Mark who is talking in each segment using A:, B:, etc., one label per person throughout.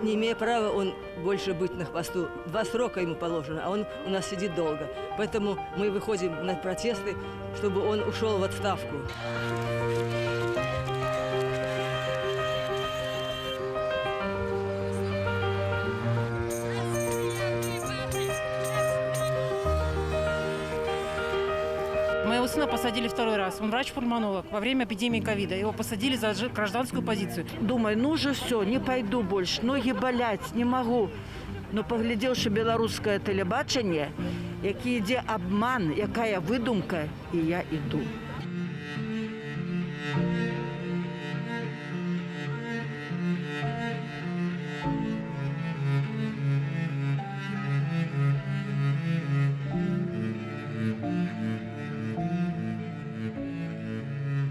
A: не имея права он больше быть на посту. 2 срока ему положено, а он у нас сидит долго. Поэтому мы выходим на протесты, чтобы он ушел в отставку.
B: Моего сына посадили 2-й раз. Он врач-пульмонолог во время эпидемии ковида. Его посадили за гражданскую позицию.
C: Думаю, ну уже все, не пойду больше, ноги болять, не могу. Но поглядевши белорусское телебачення, який йде обман, якая видумка, і я іду.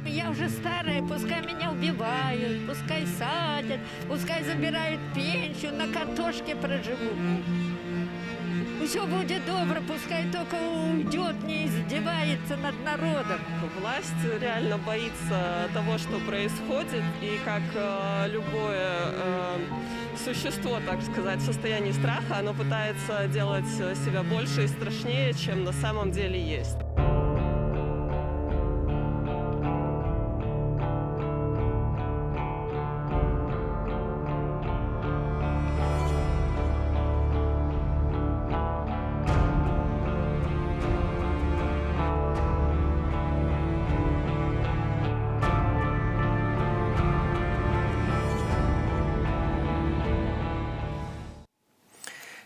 D: Я уже старая, пускай меня убивают, пускай садят, пускай забирают пенсию, на картошке проживу. Все будет добро, пускай только уйдет, не издевается над народом.
E: Власть реально боится того, что происходит, и как любое существо, так сказать, в состоянии страха, оно пытается делать себя больше и страшнее, чем на самом деле есть.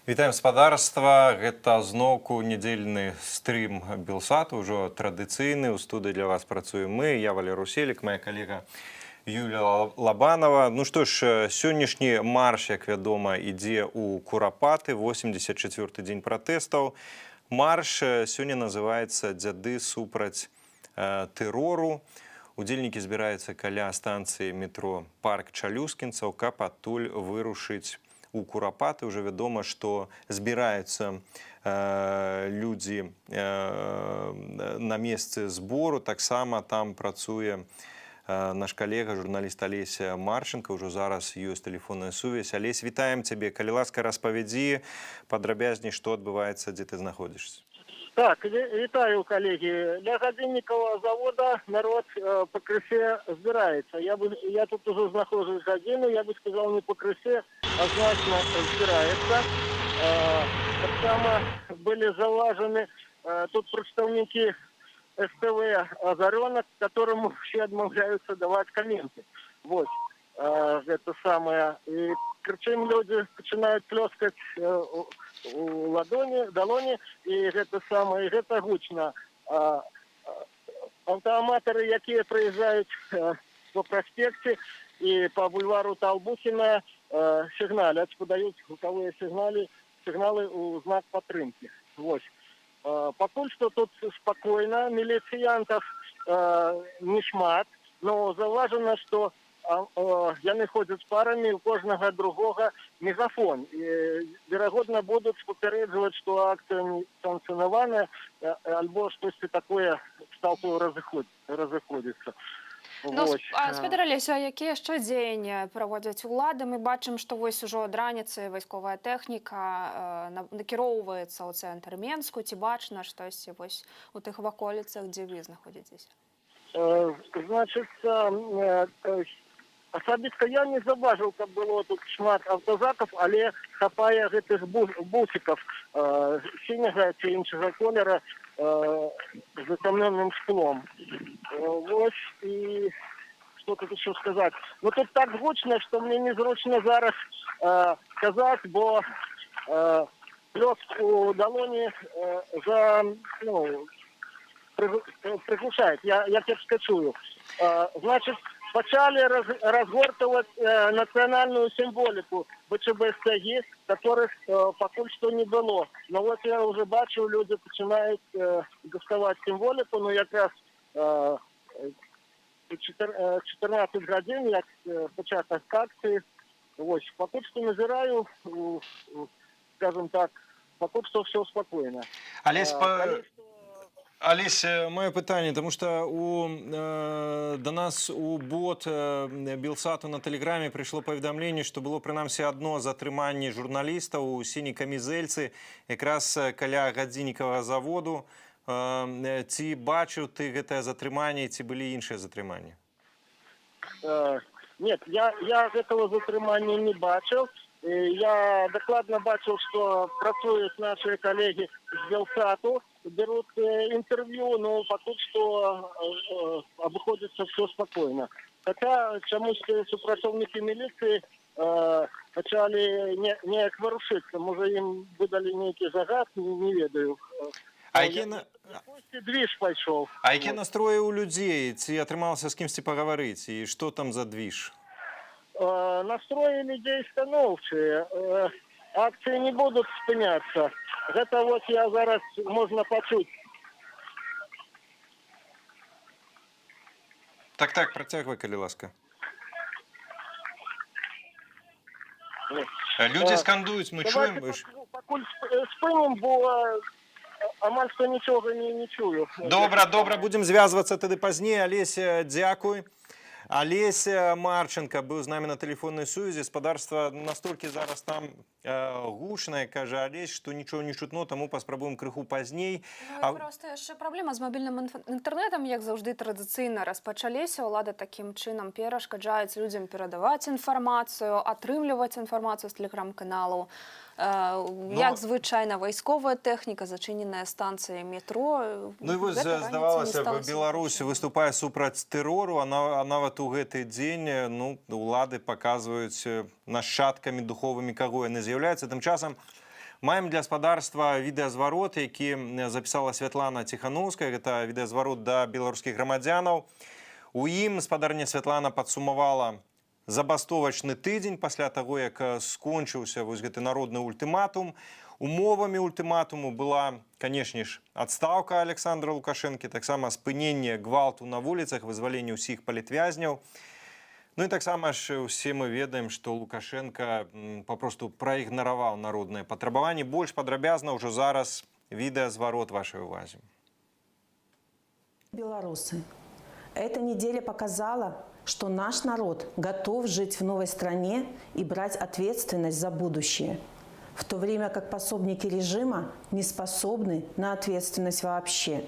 F: Вітаем спадарства, гэта зноўку недзельны стрым Белсату, ужо традыцыйны, у студыі для вас працуем мы, я Валер Руселік, моя калега Юлія Лабанова. Ну што ж, сённяшні марш, як вядома, ідзе ў Курапаты, 84-й дзень пратэстаў. Марш сёння называецца «Дзяды супраць тэрору». Удзельнікі збіраюцца каля станцыі метро «Парк Чалюскінцаў», каб адтуль вырушыць у Курапаты. Уже вядома, што збіраюцца людзі на месцы збору. Таксама там працуе наш калега, журналіст Алеся Марченко. Ужо зараз ёсць тэлефонная сувязь. Алесь, вітаем цябе. Калі ласка, распавядзі падрабязней, што адбываецца, дзе ты знаходзішся.
G: Так, вітаю, коллеги. Для гадзіннікового завода народ покрысе збирається. Я тут уже знаходжусь гадзіну, я бы сказал, не покрысе, а значно збирається. Так само были залажены тут представники СТВ «Озаренок», которым все отмовляются давать комменты. Вот, это самое. И причем люди начинают плескать у долоні, і гэта самае, і гэта гучна. Аўтааматары, якія прыязджаюць по праспекце і по бульвару Талбухіна, сігналяць, падаюць гукавыя сігналы ў знак падтрымкі. Вось. Пакуль што тут спакойна, міліцыянтаў не шмат, но заўважана, што яны ходзяць парамі, у кожнага другога мегафон. І, верагодна, будуць папярэджваць, што акцыя не санкцыянаваная, альбо штосьці такое з толпою разыходзіцца.
H: Ну, спадар Алесю, а якія яшчэ дзеянні праводзяць улады? Мы бачым, што вось ужо ад раніцы вайсковая тэхніка накіроўваецца ў цэнтр Менску. Ці бачна штосьці вось у тых ваколіцах, дзе вы знаходзіцеся?
G: Значыць, асабіста я не заўважыў, каб было тут шмат аўтазакаў, але хапае гэтых бусікаў сіняга ці іншага колера з затемненным склом. Вось, і что тут еще сказать? Ну тут так гучно, что мне незручно зараз сказать, бо плёск у долоні приглушает. Я кепска чую. Значит, почали разгортывать национальную символику ВЧБ-стяги, которых пока что не было. Но вот я уже бачу, люди начинают доставать символику, но как раз 14 годин, як початок акции. Ось, пока что назираю, скажем так, пока что все спокойно.
F: Олесь, Алесь, мое питание, потому что до нас у бот Белсату на Телеграме пришло поведомление, что было принамсі одно затрыманне журналіста у сіняй камізэльцы, якраз каля гадзіннікавага заводу. Ці бачыў ты гэтае затрыманне, ці былі іншыя затрыманні?
G: Нет, я этого затрымання не бачил. Я докладно бачил, что працуют наши коллеги с Белсату, берут интервью, но пока что обходится все спокойно. Хотя чомусь супрацовники милиции почали не ворушиться. Может, им выдали некий загад, не ведаю. Движ пошел.
F: А які настроі у людей? Ці атрымалася з кімсьці паговорыць? І што там за движ?
G: Настрои людей становчие. Акции не будут спыняться. Это вот я зараз можно почуть.
F: Так, працягвай, калі ласка. Люди скандуюць, мы чуем.
G: Пакуль спынем, бо амаль што нічога не чую.
F: Добра, будзем звязвацца тады пазней. Алесь, дзякуй. Алесь Марченко быў з намі на тэлефоннай сувязі. Гаспадарства настолькі зараз там гучнае, кажа Алесь, што нічого не чутно, таму паспрабуем крыху пазней.
H: Просто яшчэ праблема з мабільным інтэрнэтам, як заўжды традыцыйна распачаліся. Улады такім чынам перашкаджаюць людзям перадаваць інфармацыю, атрымліваць інфармацыю з тэлеграм-каналаў. Як звычайна вайсковая тэхніка, зачыненая станцыя метро.
F: Ну і вось здавалася, Беларусь выступае супраць тэрору, а нават у гэты дзень улады паказваюць нашчадкамі духовымі, каго яны з'яўляюцца. Тым часам маем для гаспадарства відэазварот, які запісала Святлана Ціхановская. Гэта відэазварот да беларускіх грамадзянаў. У ім гаспадарня Святлана падсумавала забастовачны тыдзень пасля таго, як скончыўся вось гэты народны ультыматум. Умовамі ультыматуму была, канешне ж, адстаўка Александра Лукашэнкі, таксама спыненне гвалту на вуліцах, вызваленне ўсіх палітвязняў. Ну і таксама ж усе мы ведаем, што Лукашенко папросту праігнараваў народныя патрабаванні. Больш падрабязна ўжо зараз відэазварот вашай увазе.
I: Белорусы, эта неделя показала, что наш народ готов жить в новой стране и брать ответственность за будущее, в то время как пособники режима не способны на ответственность вообще.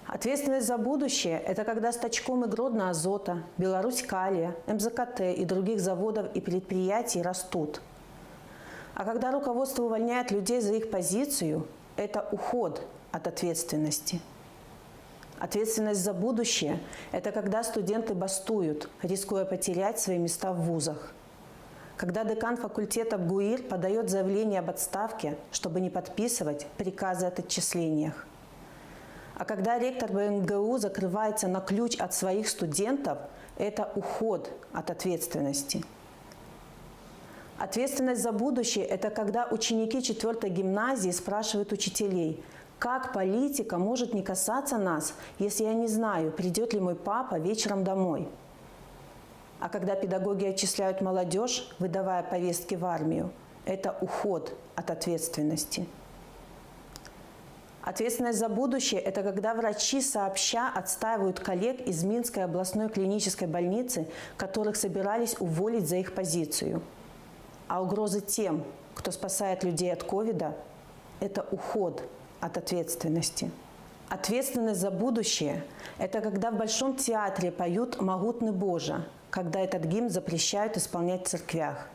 I: Ответственность за будущее – это когда Стачком и Гродно Азота, Беларусь Калия, МЗКТ и других заводов и предприятий растут. А когда руководство увольняет людей за их позицию – это уход от ответственности. Ответственность за будущее – это когда студенты бастуют, рискуя потерять свои места в вузах. Когда декан факультета БГУИР подает заявление об отставке, чтобы не подписывать приказы о отчислениях. А когда ректор БНГУ закрывается на ключ от своих студентов – это уход от ответственности. Ответственность за будущее – это когда ученики 4-й гимназии спрашивают учителей – как политика может не касаться нас, если я не знаю, придет ли мой папа вечером домой? А когда педагоги отчисляют молодежь, выдавая повестки в армию, это уход от ответственности. Ответственность за будущее – это когда врачи сообща отстаивают коллег из Минской областной клинической больницы, которых собирались уволить за их позицию. А угрозы тем, кто спасает людей от ковида – это уход от ответственности. Ответственность за будущее – это когда в Большом театре поют «Могутный Боже», когда этот гимн запрещают исполнять в церквях.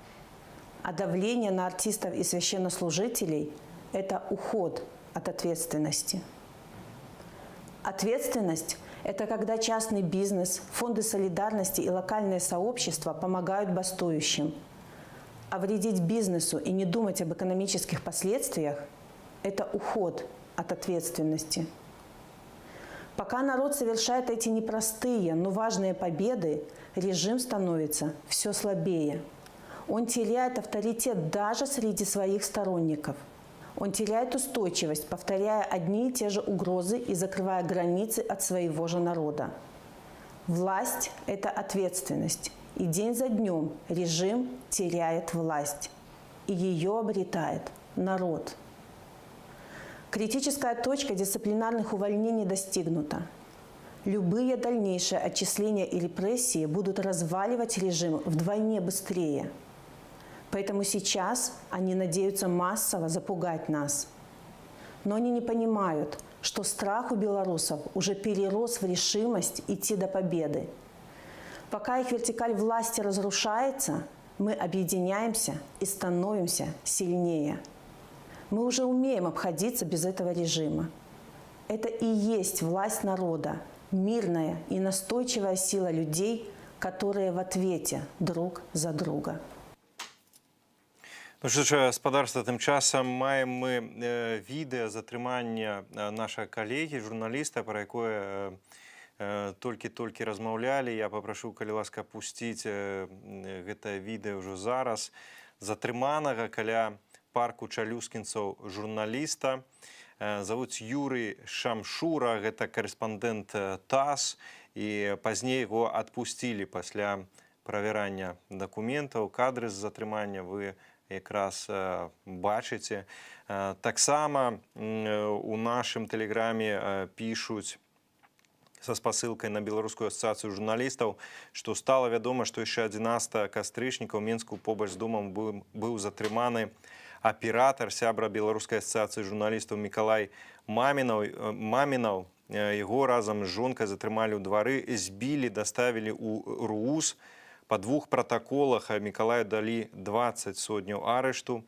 I: А давление на артистов и священнослужителей – это уход от ответственности. Ответственность – это когда частный бизнес, фонды солидарности и локальные сообщества помогают бастующим. А вредить бизнесу и не думать об экономических последствиях – это уход от ответственности. Пока народ совершает эти непростые, но важные победы, режим становится все слабее. Он теряет авторитет даже среди своих сторонников. Он теряет устойчивость, повторяя одни и те же угрозы и закрывая границы от своего же народа. Власть – это ответственность. И день за днем режим теряет власть. И ее обретает народ. Критическая точка дисциплинарных увольнений достигнута. Любые дальнейшие отчисления и репрессии будут разваливать режим вдвойне быстрее. Поэтому сейчас они надеются массово запугать нас. Но они не понимают, что страх у белорусов уже перерос в решимость идти до победы. Пока их вертикаль власти разрушается, мы объединяемся и становимся сильнее. Мы уже умеем обходиться без этого режима. Это и есть власть народа, мирная и настойчивая сила людей, которые в ответе друг за друга.
F: Ну що ж, господарство, тим часом маємо ми відео затрымання нашага калегі, журналіста, про якое толькі размаўлялі. Я попрошу, калі ласка, пусціць гэта відэо ўжо зараз. Затрыманага каля парку чалюскінцаў журналіста. Завуць Юрый Шамшура, гэта карэспандэнт ТАСС, і пазней яго адпусцілі пасля правярання дакументаў. Кадры з затрымання вы якраз бачыце. Таксама у нашым тэлеграме пішуць са спасылкай на Беларускую асацыяцыю журналістаў, што стала вядома, што яшчэ 11 кастрычніка ў Мінску побач з домам быў затрыманы аператар, сябра Беларускай асацыяцыі журналістаў Мікалай Мамінаў. Яго разам з жонкай затрымалі ў двары, збілі, даставілі ў РУУС. Па 2 пратаколах Мікалаю далі 20 сотняў арышту.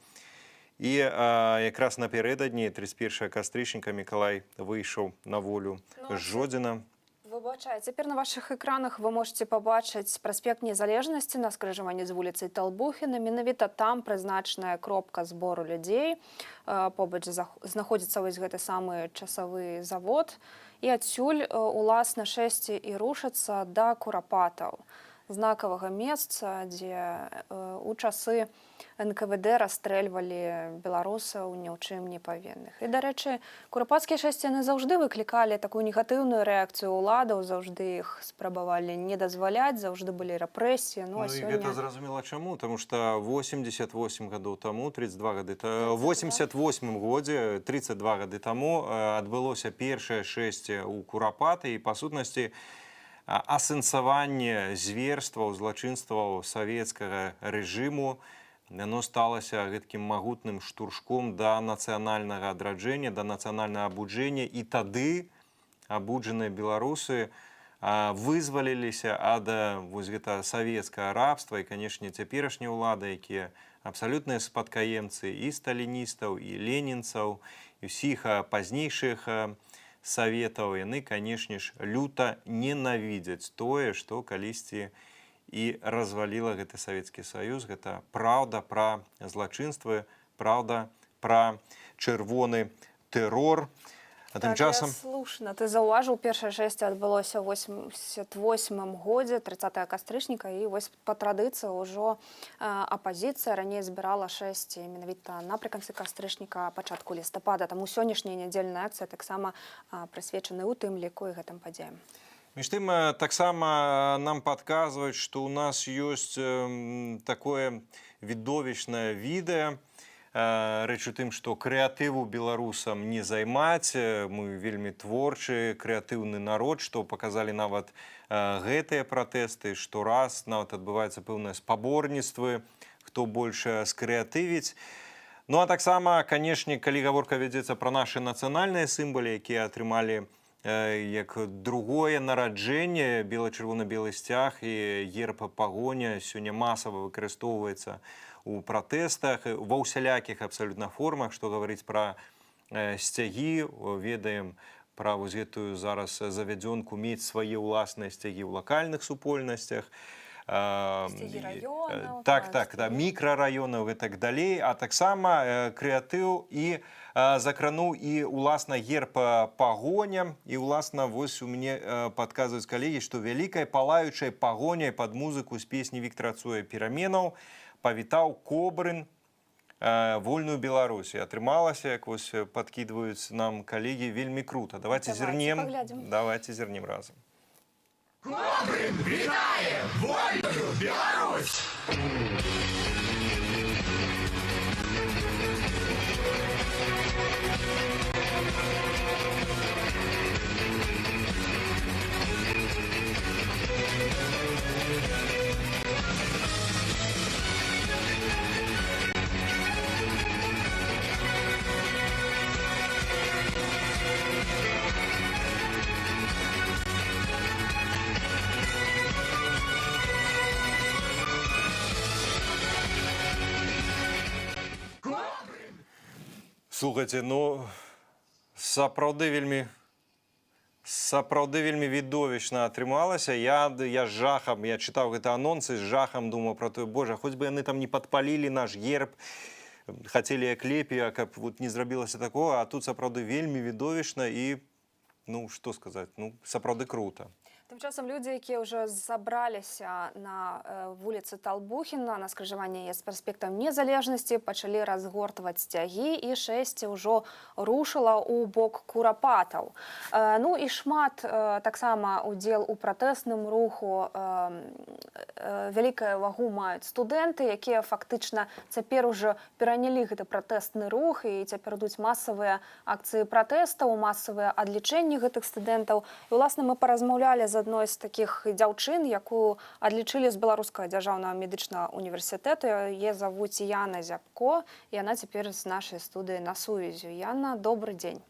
F: І якраз напярэдадні 31 кастрычніка Мікалай выйшаў на волю з Жодзіна.
H: Выбачай, цяпер на вашых экранах вы можете пабачыць праспект Незалежнасці на скрыжаванні з вуліцай Талбухіна. Менавіта там прызначаная кропка збору людзей. Побач знаходзіцца вось гэты самы часавы завод. І адсюль уласна шэсці і рушацца да Курапатаў, знакавага месца, дзе у часы НКВД расстрэльвалі беларусаў ні ў чым не павінных. І, дарэчы, курапацкія шэсці заўжды выклікалі такую негатыўную рэакцыю ўладаў, заўжды іх спрабавалі не дазваляць, заўжды былі рэпрэсіі.
F: Ну, і гэта зразумела чаму, таму што 88 гадоў таму, 32 гады, 88 годзе, 32 гады таму адбылося першае шэсце ў Курапаты, і, па сутнасці, асэнсаванне зверстваў, злачынстваў савецкага рэжыму, яно сталася гэткім магутным штуршком да нацыянальнага адраджэння, да нацыянальнага абуджэння, і тады абуджаныя беларусы вызваліліся ад вось гэта савецкага рабства, і, канешне, цяперашнія ўлады, якія абсалютныя спадкаемцы і сталіністаў, і ленінцаў, і ўсіх пазнейшых саветаў, яны, канешне ж, люта ненавідзяць тое, што калісьці і разваліла гэты Савецкі Саюз. Гэта праўда пра злачынствы, праўда пра чырвоны тэрор. А тым часам...
H: Слушна, ты заўважыў, першае шэсце адбылося ў 88 годзе, 30 кастрычніка, і вось па традыцыі ўжо апазіцыя раней збірала шэсці менавіта напрыканцы кастрычніка, пачатку лістапада. Таму сённяшняя нядзельная акцыя таксама прысвечана ў тым ліку і гэтым падзеям.
F: Між тым, таксама нам падказваюць, што ў нас ёсць такое відовішчнае відэа. Рэч у тым, што крэатыву беларусам не займаць, мы вельмі творчы, крэатыўны народ, што паказалі нават гэтыя пратэсты, што раз нават адбываюцца пэўныя спаборніцтвы, хто больш скрэатывіць. Ну а таксама, канешне, калі гаворка вядзецца пра нашы нацыянальныя сімвалы, якія атрымалі як другое нараджэнне, бела-чырвона-белы сцяг і герб пагоня сёння масава выкарыстоўваецца у пратэстах, ва ўсялякіх абсалютна формах, што гаварыць пра сцягі, ведаем пра вось гэтую зараз завядзёнку мець свае ўласныя сцягі ў лакальных супольнасцях.
H: Сцягі раёнаў.
F: Так, мікрараёнаў і так далей, а таксама крэатыў і закрануў і уласна герб пагоня, і уласна вось у мяне падказваюць калегі, што вялікай палаючай пагоняй пад музыку з песні Віктара Цоя «Пераменаў» павітаў Кобрын вольную Беларусь. І атрымалася, як вось падкідваюць нам калегі, вельмі крута. Давайте зірнем разам.
J: Кобрын вітае вольную Беларусь!
F: Слухайте, ну сапраўды вельмі відовішчна атрымалася. Я з жахам, я чытаў гэты анонс і з жахам думаў про тое, божа, хоць бы яны там не падпалілі наш герб, хацелі як лепей, каб вот не зрабілася такого, а тут сапраўды вельмі відовішчна і, ну, што сказаць, ну, сапраўды крута.
H: Тым часам людзі, якія ўжо забраліся на вуліцы Талбухіна, на скрыжаванне з праспектам Незалежнасці, пачалі разгортваць сцягі і шэсце ўжо рушыла ў бок курапатаў. Ну і шмат таксама удзел у пратэсным руху, вялікую вагу маюць студэнты, якія фактычна цяпер ужо перанялі гэты пратэсны рух і цяпер ідуць масавыя акцыі пратэстаў, масавыя адлічэнні гэтых студэнтаў. І, уласна, мы паразмаўлялі з адной з такіх дзяўчын, якую адлічылі з Беларускага дзяржаўнага медычнага універсітэту. Яе завуць Яна Зябко, і яна цяпер з нашай студыі на сувязі. Яна, добры дзень.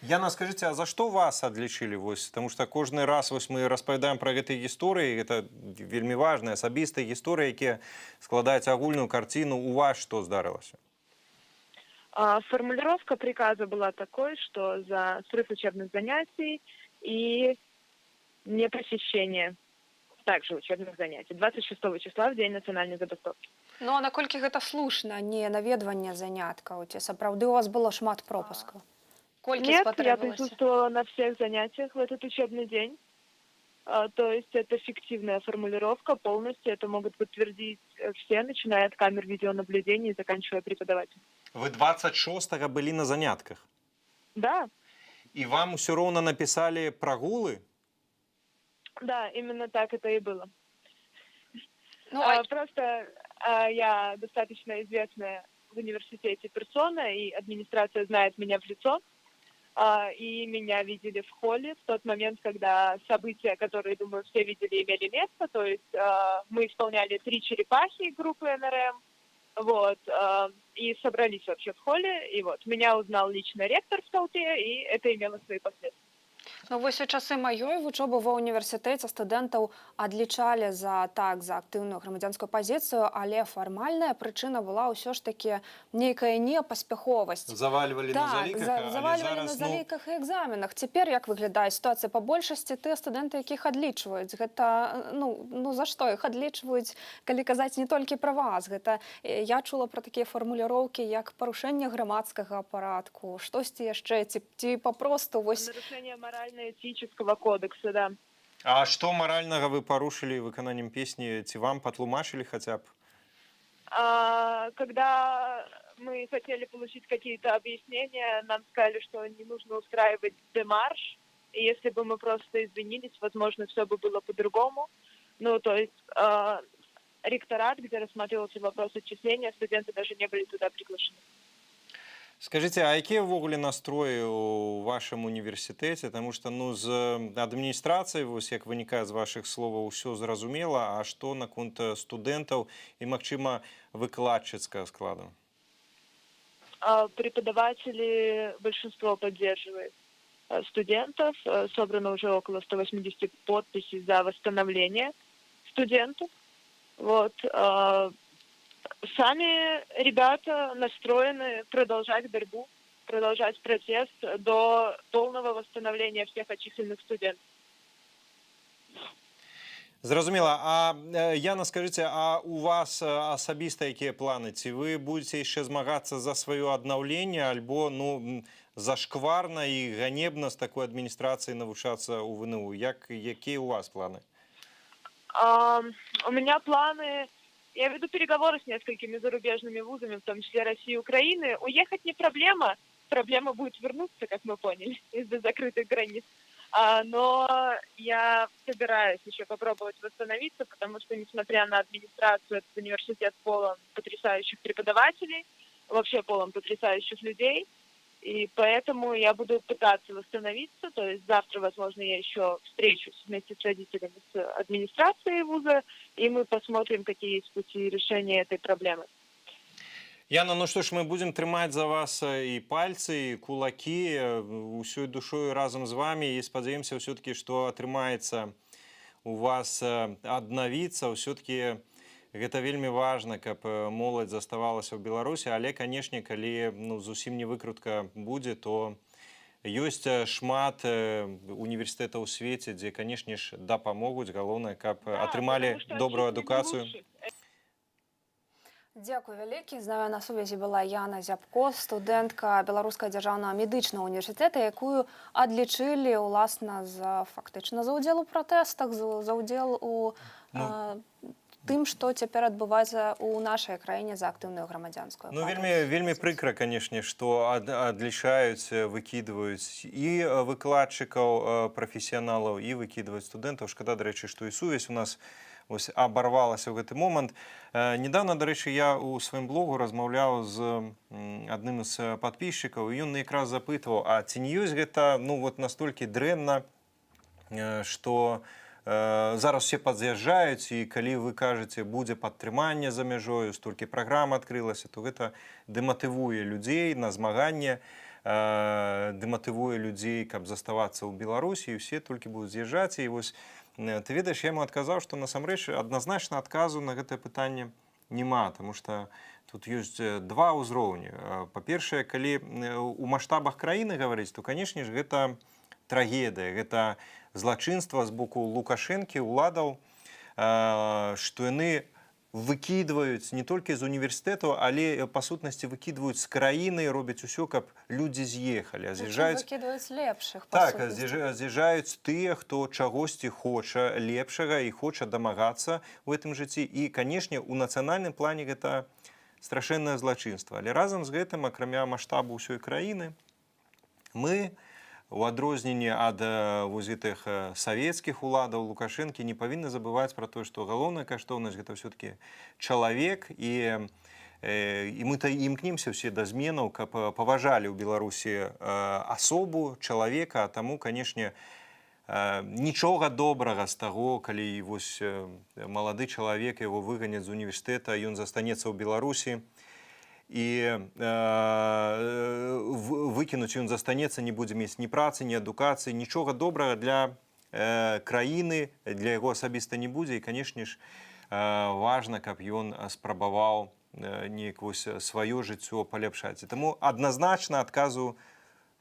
F: Яна, скажите, а за што вас адлічылі? Потому что кожны раз мы распавядаем пра гэтыя гісторыі, гэта вельмі важныя асабістыя гісторыі, якія складаюць агульную карціну. У вас што здарылася?
K: Формулировка приказа была такой, что за срыв учебных занятий и непосещение также учебных занятий 26 числа в день национальной забастовки.
H: Ну, а наколькі гэта слушна, не наведванне заняткаў? Ці сапраўды у вас было шмат пропускаў?
K: Нет, я присутствовала на всех занятиях в этот учебный день. То есть это фиктивная формулировка полностью. Это могут подтвердить все, начиная от камер видеонаблюдения и заканчивая преподавателем.
F: Вы 26-го были на занятках?
K: Да.
F: И вам все равно написали прогулы?
K: Да, именно так это и было.
H: Ну,
K: просто я достаточно известная в университете персона, и администрация знает меня в лицо. И меня видели в холле в тот момент, когда события, которые, думаю, все видели, имели место. То есть мы исполняли 3 черепахи группы НРМ, вот, и собрались вообще в холле. И вот меня узнал лично ректор в толпе, и это имело свои последствия.
H: Ну, вось у часы маёй вучобы ва універсітэце студэнтаў адлічалі за актыўную грамадзянскую пазіцыю, але фармальная прычына была ўсё ж такі нейкая непаспяховасць.
F: Завальвалі на заліках,
H: завальвалі на заліках і экзаменах. Цяпер як выглядае сітуацыя? Па большасці тыя студэнты, якіх адлічваюць, гэта, ну за што іх адлічваюць, калі казаць не толькі пра вас. Гэта я чула пра такія фармуліроўкі, як парушэнне грамадскага парадку, штосьці яшчэ, ці папросту вось...
K: Нарушение морально-этического кодекса, да.
F: А что морального вы порушили выкананнем песни? Вам потлумачили хотя бы?
K: Когда мы хотели получить какие-то объяснения, нам сказали, что не нужно устраивать демарш. И если бы мы просто извинились, возможно, все бы было по-другому. Ну, то есть ректорат, где рассматривался вопрос отчисления, студенты даже не были туда приглашены.
F: Скажите, а какие ввогуле настрои у вашем университете? Потому что, з администрацией, вось як вынікае з ваших слов, все зразумела, а что наконт студентов и, магчыма, выкладчыцкага складу?
K: Преподаватели, большинство поддерживает студентов. Собрано уже около 180 подписей за восстановление студентов. Вот. Сами ребята настроены продолжать борьбу, продолжать протест до полного восстановления всех отчисленных студентов.
F: Зразумела. А Яна, скажите, а у вас асабіста якія планы? Ці вы будете яшчэ змагацца за сваё аднаўленне, альбо зашкварна і ганебна з такой адміністрацыяй навучацца ў ВНУ? Якія у вас планы?
K: У меня планы... Я веду переговоры с несколькими зарубежными вузами, в том числе России и Украины. Уехать не проблема. Проблема будет вернуться, как мы поняли, из-за закрытых границ. Но я собираюсь еще попробовать восстановиться, потому что, несмотря на администрацию, этот университет полон потрясающих преподавателей. вообще полон потрясающих людей. И поэтому я буду пытаться восстановиться. То есть завтра, возможно, я еще встречусь вместе с родителями, с администрацией вуза, и мы посмотрим, какие есть пути решения этой проблемы.
F: Яна, ну што ж, мы будзем трымаць за вас і пальцы, і кулакі, усёй душою разам з вамі, і спадзяёмся ўсё-такі, што атрымаецца у вас аднавіцца. Ўсё-такі гэта вельмі важна, каб моладзь заставалася ў Беларусі, але, канешне, калі зусім не выкрутка будзе, то ёсць шмат універсітэтаў у свеце, дзе, канешне ж, дапамогуць. Галоўнае, каб атрымалі добрую адукацыю.
H: Дзякуй вялікі. З намі на сувязі была Яна Зябко, студэнтка Беларускага дзяржаўнага медычнага універсітэта, якую адлічылі фактычна за ўдзел у пратэстах, за ўдзел у тым, што цяпер адбываецца ў нашай краіне за актыўную грамадзянскую партыю.
F: Вельмі прыкра, канешне, што адлічаюць, выкідваюць і выкладчыкаў, прафесіяналаў, і выкідваюць студэнтаў. Шкада, дарэчы, што і сувязь у нас абарвалася ў гэты момант. Недавно, дарэчы, я ў сваім блогу размаўляў з адным з падпісчыкаў, і ён якраз запытваў, а ці не ёсць гэта настолькі дрэнна, што зараз все падз'язджаюць, і калі вы кажаце, будзе падтрыманне за мяжою, столькі праграм адкрылася, то гэта дэматывуе людзей на змаганне, дэматывуе людзей, каб заставацца ў Беларусі, і ўсе толькі будуць з'язджаць. І вось ты ведаеш, я яму адказаў, што насамрэч адназначна адказу на гэтае пытанне няма, таму што тут ёсць два ўзроўні. Па-першае, калі ў маштабах краіны гаварыць, то, канешне ж, гэта трагедыя, гэта злачынства з боку Лукашэнкі, уладаў, што яны выкідваюць не толькі з універсітэтаў, але па сутнасці выкідваюць з краіны, робяць усё, каб людзі з'ехалі.
H: Выкідваюць лепшых,
F: так, з'язджаюць тыя, хто чагосьці хоча лепшага і хоча дамагацца ў гэтым жыцці. І, канешне, у нацыянальным плане гэта страшэннае злачынства. Але разам з гэтым, акрамя маштабу ўсёй краіны, мы у адрозненне ад гэтых савецкіх уладаў Лукашэнкі не павінны забываць пра тое, што галоўная каштоўнасць гэта ўсё-такі чалавек, і мы-то імкнемся ўсе да зменаў, каб паважалі ў Беларусі асобу, чалавека, а таму, канешне, нічога добрага з таго, калі вось малады чалавек, яго выганяць з універсітэта, ён застанецца ў Беларусі, і выкінуць ён застанецца, не будзе мець ні працы, ні адукацыі, нічога добрага для краіны, для яго асабіста не будзе. І, канешне ж, важна, каб ён спрабаваў неяк сваё жыццё паляпшаць. І таму адназначна адказу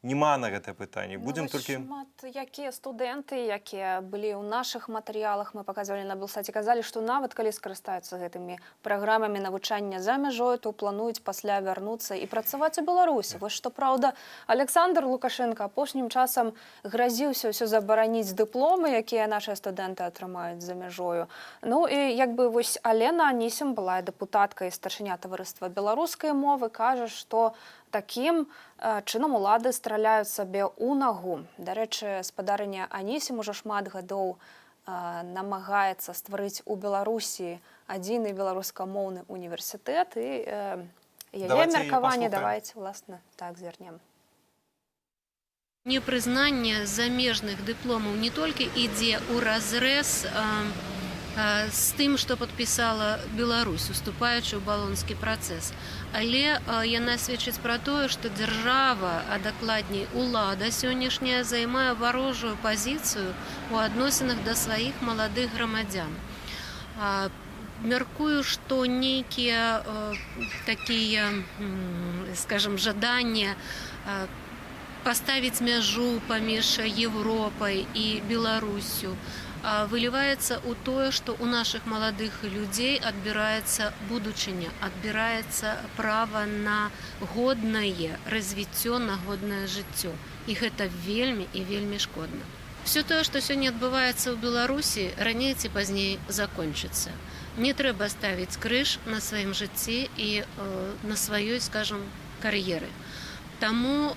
F: няма на гэта пытанне. Будзем толькі...
H: Шмат якія студэнты, якія былі ў нашых матэрыялах, мы паказвалі на Белсаце, казалі, што нават калі скарыстаюцца гэтымі праграмамі навучання за мяжой, то плануюць пасля вярнуцца і працаваць у Беларусі. Вось што праўда, Александр Лукашенко апошнім часам гразіўся ўсё забараніць дыпломы, якія нашыя студэнты атрымаюць за мяжою. Ну і вось Алена Анісім была дэпутаткай старшыня таварыства беларускай мовы, кажа, што такім чынам улады страляюць сабе ў нагу. Дарэчы, спадарыня Анісім ужо шмат гадоў намагаецца стварыць у Беларусі адзіны беларускамоўны універсітэт, і яе меркаванне давайце, власна, так звернем.
L: Непрызнанне замежных дыпломаў не толькі ідзе ў разрэз з тым, што падпісала Беларусь, уступаючы ў балонскі працэс. Але яна сведчыць пра тое, што дзяржава, а дакладней улада сённяшняя, займае варожую пазіцыю ў адносінах да сваіх маладых грамадзян. Мяркую, што нейкія такія, скажам, жаданні паставіць мяжу паміж Европай і Беларусю выліваецца ў тое, што ў нашых маладых людзей адбіраецца будучыня, адбіраецца права на годнае развіццё, на годнае жыццё. І гэта вельмі і вельмі шкодна. Все тое, што сёння адбываецца ў Беларусі, раней ці пазней закончыцца. Не трэба ставіць крыж на сваім жыцці і на сваёй, скажам, кар'еры. Таму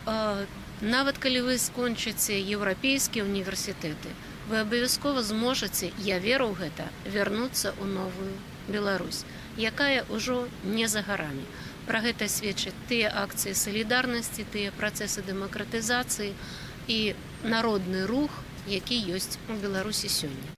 L: нават калі вы скончыце еўрапейскія універсітэты, вы абавязкова зможаце, я веру ў гэта, вярнуцца ў новую Беларусь, якая ўжо не за гарамі. Пра гэта сведчаць тыя акцыі салідарнасці, тыя працэсы дэмакратызацыі і народны рух, які ёсць у Беларусі сёння.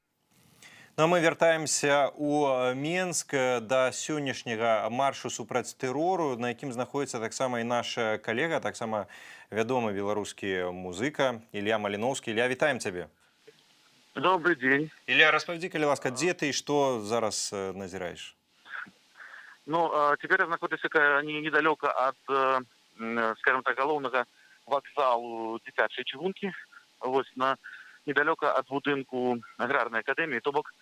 F: Ну, а мы вяртаемся ў Менск да сённяшняга маршу супраць тэрору, на якім знаходзіцца таксама і наш калега, таксама вядомы беларускі музыка Ілля Маліноўскі. Ілля, вітаем цябе.
G: Добрый день.
F: Ілля, распавядзі, калі ласка, дзе ты і што зараз назіраеш?
G: Ну, теперь я нахожусь недалеко от, скажем так, головного вокзалу дитячей чыгунки, вот, недалеко от будинку аграрной академии. То бок,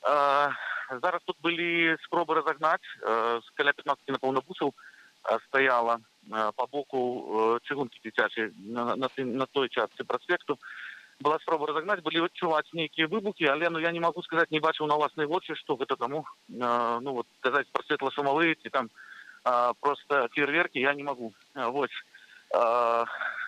G: зараз тут были спробы разогнать, каля 15, напевно, бусов стояла по боку чыгунки дитячей на той части проспекту. Была спроба разогнать, были відчувати некие выбухи, але ну, я не могу сказать, не бачив на власні очі, що это тому, ну вот сказать про светлошумовые, там просто фейерверки я не могу. Вот.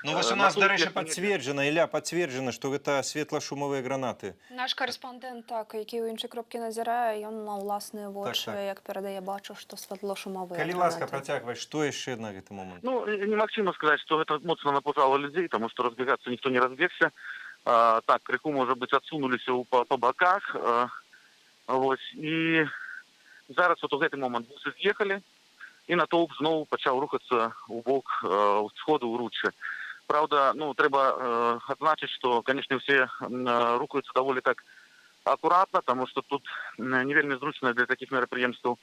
F: Ну вось у нас, дарэчы, пацверджана, Ілля, пацверджана, што гэта светлашумовыя гранаты.
H: Наш корэспондэнт, так, які ў іншай кропкі назірае, ён на ўласныя вочы,
F: так.
H: як перадае, бачыў, што светлошумовыя
F: Калі
H: гранаты.
F: ласка, працягвай, што яшчэ на гэты момант?
G: Ну, немагчыма сказаць, што гэта моцна напужало людзей, таму што разбегацца ніхто не разбегся. Так, крыху, может быть, отсунулись по боках. Вот, и зараз вот в этот момент бусы з'ехали, и натоўп зноў пачаў рухацца у бок сходу ў ручча. Правда, ну, трэба адзначыць, што, конечно, все рухаюцца даволі так акуратна, потому что тут не вельмі зручна для таких мерапрыемстваў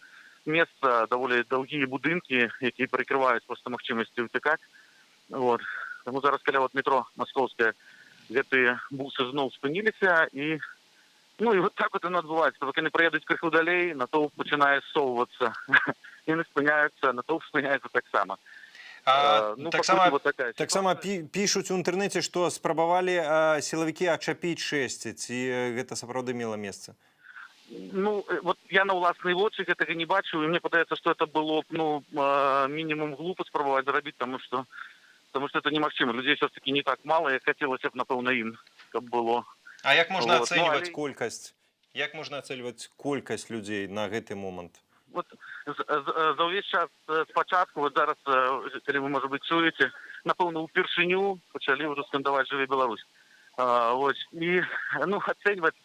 G: месца, даволі даўгія будынкі, якія прыкрываюць просто магчымасці ўцякаць. Вот. Таму зараз каля вот метро Маскоўская гэтыя бусы зноў спыніліся і ну і вот так вот оно адбываецца. Пакуль яны праедуць крыху далей, натоўп пачынае ссоўвацца. Яны спыняюцца, натоўп спыняецца таксама. Ну,
F: таксама пішуць у інтэрнэце, што спрабавалі сілавікі ачапіць шэсце, ці гэта сапраўды мела месца?
G: Ну, вот я на ўласныя вочы гэтага не бачыў, і мне падаецца, што это было ну, мінімум глупа спрабаваць зрабіць, потому что это немагчыма. Людей все-таки не так мало, як хотелось б, напэўна, ім, каб было.
F: А як можна
G: вот.
F: ацэньваць колькасць? Як можна ацэньваць колькасць людзей на гэты момант?
G: Вот за ўвесь час спачатку, вот зараз, калі вы, может быть, чуеце, напэўна, упершыню пачалі ўжо скандаваць «Жыве Беларусь». Вот. І, ну, ацэньваць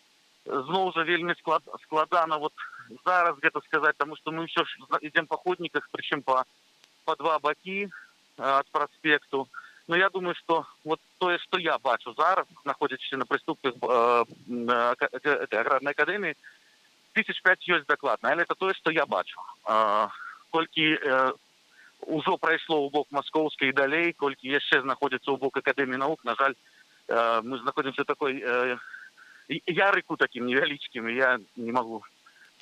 G: зноў жа вельмі складана вот зараз гэта сказаць, таму што мы ўсё ж ідзем па ходніках, прычым па два бакі от проспекту. Но я думаю, что вот то, что я бачу зараз, находячись на приступках этой аграрной академии, 1005 есть докладно. Але это то, что я бачу. Кольки уже пройшло у бок Московской и далей, кольки еще находится у бок Академии наук, на жаль, мы находимся в такой ярыку таким невеличким, и я не могу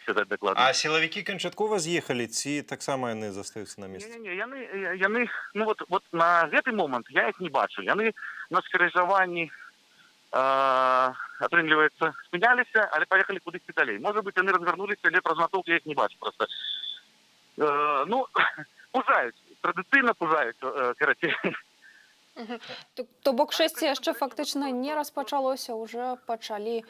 G: сказать докладно.
F: А силовики канчаткова з'ехали, ці таксама яны застаюцца на месцы?
G: Не, яны, ну вот на гэты момент я их не бачу. Яны на скрыжаванні атрымліваецца спыняліся, але поехали кудысьці далей. Может быть, яны развернуліся, але праз натоўп я их не бачу просто. Ну, пужаюць, традыцыйна пужаюць, карацей.
H: То бок шэсце яшчэ фактычна не распачалося, уже пачалі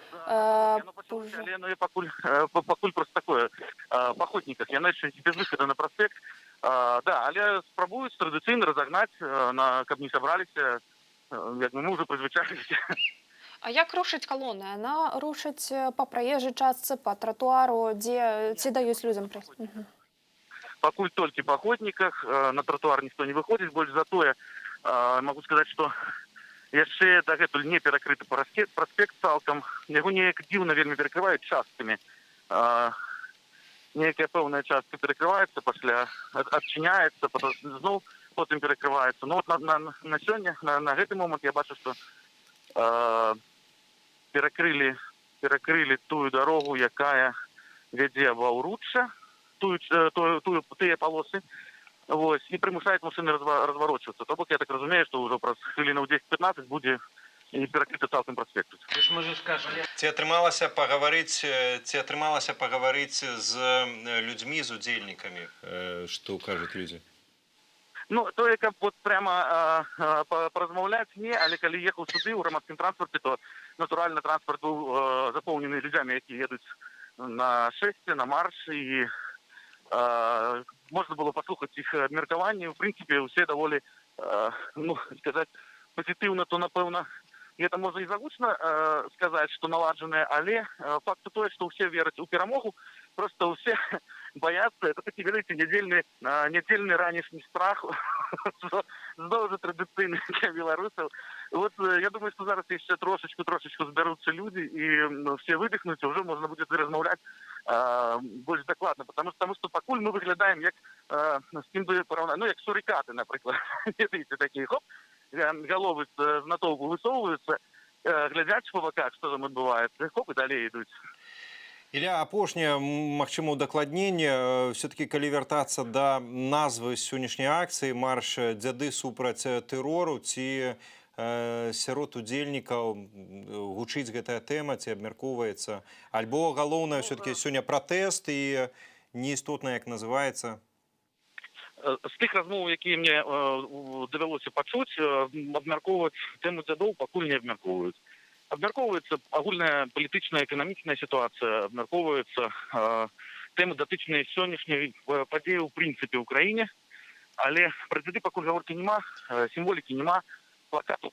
G: пужаць. Ну, пакуль просто такое, па ходніках, яны яшчэ без выхода на проспект. Да, але спрабуюць традыцыйна разогнаць, каб не сабраліся, як мы уже прызвычаіліся.
H: А як рушыць калоны? Яна рушыць па праезжай частцы, па тратуару, дзе ці даюць людзям прайсці?
G: Пакуль толькі па ходніках, на тратуар ніхто не выходзіць, больш затое могу сказаць, што яшчэ дагэтуль не перакрыты праспект цалкам. Яго неяк дзіўна вельмі перакрываюць часткамі. Некая пэўная частка перакрываецца, пасля адчыняецца, зноў потым перакрываецца. Ну вот на сёння, на гэты момант я бачу, што перакрылі тую дарогу, якая вядзе ва ўручча, тыя палосы, вось, і прымушаюць машыны разварочвацца. То бок, я так разумею, што ўжо праз хвілінаў 10-15 будзе і перакрыты цалкам праспект.
F: Ці атрымалася пагаварыць з людзьмі, з удзельнікамі, што кажуць людзі?
G: Ну, тое, каб вот прямо паразмаўляць, не, але калі ехаў сюды ў грамадскім транспарце, то натуральна транспарт быў запоўнены людзямі, які едуць на шэсце, на марш, і можна було послухати їх міркування. В принципі, всі доволі, ну, сказати, позитивно, то, напевно, это можно и загучно сказать, что наладженное, але факт то, что все верят у перемогу, просто все боятся. Это такие, видите, недельный ранішний страх, знову же традиційний для білорусів. Вот я думаю, что зараз еще трошечку зберуться люди, и все выдохнуть, уже можно будет розмовляти більш докладно, потому что покуль мы выглядаем як з ким би порівняти, ну, як сурикати, наприклад. Видите, такі, хоп, голови з натовпу висовуються, глядять по боках, що там відбувається, хоп, і далі йдуть.
F: Ілля, апошняе, магчыма, удакладненне, все-таки калі вяртацца да назвы сённяшняй акцыі марш дзяды супраць тэрору, ці сярод удзельнікаў гучыць гэтая тэма, ці абмяркоўваецца, альбо галоўнае все-таки сёння пратэст і неістотна, як называецца?
G: З тых размоў, якія мне давялося пачуць, абмяркоўваць тэму дзядоў пакуль не абмяркоўваюць. Абмяркоўваецца агульная палітычная, эканамічная сітуацыя, абмяркоўваюцца тэмы датычныя сённяшняй падзеі ў прынцыпе ў краіне, але пра дзяды пакуль гаворкі няма, сімволікі няма, плакату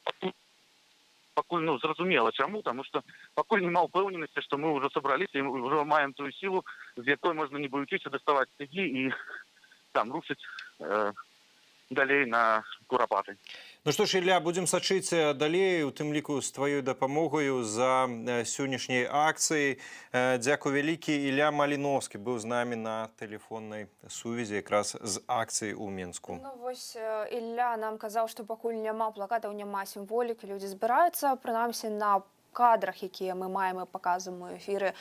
G: пакуль, ну, зразумела чаму, таму што пакуль няма ўпэўненасці, што мы ўжо сабраліся і ўжо маем тую сілу, з якой можна не баючыся даставаць сцягі і там рушыць далей на курапаты.
F: Ну што ж, Ілля, будзем сачыць далей, у тым ліку з тваёй дапамогаю за сённяшняй акцыяй. Дзякуй вялікі. Ілля Маліновскі быў з намі на тэлефоннай сувязі якраз з акцыяй у Мінску.
H: Ну вось Ілля нам казаў, што пакуль няма плакатаў, няма сімволікі, людзі збіраюцца, прынамсі на кадрах, якія мы маем і паказваем у эфіры,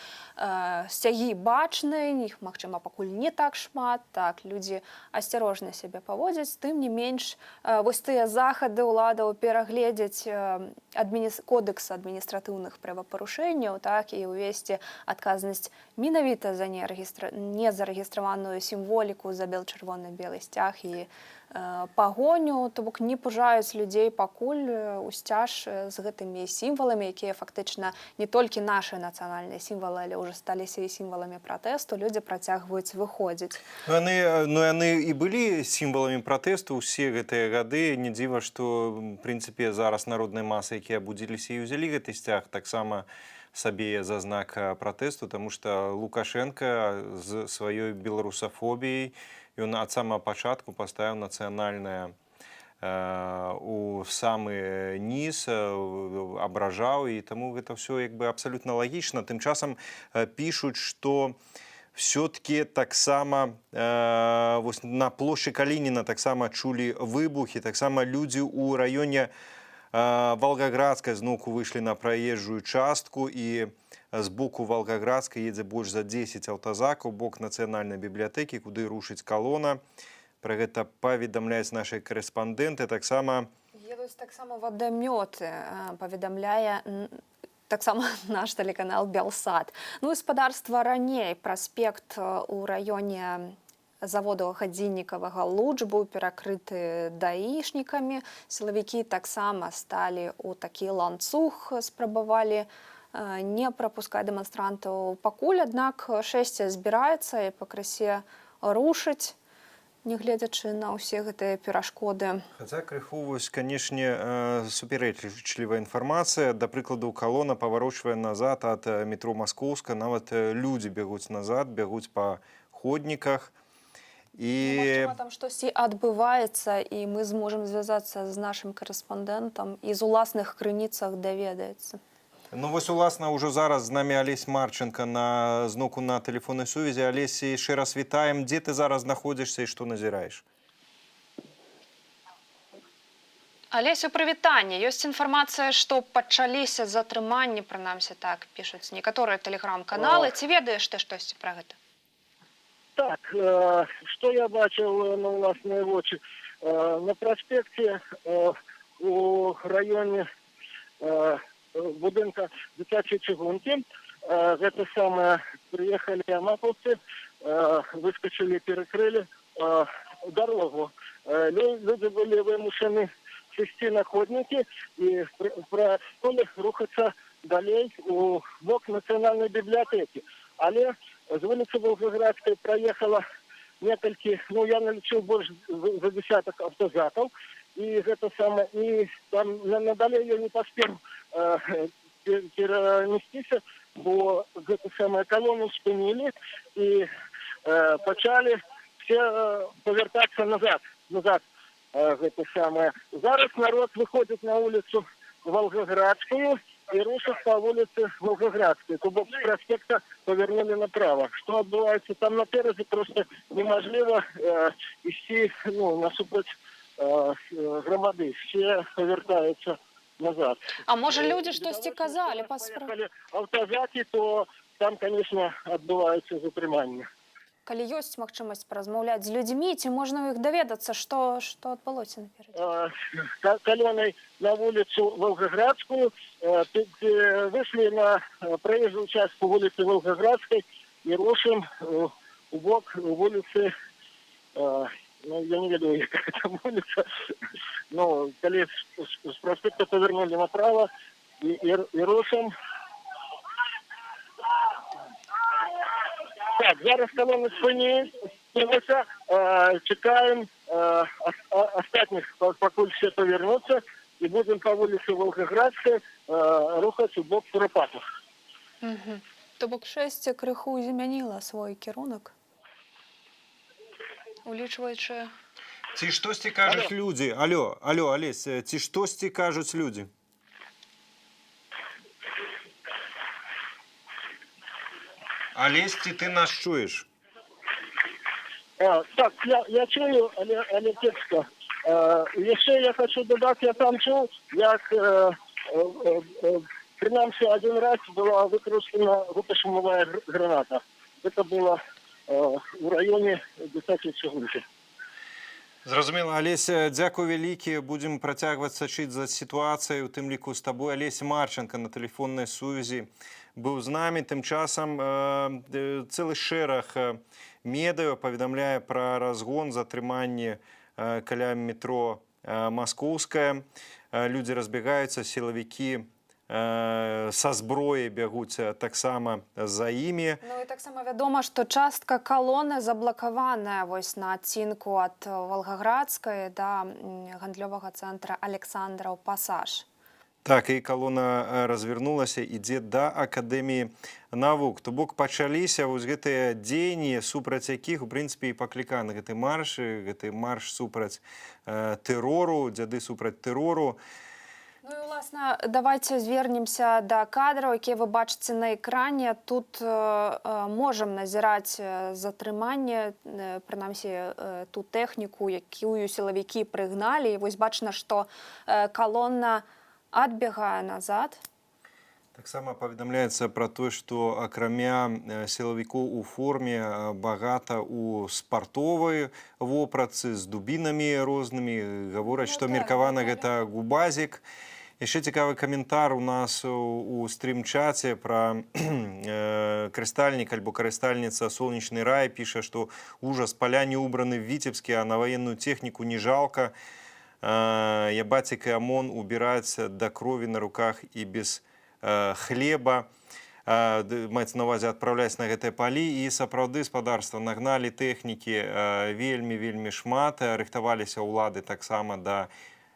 H: сцягі бачныя, іх, магчыма, пакуль не так шмат, так, людзі асцярожна сябе паводзяць, тым не менш, вось тыя захады ўладаў перагледзець кодекс адміністратыўных правапарушэнняў, так, і ўвесці адказнасць менавіта за незарэгістраваную сімволіку, за бел-чырвоны-белы сцяг і пагоню, то бок не пужаюць людзей пакуль усцяж з гэтымі сімваламі, якія фактычна не толькі нашы нацыянальныя сімвалы, але ўжо сталіся і сімваламі пратэсту, людзі працягваюць выходзіць.
F: Ну, яны і былі сімваламі пратэсту ўсе гэтыя гады. Не дзіва, што, в прынцыпе, зараз народныя масы, якія абудзіліся і ўзялі гэты сцяг, таксама сабе за знак пратэсту, таму што Лукашенко з сваёй беларусафобіяй ён ад самага пачатку паставіў нацыянальнае у самы низ, абражаў, і таму гэта ўсё як бы абсалютна лагічна. Тым часам пішуць, што все-таки таксама на плошчы Калініна таксама чулі выбухі, таксама людзі ў раёне Волгоградскай зноўку выйшлі на праезжую частку, і з боку Волгоградска едзе больш за 10 аўтазакаў, бок нацыянальнай бібліятэкі, куды рушыць калона. Пра гэта паведамляюць нашыя корэспандэнты. Таксама
H: едуць таксама вадамёты, паведамляе таксама наш тэлеканал Белсат. Ну, гаспадарства раней праспект у раёне заводу гадзіннікавага Луч быў перакрыты даішнікамі. Сілавікі таксама сталі ў такі ланцуг, спрабавалі не прапускаць дэманстрантаў пакуль, аднак шэсце збіраецца і пакрысе рушыць, нягледзячы на ўсе гэтыя перашкоды.
F: Хаця крыху, вось, канешне, супярэчлівая інфармацыя. Да прыкладу, калона паварочвае назад ад метро Маскоўска, нават людзі бягуць назад, бягуць па ходніках.
H: Магчыма, там штосьці адбываецца, і мы зможам звязацца з нашым корэспандэнтам і з уласных крыніцах даведаецца.
F: Ну вось, уласна, ўжо зараз з намі Алесь Марченко зноўку на тэлефоннай сувязі. Алесь, яшчэ раз вітаем. Дзе ты зараз знаходзішся і што назіраеш?
H: Алесю, прывітанне. Ёсць інфармацыя, што пачаліся затрыманні, прынамсі так пішуць некаторыя тэлеграм-каналы. Ці ведаеш ты штосьці пра гэта?
G: Так, что я бачил на власные очи? На проспекте у районе будинка дитячей чыгунки, это самое, приехали амаповцы, выскочили, перекрыли дорогу. Люди были вымушены сесть на ходники и рухаться далей у бок национальной библиотеки. Але з вулицы Волгоградской проехала некалькі, ну я налічыў больш за десяток автозакаў, і гэта саме, і там надалей я не паспеў перанесціся, бо гэта самае калону спынілі і пачалі все павяртацца назад. Гэта самае. Зараз народ выходзіць на вуліцу Волгоградскую и рушат по улице Волгоградской. То бок с проспекта повернули направо. Что отбывается там напереди, просто неможливо идти насупроть громады. Все повертаются назад.
H: А може люди штось казали?
G: Поехали автозаки, то там, конечно, отбываются затримания.
H: Калі ёсць магчымасць паразмаўляць з людзьмі, ці можна ў іх даведацца, што адбылося наперадзе?
G: Каленой на улицу Волгоградскую, вышли на проезжую участку улицы Волгоградской и рушим у бок улицы, я не ведаю, какая там улица, но коли с проспекта повернули направо и рушим. Так, зараз колонна спынилася, чекаем остатних, покуль все повернутся, и будем по улице Волгоградской рухаться в бок Куропатов.
H: То бок шэсце крыху змяніла свой кірунак, улічваючы...
F: Ці штосьці кажуць людзі? Алло, Алесь, ці штосьці кажуць людзі? Олесь, ты нас чуешь?
G: Так, я чую, але текста. Еще я хочу додать, я там чул, як принамсі один раз была выкручена граната. Это было в районе Десятки Чугунки.
F: Зразумела, Олесь, дзякуй вялікі. Будзем працягваць сачыць за сітуацыяй, у тым ліку з табой. Олесь Марченко на тэлефоннай сувязі быў з намі. Тым часам цэлы шэраг медыа паведамляе пра разгон, затрыманне каля метро Маскоўская. Людзі разбегаюцца, сілавікі са зброяй бягуць таксама за імі.
H: Ну і таксама вядома, што частка калоны заблакаваная вось на адцінку ад Волгоградскай да гандлёвага цэнтра Александраў Пасаж.
F: Так, і калона развернулася, ідзе да Акадэміі навук. То бок пачаліся вось гэтыя дзеянні, супраць якіх, у прынцыпе, і пакліканы гэты марш супраць тэрору, дзяды супраць тэрору.
H: Ну і, уласна, давайте звернемся да кадраў, якія вы бачыце на экране. Тут можам назіраць затрыманне, прынамсі, ту тэхніку, якую сілавікі прыгналі. І вось бачна, што калона адбягае назад.
F: Таксама паведамляецца пра тое, што акрамя сілавікоў у форме багата ў спартовай вопратцы з дубінамі рознымі. Гавораць, што меркавана гэта губазік. Яшчэ цікавы каментар у нас у стрім-чаце пра карыстальнік альбо карыстальніца «Солнечный рай» піша, што ужас, поля не убраны в Витебске, а на военную технику не жалко. Ябатик и ОМОН убирать до крови на руках и без хлеба. Маецца на ўвазе адпраўляць на гэтыя палі. І сапраўды спадарства нагналі тэхнікі вельмі шмат. Рыхтаваліся ўлады таксама да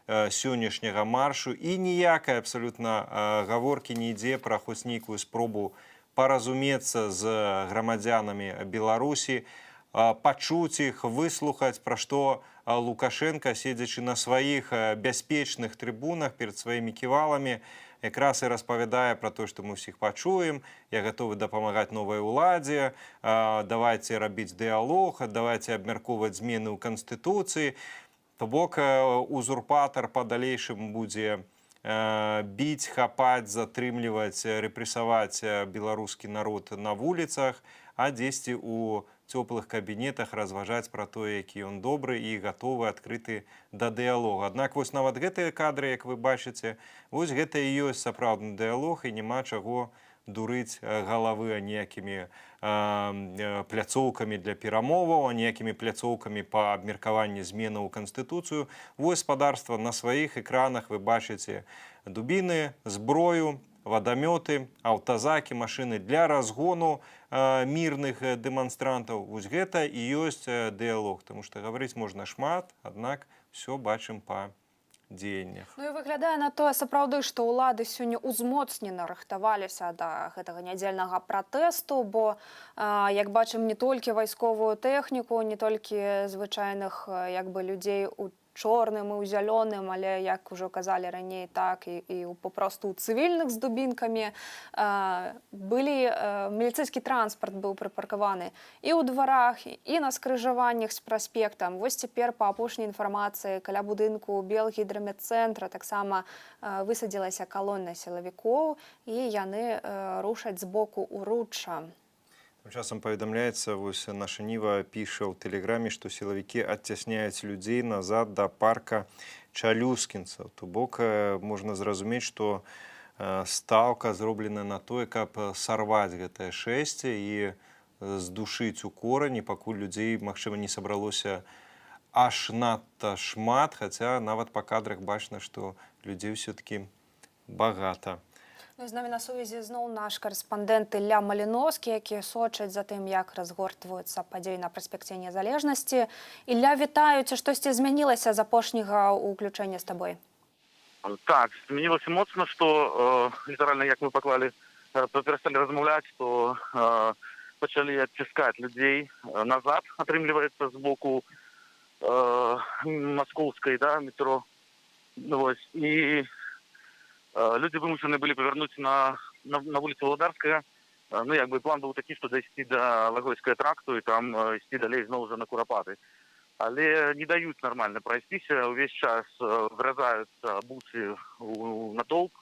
F: сённяшняга маршу. І ніякай абсалютна гаворкі не ідзе пра хоць нейкую спробу паразумецца з грамадзянамі Беларусі, пачуць іх, выслухаць, пра што Лукашенко, седзячы на сваіх бяспечных трыбунах перад сваімі ківаламі, якраз і распавядае пра то, што мы ўсіх пачуем, я гатовы дапамагаць новай уладзе, давайце рабіць дыялог, давайце абмяркоўваць змены ў Канстытуцыі. То бок узурпатар па-далейшым будзе біць, хапаць, затрымліваць, рэпрэсаваць беларускі народ на вуліцах, а дзесьці ў цёплых кабінетах разважаць пра тое, які ён добры і гатовы, адкрыты да дыялогу. Аднак вось нават гэтыя кадры, як вы бачыце, вось гэта і ёсць сапраўдны дыялог, і няма чаго дурыць галавы аніякімі пляцоўкамі для перамоваў, аніякімі пляцоўкамі па абмеркаванні зменаў у Канстытуцыю. Вось спадарства на сваіх экранах вы бачыце дубіны, зброю, вадамёты, аўтазакі, машыны для разгону мірных дэманстрантаў. Вось гэта і ёсць дыялог, таму што гаварыць можна шмат, аднак все бачым па дзеяннях.
H: Ну і выглядае на тое сапраўды, што ўлады сёння узмоцнена рыхтаваліся да гэтага нядзельнага пратэсту, бо, як бачым, не толькі вайсковую тэхніку, не толькі звычайных людзей у чорным і ў зялёным, але, як ужо казалі раней, так і папросту ў цывільных з дубінкамі. Міліцэйскі транспарт быў прыпаркаваны і ў дварах, і на скрыжаваннях з праспектам. Вось цяпер, па апошняй інфармацыі, каля будынку Белгідрамедцэнтра таксама высадзілася калона сілавікоў, і яны рушаць з боку ўручча.
F: Тым часам паведамляецца, вось наша Ніва піша ў тэлеграме, што сілавікі адцясняюць людзей назад да парка Чалюскінцаў. То бок можна зразумець, што стаўка зроблена на тое, каб сарваць гэтае шэсце і здушыць у корані, пакуль людзей, магчыма, не сабралося аж надта шмат, хаця нават па кадрах бачна, што людзей ўсё-такі багата.
H: З намі на сувязі зноў наш карэспандэнт Ілля Маліновскі, які сочыць за тым, як разгортваюцца падзеі на праспекце Незалежнасці. Ілля, вітаю, ці штосьці змянілася з апошняга ўключэння з табой?
M: Так, змянілася моцна, што літаральна, як мы паклалі, перасталі размаўляць, то пачалі адціскаць людзей назад, атрымліваецца, з боку маскоўскай метро. І люди вымушаны былі павярнуць на вуліцу Валадарская. План быў такі, што дайсці да Лагойскага тракту і там ісці далей зноў жа на Курапаты. Але не даюць нармальна прайсціся, увесь час вразаюцца бусы ў натоўп.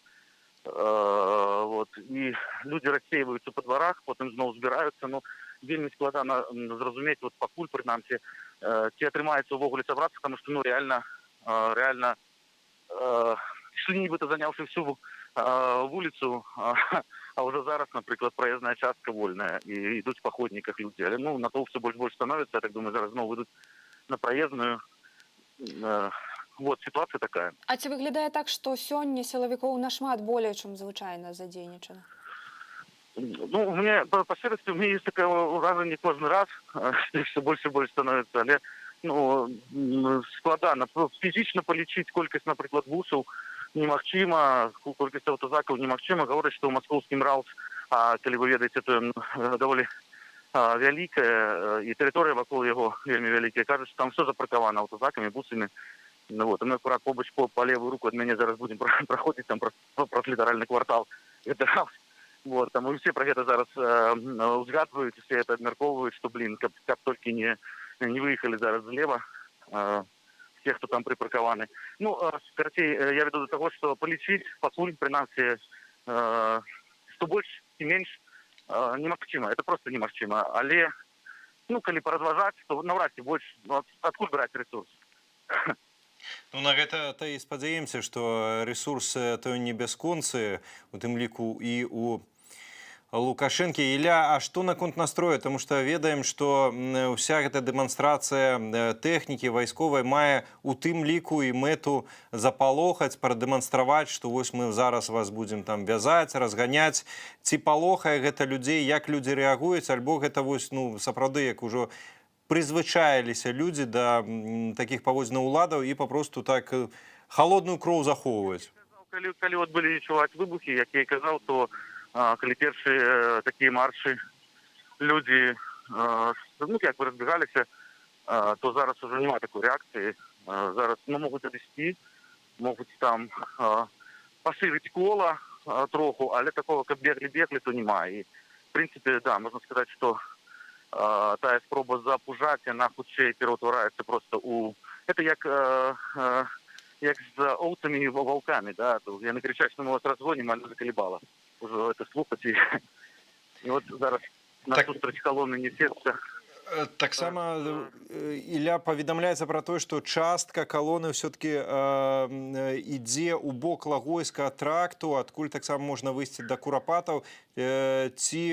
M: І людзі рассейваюцца па дварах, потым зноў збіраюцца. Вельмі складана зразумець, пакуль, прынамсі, ці атрымаецца ўвогуле сабрацца, таму што рэальна шли нібыта заняўшы всю вуліцу, а ўжо зараз, напрыклад, праезная частка вольная, і ідуць па ходніках людзі. Але натоўп все больш становіцца, я так думаю, зараз зноў выйдуць на праезную. Ситуація такая.
H: А ці выглядае так, што сёння сілавікоў нашмат болей, чым звычайна задзейнічана?
M: Па шчырасці, у мяне ёсць такое ўражанне кожны раз, што все больш і больш становіцца, але складана. Фізічна палічыць колькасць, напрыклад, бусаў немагчыма, колькасць аўтазакаў немагчыма. Гавораць, што ў маскоўскім РАУС, калі вы ведаеце, то даволі вялікая, і тэрыторыя вакол яго вельмі вялікая. Кажуць, што там все запаркавана аўтазакамі, бусамі. Мы акурат побач па левую руку ад мяне зараз будзем праходзіць там праз літаральны квартал. Гэта РАУС. Таму усе пра гэта зараз узгадваюць, усе гэта абмяркоўваюць, што, каб толькі не выехалі зараз злева все, хто там припаркаваны. Карацей, я веду до того, што палічыць пакуль, прынамсі, што больш і менш немагчыма. Это просто немагчыма. Але, калі паразважаць, то наўрад ці больш, адкуль браць ресурс?
F: На гэта і спадзяемся, што ресурс той не бясконцы, у тым ліку і у Лукашэнкі. Ілля, а што наконт настрою? Таму што ведаем, што ўся гэта дэманстрацыя тэхнікі вайсковай мае у тым ліку і мэту запалохаць, прадэманстраваць, што вось мы зараз вас будзем там вязаць, разганяць. Ці палохае гэта людзей, як людзі рэагуюць, альбо гэта вось, сапраўды, як ужо прызвычаіліся людзі да такіх паводзінаў уладаў і папросту так халодную кроў захоўваюць?
M: Калі былі чуваць выбухі, як я і казаў, то калі першыя такія маршы людзі разбегаліся, то зараз ужо няма такой рэакцыі. Зараз могуць адысці, могуць там пашырыць кола троху, але такого, каб беглі, то няма. І, в прынцыпе, можна сказаць, што тая спроба запужаць, яна хутчэй пераўтвараецца просто ў... Это як з оўцамі і ваўкамі, яны крычаць, што мы вас разгонім, але закалебала. Ужо это слухаць. І зараз насустрач калоны несецца.
F: Таксама, Ілля, паведамляецца пра тое, што частка калоны ўсё-такі ідзе ў бок Лагойскага тракту, адкуль таксама можна выйсці да Курапатаў. Ці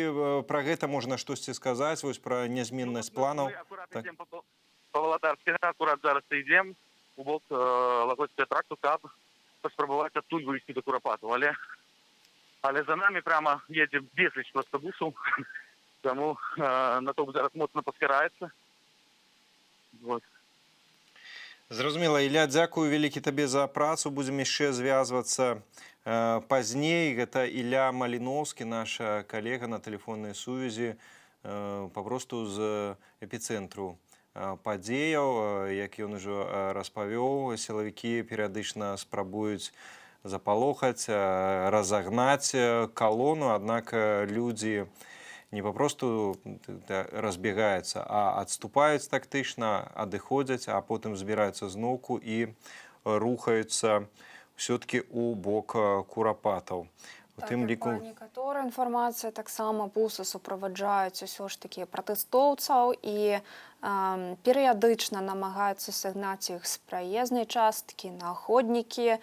F: пра гэта можна штосьці сказаць, вось пра нязменнасць планаў?
M: Па Валадарскага акурат зараз ідзем у бок Лагойскага тракту, каб паспрабаваць адтуль выйсці да Курапатаў. Але Але за нами прямо едзе безліч просто бусаў, таму натоўп зараз моцна паскараецца. Вот.
F: Зразумела, Ілля, дзякую вялікі табе за працу, будзем яшчэ звязвацца пазней. Гэта Ілля Маліноўскі, наш калега на тэлефоннай сувязі, папросту з эпіцэнтру падзеяў, як ён ужо распавёў, сілавікі перыядычна спрабуюць запалохаць, разагнаць калону, аднак людзі не папросту разбегаюцца, а адступаюць тактычна, адыходзяць, а потым збіраюцца зноўку і рухаюцца ўсё-ткі ў бок курапатаў. У тым ліку...
H: Па некаторай інфармацыі таксама бусы суправаджаюць усё ж такі пратэстоўцаў і перыядычна намагаюцца сагнаць іх з праезнай часткі на ходнікі.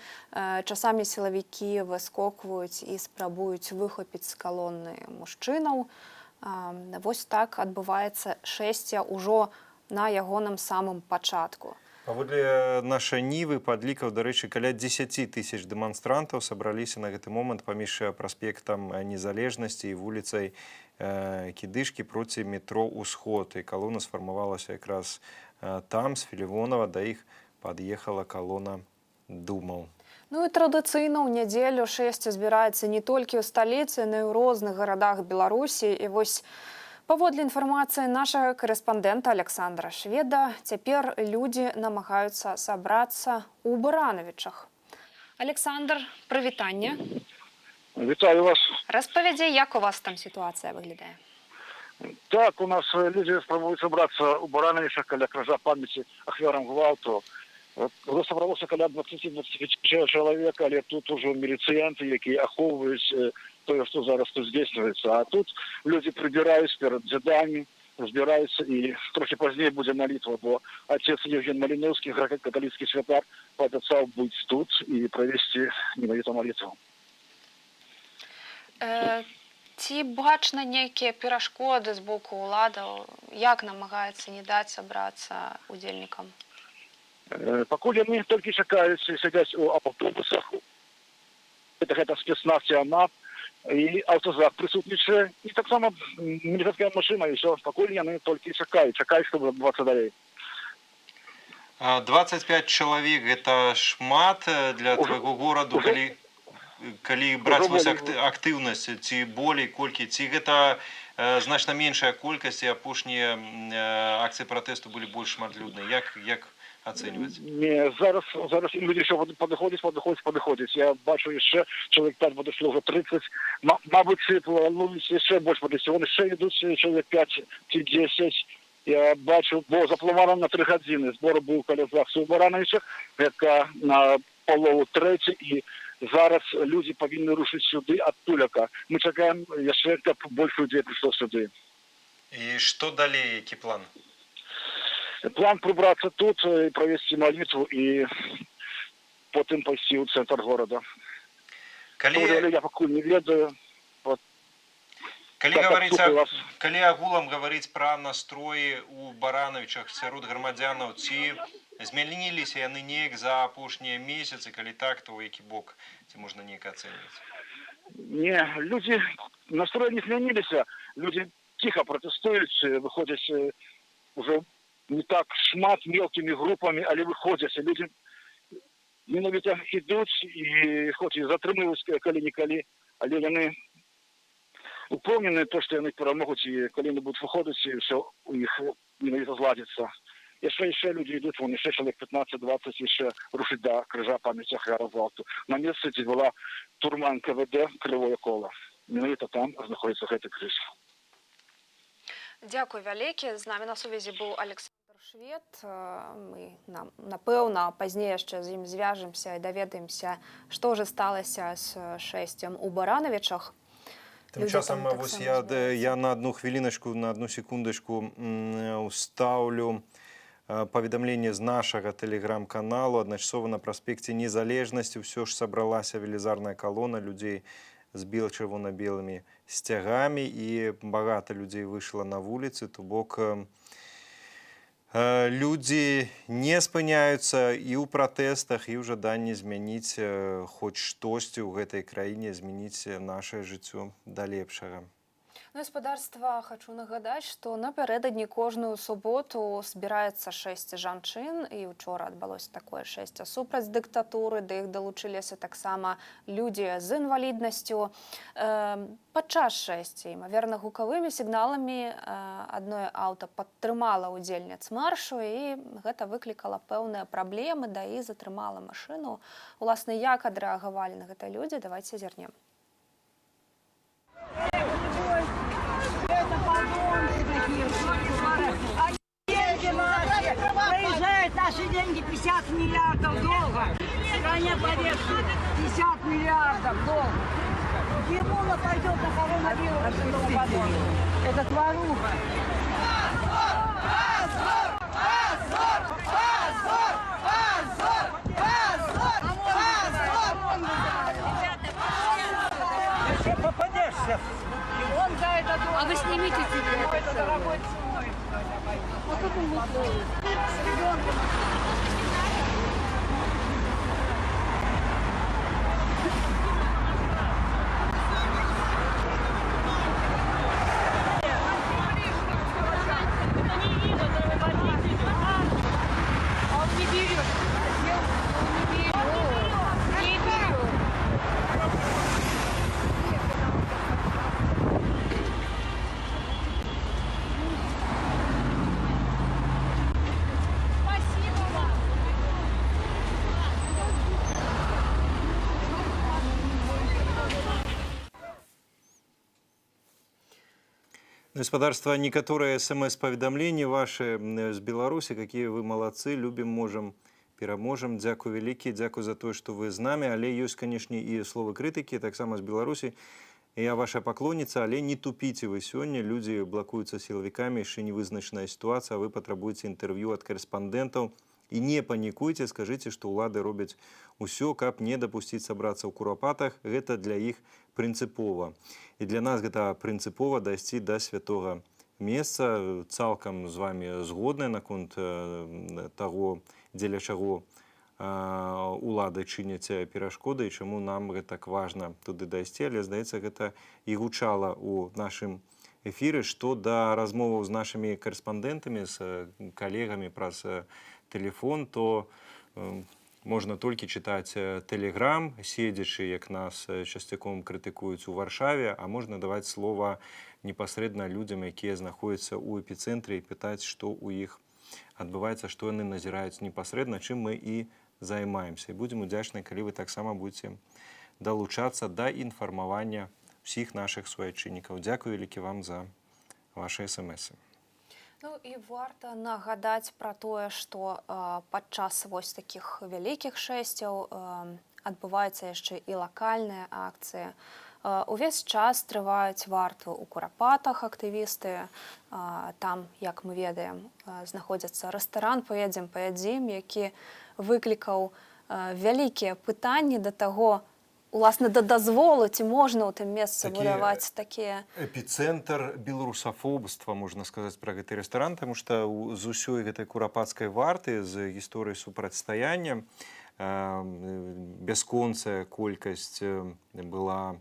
H: Часамі сілавікі выскокваюць і спрабуюць выхапіць з калоны мужчынаў. Вось так адбываецца шэсце ўжо на ягоным самым пачатку.
F: Паводле нашай нівы падлікаў, дарэчы, каля 10 000 дэманстрантаў сабраліся на гэты момант паміж праспектам Незалежнасці і вуліцай Кідышкі проці метро «Усход». І калона сфармавалася якраз там, з Філівонава, да іх пад'ехала калона думаў.
H: Ну і традыцыйна ў нядзелю шэсце збіраецца не толькі ў сталіцы, но і ў розных гарадах Беларусі. І вось паводле інфармацыі нашага корэспандэнта Александра Шведа, цяпер людзі намагаюцца сабрацца ў Баранавічах. Александр, прывітанне.
N: Вітаю вас.
H: Распавядзі, як у вас там сітуацыя выглядае?
N: Так, у нас людзі спрабуюць сабрацца ў Баранавічах каля крыжа памяці ахвярам гвалту. Уже сабралося каля 20-25 чалавек, але тут ужо міліцыянты, якія ахоўваюць тое, што зараз тут здзейсніваецца. А тут людзі прыбіраюць перад дзядамі, збіраюцца, і трохі пазней будзе малітва, бо отец Евген Маліноўскі, каталіцкі святар, паабяцаў быць тут і правесці менавіта малітву.
H: Ці бачна нейкія перашкоды з боку ўладаў? Як намагаецца не даць сабрацца удзельнікам?
N: Пакуль яны толькі чакаюць, сядзяць у аўтобусах. Гэта спецназ ЦИАНАП, і аўтозак прысутнічае, і таксама міліцэйская машына, і ўсё. Пакуль яны толькі чакаюць, што будзе адбывацца далей.
F: 25 чалавек – гэта шмат для твайго гораду, калі браць вось актыўнасць, ці болей колькі, ці гэта значна меншая колькасць, і апошнія акцыі пратэсту былі больш шматлюдныя. Як ацэньваць?
N: Не, зараз людзі ўсё падыходзяць. Я бачу яшчэ чалавек 5 падышло, ўжо 30. Мабыць, плануюць яшчэ больш падышло. Вон яшчэ ідуць чалавек 5 ці 10. Я бачу, бо запланавана на 3 гадзіны. Збор быў каля ЗАГСу ў Баранавічах, гэта на 2:30, і зараз людзі павінны рушыць сюды адтуляка. Мы чакаем яшчэ, каб больш людзей прыйшло сюды.
F: І што далей, які план?
N: План прыбрацца тут, правесці малітву і потым пайсці ў цэнтр горада. Я пакуль не ведаю.
F: Калі агулам гаварыць пра настроі ў Баранавічах сярод грамадзянаў, ці змяніліся яны неяк за апошнія месяцы, калі так, то ў які бок, ці можна неяк ацэньваць?
N: Не, людзі, настроі не змяніліся, людзі ціха пратэстуюць, выходзяць ўжо не так шмат мелкімі групамі, але выходзяць. Людзі менавіта ідуць і хоць і затрымліваюць калі-нікалі, але яны упэўнены, што яны перамогуць, і калі яны будуць выходзіць, і ўсё у іх менавіта зладзіцца. Яшчэ людзі ідуць, вон яшчэ чалавек 15-20 яшчэ рушыць да крыжа памяці ахвярам гвалту. На месцы, дзе была турма НКВД «Крывое коло». Менавіта там знаходзіцца гэты крыж.
H: Дзякуй вялікі. З намі на сувязі быў Александр Швед. Мы, напэўна, пазней яшчэ з ім звяжемся і даведаемся, што ж сталася з шэсцем у Баранавічах.
F: Тым часам я на одну хвіліначку, на одну секундачку устаўлю паведамленне з нашага тэлеграм-каналу. Адначасова на праспекце Незалежнасці ўсё ж сабралася велізарная калона людзей з чырвона-белымі сцягамі, і багата людзей выйшла на вуліцы, то бок Людзі не спыняюцца і ў пратэстах, і ў жаданні змяніць хоць штосьці ў гэтай краіне, змяніць нашае жыццё да лепшага.
H: Ну, гаспадарства, хочу нагадаць, што напярэдадні кожную суботу збіраецца 6 жанчын, і учора адбылося такое 6 супраць дыктатуры, да іх далучыліся таксама людзі з інваліднасцю. Падчас 6, імаверна, гукавымі сігналамі адное аўта падтрымала ўдзельніц маршу, і гэта выклікала пэўныя праблемы, да і затрымала машыну. Уласна, як адрэагавалі на гэта людзі, давайце зірнем.
O: Проезжают наши деньги, 50 миллиардов долга. Стране повешено 50 миллиардов долга. Ему пойдет на коронавирус. Это творуха. Попадешься. Он за это долго. А вы снимите теперь. Это дорогой ценой. А как он выходит? С ребенком.
F: Гаспадарства, некаторыя смс-паведамленні ваши з Беларусі, какие вы молодцы, любім, можам, пераможам. Дзякуй вялікі, дзякуй за тое, што вы з намі, але ёсць, канешне, і словы крытыкі, таксама з Беларусі. Я ваша паклонніца, але не тупіце вы сёння. Людзі блакуюцца сілавікамі, яшчэ невызначаная сітуацыя, а вы патрабуеце інтэрв'ю ад карэспандэнтаў. І не панікуйце, скажыце, што ўлады робяць усё, каб не дапусціць сабрацца ў Курапатах. Гэта для іх прынцыпова. І для нас гэта прынцыпова дайсці да святога месца. Цалкам з вами згодны наконт таго, дзеля чаго улады чыняць перашкоды і чаму нам гэта так важна туды дайсці. Але, здаецца, гэта і гучала ў нашым эфіры, што да размоваў з нашымі карэспандэнтамі, з калегамі праз телефон, то можна толькі чытаць тэлеграм, седзячы, як нас часцяком крытыкуюць у Варшаве, а можна даваць слова непасрэдна людзям, якія знаходзяцца ў эпіцэнтры, і пытаць, што ў іх адбываецца, што яны назіраюць непасрэдна, чым мы і займаемся. І будзем удзячныя, калі вы таксама будзеце далучацца да інфармавання ўсіх нашых суайчыннікаў. Дзякуй вялікі вам за ваши смс-ы.
H: Ну і варта нагадаць пра тое, што падчас вось такіх вялікіх шэсцяў адбываюцца яшчэ і лакальныя акцыі. Увесь час трываюць варту ў Курапатах актывісты. Там, як мы ведаем, знаходзіцца рэстаран «Паедзем, паядзім», які выклікаў вялікія пытанні да таго, уласна, да дазволу, ці можна ў тым месцы будаваць такія...
F: Эпіцэнтр беларусафобства, можна сказаць, пра гэты рэстаран, таму што з усёй гэтай курапацкай варты, з гісторыі супрацьстаяння, бясконцая колькасць была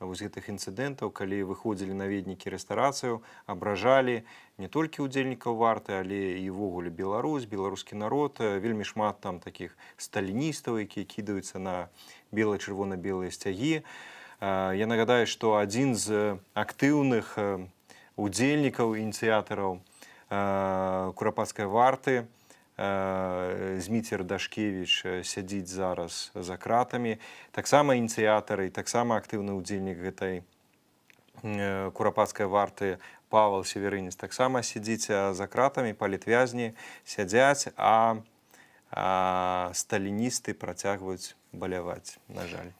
F: вось гэтых інцыдэнтаў, калі выходзілі наведнікі рэстарацыяў, абражалі не толькі ўдзельнікаў варты, але і ўвогуле Беларусь, беларускі народ. Вельмі шмат там такіх сталіністаў, якія кідаюцца на бело-чырвона-белыя сцягі. Я нагадаю, што адзін з актыўных удзельнікаў, ініцыятараў курапацкай варты, Зміцер Дашкевіч, сядзіць зараз за кратамі. Таксама ініцыятар і таксама актыўны ўдзельнік гэтай курапацкай варты Павел Северынец таксама сядзіць за кратамі, палітвязні сядзяць, а сталіністы працягваюць баляваць, на жаль.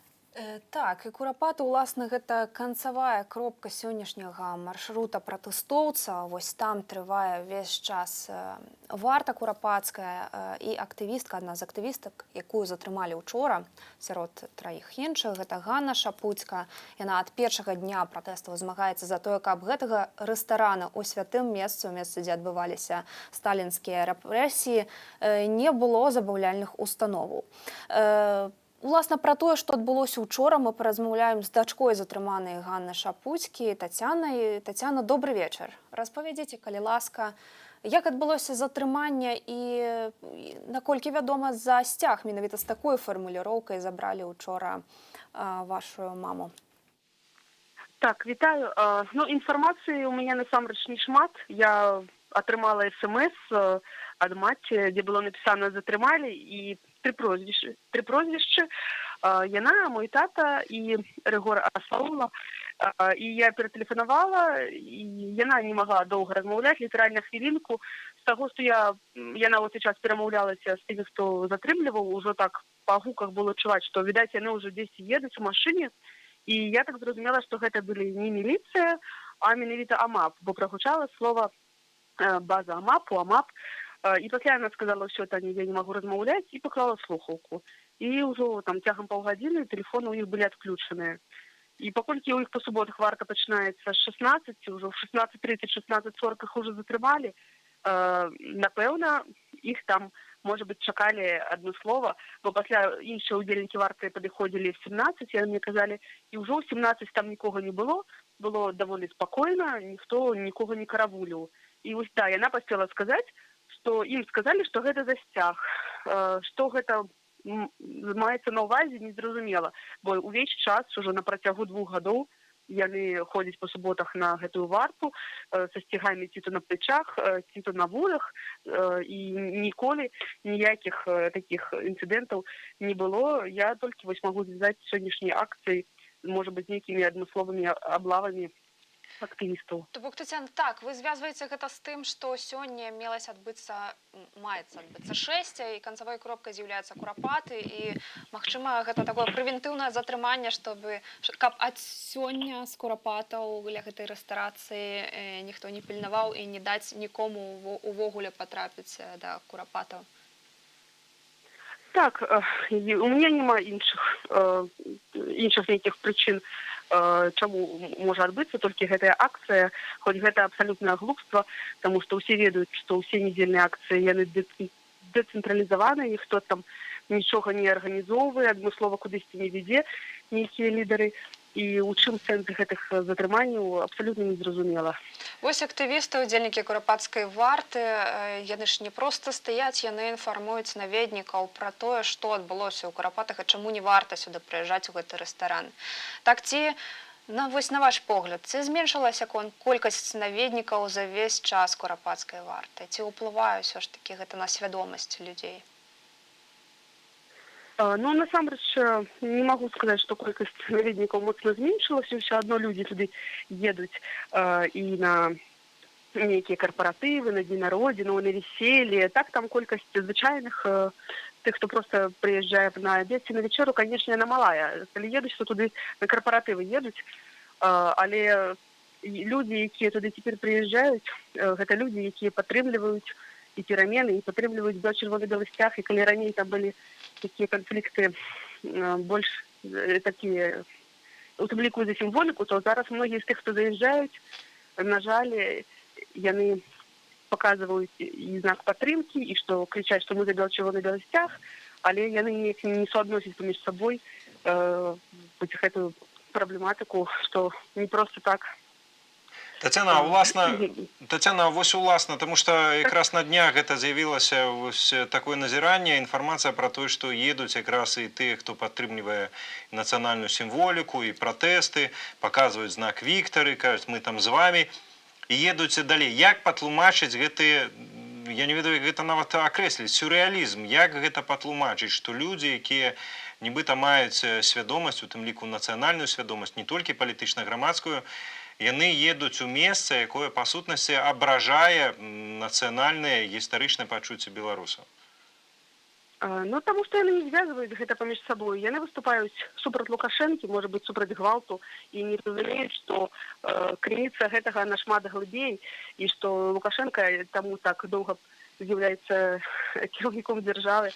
H: Так, і Курапаты, уласна, гэта канцавая кропка сённяшняга маршрута пратэстоўца. Вось там трывае ўвесь час варта курапацкая і актывістка, адна з актывістак, якую затрымалі ўчора сярод траіх іншых. Гэта Ганна Шапуцька. Яна ад першага дня пратэстаў змагаецца за тое, каб гэтага рэстарана ў святым месцы, у месцы, дзе адбываліся сталінскія рэпрэсіі, не было забаўляльных установаў. Уласна, пра тое, што адбылося ўчора, мы паразмаўляем з дачкой затрыманай Ганны Шапуцькі, Тацянай. Тацяна, добры вечар. Распавядзіце, калі ласка, як адбылося затрыманне і наколькі вядома, за сцяг менавіта з такой фармуліроўкай забралі ўчора вашу маму?
K: Так, вітаю. Інфармацыі ў мяне насамрэч не шмат. Я атрымала смс ад маці, дзе было напісана «затрымалі» і три прозвішчы. Яна, мой тата і Рыгор Асаула. І я ператэлефанавала, і яна не магла доўга размаўляць, літаральна хвілінку. З таго, што яна ў цей час перамаўлялася з тымі, хто затрымліваў, ужо так па гуках было чуваць, што, відаць, яны ўжо дзесьці едуць у машыне. І я так зразумела, што гэта былі не міліцыя, а менавіта АМАП, бо прагучала слова база АМАПу, АМАП. І пасля яна сказала, ўсё, Таня, я не магу размаўляць, і паклала слухаўку. І ўжо там цягам паўгадзіны тэлефоны ў іх былі адключаныя. І паколькі ў іх па суботах варта пачынаецца з 16, ўжо в 16:30, 16:40 іх уже затрымалі, напэўна, іх там, можа быць, чакалі адно слова, бо пасля іншыя ўдзельнікі варты падыходзілі в 17, яны мне казалі, і ўжо ў 17 там нікога не было даволі спакойна, ніхто нікога не каравуліў. І вось, да, яна паспела сказаць, што ім сказалі, што гэта за сцяг. Што гэта маецца на ўвазе, незразумела. Бо ўвесь час, ужо на працягу 2 гадоў, яны ходзяць па суботах на гэтую варту са сцягамі ці то на плечах, ці то на вулах, і ніколі ніякіх такіх інцыдэнтаў не было. Я толькі вось магу звязаць сённяшнія акцыі, можа быць, нейкімі адмысловымі аблавамі актывістаў.
H: То бок, Тацяна, так, вы звязваеце гэта з тым, што сёння маецца адбыцца шэсце, і канцавой кропкай з'яўляюцца Курапаты, і, магчыма, гэта такое прэвентыўнае затрыманне, каб ад сёння з Курапатаў для гэтай рэстарацыі ніхто не пільнаваў і не даць нікому увогуле патрапіць да Курапатаў.
K: Так, у мяне няма іншых нейкіх прычын, чаму можа адбыцца толькі гэтая акцыя, хоць гэта абсалютнае глупства, таму што ўсе ведаюць, што ўсе нядзельныя акцыі яны дэцэнтралізаваны, ніхто там нічога не арганізоўвае, адмыслова кудысьці не вядзе нейкія лідары. І ў чым сэнс гэтых затрыманняў абсалютна незразумела.
H: Вось актывісты, удзельнікі Курапацкай варты, яны ж не проста стаяць, яны інфармуюць наведнікаў пра тое, што адбылося ў Курапатах, а чаму не варта сюды прыязджаць у гэты рэстаран. Так ці, вось на ваш погляд, ці зменшылася колькасць наведнікаў за ўвесь час Курапацкай варты? Ці ўплывае ўсё ж такі гэта на свядомасць людзей?
K: Насамрэч, не магу сказаць, што колькасць наведнікаў моцна зменшылася, ўсё адно людзі туды едуць і на нейкія карпаратывы, на дні народзінаў, на веселле. Так, там колькасць звычайных, тых, хто проста прыязджае на абед ці на вечеру, канешне, яна малая. Калі едуць, то туды на карпаратывы едуць, але людзі, якія туды цяпер прыязджаюць, гэта людзі, якія падтрымліваюць і перамены, і падтрымліваюць чырвона-белы сцяг, і калі раней там былі такія канфлікты больш такія утымлікуюць за сімволіку, то зараз многія з тых, хто заязджаюць, на жаль, яны паказваюць і знак падтрымкі, і што крычаць, што мы за чырвона-белы сцяг, але яны не суадносяць паміж сабой гэтую праблематыку, што не проста так.
F: Тацяна, вось уласна, тому што якраз на днях гэта з'явілася такое назіранне, інфармацыя пра тое, што едуць якраз і тыя, хто падтрымлівае нацыянальную сімволіку і пратэсты, паказваюць знак Віктары, кажуць, мы там з вамі, і едуць далей. Як патлумачыць гэты, я не ведаю, гэта нават акрэсліць, сюррэалізм, як гэта патлумачыць, што людзі, якія нібыта маюць свядомасць, у тым ліку нацыянальную свядомасць, не толькі палітычна-грамадскую, яны едуць у месца, якое, па сутнасці, абражае нацыянальнае гістарычнае пачуцце беларусаў.
K: Ну, тому што яны не звязваюць гэта паміж сабой. Яны выступаюць супраць Лукашэнкі, можа быць, супраць гвалту, і не разумеюць, што крыніца гэтага нашмат глыбей, і што Лукашенка таму так доўга з'яўляецца кіраўніком дзяржавы,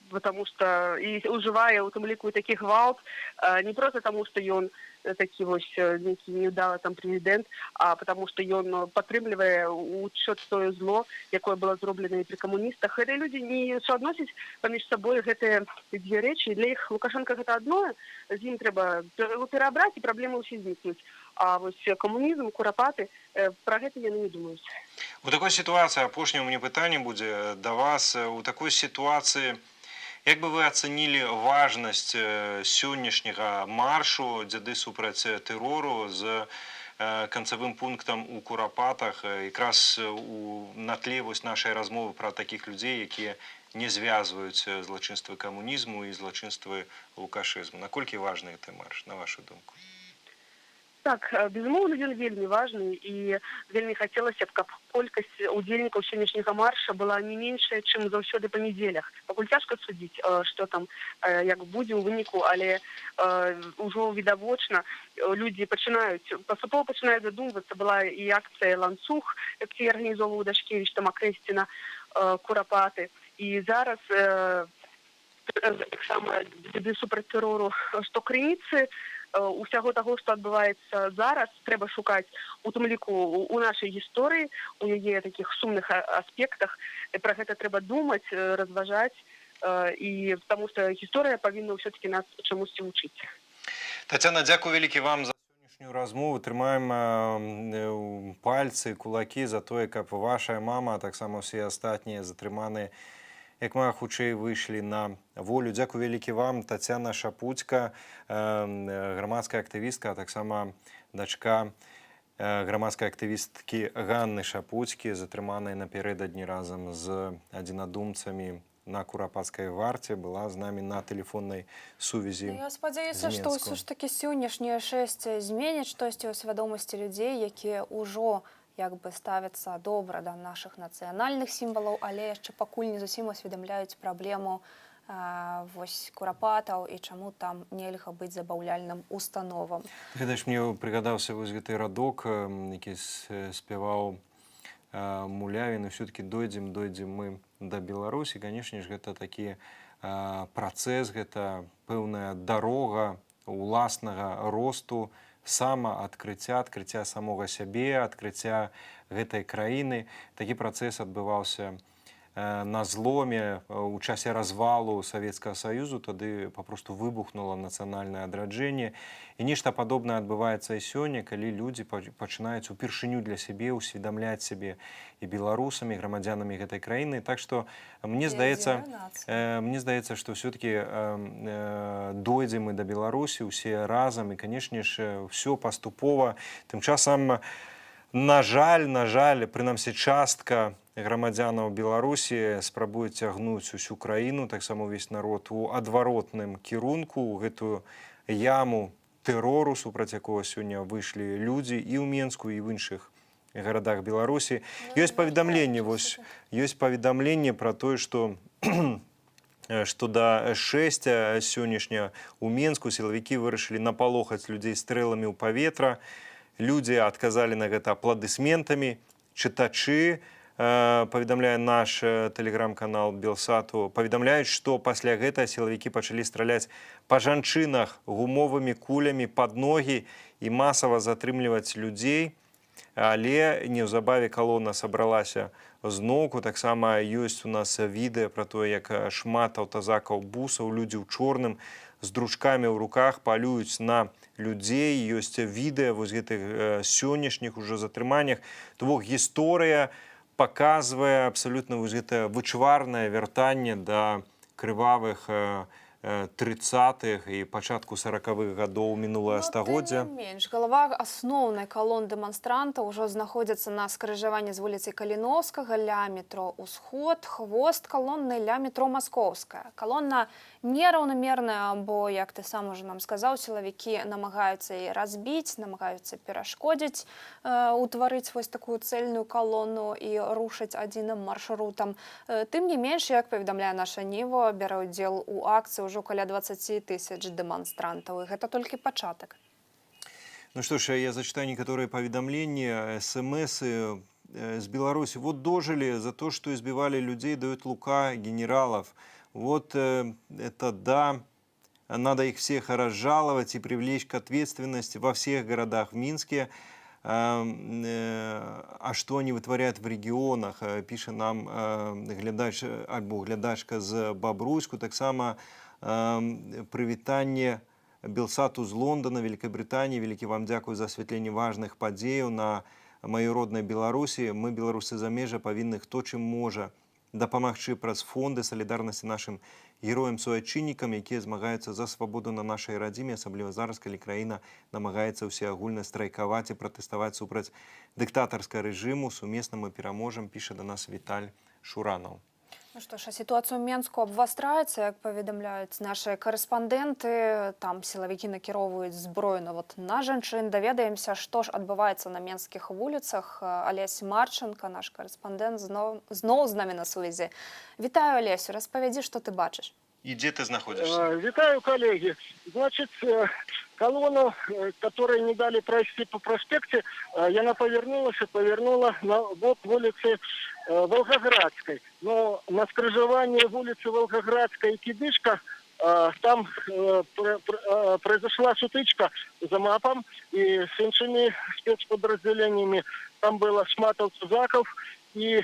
K: потому что і ўжывае у тым ліку такі гвалт не проста таму, што ён такі вось нейкі неўдалы там прэзідэнт, а потому што ён падтрымлівае у счёт тое зло, якое было зроблена і пры камуністах. Гэтыя людзі не суадносяць паміж сабой гэтыя дзве рэчы. Для іх Лукашенка гэта адно, з ім трэба перабраць і праблемы ўсе знікнуць. А вось камунізм, курапаты, пра гэта яны не думаюць.
F: У такой сітуацыі апошняе мне пытанне будзе да вас. У такой сітуацыі як бы вы ацанілі важнасць сённяшняга маршу «Дзяды супраць тэрору» з канцавым пунктам у Курапатах, якраз на тле вось нашай размовы пра такіх людзей, якія не звязваюць злачынствы камунізму і злачынствы лукашызму. Наколькі важны гэты марш, на вашу думку?
K: Так, безумоўна, ён вельмі важны, і вельмі хацелася б, каб колькасць удзельнікаў сённяшняга марша была не меншая, чым заўсёды па нядзелях. Пакуль цяжка судзіць, што там, як будзе ў выніку, але ўжо відавочна людзі паступова пачынаюць задумвацца. Была і акцыя «Ланцуг», які арганізоўваў Дашкевіч, там акрэсціна Курапаты. І зараз таксама «Дзяды супраць тэрору», што крыніцы усяго таго, што адбываецца зараз, трэба шукаць у тым ліку у нашай гісторыі, у яе такіх сумных аспектах. Пра гэта трэба думаць, разважаць, і таму што гісторыя павінна ўсё-такі нас чамусьці вучыць.
F: Тацяна, дзякую вялікі вам за сённяшнюю размову. Трымаем пальцы, кулакі за тое, каб ваша мама, а таксама ўсе астатнія затрыманыя як мага хутчэй выйшлі на волю. Дзякую вялікі вам, Тацяна Шапуцька, грамадская актывістка, а таксама дачка грамадскай актывісткі Ганны Шапуцькі, затрыманая напярэдадні разам з адзінадумцамі на Курапатскай варце, была з намі на тэлефоннай сувязі.
H: Я спадзяюся, што ўсё ж такі сённяшняе шэсце зменіць штосьці ў свядомасці людзей, якія ўжо як бы ставяцца добра да нашых нацыянальных сімвалаў, але яшчэ пакуль не зусім усведамляюць праблему вось Курапатаў і чаму там нельга быць забаўляльным установам.
F: Гэта ж мне прыгадаўся вось гэты радок, які спяваў Мулявін, і ўсё-такі дойдзем мы да Беларусі. Канешне ж, гэта такі працэс, гэта пэўная дарога уласнага росту, самаадкрыцця самога сябе, адкрыцця гэтай краіны. Такі працэс адбываўся на зломе у часе развалу Савецкага Саюзу, тады папросту выбухнула нацыянальнае адраджэнне. І нешта падобнае адбываецца і сёння, калі людзі пачынаюць упершыню для сябе усведамляць сябе і беларусамі, грамадзянамі гэтай краіны. Так што мне здаецца, што ўсё-такі дойдзем мы да Беларусі усе разам, і, канешне ж, ўсё паступова. Тым часам, на жаль, прынамсі частка грамадзянаў Беларусі спрабуе цягнуць усю краіну, таксама ўвесь народ у адваротным кірунку, у гэтую яму тэрору, супраць якога сёння выйшлі людзі і ў Менску, і ў іншых гарадах Беларусі. Ёсць паведамленне пра тое, што да 6 сённяшня ў Менску сілавікі вырашылі напалохаць людзей стрэламі ў паветра. Людзі адказалі на гэта апладысментамі. Чытачы, паведамляе наш тэлеграм-канал Белсату, паведамляюць, што пасля гэтага сілавікі пачалі страляць па жанчынах гумовымі кулямі пад ногі і масава затрымліваць людзей. Але неўзабаве калона сабралася зноўку. Таксама ёсць у нас відэа пра тое, як шмат аўтазакаў бусаў, людзі ў чорным з дручкамі ў руках палююць на людзей. Ёсць відэа вось гэтых сённяшніх ужо затрыманнях. То бок гісторыя паказвае абсалютна вось гэта вычварнае вяртанне да крывавых 30-х і пачатку 40-х гадоў мінулага стагоддзя.
H: Тым не менш, галава асноўнай калон дэманстрантаў ужо знаходзіцца на скрыжаванні з вуліцай Каліновскага ля метро «Усход», хвост калонны ля метро «Маскоўская». Калона нераўнамерная, бо, як ты сам уже нам сказаў, сілавікі намагаюцца і разбіць, намагаюцца перашкодзіць, утварыць вось такую цэльную калону і рушыць адзіным маршрутам. Тым не менш, як паведамляе наша Ніва, бярэ ўдзел у акцыі ўжо каля 20 тысяч дэманстрантаў. І гэта толькі пачатак.
F: Ну что ж, я зачитаю некоторые поведомления, смс-ы с Беларуси. Вот дожили за то, что избивали людей, дают Лука, генералов. Вот это да, надо их всех разжаловать и привлечь к ответственности во всех городах в Минске. А что они вытворяют в регионах, пишет нам глядач альбо глядачка з Бабруйску. Так само прывітанне Белсату з Лондона, Великобритании. Великий вам дякую за осветление важных подеев на моей родной Беларуси. Мы, белорусы замежжа, повинны хто чым можа дапамагчы праз фонды солідарнасці нашим героям-суайчыннікам, якія змагаюцца за свабоду на нашай радзіме, асабліва зараз, калі краіна намагаецца ўсеагульна страйкаваць і пратэставаць супраць дыктатарскага рэжыму. Сумесна мы пераможам, піша да нас Віталь Шуранаў.
H: Ну што ж, а сітуацыя ў Менску абвастраецца, як паведамляюць нашы карэспандэнты. Там сілавікі накіроўваюць зброю на жанчын. Даведаемся, што ж адбываецца на менскіх вуліцах. Алесь Марченко, наш карэспандэнт, зноў з намі на сувязі. Вітаю, Алесю, распавядзі, што ты бачыш.
F: И где ты находишься?
G: Витаю, коллеги. Значит, колонну, которой не дали пройти по проспекте, она повернула на бок улицы Волгоградской. Но на скрыжевании улицы Волгоградской и Кидышка там произошла сутычка за МАПом и с іншими спецподразделениями. Там было шмат автозаков, и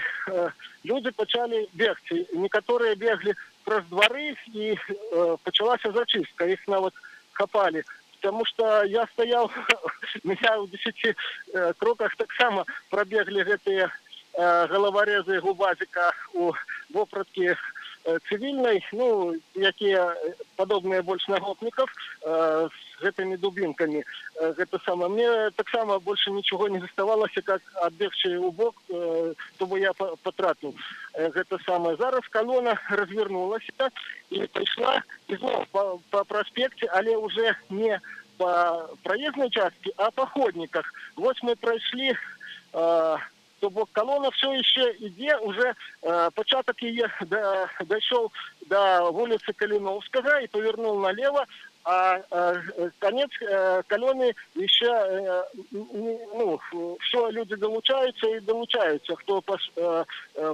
G: люди почали бегать. Некоторые бегли праз дворы, и почалась зачистка. Их нават хапали. Потому что я стоял, меня в 10 кроках так само пробегли гэтые головорезы губазика у вопратки цивильной, ну, якія подобные больше на гопников, с гэтыми дубинками. Это самое. Мне так само больше ничего не заставалось, как отбегший у бок, чтобы я потратил. Это самое. Зараз колонна развернулась и пришла по проспекте, але уже не по проездной части, а по ходниках. Вот мы прошли, то бок колонна все еще иде, уже початок ее дошел до улицы Калиновского и повернул налево, а конец колонны еще, ну, все люди долучаются, кто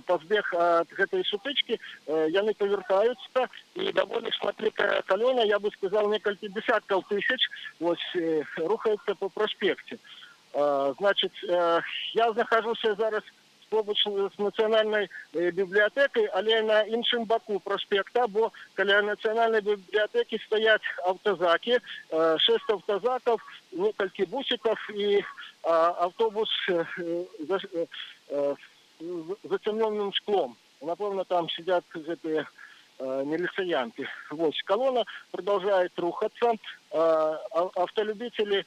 G: позбег от этой сутычки, яны повертаются, и довольно шматликая колонна, я бы сказал, несколько десятков тысяч, вот, рухается по проспекте. Значит, я нахожусь зараз побач з Національною бібліотекою, але на іншому боку проспекта, бо каля Національної бібліотеки стоять автозаки, 6 автозаків, кілька бусиків і автобус з затемненным шклом. Напевно, там сидят эти милиционеры. Вот. Колонна продолжает рухаться. Автолюбители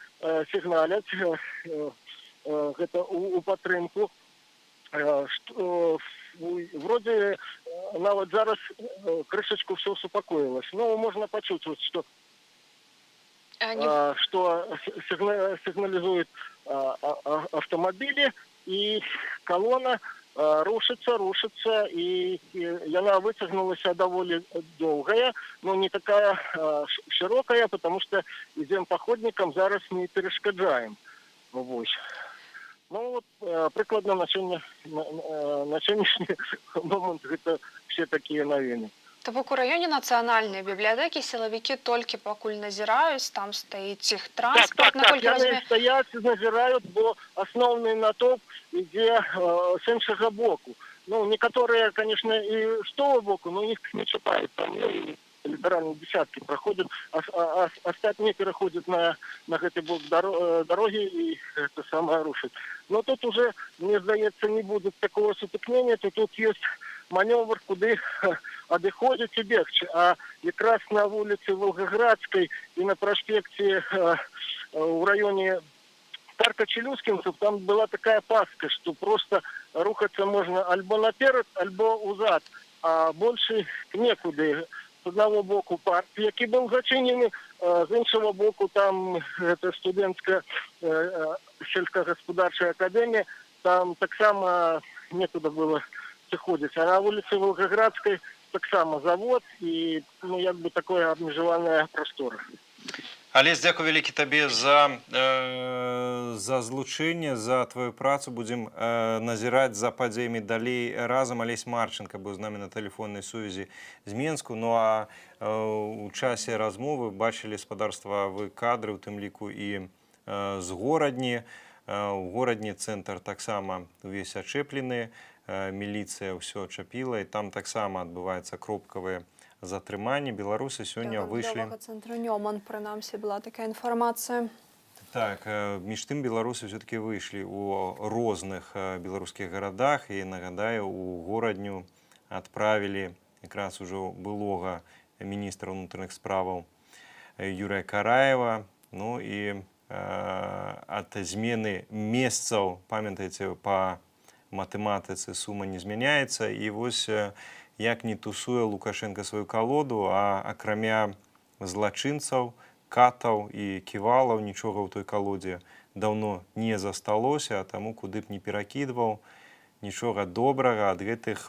G: сигналят это у падтрымку. Вроде нават зараз крышечку все успокоилось. Но можно почувствовать, что сигнализуют автомобили, и колонна рушится, и она вытянулась довольно долгая, но не такая широкая, потому что идем по ходникам, зараз не перешкоджаем. Вот. Ну вот, прикладно на сённяшні момент это все такие новины.
H: То бок у раёне нацыянальнай бібліятэкі сілавікі толькі пакуль назіраюць, там стаіць іх транспорт, наколькі разумею.
G: Так, стоять, назирают, бо основный натоп ідзе с іншага боку. Ну, некоторые, конечно, и с того боку, но их не чапают. Там либеральные десятки проходят, а остальные переходят на этот бок дороги и это самое рушит. Но тут уже, мне кажется, не будет такого сутыкнения, то тут есть маневр, куды адыходзіць і бегчы. А якраз на вуліцы Волгоградской и на проспекте в районе парка Челюскинцев там была такая паска, что просто рухаться можно альбо наперед, альбо узад, а больше некуды. С одного боку парк, який был зачинений, с іншого боку там это студентская сельскохозяйственная академия, там так само некуда было заходить. А на улице Волгоградской так само завод и, ну, як бы такое обмежеванная простора.
F: Алесь, дзякуй вялікі табе за злучэнне, за твою працу. Будзем назіраць за падзеямі далей разам. Алесь Марченко быў з намі на тэлефоннай сувязі з Менску. Ну а у часе размовы бачылі спадарствавы кадры, у тым ліку і з Горадні. У Горадні цэнтр таксама увесь ачэплены, міліцыя ўсё ачапіла, і там таксама адбываюцца кропкавыя затрыманні. Беларусы сёння выйшлі...
H: Цэнтру Нёман, прынамсі, была такая інфармацыя.
F: Так, між тым беларусы все-таки выйшлі у розных беларускіх гарадах, і нагадаю, у Горадню адправілі якраз ужо былога міністра ўнутраных справаў Юрыя Караева. Ну і ад змены месцаў, памятаеце, па матэматыцы сума не змяняецца, і вось як не тусуе Лукашенко сваю калоду, а акрамя злачынцаў, катаў і ківалаў, нічога ў той калодзе даўно не засталося, а таму куды б не перакідваў, нічога добрага ад гэтых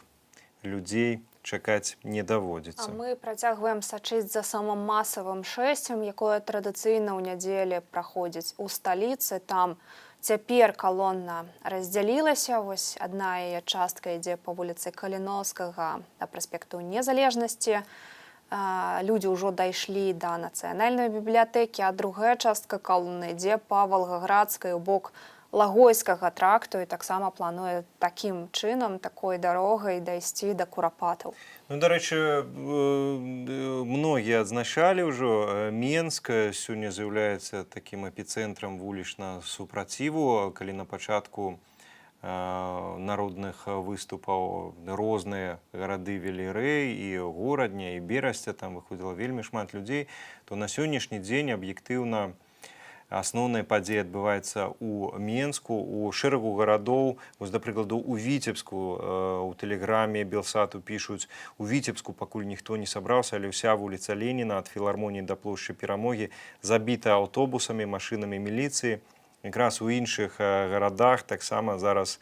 F: людзей чакаць не даводзіцца.
H: А мы працягваем сачыць за самым масавым шэсцем, якое традыцыйна ў нядзелі праходзіць у сталіцы. Там цяпер калона раздзялілася. Вось адна яе частка ідзе па вуліцы Каліновскага да праспекту Незалежнасці. Людзі ўжо дайшлі да нацыянальнай бібліятэкі, а другая частка калоны ідзе па Волгоградскай у бок Лагойскага тракту і таксама плануе такім чынам, такой дарогай дайсці да Курапатаў.
F: Ну, дарэчы, многія адзначалі ўжо, Менск сёння з'яўляецца такім эпіцэнтрам вулічнага супраціву, калі на пачатку народных выступаў розныя гарады вялі рэй, і Горадня, і Берасця, там выходзіла вельмі шмат людзей, то на сённяшні дзень аб'ектыўна асноўная падзея адбываецца ў Менску, у шэрагу гарадоў. Вось, да прыкладу, у Віцебску, у тэлеграме Белсату пішуць, у Віцебску пакуль ніхто не сабраўся, але ўся вуліца Леніна ад філармоніі да плошчы Перамогі забіта аўтобусамі, машынамі міліцыі. Якраз у іншых гарадах таксама зараз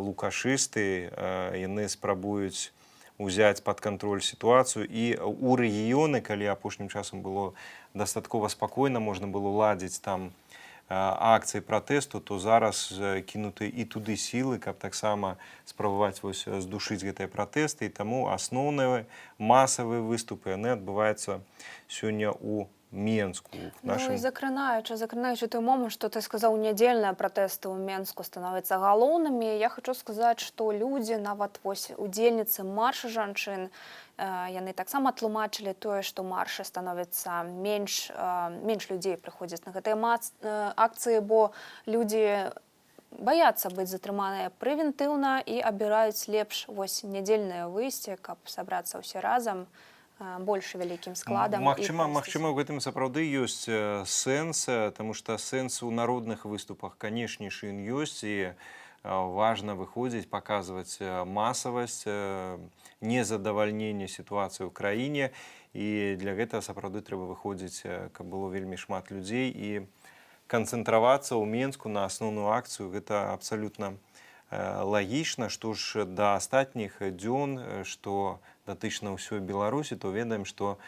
F: лукашысты, яны спрабуюць узяць пад кантроль сітуацыю, і у рэгіёны, калі апошнім часам было дастаткова спакойна, можна было ладзіць там акцыі пратэсту, то зараз кінуты і туды сілы, каб таксама спрабаваць вось здушыць гэтыя пратэсты, і таму асноўныя масавыя выступы яны адбываюцца сёння ў Менску.
H: Ну і закранаючы той момант, што ты сказаў, нядзельныя пратэсты ў Менску становяцца галоўнымі. Я хочу сказаць, што людзі, нават вось удзельніцы марша жанчын, яны таксама тлумачылі тое, што маршы становяцца менш людзей прыходзяць на гэтыя акцыі, бо людзі баяцца быць затрыманыя прэвентыўна і абіраюць лепш вось нядзельнае выйсце, каб сабрацца ўсе разам больш вялікім складам.
F: Магчыма, ў гэтым сапраўды ёсць сэнс, таму што сэнс у народных выступах, канешне ж, ён ёсць, і важна выходзіць, паказваць масавасць, незадавальненне сітуацыі ў краіне, і для гэтага сапраўды трэба выходзіць, каб было вельмі шмат людзей, і канцэнтравацца ў Менску на асноўную акцыю. Гэта абсалютна лагічна. Што ж да астатніх дзён, што датычна ўсёй Беларусі, то ведаем, што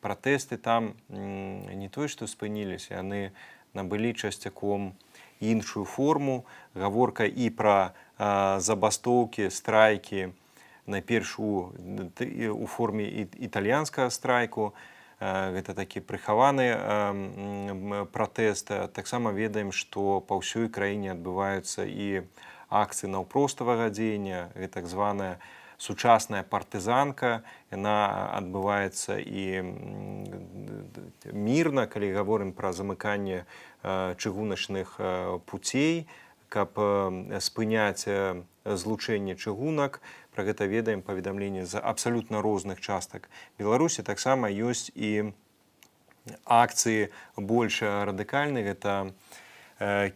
F: пратэсты там не тое, што спыніліся, яны набылі часцяком іншую форму. Гаворка і пра забастоўкі, страйкі, найперш у форме італьянскага страйку. Гэта такі прыхаваны пратэст. Таксама ведаем, што па ўсёй краіне адбываюцца і акцыі наўпроставага дзеяння, гэта так званая сучасная партызанка, яна адбываецца і мірна, калі гаворым пра замыканне чыгуначных пуцей, каб спыняць злучэнне чыгунак. Пра гэта ведаем паведамленні з абсалютна розных частак Беларусі. Таксама ёсць і акцыі больш радыкальныя. Гэта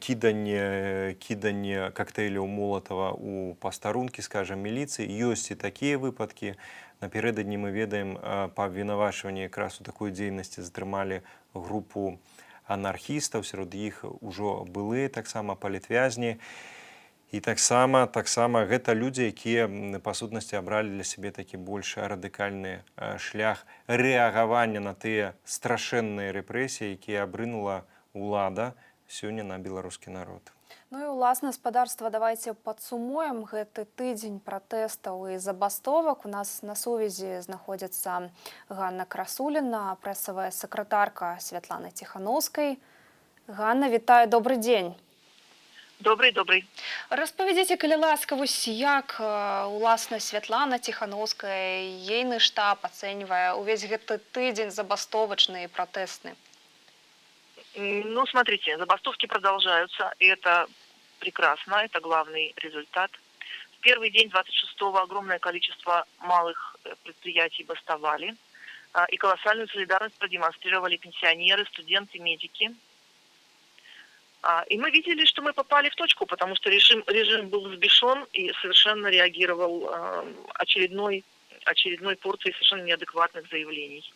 F: кіданне коктейляў Молатава у пастарункі, скажем, міліцыі. Ёсць і такія выпадкі. Напярэдадні мы ведаем па абвінавачванні якраз у такой дзейнасці затрымалі групу анархістаў, сярод іх ужо былыя таксама палітвязні. І таксама гэта людзі, якія па сутнасці абралі для сябе такі больш радыкальны шлях рэагавання на тыя страшэнныя рэпрэсіі, якія абрынула ўлада сёння на беларускі народ.
H: Ну і ўласна, гаспадарства, давайте падсумуем гэты тыдзень пратэстаў і забастовак. У нас на сувязі знаходзіцца Ганна Красуліна, прэсавая сакратарка Святланы Ціхановскай. Ганна, вітаю, добры дзень.
K: Добрый.
H: Распавядзіце, калі ласка, вось як уласна Святлана Ціхановская, ейны штаб ацэньвае увесь гэты тыдзень забастовачны и пратэсны?
K: Ну, смотрите, забастовки продолжаются, и это прекрасно, это главный результат. В первый день, 26-го, огромное количество малых предприятий бастовали, и колоссальную солидарность продемонстрировали пенсионеры, студенты, медики. И мы видели, что мы попали в точку, потому что режим был взбешен и совершенно реагировал очередной порцией совершенно неадекватных заявлений.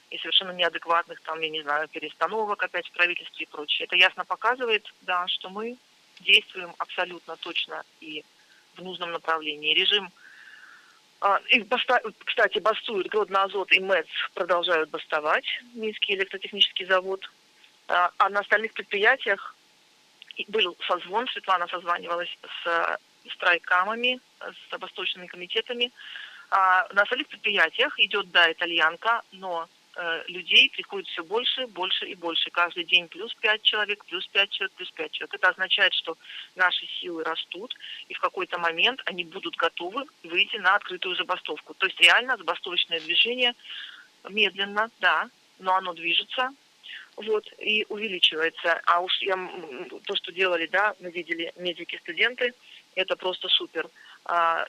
K: И совершенно неадекватных, там, я не знаю, перестановок опять в правительстве и прочее. Это ясно показывает, да, что мы действуем абсолютно точно и в нужном направлении. Режим, кстати, бастуют Гродно-Азот и МЭЦ, продолжают бастовать, Минский электротехнический завод. А на остальных предприятиях был созвон, Светлана созванивалась с страйкамами, с забастовочными комитетами. На остальных предприятиях идет, да, итальянка, но людей приходит все больше, больше и больше. Каждый день плюс 5 человек, плюс 5 человек, плюс 5 человек. Это означает, что наши силы растут, и в какой-то момент они будут готовы выйти на открытую забастовку. То есть реально забастовочное движение медленно, да, но оно движется, вот, и увеличивается. А уж то, что делали, да, мы видели медики, студенты, это просто супер.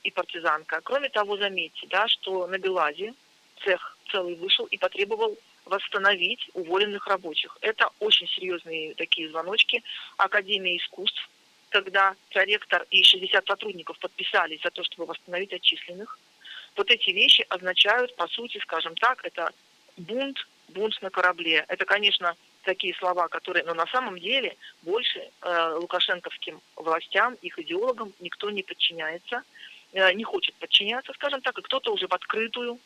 K: И партизанка. Кроме того, заметьте, да, что на Белазе цех целый вышел и потребовал восстановить уволенных рабочих. Это очень серьезные такие звоночки. Академия искусств, когда проректор и 60 сотрудников подписались за то, чтобы восстановить отчисленных. Вот эти вещи означают, по сути, скажем так, это бунт на корабле. Это, конечно, такие слова, которые, но на самом деле больше лукашенковским властям, их идеологам никто не подчиняется, не хочет подчиняться, скажем так, и кто-то уже в открытую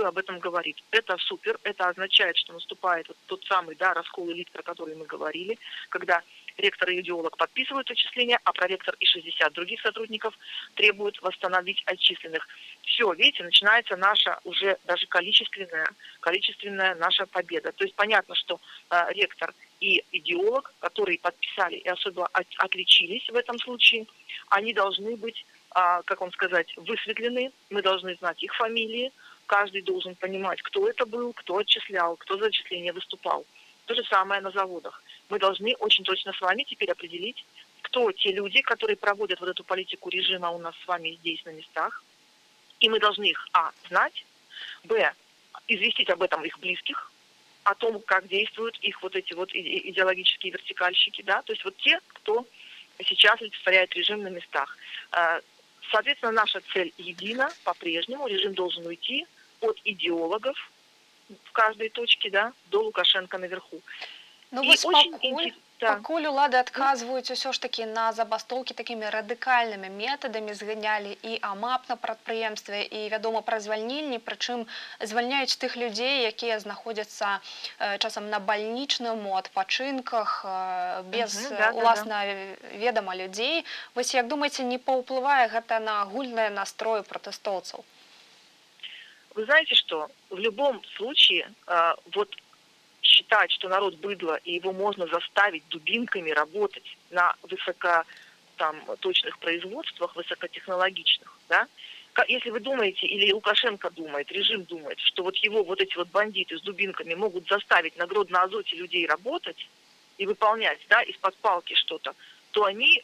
K: об этом говорит. Это супер, это означает, что наступает вот тот самый, да, раскол элит, про который мы говорили, когда ректор и идеолог подписывают отчисления, а проректор и 60 других сотрудников требуют восстановить отчисленных. Все, видите, начинается наша уже даже количественная наша победа. То есть понятно, что ректор и идеолог, которые подписали и особо отличились в этом случае, они должны быть, как вам сказать, высветлены, мы должны знать их фамилии, каждый должен понимать, кто это был, кто отчислял, кто за отчисление выступал. То же самое на заводах. Мы должны очень точно с вами теперь определить, кто те люди, которые проводят вот эту политику режима у нас с вами здесь на местах. И мы должны их, знать, известить об этом их близких, о том, как действуют их вот эти вот идеологические вертикальщики, да, то есть вот те, кто сейчас олицетворяет режим на местах. Соответственно, наша цель едина по-прежнему. Режим должен уйти от идеологов в каждой точке, да, до Лукашенко наверху.
H: Ну, вось пакуль улады адказваюць усё ж такі на забастоўкі такімі радыкальнымі метадамі, зганялі і АМАП на прадпрыемстве, і, вядома, пра звальненні, прычым звальняюць тых людзей, якія знаходзяцца часам на бальнічным, у адпачынках, без, уласна, ведама людзей. Вось, як думаеце, не паўплывае гэта на агульныя настроі пратэстоўцаў?
K: Вы знаете что? В любом случае, вот считать, что народ быдло, и его можно заставить дубинками работать на высокоточных производствах, высокотехнологичных, да? Если вы думаете, или Лукашенко думает, режим думает, что вот его вот эти вот бандиты с дубинками могут заставить на Гродно-Азоте людей работать и выполнять, да, из-под палки что-то, то они,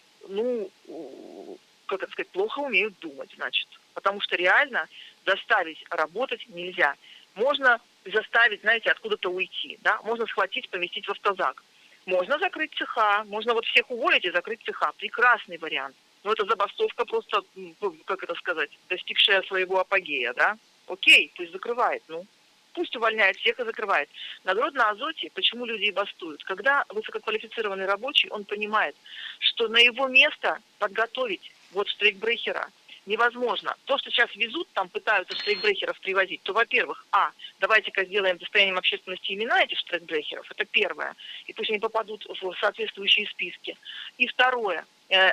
K: как это сказать, плохо умеют думать, значит. Потому что реально заставить работать нельзя. Можно заставить, знаете, откуда-то уйти, да? Можно схватить, поместить в автозак. Можно закрыть цеха, можно вот всех уволить и закрыть цеха. Прекрасный вариант. Но это забастовка просто, как это сказать, достигшая своего апогея, да? Окей, пусть закрывает, ну. Пусть увольняет всех и закрывает. Народ на Азоте, почему люди и бастуют? Когда высококвалифицированный рабочий, он понимает, что на его место подготовить вот штрейкбрехера невозможно. То, что сейчас везут, там пытаются штрейкбрехеров привозить, то, во-первых, давайте-ка сделаем достоянием общественности имена этих штрейкбрехеров, это первое, и пусть они попадут в соответствующие списки. И второе,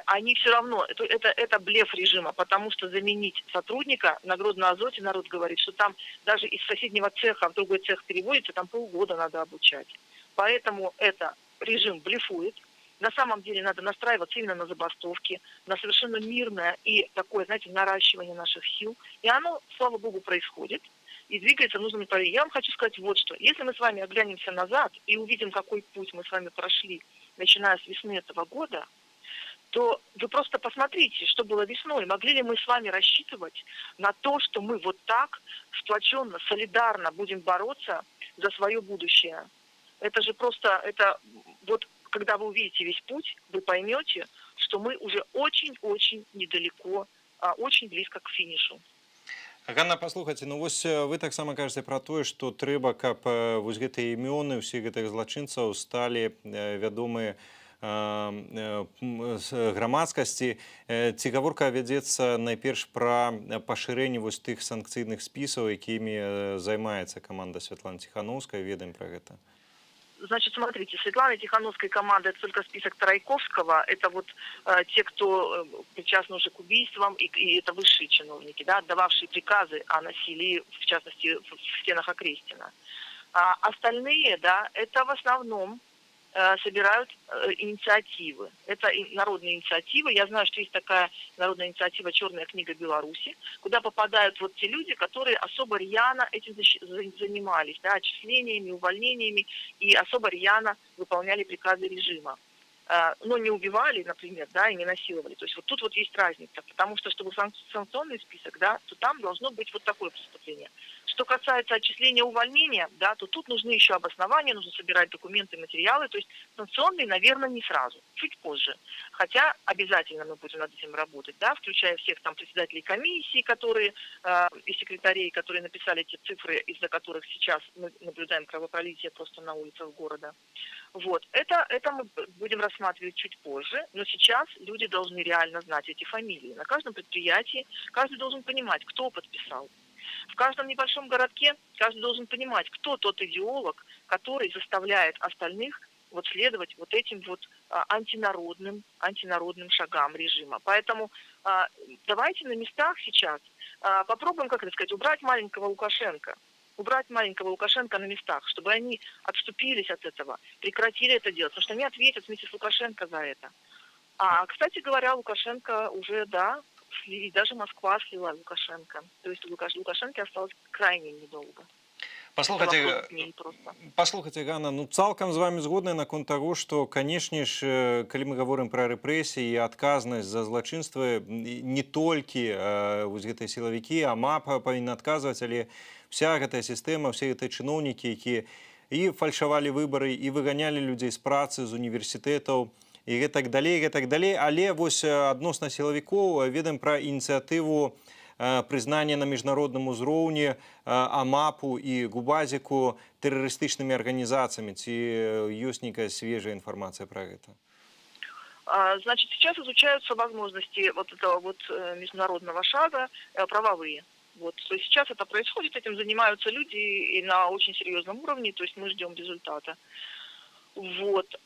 K: они все равно, это блеф режима, потому что заменить сотрудника на Гродно Азоте, народ говорит, что там даже из соседнего цеха в другой цех переводится, там полгода надо обучать. Поэтому это режим блефует. На самом деле надо настраиваться именно на забастовки, на совершенно мирное и такое, знаете, наращивание наших сил. И оно, слава богу, происходит. И двигается в нужном направлении. Я вам хочу сказать вот что. Если мы с вами оглянемся назад и увидим, какой путь мы с вами прошли, начиная с весны этого года, то вы просто посмотрите, что было весной. Могли ли мы с вами рассчитывать на то, что мы вот так сплоченно, солидарно будем бороться за свое будущее? Это же просто, это вот когда вы увидите весь путь, вы поймете, что мы уже очень-очень недалеко, очень близко к финішу.
F: Ганна, паслухайце, ну вось вы таксама кажаце пра тое, што трэба, каб вось гэтыя імёны ўсіх гэтых злачынцаў сталі вядомыя грамадскасці. Ці гаворка вядзецца найперш пра пашырэнне вось тых санкцыйных спісаў, якімі займаецца каманда Святланы Тихановскай, ведаем пра гэта?
K: Значит, смотрите, Светланы Тихановской команда, это только список Тарайковского, это вот те, кто причастны уже к убийствам, и это высшие чиновники, да, отдававшие приказы о насилии, в частности, в стенах Окрестина. А остальные, да, это в основном собирают инициативы. Это народные инициативы. Я знаю, что есть такая народная инициатива «Черная книга Беларуси», куда попадают вот те люди, которые особо рьяно этим занимались, да, отчислениями, увольнениями, и особо рьяно выполняли приказы режима. Но не убивали, например, да, и не насиловали. То есть вот тут вот есть разница, потому что, чтобы санкционный список, да, то там должно быть вот такое преступление. Что касается отчисления увольнения, да, то тут нужны еще обоснования, нужно собирать документы, материалы. То есть санкционный, наверное, не сразу, чуть позже. Хотя обязательно мы будем над этим работать, да, включая всех там председателей комиссии, которые и секретарей, которые написали эти цифры, из-за которых сейчас мы наблюдаем кровопролитие просто на улицах города. Вот. Это мы будем рассматривать чуть позже, но сейчас люди должны реально знать эти фамилии. На каждом предприятии каждый должен понимать, кто подписал. В каждом небольшом городке каждый должен понимать, кто тот идеолог, который заставляет остальных вот следовать вот этим вот антинародным шагам режима. Поэтому давайте на местах сейчас попробуем, как это сказать, убрать маленького Лукашенко на местах, чтобы они отступились от этого, прекратили это делать, потому что они ответят вместе с Лукашенко за это. А, кстати говоря, Лукашенко уже, да, и даже Москва слила Лукашенко. То есть Лукашенко осталось крайне недолго.
F: Паслухайце, Ганна, ну цалкам з вами згодна наконт таго, што, канешне ж, калі мы гаворым пра рэпрэсіі і адказнасць за злачынствы, не толькі вось гэтыя сілавікі, а МАП павінна адказваць, але вся гэтая сістэма, все гэтыя чыноўнікі, якія і фальшавалі выбары, і выганялі людзей з працы, з універсітэтаў, і гэтак далей, але вось адносна сілавікоў ведаем пра ініцыятыву прызнання на міжнародным узроўні АМАПу і Губазіку тэрарыстычнымі арганізацыямі. Ці ёсць нейкая свежая информация про это?
K: Значит, сейчас изучаются возможности вот этого вот международного шага правовые. Вот. То есть сейчас это происходит, этим занимаются люди и на очень серьезном уровне, то есть мы ждем результата. Вот.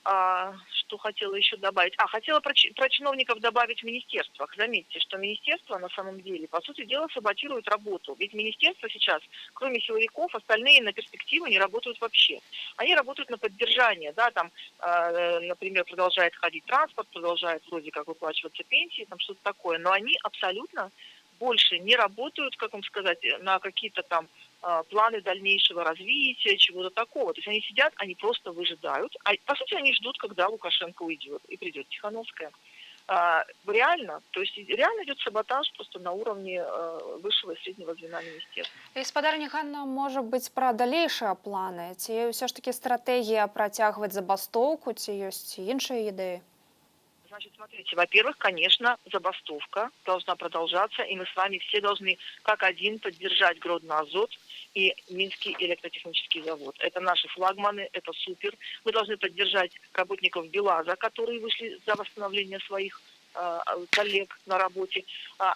K: Что хотела еще добавить? Хотела про чиновников добавить в министерствах. Заметьте, что министерства на самом деле, по сути дела, саботируют работу. Ведь министерства сейчас, кроме силовиков, остальные на перспективу не работают вообще. Они работают на поддержание, да, там, например, продолжает ходить транспорт, продолжает вроде как выплачиваться пенсии, там что-то такое, но они абсолютно больше не работают, как вам сказать, на какие-то там планы дальнейшего развития, чего-то такого. То есть они сидят, они просто выжидают. А по сути они ждут, когда Лукашенко уйдет и придет Тихановская. Реально, то есть реально идет саботаж просто на уровне высшего и среднего звена министерства.
H: Гаспадарня Ганна, можа быць, пра далейшыя планы? Ці ўсё ж такі стратэгія працягваць забастоўку, ці ёсць іншыя ідэі?
K: Значит, смотрите, во-первых, конечно, забастовка должна продолжаться, и мы с вами все должны как один поддержать Гродно-Азот и Минский электротехнический завод. Это наши флагманы, это супер. Мы должны поддержать работников БелАЗа, которые вышли за восстановление своих коллег на работе.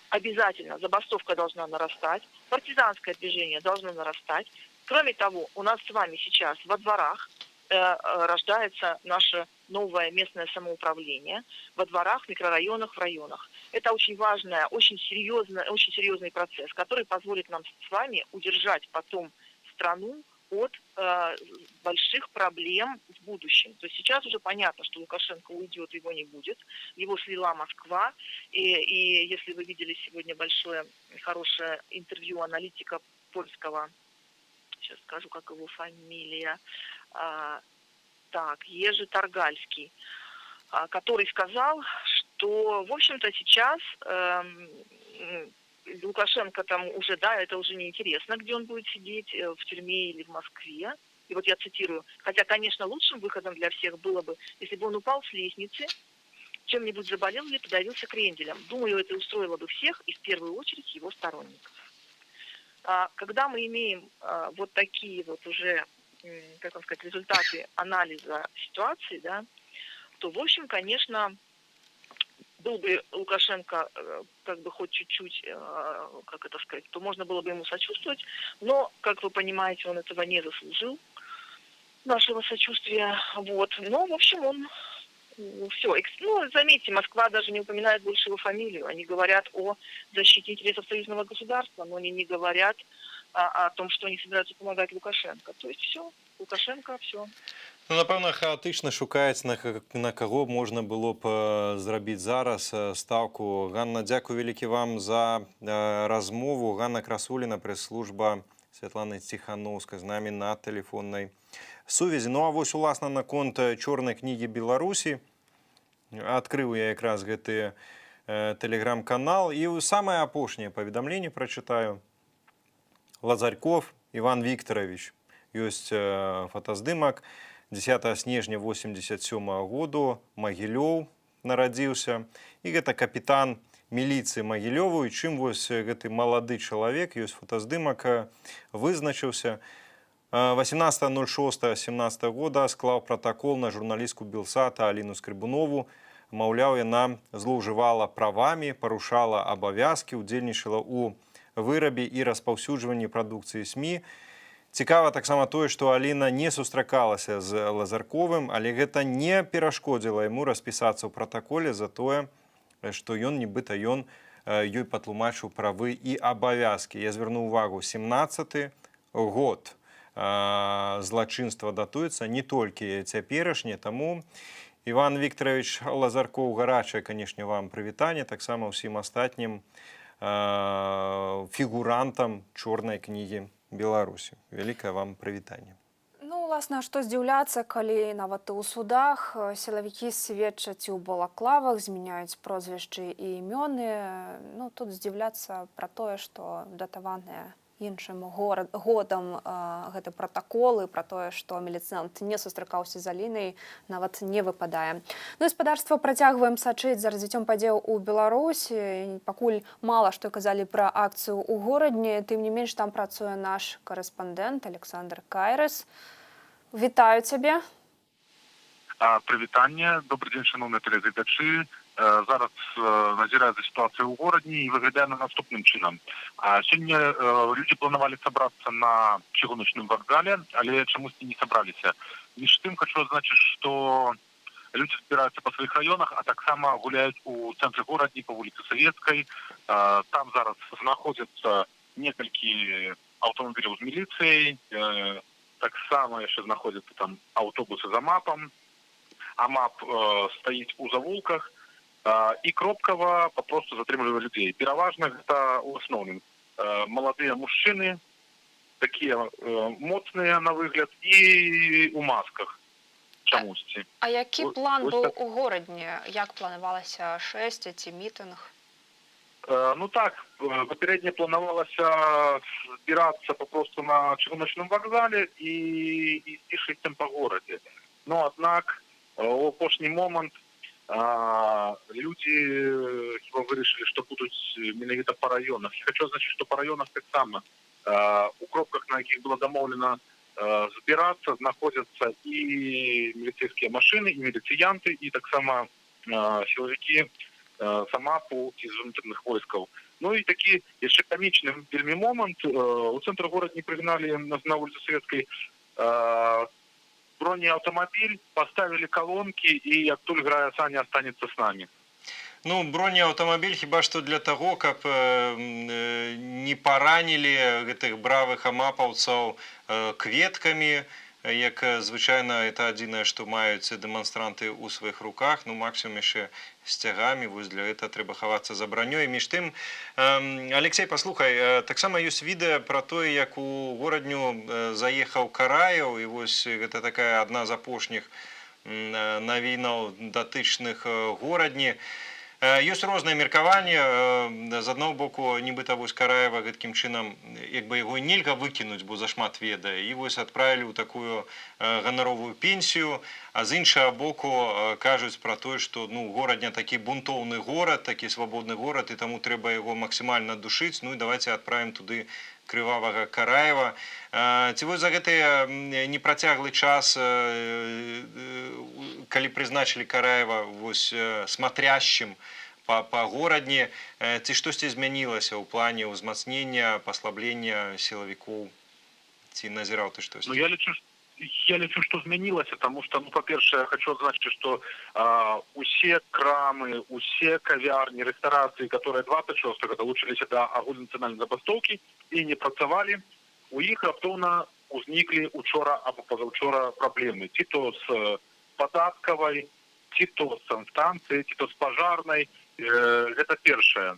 K: Обязательно забастовка должна нарастать, партизанское движение должно нарастать. Кроме того, у нас с вами сейчас во дворах рождается наше новое местное самоуправление во дворах, микрорайонах, в районах. Это очень важный, очень серьезный процесс, который позволит нам с вами удержать потом страну от больших проблем в будущем. То есть сейчас уже понятно, что Лукашенко уйдет, его не будет. Его слила Москва. И если вы видели сегодня большое, хорошее интервью аналитика польского, сейчас скажу, как его фамилия, Ежи Таргальский, который сказал, что, в общем-то, сейчас Лукашенко там уже, да, это уже неинтересно, где он будет сидеть, в тюрьме или в Москве. И вот я цитирую, хотя, конечно, лучшим выходом для всех было бы, если бы он упал с лестницы, чем-нибудь заболел или подавился кренделем. Думаю, это устроило бы всех, и в первую очередь его сторонников. Когда мы имеем вот такие вот уже, как вам сказать, результаты анализа ситуации, да, то, в общем, конечно, был бы Лукашенко как бы хоть чуть-чуть, как это сказать, то можно было бы ему сочувствовать, но, как вы понимаете, он этого не заслужил, нашего сочувствия, вот. Но, в общем, он все. Ну, заметьте, Москва даже не упоминает больше его фамилию. Они говорят о защите интересов союзного государства, но они не говорят о том, что они собираются помогать Лукашенко. То есть все, Лукашенко, все.
F: Ну, напевно, хаотично шукаюць, на кого можна было б зрабіць зараз ставку. Ганна, дякую вялікі вам за размову. Ганна Красуліна, прэс-служба Святланы Ціхановскай з намі на тэлефоннай сувязі. Ну, а вось, уласна, наконт чорнай кнігі Беларусі. Адкрыў я якраз гэты тэлеграм-канал. І самае апошняе паведамленне прачытаю. Лазарьков Иван Викторович. Ёсць фотаздымак. 10 снежня 87 году Магілёў нарадзіўся. І гэта капітан міліцыі Магілёву. І чым вось гэты малады чалавек, ёсць фотаздымак, вызначыўся. 18.06.17 года склаў протакол на журналістку Белсата Аліну Скрыбунову. Маўляў, яна злоўжывала правамі, парушала абавязкі, удзельнічала ў вырабе і распаўсюджванні прадукцыі СМІ. Цікава таксама тое, што Аліна не сустракалася з Лазарковым, але гэта не перашкодзіла яму распісацца ў пратаколе за тое, што ён, нібыта ёй патлумачыў правы і абавязкі. Я звярну ўвагу, 17-й год злачынства датуецца, не толькі цяперашні, таму Іван Вікторович Лазаркоў, гарачае, канешне, вам прывітанне, таксама ўсім астатнім фігурантам чорнай кнігі Беларусі. Вялікае вам прывітанне.
H: Ну, уласна, што здзіўляцца, калі нават у судах сілавікі сведчаць у балаклавах, змяняюць прозвішчы і імёны. Ну, тут здзіўляцца пра тое, што датаваныя іншым годам гэты пратаколы, пра тое, што міліцыянт не сустракаўся з Алінай, нават не выпадае. Ну, гаспадарства, працягваем сачыць за развіццём падзеяў у Беларусі. Пакуль мала што казалі пра акцыю ў горадні, тым не менш там працуе наш корэспандэнт Александр Кайрыс. Вітаю цябе.
M: Прывітанне, добрый дзень, шановныя тэлегледачы. Зараз назіраю за ситуацией у горадні і выглядае на наступным чынам. Сёння людзі планавалі сабрацца на чыгуначным вакзале, але чамусьці не сабраліся. Між тым хочу адзначыць, што людзі збіраюцца па сваіх раёнах, а таксама гуляюць у цэнтры горадні па вуліцы Савецкай. Там зараз знаходзяцца некалькі аўтамабіляў з міліцыяй, таксама яшчэ знаходзяцца там аўтобусы за МАПам, а МАП стаіць у завулках, і кропкава папросту затрымлівае людзей. Пераважна гэта ў асноўным маладыя мужчыны, такія моцныя на выгляд і ў масках. чамусьці.
H: А який
M: Ось-
H: план
M: ось
H: був
M: так.
H: у Городні? Як планувалося шествие ці мітинг?
M: Ну так, попередньо планувалося збиратися попросту на Червоночному вокзалі і йти шістям по городі. Ну, однак, у опошній момент люди хіба вирішили, що будуть менавіта по районах. І хочу зазначити, що по районах так само у кропках, на яких було домовлено збиратися, знаходяться і міліцейські машини, і міліціянти, і так само силовики САМАПу із внутрішніх військів. Ну і такий ще комічний вельми момент. У центр города не пригнали на вулицю Советській бронеавтомобиль, поставили колонки, и як только грая Саня останется с нами.
F: Ну, бронеаўтамабіль хіба што для таго, каб не паранілі гэтых бравых амапаўцаў кветкамі, як звычайна это адзінае, што маюць дэманстранты ў сваіх руках, ну максімум яшчэ сцягамі, вось для гэта трэба хавацца за бранёй. Між тым, Алексей, паслухай, таксама ёсць відэа пра тое, як у горадню заехаў Караеў, і вось гэта такая адна з апошніх навінаў датычных горадні. Ёсць розныя меркаванні. З аднаго боку, нібыта вось Караева гэткім чынам, як бы яго нельга выкінуць, бо зашмат ведае. І вось адправілі ў такую ганаровую пенсію. А з іншага боку кажуць пра тое, што горадня такі бунтоўны горад, такі свабодны горад, і таму трэба яго максімальна душыць. Ну і давайте адправім туды крывавага Караева. Ці вось за гэты непрацяглы час, калі прызначылі Караева вось смотрящим по горадні, ці штосьці змянілася ў плане ўзмацнення, паслаблення сілавікоў? Ці назіраў ты штосьці?
M: Ну, я лічу, что змянілася, тому что, по-перше, я хочу отзначить, что усе крамы, усе кавярні, ресторации, которые 26 года долучились до агульнациональной забастовки и не працавали, у іх раптоўна узніклі учора або позаўчора праблемы. Ці то з падаткавай, ці то з санстанцыяй, ці то з пажарнай. Гэта першае.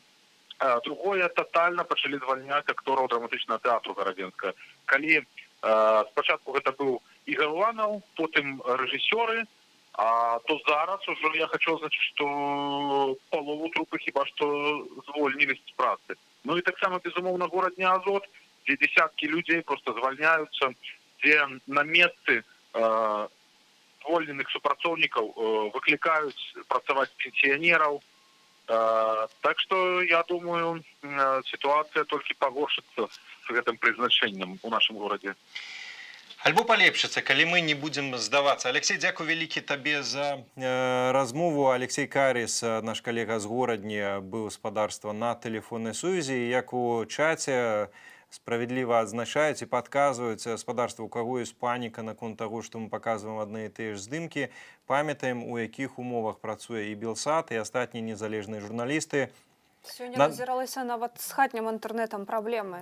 M: Другое, тотально пачалі звальняць актораў драматычнага тэатру гарадзенскага. Калі спачатку гэта быў Ігор Ланаў, потым рэжысёры, то зараз ужо я хочу значыць, што палову трупы хіба што звольнілі з працы. Ну і таксама, безумоўна, горадні Азот, дзе десяткі людзей просто звальняюцца, дзе на месцы звольненых супрацоўнікаў выклікаюць працаваць пенсіянераў. Так што, я думаю, сітуацыя толькі пагоршыцца з гэтым прызначэннем у нашым горадзе.
F: Альбо палепшыцца, калі мы не будзем здавацца. Алексей, дзякуй вялікі табе за размову. Алексей Карис, наш калега з горадні, быў гаспадарства на тэлефоннай сувязі. Як у чаце справядліва адзначаюць і падказваюць гаспадарства, у каго ёсць паніка наконт таго, што мы паказваем адны і тыя ж здымкі. Памятаем, у якіх умовах працуе і Белсат, і астатнія незалежныя журналісты.
H: Сёння назіралася нават з хатнім інтэрнэтам праблемы.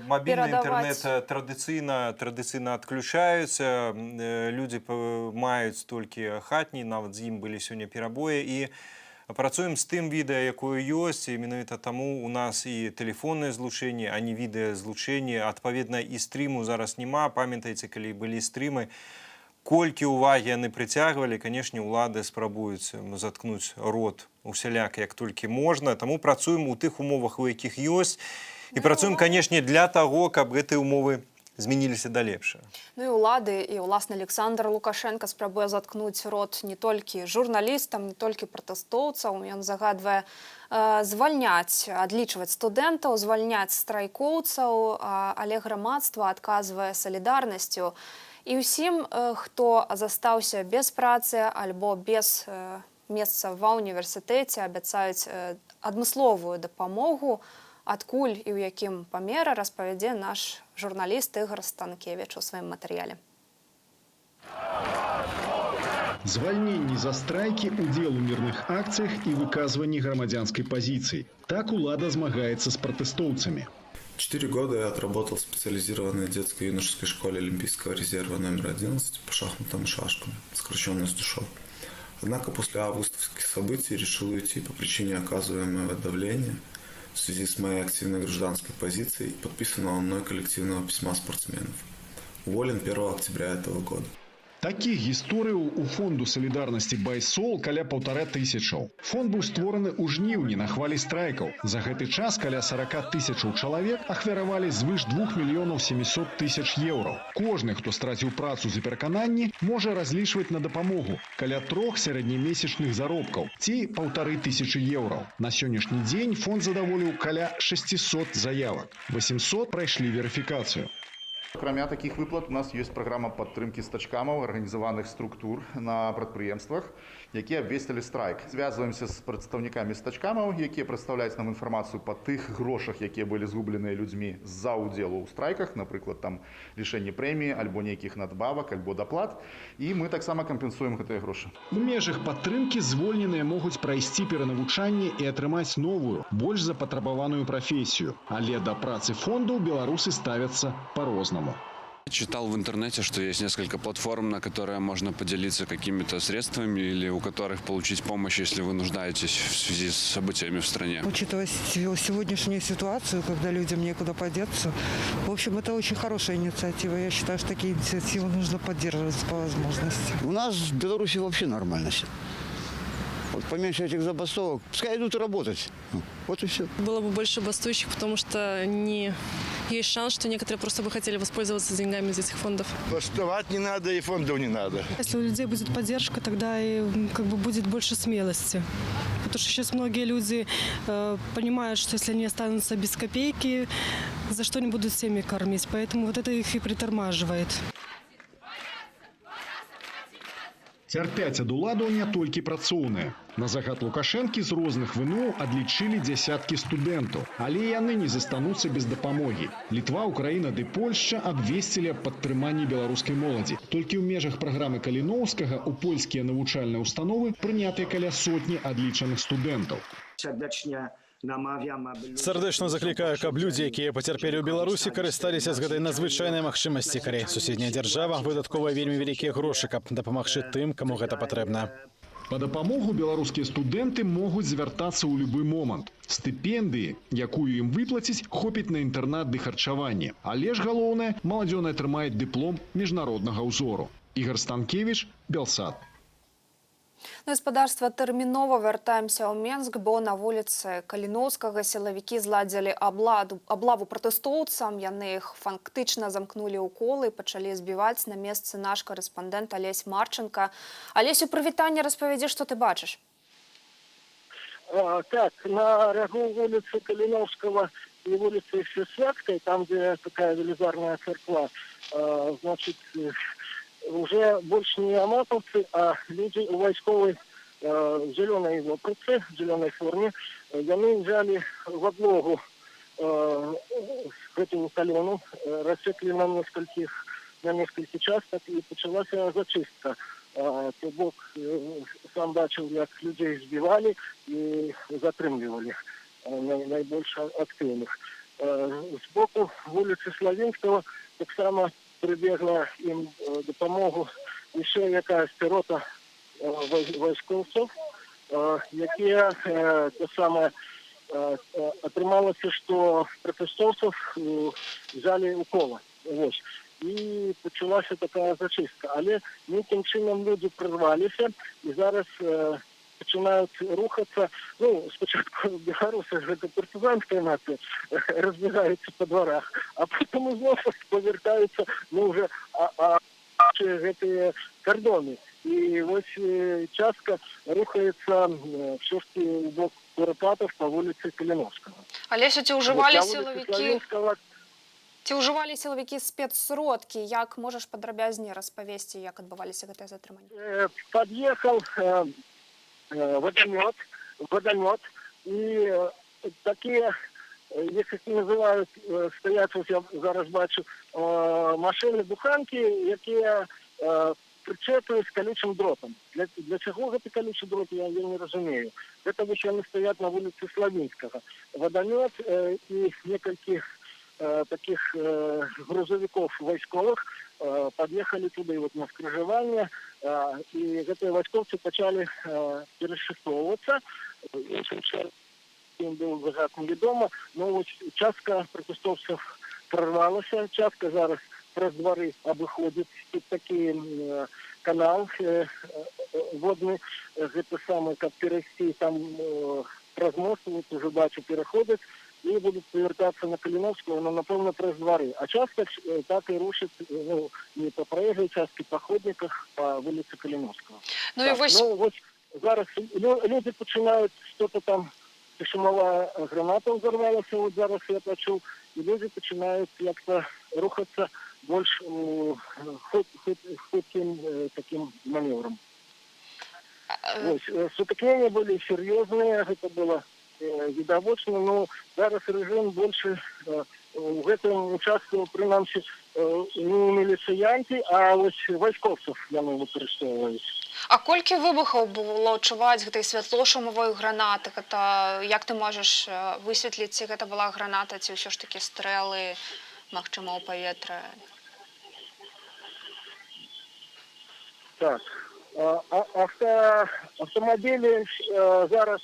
F: Мабільны інтэрнэт традыцыйна адключаюцца, людзі маюць толькі хатні, нават з ім былі сёння перабоі, і працуем з тым відэа, якое ёсць, і менавіта таму у нас і тэлефоннае злучэнне, а не відэазлучэнне. Адпаведна, і стріму зараз няма. Памятаеце, калі былі стрімы, колькі ўвагі яны прыцягвалі, канешне, улады спрабуюць заткнуць рот усяляк, як толькі можна. Таму працуем у тых умовах, у якіх ёсць. І працуем, канешне, для таго, каб гэтыя умовы змяніліся да лепшага.
H: Ну і улады, і ўласна Александр Лукашенко спрабуе заткнуць рот не толькі журналістам, не толькі пратэстоўцам. Ён загадвае звальняць, адлічваць студэнтаў, звальняць страйкоўцаў, але грамадства адказвае салідарнасцю. І ўсім, хто застаўся без працы альбо без месца ва ўніверсітэце, абяцаюць адмысловую дапамогу. Адкуль і ў якім памеры, распавядзе наш журналіст Ігор Станкевіч у сваім матэрыяле.
P: Звальненне за страйкі, удзел у мірных акцыях і выказванні грамадзянскай пазіцыі. Так улада змагаецца з пратэстоўцамі.
Q: 4 года я отработал в специализированной детской и юношеской школе Олимпийского резерва номер 11 по шахматным шашкам, скрещенной с душой. Однако после августовских событий решил уйти по причине оказываемого давления в связи с моей активной гражданской позицией, подписанного мной коллективного письма спортсменов. Уволен 1 октября этого года.
P: Таких гісторыяў у фонду салідарнасці «Байсол» каля 1500. Фонд быў створаны ў жніўні на хвалі страйкаў. За гэты час каля 40 000 чалавек ахвяравалі звыш 2 700 000 еўраў. Кожны, хто страціў працу за перакананні, можа разлічваць на дапамогу каля 3 сярэднямесячных заробкаў ці 1500 еўраў. На сённяшні дзень фонд задаволіў каля 600 заявак. 800 прайшлі верыфікацыю.
R: Акрамя таких выплат у нас есть программа падтрымкі стачкамаў арганізаваных структур на прадпрыемствах, якія абвесцілі страйк. Звязваемся з прадстаўнікамі стачкамаў, якія прадстаўляюць нам інфармацыю па тых грошах, якія былі згубленыя людзьмі з-за ўдзелу ў страйках, напрыклад, там лішэнне прэміі, альбо нейкіх надбавак, альбо даплат, і мы таксама кампенсуем гэтыя грошы.
P: У межах падтрымкі звольненыя могуць прайсці перанавучанне і атрымаць новую, больш запатрабаваную прафесію. Але да працы фонду беларусы ставяцца па-рознаму.
S: Читал в интернете, что есть несколько платформ, на которые можно поделиться какими-то средствами или у которых получить помощь, если вы нуждаетесь в связи с событиями в стране.
T: Учитывая сегодняшнюю ситуацию, когда людям некуда подеться, в общем, это очень хорошая инициатива. Я считаю, что такие инициативы нужно поддерживать по возможности.
U: У нас в Беларуси вообще нормально все. Вот поменьше этих забастовок, пускай идут работать. Вот и все.
V: Было бы больше бастующих, потому что есть шанс, что некоторые просто бы хотели воспользоваться деньгами из этих фондов.
U: Бастовать не надо и фондов не надо.
V: Если у людей будет поддержка, тогда и будет больше смелости. Потому что сейчас многие люди понимают, что если они останутся без копейки, за что они будут семьи кормить. Поэтому вот это их и притормаживает.
P: Цярпяць ад уладу не толькі працоўныя. На загад Лукашэнкі з розных выноў адлічылі дзясяткі студэнтаў, але яны не застануцца без дапамогі. Літва, Украіна ды Польшча абвесцілі аб падтрыманні беларускай моладзі. Толькі ў межах праграмы Каліноўскага ў польскія навучальныя установы прынятыя каля сотні адлічаных студэнтаў.
W: Сардэчна заклікаю, каб людзі, якія пацярпелі ў Беларусі, карысталіся з гэтай надзвычайнай магчымасці, калі суседняя дзяржава выдаткоўвае вельмі вялікія грошы, каб дапамагчы тым, каму гэта патрэбна.
P: Па дапамогу беларускія студэнты могуць звяртацца ў любы момант. Стыпендыі, якую ім выплаціць, хопіць на інтэрнат ды харчаванне. Але ж галоўнае, маладзёны атрымаюць дыплом міжнароднага ўзору. Ігор Станкевіч, Белсат.
H: На гаспадарства тэрмінова вяртаемся ў Менск, бо на вуліцы Каліноўскага сілавікі зладзілі аблаву пратэстоўцам. Яны іх фактычна замкнулі ў колы і пачалі збіваць. На месцы наш корэспандэнт Алесь Марченко. Алесь, у прывітанні распавядзі, што ты бачыш.
G: Так, на рагу вуліцы Каліноўскага и улицы Всесвятской, там, где такая велизарная церква, значит, уже больше не амаповцы, а люди у войсковой зеленой воприцы, в зеленой форме, они взяли в облогу эту колонну, рассекли на несколько часток, и началась зачистка. То бок сам бачил, как людей сбивали и затрымливали наибольше активных. Сбоку улицы Славинского так само прибегла им допомогу ще якась рота військовців, які те саме отрималося, що протестовців взяли у коло. Ось. І почалася така зачистка. Але яким чином люди прорвалися і зараз починають рухатися. Ну, спочатку білоруси, це партизанська нація, розбігаються по дворах, а потім знову повертаються, ну, вже ці кордони. І ось частка рухається все ж таки у бок Куропатов по вулиці Каліновського.
H: Олеся, ці ўжывалі сілавікі спецсродкі? Як можаш падрабязней распавесці, як адбываліся гэтыя затрыманні?
G: Подъехал водомет, и такие, если называют, стоят, вот я зараз бачу, машины-буханки, які причеплені з колючим дротом. Для чого це колючий дрот, я не розумію. Це тому, що вони стоять на вулиці Славинского. Водомет и несколько таких грузовиков войсковых подъехали туда, и вот на скрыжевание, и эти войсковцы начали перешифровываться. Им был загад неведомо, но вот частка протестовцев прорвалася, частка зараз праз двары абыходзіць. Тут такі канал водны, гэта самы, каб перайсці там праз мост, вот уже бачу, пераходзяць і будуць повертацца на Каліновскую, но напэўна праз двары. А часто так і рушаць, ну, не па праезжай часткі, па ходніках па вуліцы Каліновского.
H: Ну і вось...
G: Ну, вот зараз люди пачынаюць что-то там, шумовая граната взорвалась, вот зараз я почув, и люди начинают как-то рухаться больше хутким таким маневром. Сутыкнения были серьезные, это было видовочно, но зараз режим больше в этом участку, принамсі, не міліцыянты, а ось вайскоўцаў яны выкарыстоўваюць.
H: А колькі выбухаў было чуваць гэтай святлошумавой гранаты? Гэта як ты можаш высветліць, ці гэта была граната, ці ўсё ж такі стрэлы, магчыма, ў паветра?
G: Так, автомобили зараз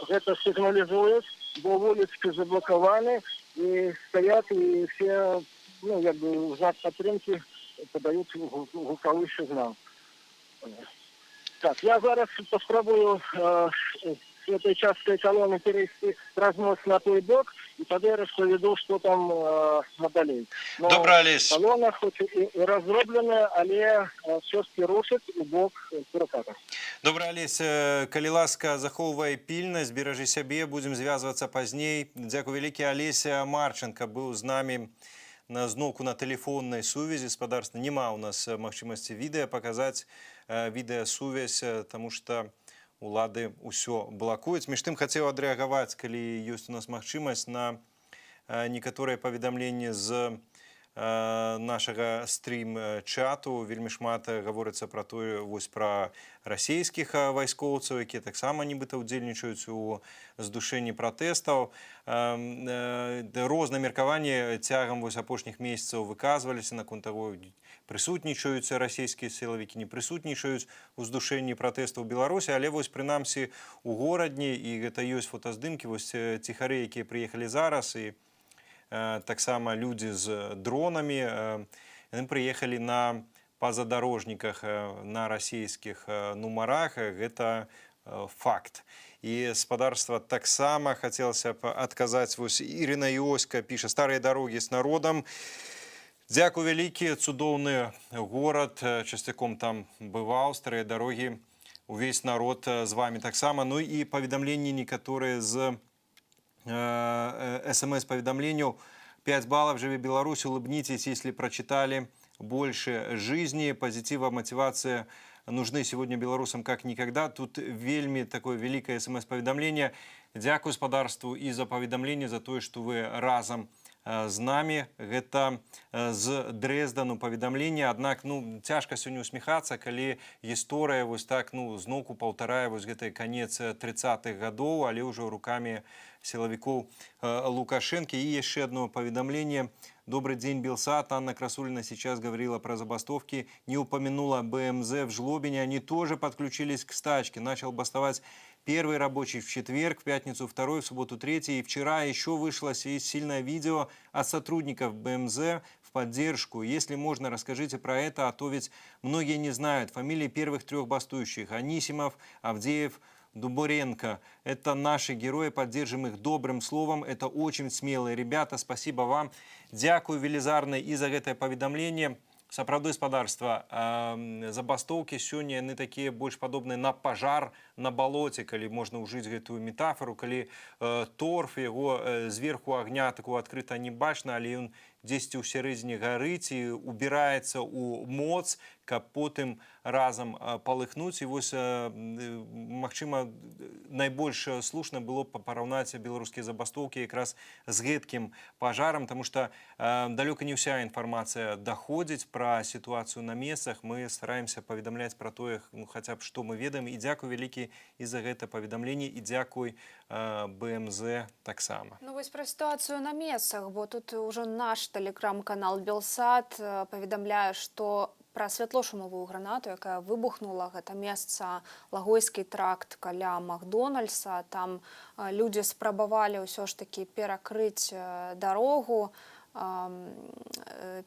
G: гэта сигнализуют, бо вулічкі заблокаваны и стоят, и все, ну, як бы, в знак подтримки подают гуковый сигнал. Так, я зараз попробую с этой части колонны перейти размост на той бок, и тогда я распаведу, что там надалей.
F: Добра, Олесь.
G: Колонна хоть и разробленная, але все-таки рушит у бок бюрократов.
F: Добра, Олесь, калі ласка, захоўвай пільнасць, беражы сябе, будзем звязвацца пазней. Дзякуй вялікі. Олесь Марченко быў з намі зноўку на тэлефоннай сувязі. Спадарства, няма ў нас магчымасці відэа паказаць, відэасувязь, таму што улады ўсё блакуюць. Між тым хацеў адрэагаваць, калі ёсць у нас магчымасць, на некаторыя паведамленні з нашага стрім-чату. Вельмі шмат гаворыцца пра тое, вось пра расійскіх вайскоўцаў, якія таксама нібыта ўдзельнічаюць у здушэнні пратэстаў. Розныя меркаванні цягам вось апошніх месяцаў выказваліся наконт таго, прысутнічаюць расійскія сілавікі, не прысутнічаюць у здушэнні пратэстаў у Беларусі, але вось прынамсі у горадні, і гэта ёсць фотаздымкі, вось ціхары, якія прыехалі зараз, і таксама людзі з дронамі, яны прыехалі на пазадорожніках на расійскіх нумарах, гэта факт. І спадарства таксама хацелася б адказаць, вось Ірына Іоська піша: «Старыя дарогі з народам». Дзякуй вялікі, цудоўны горад, часцяком там бываў, старыя дарогі, увесь народ з вами таксама. Ну і паведамленні некаторыя з СМС-поведомлению: 5 баллов, живи Беларусь, улыбнитесь, если прочитали. Больше жизни, позитива, мотивация нужны сегодня белорусам как никогда. Тут вельми такое великое СМС-поведомление. Дякую спадарству и за поведомление, за то, что вы разом з намі. Гэта з Дрэздану паведамленне. Аднак, ну, цяжка сёння усміхацца, калі гісторыя вось так, ну, зноўку паўтарае вось гэты канец 30-х гадоў, але ўжо рукамі силовиков Лукашенко. И еще одно поведомление. Добрый день, Белсат. Анна Красулина сейчас говорила про забастовки, не упомянула БМЗ в Жлобине. Они тоже подключились к стачке. Начал бастовать первый рабочий в четверг, в пятницу второй, в субботу третий. И вчера еще вышло сильное видео от сотрудников БМЗ в поддержку. Если можно, расскажите про это, а то ведь многие не знают фамилии первых 3 бастующих. Анисимов, Авдеев, Дуборенко. Это наши герои, поддержим их добрым словом. Это очень смелые ребята. Спасибо вам. Дякую велізарна и за это поведомление. Сапраўды, спадарства, забастовкі сёння яны такія больш падобныя на пажар на балоце, калі можна ўжыць гэтую метафору, калі торф, яго зверху агня такого адкрыта не бачна, але ён дзесьці ў сярэдзіне гарыць і убіраецца ў моц, каб потым разам палыхнуць. І вось, магчыма, найбольш слушна было параўнаць беларускія забастовкі якраз з гэткім пажарам, таму што далёка не ўся інфармацыя даходзіць пра сітуацыю на месцах. Мы стараемся паведамляць пра тое, ну, хаця б што мы ведаем. І дзякуй вялікі і за гэта паведамленне, і дзякуй БМЗ таксама.
H: Ну вось пра сітуацыю на месцах, бо тут ужо наш тэлеграм-канал Белсат паведамляе, што пра святлошумовую гранату, якая выбухнула, гэта месца Лагойскі тракт каля Макдональдса. Там людзі спрабавалі ўсё ж такі перакрыць дарогу.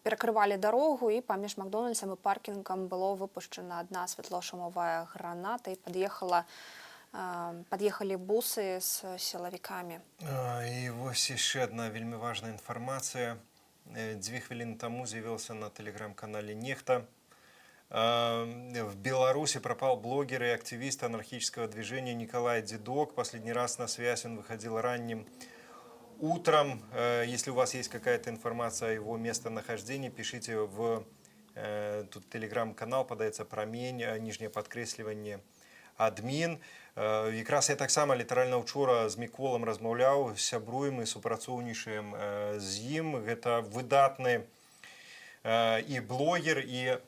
H: перакрывалі дарогу, і паміж Макдональдсам і паркінгам было выпушчана адна святлошумовая граната, і пад'ехалі бусы з сілавікамі.
F: І вось яшчэ адна вельмі важная інфармацыя. 2 хвіліны таму з'явілася на тэлеграм-канале нехта. В Беларуси пропал блогер и активист анархического движения Николай Дедок. Последний раз на связь он выходил ранним утром. Если у вас есть какая-то информация о его местонахождении, пишите в тут телеграм-канал, подается «Промень», нижнее подкресліванне «Админ». Якраз я так само літаральна учора з Міколам размаўляў, сябруем і супрацоўнічаем з ім. Гэта выдатны і блогер, і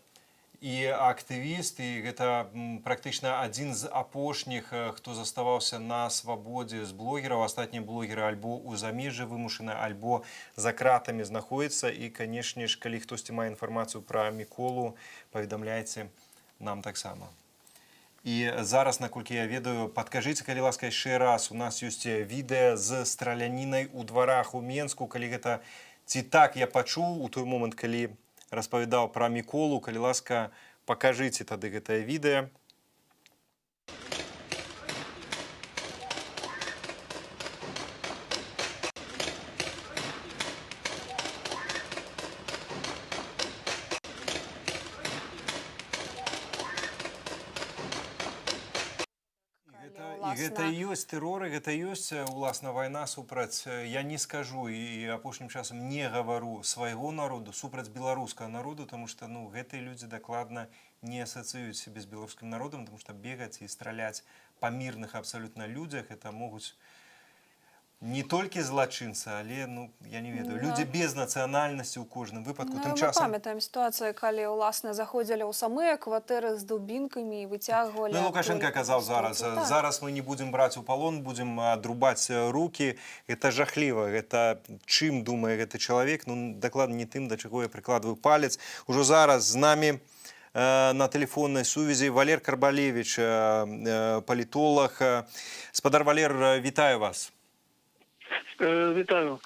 F: актывіст, і гэта практычна адзін з апошніх, хто заставаўся на свабодзе з блогераў. Астатнія блогеры альбо ў замежжы вымушаны, альбо за кратамі знаходзяцца. І, канешне ж, калі хтосьці мае інфармацыю пра Міколу, паведамляйце нам таксама. І зараз, наколькі я ведаю, падкажыце, калі ласка, яшчэ раз, у нас ёсць відэа з стралянінай у дварах у Менску, калі гэта ці так я пачуў у той момант, калі распавядаў пра Міколу, калі ласка, пакажыце тады гэтае відэа. Гэта і ёсць тэрор, гэта ёсць уласна вайна супраць, я не скажу і апошнім часам не гавару свайго народу, супраць беларускага народу, тому што гэтыя людзі дакладна не асацыююць сябе з беларускім народам, тому што бегаць і страляць па мірных абсалютна людзях, это могуць не толькі злачынцы, але, я не ведаю, людзі без нацыянальнасці ў кожным выпадку. Тым часам...
H: Мы памятаем сітуацыю, калі, уласна, заходзілі ў самыя кватэры з дубінкамі і выцягвалі...
F: Лукашенко казаў зараз мы не будзем браць у палон, будзем адрубаць рукі. Гэта жахліва. Гэта чым думае гэты чалавек? Дакладна не тым, да чаго я прыкладваю палец. Ужо зараз з намі на тэлефоннай сувязі Валер Карбалевіч, палітолог. Спадар Валер, вітаю вас.
G: Вітаю.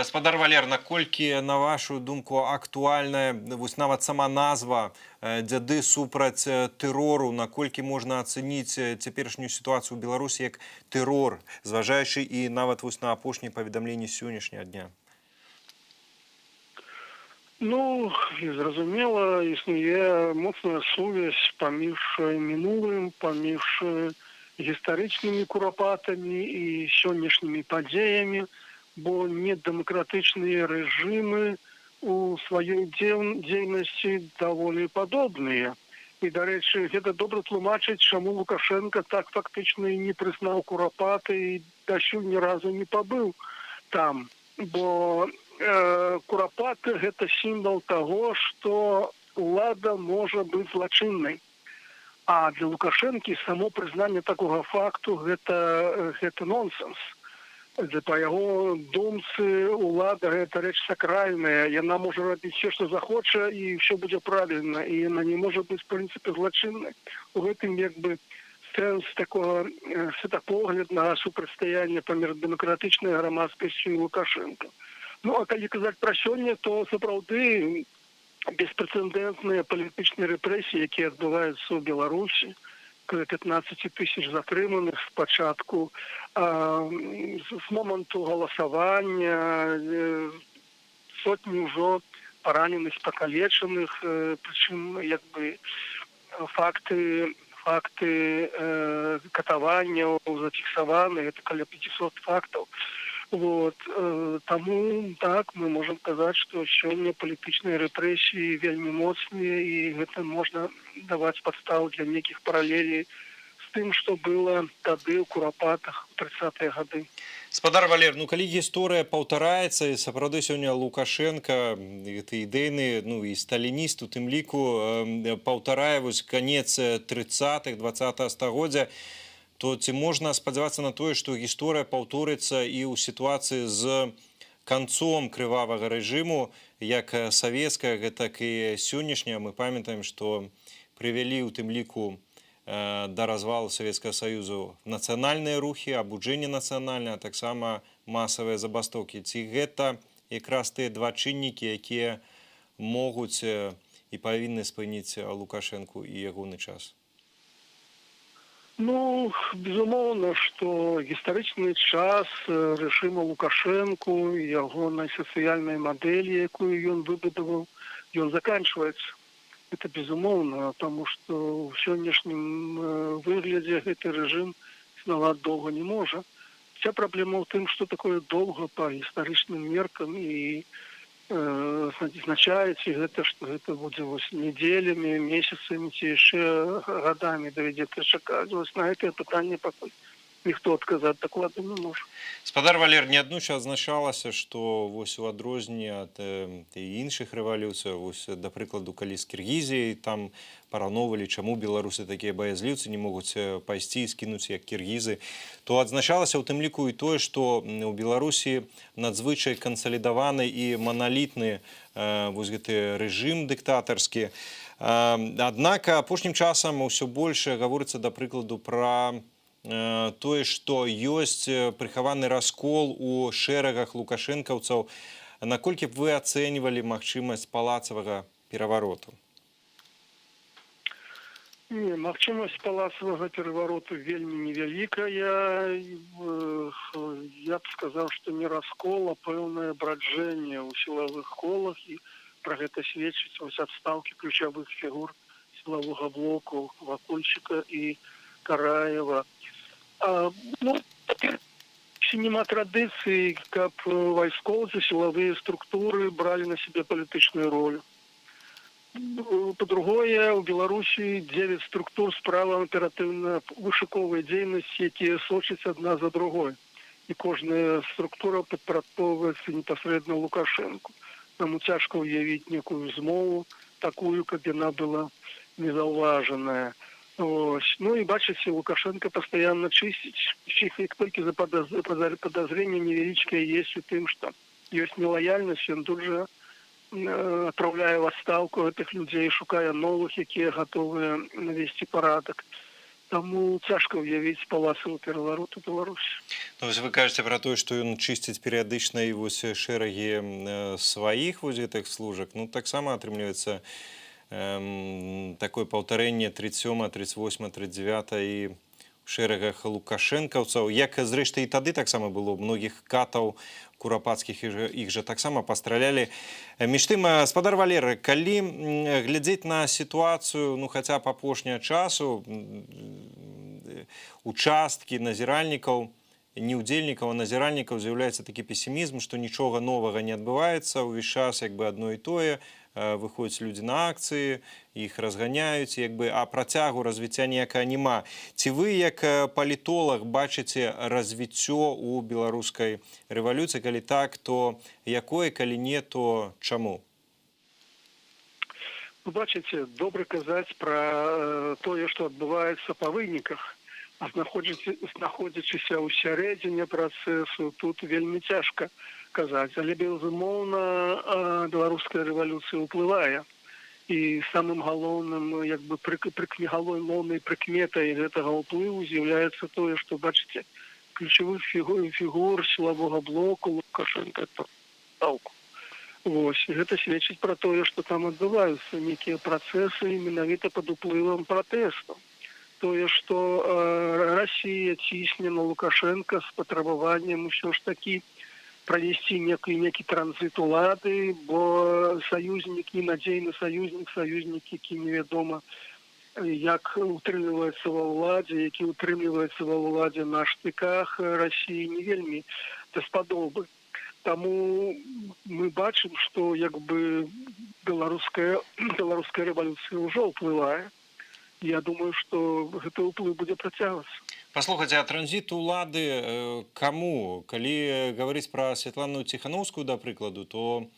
F: Спадар Валер, наколькі, на вашу думку, актуальная вось нават сама назва «Дзяды супраць тэрору», наколькі можна ацэніць цяперашнюю сітуацыю ў Беларусі як тэрор, зважаючы і нават вось на апошнія паведамленні сённяшняга дня?
G: Зразумела, існуе моцная сувязь паміж мінулым, паміж гістарычнымі курапатамі і сённяшнімі падзеямі, бо недэмакратычныя рэжымы у сваёй дзейнасці даволі падобныя. І, дарэчы, гэта добра тлумачыць, чаму Лукашенко так фактычна і не прызнаў курапаты і дасюль ні разу не пабыў там. Бо курапаты – гэта сімвал таго, што ўлада можа быць злачыннай. А для Лукашэнкі само прызнанне такога факту гэта нонсенс. Па яго думцы ўлада гэта рэч сакральная, яна можа рабіць все, што захоча, і все будзе правільна, і яна не можа быць, в прынцыпе, злачыннай. У гэтым сэнс такога светапогляднага супрацьстаяння паміж дэмакратычнай грамадскасцю і Лукашенко. А калі казаць пра сёння, то сапраўды беспрэцэдэнтныя палітычныя рэпрэсіі, якія адбываюцца ў Беларусі, каля 15 тысяч затрыманых спачатку, з моманту галасавання, сотні ўжо параненых, пакалечаных, прычым факты катаванняў зафіксаваны, гэта каля 500 фактаў. Таму, так, мы можам казаць, што сёння палітычныя рэпрэсіі вельмі моцныя, і гэта можна даваць падставу для нейкіх паралелей з тым, што было тады ў курапатах у 30-е гады.
F: Спадар Валер, калі гісторыя паўтараецца, і сапраўды сёння Лукашенко, гэты ідэйны, і сталініст, у тым ліку, паўтарае канец 30-х, 20-го стагоддзя, то ці можна спадзявацца на тое, што гісторыя паўторыцца і ў сітуацыі з канцом крывавага рэжыму, як савецкага, гэтак і сённяшняга. Мы памятаем, што прывялі ў тым ліку да развалу Савецкага Саюзу нацыянальныя рухі, абуджэнне нацыянальнае, а таксама масавыя забастоўкі. Ці гэта якраз тыя два чыннікі, якія могуць і павінны спыніць Лукашэнку і ягоны час?
A: Ну, безумоўна, што гістарычны час рэжыма Лукашэнку і ягонай сацыяльнай мадэлі, якую ён выбудаваў, ён заканчваецца. Это безумоўна, таму што ў сённяшнім выглядзе гэты рэжым існаваць доўга не можа. Вся праблема ў тым, што такое доўга па гістарычным меркам і азначае, ці гэта, што гэта будзе недзелямі, месяцамі, ці яшчэ гадамі давядзецца чакаць. На гэтае пытанне пакуль ніхто адказаць дакладна не можа.
F: Спадар Валер, неаднойчы адзначалася, што у адрозненне ад іншых рэвалюцый, да прыкладу, калі з Кіргізіяй там параўноўвалі, чаму беларусы такія баязліўцы не могуць пайсці і скінуць як кіргізы, то адзначалася ў тым ліку і тое, што ў Беларусі надзвычай кансалідаваны і маналітны гэты рэжым дыктатарскі. Аднак апошнім часам усё больш гаворыцца, да прыкладу, пра тое, што ёсць прыхаваны раскол у шэрагах лукашэнкаўцаў. Наколькі б вы ацэньвалі магчымасць палацавага перавароту?
A: Не, магчымасць палацавага перавароту вельмі невялікая. Я б сказаў, што не раскол, а пэўнае браджэнне ў сілавых колах, і пра гэта сведчыць адстаўкі ключавых фігур сілавога блоку Вакульчыка і Караева. Ну, няма традыцыі, каб вайскоўцы, сілавыя структуры бралі на сябе палітычную ролю. Па-другое, у Беларусі 9 структур з правам аператыўна-вышуковай дзейнасці, якія сочаць адна за другой. І кожная структура падпарадкоўваецца непасрэдна Лукашэнку. Таму цяжка ўявіць некую змову, такую, каб яна была незаўважаная. Ну і бачыце, Лукашенко пастаянна чысціць. Як толькі за падазрэнне невялічкае ёсць у тым, што ёсць нелаяльнасць, ён тут жа адпраўляе ў адстаўку гэтых людзей, шукае новых, якія гатовыя навесці парадак. Таму цяжка ўявіць палацавы пераварот у Беларусі.
F: Вы кажаце пра тое, што ён чысціць перыядычна і шэрагі сваіх гэтых служак. Ну, таксама атрымліваецца такое паўтарэнне 37, 38, 39 і ў шэрагах лукашэнкаўцаў. Як, зрэшты, і тады таксама было. Многіх катаў курапацкіх іх жа таксама пастралялі. Між тым, спадар Валер, калі глядзець на сітуацыю, ну, хаця б апошняга часу, участкі назіральнікаў, не ўдзельнікаў, а назіральнікаў з'яўляецца такі песімізм, што нічога новага не адбываецца, увесь час як бы адно і тое, выходзяць людзі на акцыі, іх разганяюць, а працягу развіцця ніякага няма. Ці вы, як палітолаг, бачыце развіццё ў беларускай рэвалюцыі? Калі так, то якое, калі не, то чаму?
A: Вы бачыце, добра казаць пра тое, што адбываецца па выніках. А знаходзячыся ў сярэдзіне працэсу, тут вельмі цяжка казаць. Але, безумоўна, беларуская рэвалюцыя ўплывае. І самым галоўным, галоўнай прыкметай гэтага ўплыву з'яўляецца тое, што, бачыце, ключавых фігур сілавога блоку Лукашэнка адстаўку. Гэта сведчыць пра тое, што там адбываюцца нейкія працэсы менавіта пад уплывам пратэсту. Тое, што Расія цісне на Лукашэнка з патрабаваннем усё ж такі правесці некі транзіт улады, бо саюзнік, ненадзейны саюзнік, які невядома, як утрымліваецца ва ўладзе, які утрымліваецца ва ўладзе на штыках Расіі, не вельмі даспадобы. Таму мы бачым, што беларуская рэвалюцыя ўжо ўплывае. Я думаю, што гэты ўплыў будзе працягвацца.
F: Паслухайце, а транзіт улады каму? Калі гаварыць пра Святлану Ціхановскую, да прыкладу, то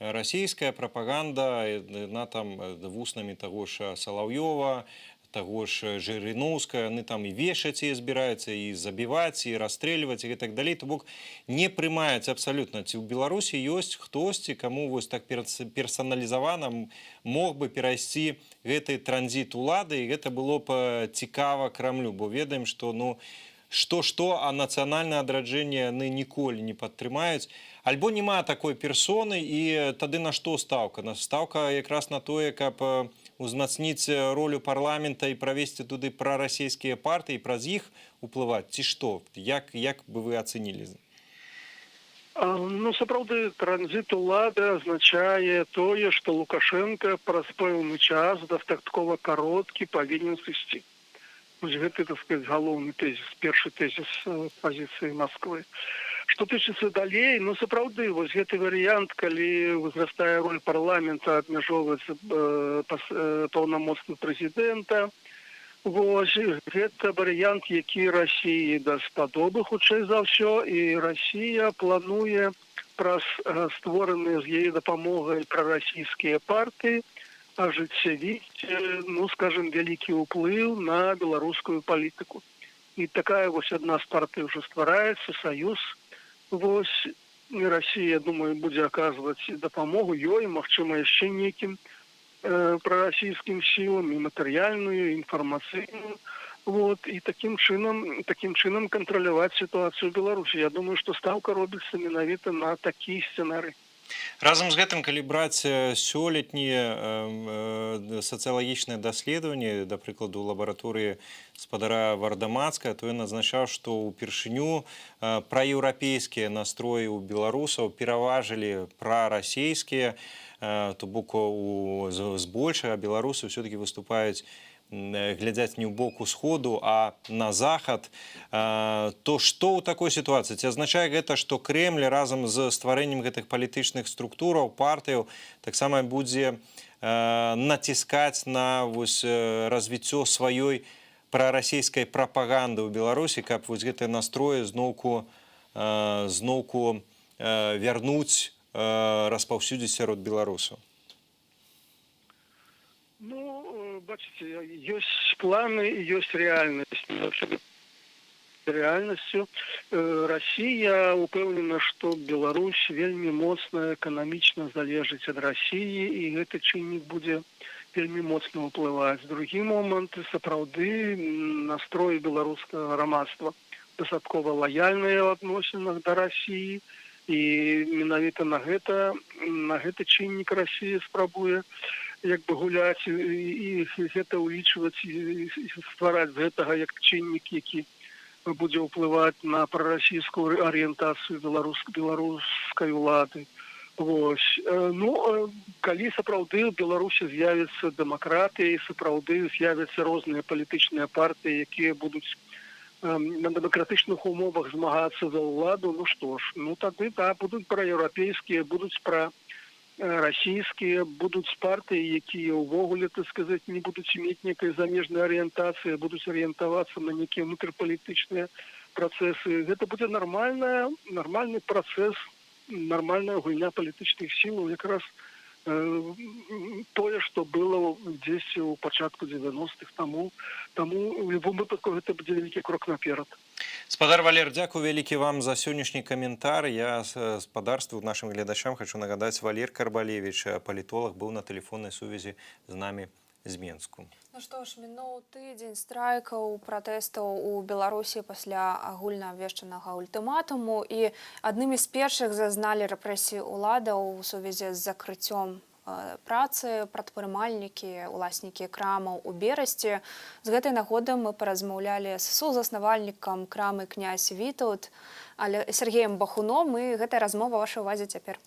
F: расійская прапаганда, яна там вуснамі таго ж Салаўёва, таго ж Жырыноўская, яны там і вешаць і збіраюцца, і забіваць, і расстрэльваць, і так далей. То бок не прымаюць абсалютна. Ці ў Беларусі ёсць хтосьці, каму вось так персаналізавана мог бы перайсці гэты транзіт улады, і гэта было б цікава Крамлю, бо ведаем, што што, а нацыянальнае адраджэнне яны ніколі не падтрымаюць. Альбо няма такой персоны, і тады на што стаўка? Стаўка якраз на тое, каб узмацніць ролю парламента і правесці туды прарасійскія партыі, праз іх уплываць, ці што? Як бы вы ацэнілі?
A: Ну, сапраўды, транзит улады азначае тое, што Лукашенко праз пэўны час дастаткова кароткі павінен сысці. Вось гэта, так сказаць, галоўны тезіс, першы тезіс пазіцыі Масквы. Што тычыцца далей, ну, сапраўды, вось гэты варыянт, калі узрастае роль парламента, абмяжоўваецца паўнамоцтва прэзідэнта, вось гэта варыянт, які Расіі даспадобы, хутчэй за ўсё, і Расія плануе праз створаныя з яе дапамогай прарасійскія партыі ажыццявіць, ну, скажем, вялікі ўплыў на беларускую палітыку. І такая вось адна з партый ўжо ствараецца, саюз. Вось Расія, думаю, будзе аказваць дапамогу ёй, магчыма, яшчэ нейкім прарасійскім сілам, і матэрыяльную, і інфармацыйную. Вот, і такім чынам кантраляваць сітуацыю ў Беларусі. Я думаю, што стаўка робіцца менавіта на такі сцэнарый.
F: Разам з гэтым, калі браць сёлетнія сацыялагічныя даследаванні, да прыкладу, у лабараторыі спадара Вардамацкая, то ён адзначаў, што ўпершыню праеўрапейскія настроі ў беларусаў пераважылі прарасійскія, то бок збольшага беларусы ўсё-такі выступаюць, глядзяць не ў бок усходу, а на захад, то што ў такой сітуацыі? Ці азначае гэта, што Крэмль разам з стварэннем гэтых палітычных структураў, партыяў таксама будзе націскаць на развіццё сваёй прарасійскай прапаганды ў Беларусі, каб вось гэтыя настроі зноўку вярнуць, распаўсюдзіць сярод беларусаў?
A: Ну, бачите, ёсць планы і ёсць рэальнасць. Рэальнасцю Расія упэўнена, што Беларусь вельмі моцна эканамічна залежыць ад Расіі, і гэты чыннік будзе вельмі моцна ўплываць. Другі момант, сапраўды, настрой беларускага грамадства дастаткова лаяльныя ў адносінах да Расіі, і менавіта на гэты чыннік Расія спрабуе як бы гуляць і гэта ўлічваць і ствараць з гэтага як чыннік, які будзе ўплываць на прарасійскую арыентацыю беларускай улады. Вось. Ну, калі сапраўды ў Беларусі з'явіцца дэмакратыя і сапраўды з'явяцца розныя палітычныя партыі, якія будуць на дэмакратычных умовах змагацца за ўладу, ну што ж, ну тады будуць праеўрапейскія, будуць расійскія, будуць партыі, якія ўвогуле, так сказаць, не будуць мець нейкай замежнай арыентацыі, будуць арыентавацца на нейкія внутрыпалітычныя працэсы. Гэта будзе нармальны працэс, нармальная гульня палітычных сілаў, якраз тое, што было дзесь у пачатку 90-х, таму у любым выпадку гэта будзе вялікі крок наперад.
F: Спадар Валер, дзякую вялікі вам за сённяшні каментар. Я спадарству нашим гледачам хочу нагадаць, Валер Карбалевич, палітолог, быў на тэлефоннай сувязі з намі з Менску.
H: Ну што ж, мінуў тыдзень страйкаў, пратэстаў у Беларусі пасля агульна абвешчанага ультыматуму, і аднымі з першых зазналі рэпрэсіі ўладаў у сувязі з закрыццём працы прадпрымальнікі, уласнікі крамаў у Берасці. З гэтай нагоды мы паразмаўлялі з сузаснавальнікам крамы князь Вітаўт Сергеем Бахуном, і гэтая размова вашай увазе цяпер.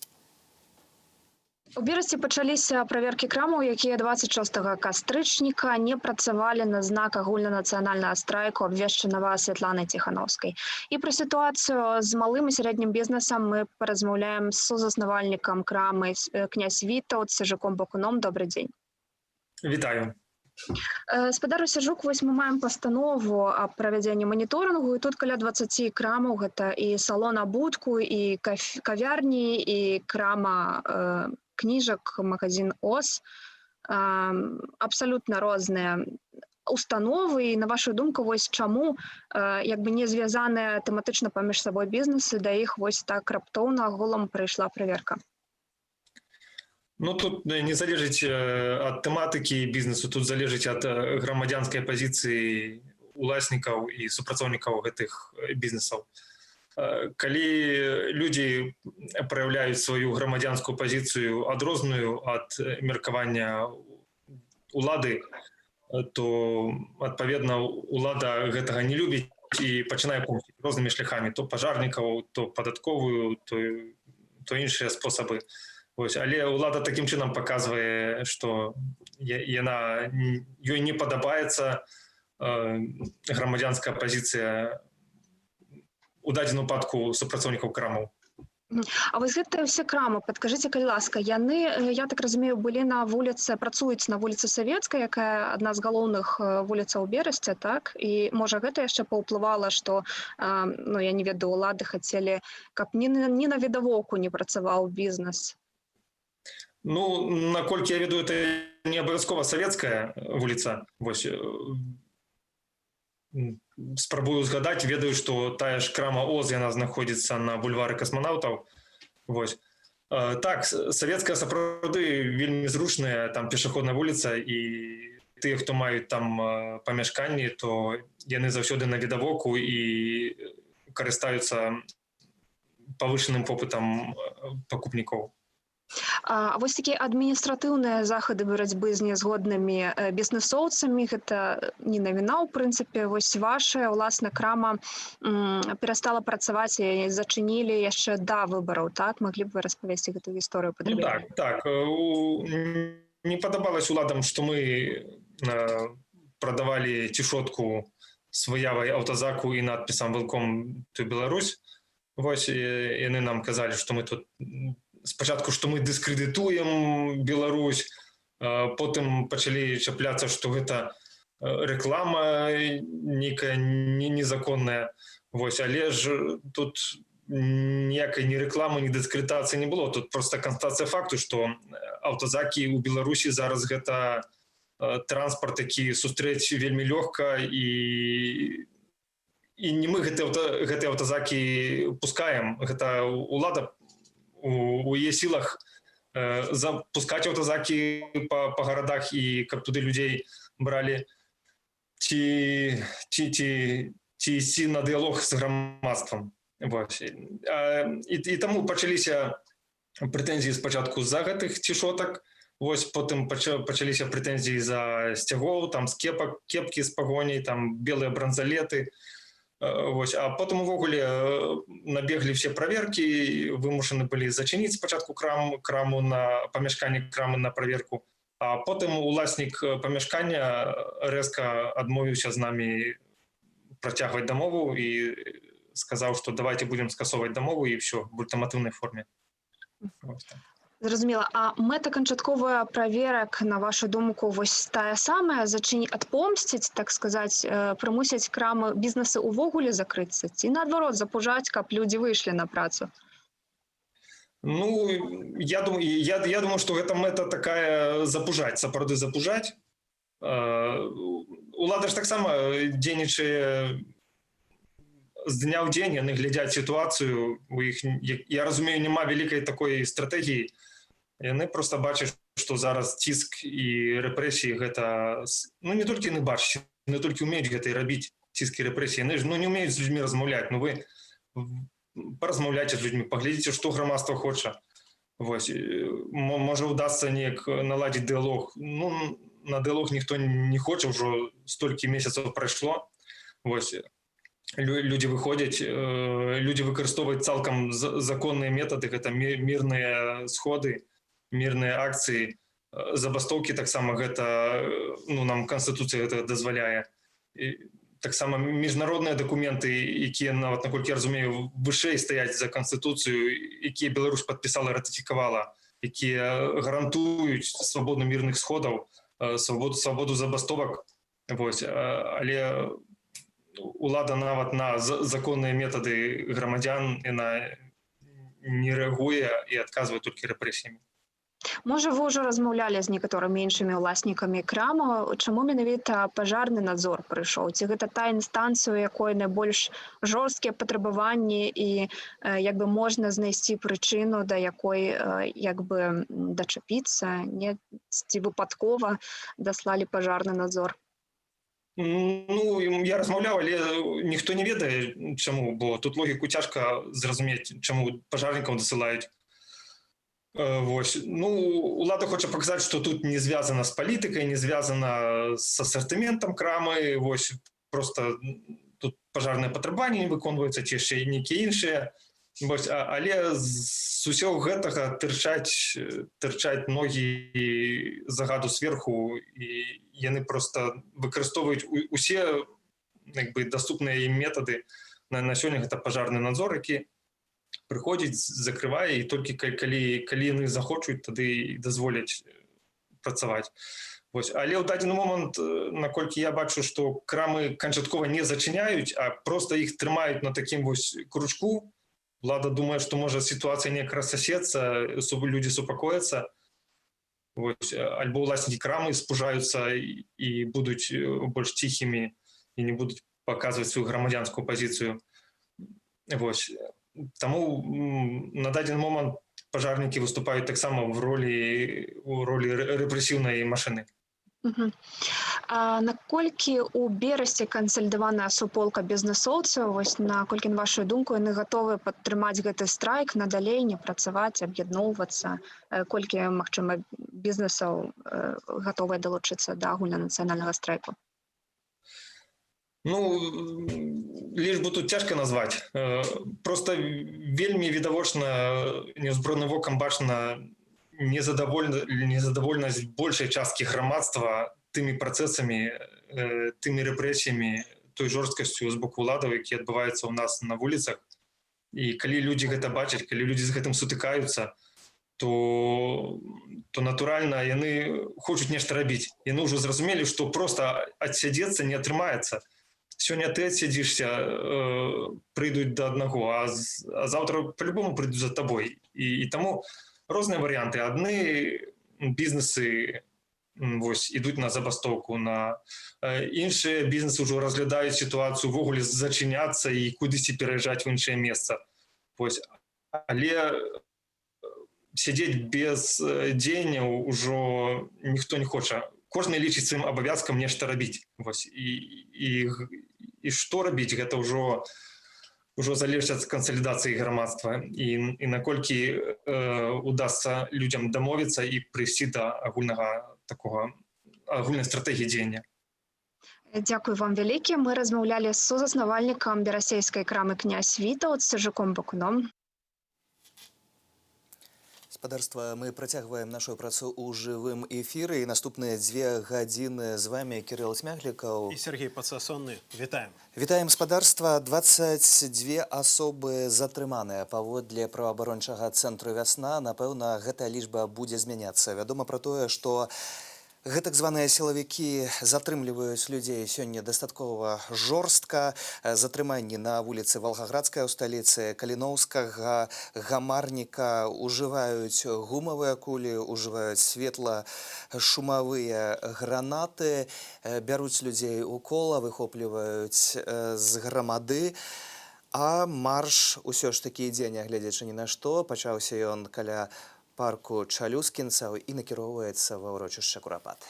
H: У Берасці пачаліся праверкі крамаў, якія 26 кастрычніка не працавалі на знак агульнанацыянальнага страйку, абвешчанага Святланай Ціхановскай. І пра сітуацыю з малым і сярэднім бізнесам мы паразмаўляем з сузаснавальнікам крамы князь Вітаўт Сержуком Бахуном. Добрый дзень.
B: Вітаю.
H: Спадару Сержук, вось мы маем пастанову аб правядзенні маніторынгу, і тут каля 20 крамаў, гэта і салон абутку, і кавярні, і крама кніжак, магазин ОС, абсалютна розныя установы. І на вашу думку, вось чаму як бы не звязаныя тэматычна паміж сабой бізнесы, да іх вось так раптоўна агулам прыйшла праверка?
B: Ну, тут не залежыць ад тэматыкі бізнесу, тут залежыць ад грамадзянскай пазіцыі уласнікаў і супрацоўнікаў гэтых бізнесаў. Калі людзі праяўляюць сваю грамадзянскую пазіцыю адрозную ад меркавання улады, то, адпаведна, улада гэтага не любіць і пачынае помсціць рознымі шляхамі, то пажарнікаў, то падатковую, то іншыя спосабы. Але ўлада такім чынам паказвае, што ёй не падабаецца грамадзянская пазіцыя у дадзеным выпадку супрацоўнікаў крамаў.
C: А вось гэтыя ўсе крамы, падкажыце, калі ласка, яны, я так разумею, былі на вуліцы, працуюць на вуліцы Савецкай, якая адна з галоўных вуліцаў Берасця, так? І, можа, гэта яшчэ паўплывала, што, я не ведаю, улады хацелі, каб ні на відавоку не працаваў бізнес?
B: Ну, наколькі я ведаю, это не абавязкова Савецкая вуліца. Вось, спрабую згадаць, ведаю, што тая ж крама ОЗ, яна знаходзіцца на бульвары касманаўтаў. Вось. Так, Савецкая сапраўды вельмі зручная, там пешаходная вуліца, і тыя, хто маюць там памяшканні, то яны заўсёды на відавоку і карыстаюцца павышаным попытам пакупнікоў.
C: А вось такія адміністратыўныя захады барацьбы з нязгоднымі бізнесоўцамі, гэта не навіна, у прынцыпе. Вось ваша, ўласна, крама перастала працаваць і зачынілі яшчэ да выбараў, так? Маглі б вы распавесці гэтую гісторыю падрабязней?
B: Так. Не падабалася уладам, што мы прадавалі цішотку з выявай аўтазаку і надпісам «Welcome to Belarus». Вось, яны нам казалі, што мы тут спачатку, што мы дыскрэдытуем Беларусь, потым пачалі чапляцца, што гэта рэклама нейкая незаконная. Вось, але ж тут ніякай ні рэкламы, ні дыскрэдытацыі не было. Тут проста канстатацыя факту, што аўтазакі ў Беларусі зараз гэта транспарт, які сустрэць вельмі лёгка, і не мы гэтыя аўтазакі пускаем. Гэта ўлада у яе сілах запускаць аўтазакі па гарадах і каб туды людзей бралі, ці ісці на дыялог з грамадствам. І таму пачаліся прэтэнзіі спачатку з-за гэтых цішотак, потым пачаліся прэтэнзіі за сцягоў, там з кепкі з пагоняй, там белыя бранзалеты. А потым увогуле набеглі все праверкі, вымушаны былі зачыніць спачатку краму на памяшканне крамы на праверку, а потым уласнік памяшкання рэзка адмовіўся з намі працягваць дамову і сказаў, што давайте будзем скасоўваць дамову і ўсё в ультыматыўнай форме.
C: Зразумела. А мэта канчатковая праверак, на вашу думку, вось тая самая, адпомсціць, так сказаць, прымусіць крамы, бізнесы увогуле закрыцца, ці наадварот запужаць, каб людзі выйшлі на працу?
B: Ну, я думаю, што гэта мэта такая запужаць, сапраўды запужаць. Улада ж таксама дзейнічае з дня ў дзень, яны глядзяць сітуацыю, у іх, я разумею, няма вялікай такой стратэгіі. Яны проста бачаць, што зараз ціск і рэпрэсіі гэта... Ну, не толькі яны бачаць, яны толькі ўмеюць гэта і рабіць, ціск і рэпрэсіі. Яны ж не ўмеюць з людзьмі размаўляць. Ну, вы паразмаўляйце з людзьмі, паглядзіце, што грамадства хоча. Вось. Можа, удасца неяк наладзіць дыялог. Ну, на дыялог ніхто не хоча, ўжо столькі месяцаў прайшло. Вось. Людзі выходзяць, людзі выкарыстоўваюць цалкам законныя метады, гэта мірныя сходы, мірныя акцыі, забастоўкі таксама гэта, ну, нам Канстытуцыя гэта дазваляе. Таксама міжнародныя дакументы, якія, нават, наколькі я разумею, вышэй стаяць за Канстытуцыю, якія Беларусь падпісала, ратыфікавала, якія гарантуюць свабоду мірных сходаў, свабоду забастовак. Але улада нават на законныя метады грамадзян яна не рэагуе і адказвае толькі рэпрэсіямі.
C: Можа, вы ўжо размаўлялі з некаторымі іншымі ўласнікамі крамаў, чаму менавіта пажарны надзор прыйшоў? Ці гэта та інстанцыя, у якой найбольш жорсткія патрабаванні і як бы можна знайсці прычыну, да якой як бы дачапіцца, ці выпадкова даслалі пажарны надзор?
B: Ну, я размаўляў, але ніхто не ведае, чаму, бо тут логіку цяжка зразумець, чаму пажарнікаў дасылаюць. Вось. Ну, улада хоча паказаць, што тут не звязана з палітыкай, не звязана з асартыментам крамы, вось, просто тут пажарныя патрабаванні не выконваюцца, ці яшчэ нейкія іншыя. Вось, але з усяго гэтага тырчаць ногі загаду сверху, і яны просто выкарыстоўваюць усе даступныя ім метады. На сёння гэта пажарны надзор, які прыходзіць, закрывае, і толькі калі яны захочуць, тады дазволяць працаваць. Вось. Але ў дадзены момант, наколькі я бачу, што крамы канчаткова не зачыняюць, а просто іх трымаюць на такім вось кручку. Влада думае, што можа сітуацыя неяк рассасецца, людзі супакояцца, альбо ўласнікі крамы спужаюцца і будуць больш ціхімі і не будуць паказваць сваю грамадзянскую пазіцыю. Таму на дадзены момант пажарнікі выступаюць таксама ў ролі рэпрэсіўнай машыны.
C: А наколькі у Берасці кансалідаваная суполка бізнэсоўцаў, вось наколькі, на вашу думку, яны гатовы падтрымаць гэты страйк, надалей не працаваць, аб'ядноўвацца, колькі, магчыма, бізнесаў гатовыя далучыцца да агульнанацыянальнага страйку?
B: Ну, лічбу тут цяжка назваць. Просто вельмі відавочна неўзброеным вокам бачна незадаволенасць большай часткі грамадства тымі працэсамі, тымі рэпрэсіямі, той жорсткасцю з боку ўладаў, які адбываецца ў нас на вуліцах. І калі людзі гэта бачаць, калі людзі з гэтым сутыкаюцца, то натуральна яны хочуць нешта рабіць. Яны ўжо зразумелі, што проста адсядзецца не атрымаецца. Сёння ты адсядзішся, прыйдуць да аднаго, а заўтра па-любому прыйдуць за табой. І таму розныя варыянты. Адны бізнесы ідуць на забастоўку, іншыя бізнесы ўжо разглядаюць сітуацыю увогуле зачыняцца і кудысьці пераязджаць в іншае месца. Але сядзець без дзеянняў ужо ніхто не хоча. Кожны лічыць сваім абавязкам нешта рабіць. І што рабіць, гэта ўжо залежыць ад кансалідацыі грамадства і наколькі удасца людзям дамовіцца і прыйсці да агульнай стратэгіі дзеяння.
C: Дзякуй вам вялікі. Мы размаўлялі з сузаснавальнікам берасцейскай крамы «Князь Вітаўт» Сержуком Бакуном.
D: Спадарства, мы працягваем нашу працу ў жывым эфіры, і наступныя 2 гадзіны з вами Кірыл Смяглікаў
E: і Сергей Падсасонны. Вітаем.
D: Вітаем, спадарства. 22 асобы затрыманыя паводле праваабарончага цэнтру «Вясна». Напэўна, гэта лічба будзе змяняцца. Вядома пра тое, што гэтак званыя сілавікі затрымліваюць людзей сёння дастаткова жорстка. Затрыманні на вуліцы Валгаградскай у сталіцы, Каліноўскага, Гамарніка, ужываюць гумавыя кулі, ужываюць светла-шумавыя гранаты, бяруць людзей у кола, выхопліваюць з грамады. А марш усё ж такі ідзе, нягледзячы ні на што. Пачаўся ён каля парку Чалюскінцаў і накіроўваецца ва ўрочышча Курапаты.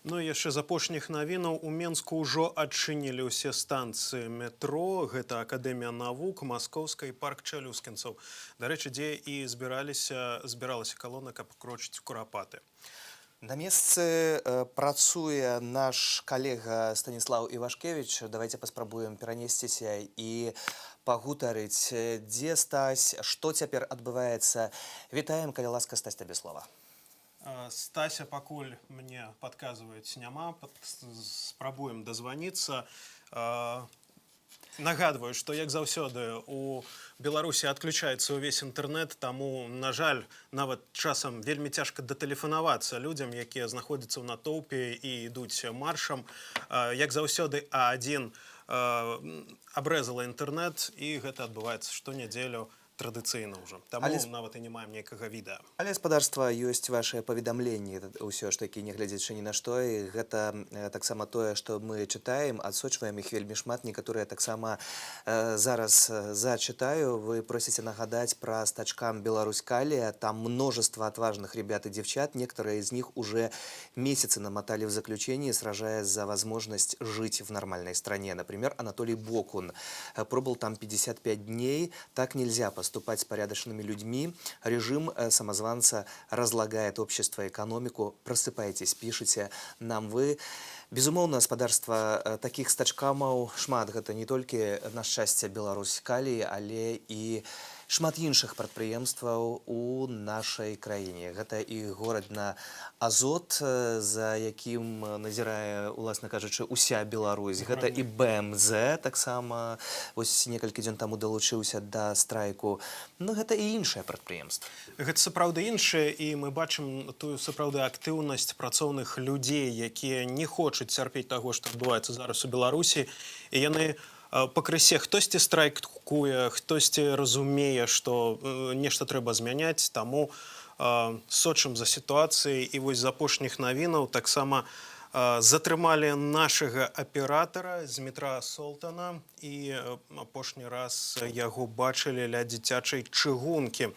E: Ну і яшчэ з апошніх навінаў. У Менску ўжо адчынілі ўсе станцыі метро. Гэта Акадэмія навук, Маскоўская і парк Чалюскінцаў. Дарэчы, дзе і збіралася калона, каб крочыць Курапаты.
D: На месцы працуе наш калега Станіслаў Івашкевіч. Давайте паспрабуем перанесціся і пагутарыць, дзе Стась, што цяпер адбываецца. Вітаем, калі ласка, Стась, табе слова.
E: Стася пакуль мне падказваюць няма. Спрабуем дазваніцца. Нагадваю, што, як заўсёды, у Беларусі адключаецца ўвесь інтэрнэт, таму, на жаль, нават часам вельмі цяжка датэлефанавацца людзям, якія знаходзяцца ў натоўпе і ідуць маршам. Як заўсёды, А1 абрэзала інтэрнэт, і гэта адбываецца штонядзелю традыцыйна ўжо. Таму нават і не маем нейкага відэа.
D: Але спадарства ёсць вашыя паведамленні ўсё ж такі, нягледзячы ні на што, і гэта таксама тое, што мы чытаем, адсочваем іх вельмі шмат, некаторыя таксама зараз зачытаю. Вы просіце нагадаць пра стачкам Беларусь-Калия, там множество отважных ребят и девчат, некоторые из них уже месяцы намотали в заключении, сражаясь за возможность жить в нормальной стране. Например, Анатолий Бокун пробыл там 55 дней, так нельзя поступать с порядочными людьми. Режим самозванца разлагает общество и экономику. Просыпайтесь, пишите нам вы. Безумоўна, спадарства, такіх стачкамаў шмат. Гэта не толькі, на шчасце, Беларусь-Калии, але і шмат іншых прадпрыемстваў у нашай краіне. Гэта і горад на Азот, за якім назірае, уласна кажучы, уся Беларусь. Гэта і БМЗ, таксама, вось некалькі дзён таму далучыўся да страйку. Ну, гэта і іншыя прадпрыемствы.
E: Гэта сапраўды іншае, і мы бачым тую сапраўды актыўнасць працоўных людзей, якія не хочуць цярпець таго, што адбываецца зараз у Беларусі, і яны пакрысе хтосьці страйкуе, хтосьці разумее, што нешта трэба змяняць, таму сочым за сітуацыяй. І вось з апошніх навінаў таксама затрымалі нашага аператара з метра Солтана, і апошні раз яго бачылі ля дзіцячай чыгункі,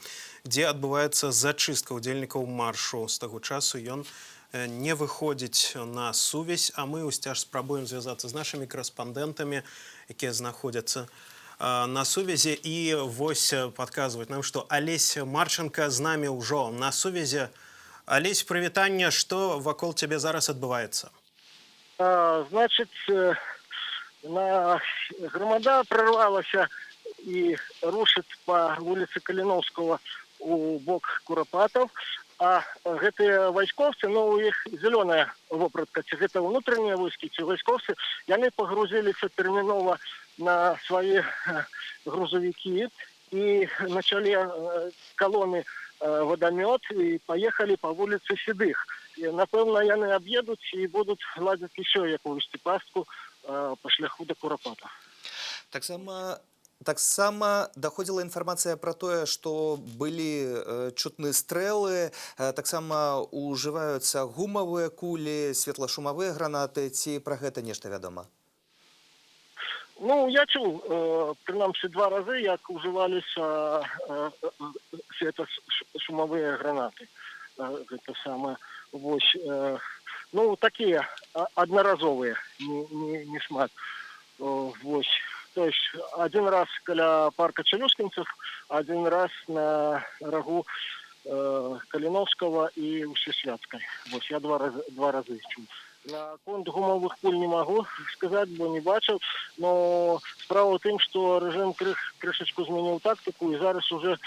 E: дзе адбываецца зачыстка ўдзельнікаў маршу. З таго часу ён не выходзіць на сувязь, а мы ўсцяж спрабуем звязацца з нашымі корэспандэнтамі, якія знаходзяцца на сувязі, і вось падказваюць нам, што Алесь Марченко з намі ўжо на сувязі. Алесь, прывітанне, што вакол цябе зараз адбываецца?
G: Значит, громада прорвалася и рушит по улице Калиновского у бок Куропатов, а гэтыя вайскоўцы, ну, у іх зеленая вопратка, ці гэта внутренние войски, ці вайскоўцы, яны пагрузіліся тэрмінова на свои грузовики и начали колонны водомет и поехали по улице Седых. И, напевно, яны объедут и будут ладить еще якусь пастку по шляху до Куропата.
D: Таксама даходзіла інфармацыя пра тое, што былі чутны стрэлы, таксама ужываюцца гумавыя кулі, светлашумавыя гранаты, ці пра гэта нешта вядома?
G: Ну, я чув, принаймні 2 рази, як уживалися светошумовые гранаты. Это самое, вот, ну, такие одноразовые, не смак. Вот. То есть один раз каля парка Челюскинцев, один раз на рогу Калиновского и Всесвятской. Вот, я два раза чув. На конт гумовых пуль не могу сказать, бо не бачив, но справа в тем, что режим крышечку змінив тактику, и зараз уже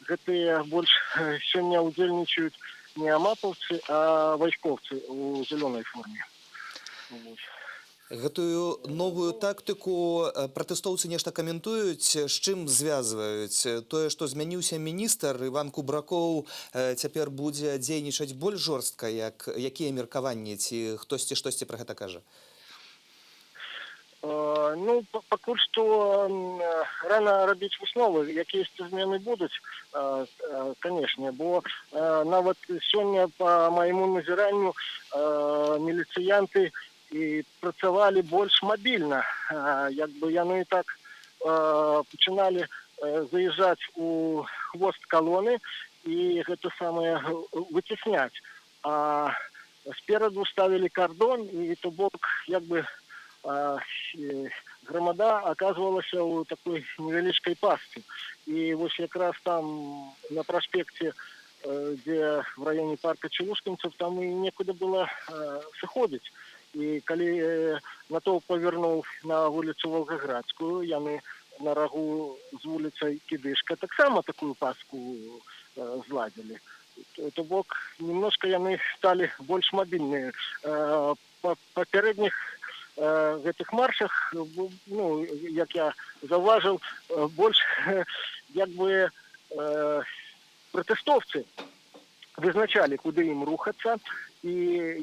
G: гэтыя больше сёння удзельнічаюць не амаповцы, а вайскоўцы у зеленой форме. Вот.
D: Гэтую новую тактыку пратэстоўцы нешта каментуюць, з чым звязваюць? Тое, што змяніўся міністр Іван Кубракоў, цяпер будзе дзейнічаць больш жорстка, якія меркаванні, ці хтосьці штосьці пра гэта кажа?
G: Ну, пакуль што рана рабіць высновы, якія змены будуць, канешне, бо нават сёння па майму назіранню міліцыянты і працавалі больш мабільна. Як бы яны так пачыналі заязджаць у хвост колоны і гэта самае выцесняць. А спераду ставілі кардон, і то бок, як бы, громада оказывалася у такой невялічкай пастцы. І вось якраз там на праспекце, где в районе парка Челюскинцев, там и некуда было сыходзіць. І калі натоўп павярнуў на вуліцу Волгоградскую, яны на рагу з вуліцай Кідышка таксама такую паску зладзілі. То бок, немножко яны сталі больш мабільныя. Па папярэдніх гэтых маршах, ну, як я заўважыў, больш як бы пратэстоўцы вызначалі, куды ім рухацца і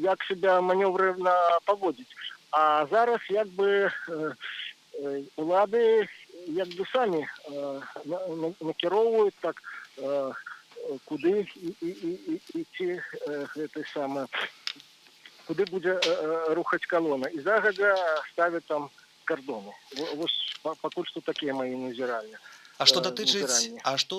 G: як себя маневрна паводзіць. А зараз як бы улады як бы самі накіроўваюць так, куды ідти гэтай саме, куды будзе рухаць калона. І загадзя ставяць там кардоны. Вось пакуль што такія мае назіральні.
D: А што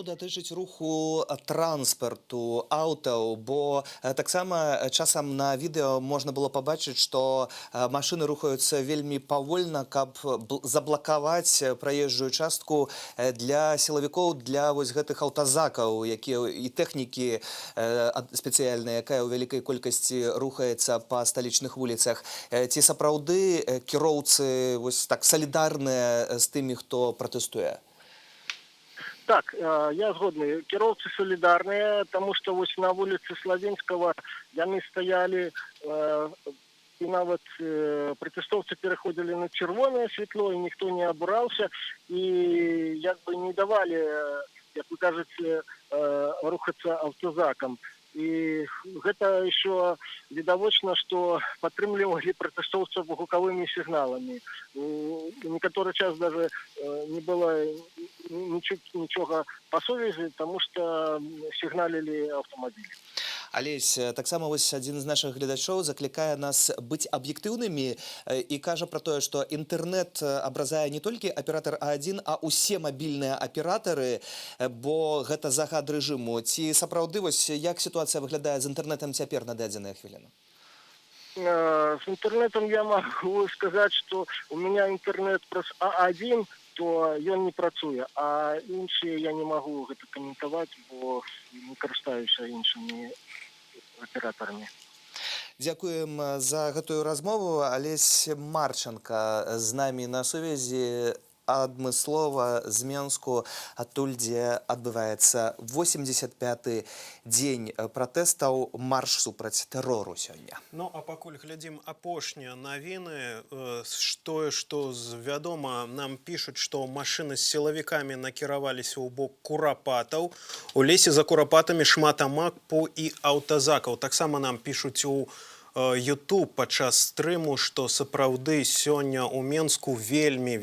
D: датычыць руху транспарту, аўтаў, бо таксама часам на відэо можна было пабачыць, што машыны рухаюцца вельмі павольна, каб заблакаваць праезжую частку для сілавікоў, для вось гэтых аўтазакаў, якія і тэхнікі спецыяльныя, якая ў вялікай колькасці рухаецца па сталічных вуліцах. Ці сапраўды кіроўцы вось так салідарныя з тымі, хто пратэстуе?
G: Так, я згодны. Кіроўцы солідарныя, тому што вось на вуліцы Славенскага яны стаялі, і нават пратэстоўцы пераходзілі на чырвонае святло, і ніхто не абураўся, і як бы не давалі, як вы кажаце, рухацца аўтазакам. І гэта еще відавочна, што падтрымлівалі пратэстоўцаў гукавымі сігналамі. Некаторы час даже не было нічога па сувязі, таму што сігналілі аўтамабілі.
D: Алесь, таксама вось адзін з нашых гледачоў заклікае нас быць аб'ектыўнымі і кажа пра тое, што інтэрнэт абразае не толькі аператар А1, а ўсе мабільныя аператары, бо гэта загад рэжыму. Ці сапраўды вось як сітуацыя выглядае з інтэрнэтам цяпер на дадзеныя хвіліны?
G: З інтэрнэтам я магу сказаць, што у меня інтэрнэт праз А1, то ён не працуе, а іншыя я не магу гэта каментаваць, бо не карыстаюся іншымі аператарамі.
D: Дзякуем за гэтую размову. Алесь Марченко з намі на сувязі адмыслова з Менску, адтуль, дзе адбываецца 85-й дзень пратэстаў, марш супраць тэрору сёння.
E: Ну, а пакуль глядзім апошнія навіны, тое, што вядома, нам пішуць, што машыны з сілавікамі накіраваліся ў бок курапатаў. У лесе за курапатамі шмат амапу і аўтазакаў. Таксама нам пішуць у YouTube падчас стрыму, што сапраўды сёння ў Менску вельмі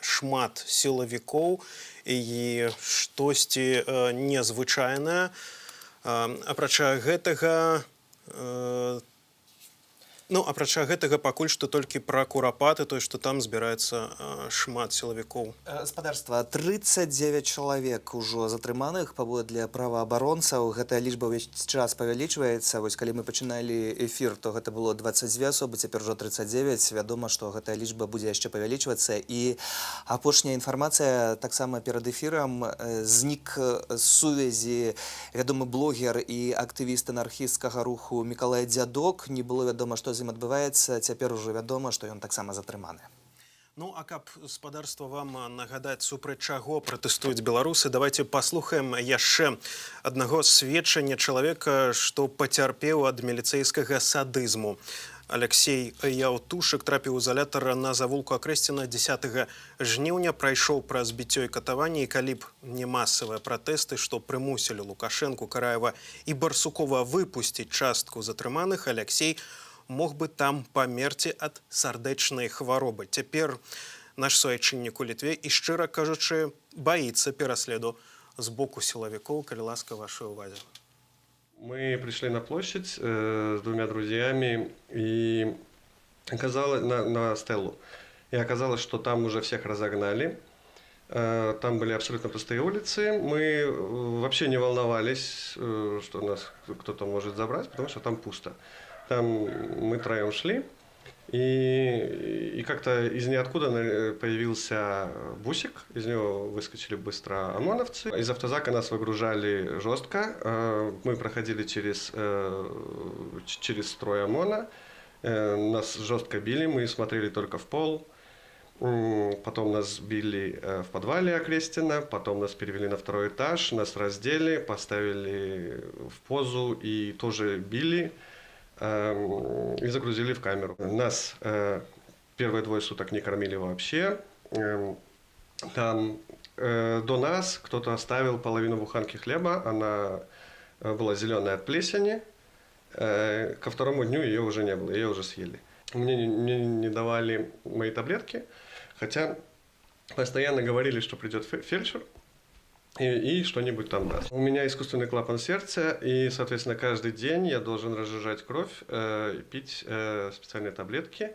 E: шмат сілавікоў і штосьці незвычайнае. Апрача гэтага пакуль што толькі пра курапаты, тое, што там збіраецца шмат сілавікоў.
D: Гаспадарства, 39 чалавек ужо затрыманых паводле праваабаронцаў. Гэтая лічба ўвесь час павялічваецца. Вось калі мы пачыналі эфір, то гэта было 22 асобы, цяпер ужо 39. Вядома, што гэтая лічба будзе яшчэ павялічвацца. І апошняя інфармацыя, таксама перад эфірам, знік з сувязі вядомы блогер і актывіст анархісцкага руху Мікалай Дзядок. Не было вядома, што з ім адбываецца, цяпер ужо вядома, што ён таксама затрыманы.
E: Ну, а каб спадарства вам нагадаць, супраць чаго пратэстуюць беларусы, давайте паслухаем яшчэ аднаго сведчання чалавека, што пацярпеў ад міліцэйскага садызму. Алексей Яўтушык трапіў у изолятор на завулку Акрэсціна 10 жніўня, прайшоў праз біццё і катаванне, і калі б не масавыя пратэсты, што прымусілі Лукашэнку, Караева і Барсукова выпусціць частку затрыманых, Алексей мог бы там памерці ад сардэчнай хваробы. Цяпер наш суайчыннік у Літве і, шчыра кажучы, баіцца пераследу з боку сілавікоў. Калі ласка, вашай увазе.
I: Мы пришли на площадь с двумя друзьями и оказалось на стелу. И оказалось, что там уже всех разогнали. Там были абсолютно пустые улицы. Мы вообще не волновались, что нас кто-то может забрать, потому что там пусто. Там мы троем шли. И как-то из ниоткуда появился бусик, из него выскочили быстро ОМОНовцы. Из автозака нас выгружали жестко, мы проходили через строй ОМОНа, нас жестко били, мы смотрели только в пол. Потом нас били в подвале Акрестина, потом нас перевели на второй этаж, нас раздели, поставили в позу и тоже били. И загрузили в камеру. Нас первые 2 суток не кормили вообще. Там до нас кто-то оставил половину буханки хлеба, она была зеленая от плесени. Ко 2-му дню ее уже не было, ее уже съели. Мне не давали мои таблетки, хотя постоянно говорили, что придет фельдшер и что-нибудь там даст. У меня искусственный клапан сердца, и, соответственно, каждый день я должен разжижать кровь и пить специальные таблетки.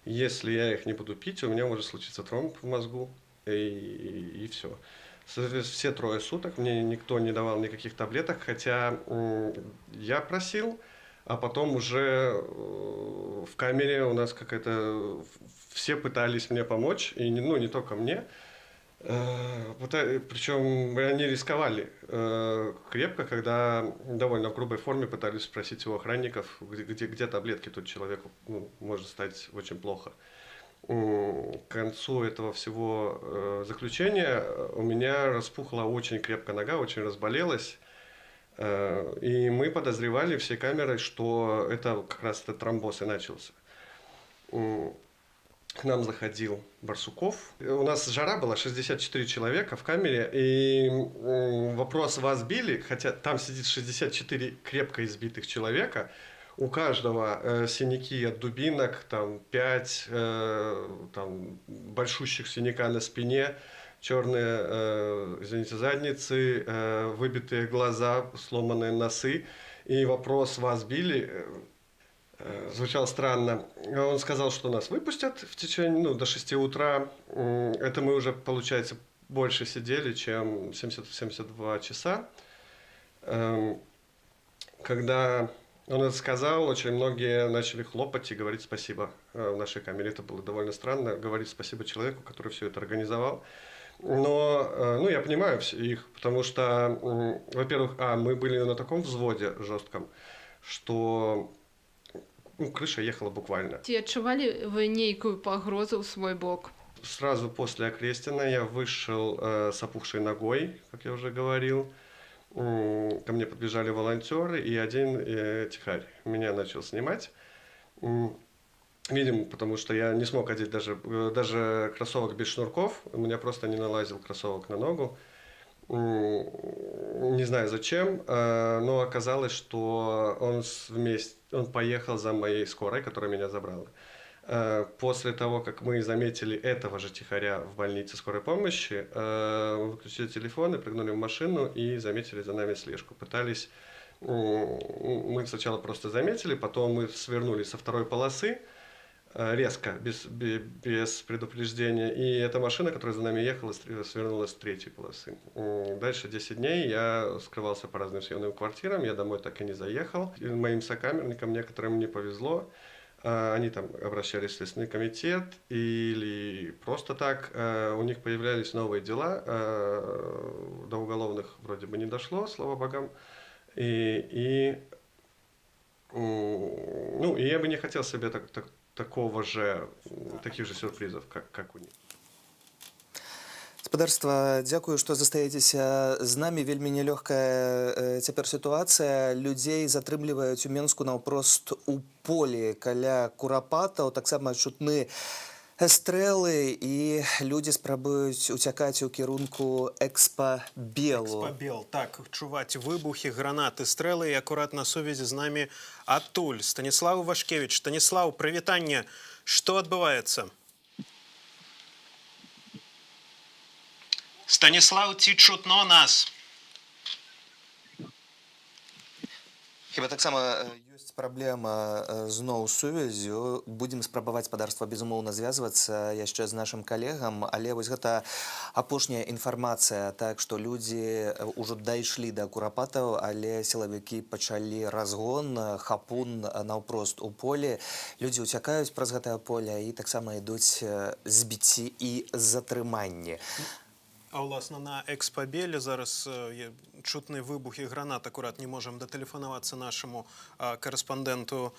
I: Если я их не буду пить, у меня может случиться тромб в мозгу, и все. Все 3 суток мне никто не давал никаких таблеток, хотя я просил, а потом уже в камере у нас какая-то... Все пытались мне помочь, и не только мне. Причем они рисковали крепко, когда довольно в грубой форме пытались спросить у охранников, где таблетки, тут человеку может стать очень плохо. К концу этого всего заключения у меня распухла очень крепко нога, очень разболелась. И мы подозревали всей камерой, что это как раз этот тромбоз и начался. К нам заходил Барсуков. У нас жара была, 64 человека в камере, и вопрос: вас били? Хотя там сидит 64 крепко избитых человека, у каждого синяки от дубинок, там 5 там, большущих синяка на спине, черные, извините, задницы, выбитые глаза, сломанные носы. И вопрос: вас били? Звучал странно. Он сказал, что нас выпустят в течение, до 6 утра. Это мы уже, получается, больше сидели, чем 72 часа. Когда он это сказал, очень многие начали хлопать и говорить спасибо в нашей камере. Это было довольно странно, говорить спасибо человеку, который все это организовал. Но я понимаю их, потому что, во-первых, мы были на таком взводе жестком, что крыша ехала буквально.
J: Ці адчувалі вы нейкую пагрозу ў свой бок?
I: Сразу после Окрестина я вышел с опухшей ногой, как я уже говорил. Ко мне подбежали волонтеры и один тихарь меня начал снимать. Видимо, потому что я не смог одеть даже кроссовок без шнурков. У меня просто не налазил кроссовок на ногу. Не знаю зачем, но оказалось, что он поехал за моей скорой, которая меня забрала. После того, как мы заметили этого же тихаря в больнице скорой помощи, выключили телефоны, прыгнули в машину и заметили за нами слежку. Пытались... Мы сначала просто заметили, потом мы свернули со 2-й полосы, резко, без предупреждения. И эта машина, которая за нами ехала, свернула с 3-й полосы. Дальше 10 дней я скрывался по разным съемным квартирам, я домой так и не заехал. И моим сокамерникам некоторым не повезло. Они там обращались в Следственный комитет или просто так. У них появлялись новые дела. До уголовных вроде бы не дошло, слава богам. И я бы не хотел себе таких же сюрпризов, как у них.
D: Спадарства, дзякую, што застаецеся з намі. Вельмі нялёгкая цяпер сітуацыя. Людзей затрымліваюць у Менску наўпрост у полі каля курапатаў. Таксама чутны стрэлы, і людзі спрабуюць уцякаць у кірунку Экспабелу.
E: Экспабел, так, чуваць выбухі, гранаты, стрэлы, і акурат на сувязі з намі адтуль Станіслаў Вашкевіч. Станіслаў, прывітанне. Што адбываецца? Станіслаў, ці чутно нас?
D: Хіба таксама ёсць праблема зноў з сувяззю. Будзем спрабаваць, спадарства, безумоўна звязвацца яшчэ з нашым калегам, але вось гэта апошняя інфармацыя, так што людзі ўжо дайшлі да курапатаў, але сілавікі пачалі разгон, хапун наўпрост у полі. Людзі ўцякаюць праз гэтае поле і таксама ідуць збіцці і затрыманні.
E: А ўласна на Экспабеле зараз чутны выбухі гранат. Акурат не можам датэлефанавацца нашаму карэспандэнту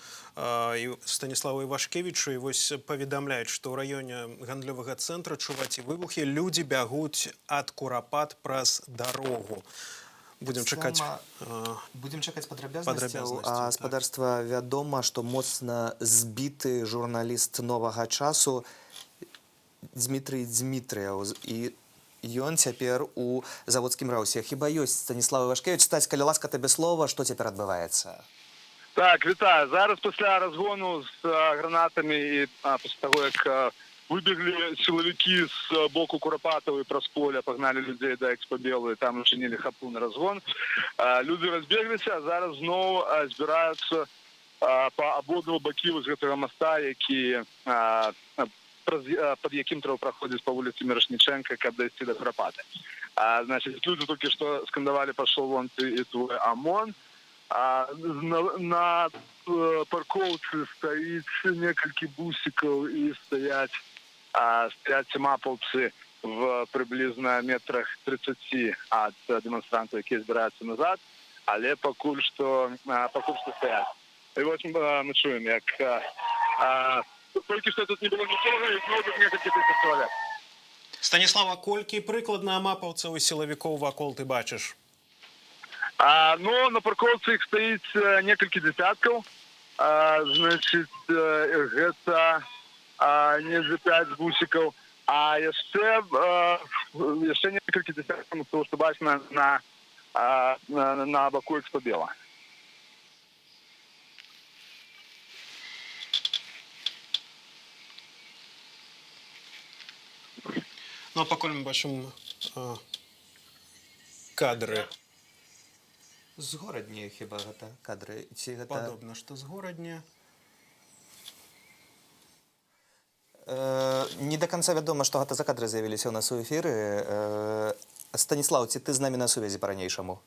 E: Станіславу Івашкевічу. І вось паведамляюць, што ў раёне гандлёвага цэнтра чуваць і выбухі. Людзі бягуць ад курапат праз дарогу. Будзем чакаць
D: падрабязнасцяў. А спадарства, вядома, што моцна збіты журналіст «Новага часу» Дмітрый Дмітрыяў. І ён цяпер у заводскім раўсе. Хіба ёсць, Станіслав Івашкевіч? Стаць, калі ласка, табе слова, што цяпер адбываецца?
A: Так, вітаю. Зараз пасля разгону з гранатамі і пасля таго, як
L: выбегли силовики с боку Куропатова и Прасполя, погнали людей до Экспо-Белу, и там учинили хапу на разгон. Люди разбеглись, а зараз знову збираються по обидва боки з гэтага моста, які под яким треба проходить по вулиці Мирошниченка, каб дойти до Куропаты. Значит, люди только что скандовали «пошел вон ты и твой ОМОН». На парковке стоит несколько бусиков и стоят семаповцы в приблизно метрах 30 от демонстрантов, які збираються назад, але покуль що стоять. І ось ми чуємо, як тільки що тут не було нічого, і знову тут некалькі тисяч чоловік.
E: Станіслава, колькі прыкладна мапаўцаў і сілавікоў вакол ты бачыш?
L: Ну, на парковцы их стоит несколько десятков. Значит, это не за 5 бусиков, а еще несколько десятков, того, что бачно на боку Экспо-Бела.
E: Ну, а пакуль мы бачым кадры.
D: Згораднія хіба гэта кадры? Ці гэта...
E: Падобна, што згораднія.
D: Не до конца вядома, што гэта за кадры з'явіліся ў нас у эфіры. Станіслаў, ці ты з намі на сувязі па-ранейшаму?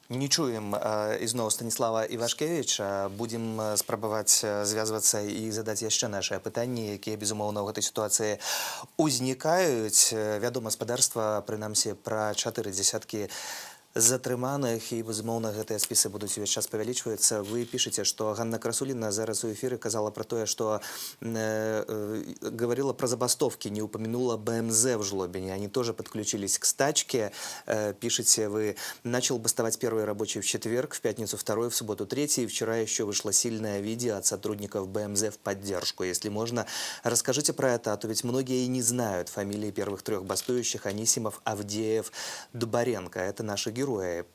D: Не чуем ізноў Станіслава Івашкевіча. Будзем спрабаваць звязвацца і задаць яшчэ нашыя пытанні, якія, безумоўна, ў гэтай сітуацыі узнікаюць. Вядома, спадарства, прынамсі, пра 4 дзесяткі затрыманых, і, безумоўна, гэтыя спісы будуць увесь час павялічваюцца. Вы пішаце, што Ганна Красуліна зараз у эфіры казала пра тое, што говорила про забастовки, не упомянула БМЗ в Жлобине. Они тоже подключились к стачке. Пишете вы: начал бастовать первый рабочий в четверг, в пятницу второй, в субботу третий. Вчера еще вышло сильное видео от сотрудников БМЗ в поддержку. Если можно, расскажите про это, а то ведь многие и не знают фамилии первых 3 бастующих: Анисимов, Авдеев, Дубаренко. Это наши герои.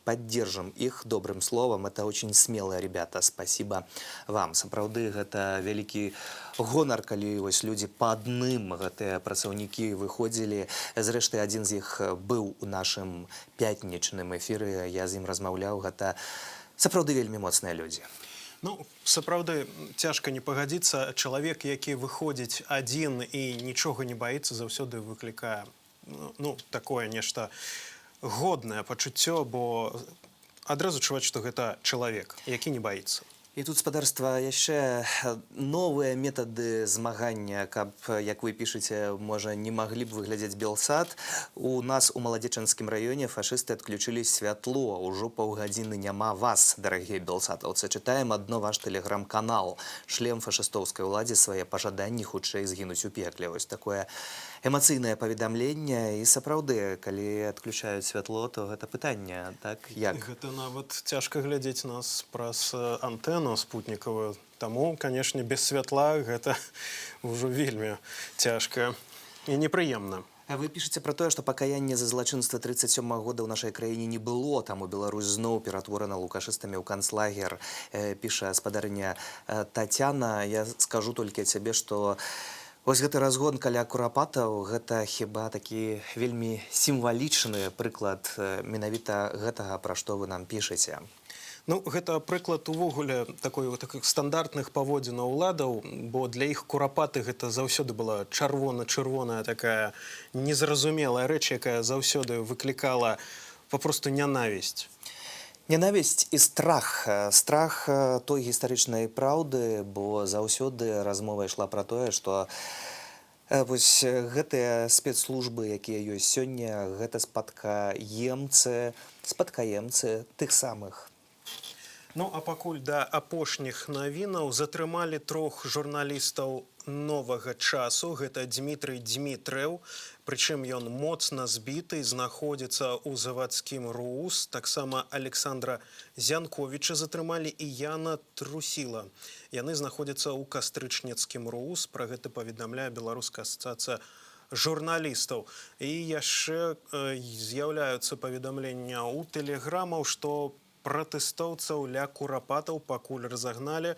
D: Поддержим их добрым словом. Это очень смелые ребята. Спасибо вам. Сапраўды, гэта вялікі гонар, калі вось людзі па адным гэтыя працаўнікі выходзілі. Зрэшты, адзін з іх быў у нашым пятнічным эфіры. Я з ім размаўляў. Гэта сапраўды вельмі моцныя людзі.
E: Ну, сапраўды, цяжка не пагадзіцца. Чалавек, які выходзіць адзін і нічога не баіцца, заўсёды выклікае, ну, такое нешта годнае пачуццё, бо адразу чуваць, што гэта чалавек, які не баіцца.
D: І тут, спадарства, яшчэ новыя метады змагання, каб, як вы пішаце, можа, не маглі б выглядзець Белсад. У нас у Маладзечанскім раёне фашысты адключылі святло. Ужо паўгадзіны няма вас, дарагія белсатаўцы. Чытаем адно ваш тэлеграм-канал. Шлем фашыстоўскай уладзе свае пажаданні хутчэй згінуць у пекле. Вось такое эмацыйнае паведамленне. І сапраўды, калі адключаюць святло, то гэта пытанне, так? Як?
E: Гэта нават цяжка глядзець нас праз антэну спутнікавую. Таму, канешне, без святла гэта ўжо вельмі цяжка і непрыемна.
D: Вы пішаце пра тое, што пакаяння за злачынства 37-го года ў нашай краіне не было, таму Беларусь зноў ператворана лукашыстамі ў канцлагер. Піша спадарыня Тацяна. Я скажу толькі цябе, што вось гэты разгон каля Курапатаў, гэта хіба такі вельмі сімвалічны прыклад менавіта гэтага, пра што вы нам пішаце.
E: Ну, гэта прыклад увогуле таких стандартных паводзінаў уладаў, бо для іх Курапаты гэта заўсёды была чырвона-чырвоная такая незразумелая рэч, якая заўсёды выклікала папросту нянавісць.
D: Ненавісць і страх. Страх той гістарычнай праўды, бо заўсёды размова ішла пра тое, што вось гэтыя спецслужбы, якія ёсць сёння, гэта спадкаемцы тых самых.
E: Ну, а пакуль да апошніх навінаў затрымалі 3 журналістаў новага часу. Гэта Дмітрый Дмітрэў, прычым ён моцна збіты, знаходзіцца ў завадскім РУС. Таксама Александра Зянковіча затрымалі і Яна Трусіла. Яны знаходзяцца ў Кастрычніцкім РУС. Пра гэта паведамляе Беларуская асацыяцыя журналістаў. І яшчэ з'яўляюцца паведамлення ў тэлеграмаў, што пратэстоўцаў ля Курапатаў пакуль разагналі,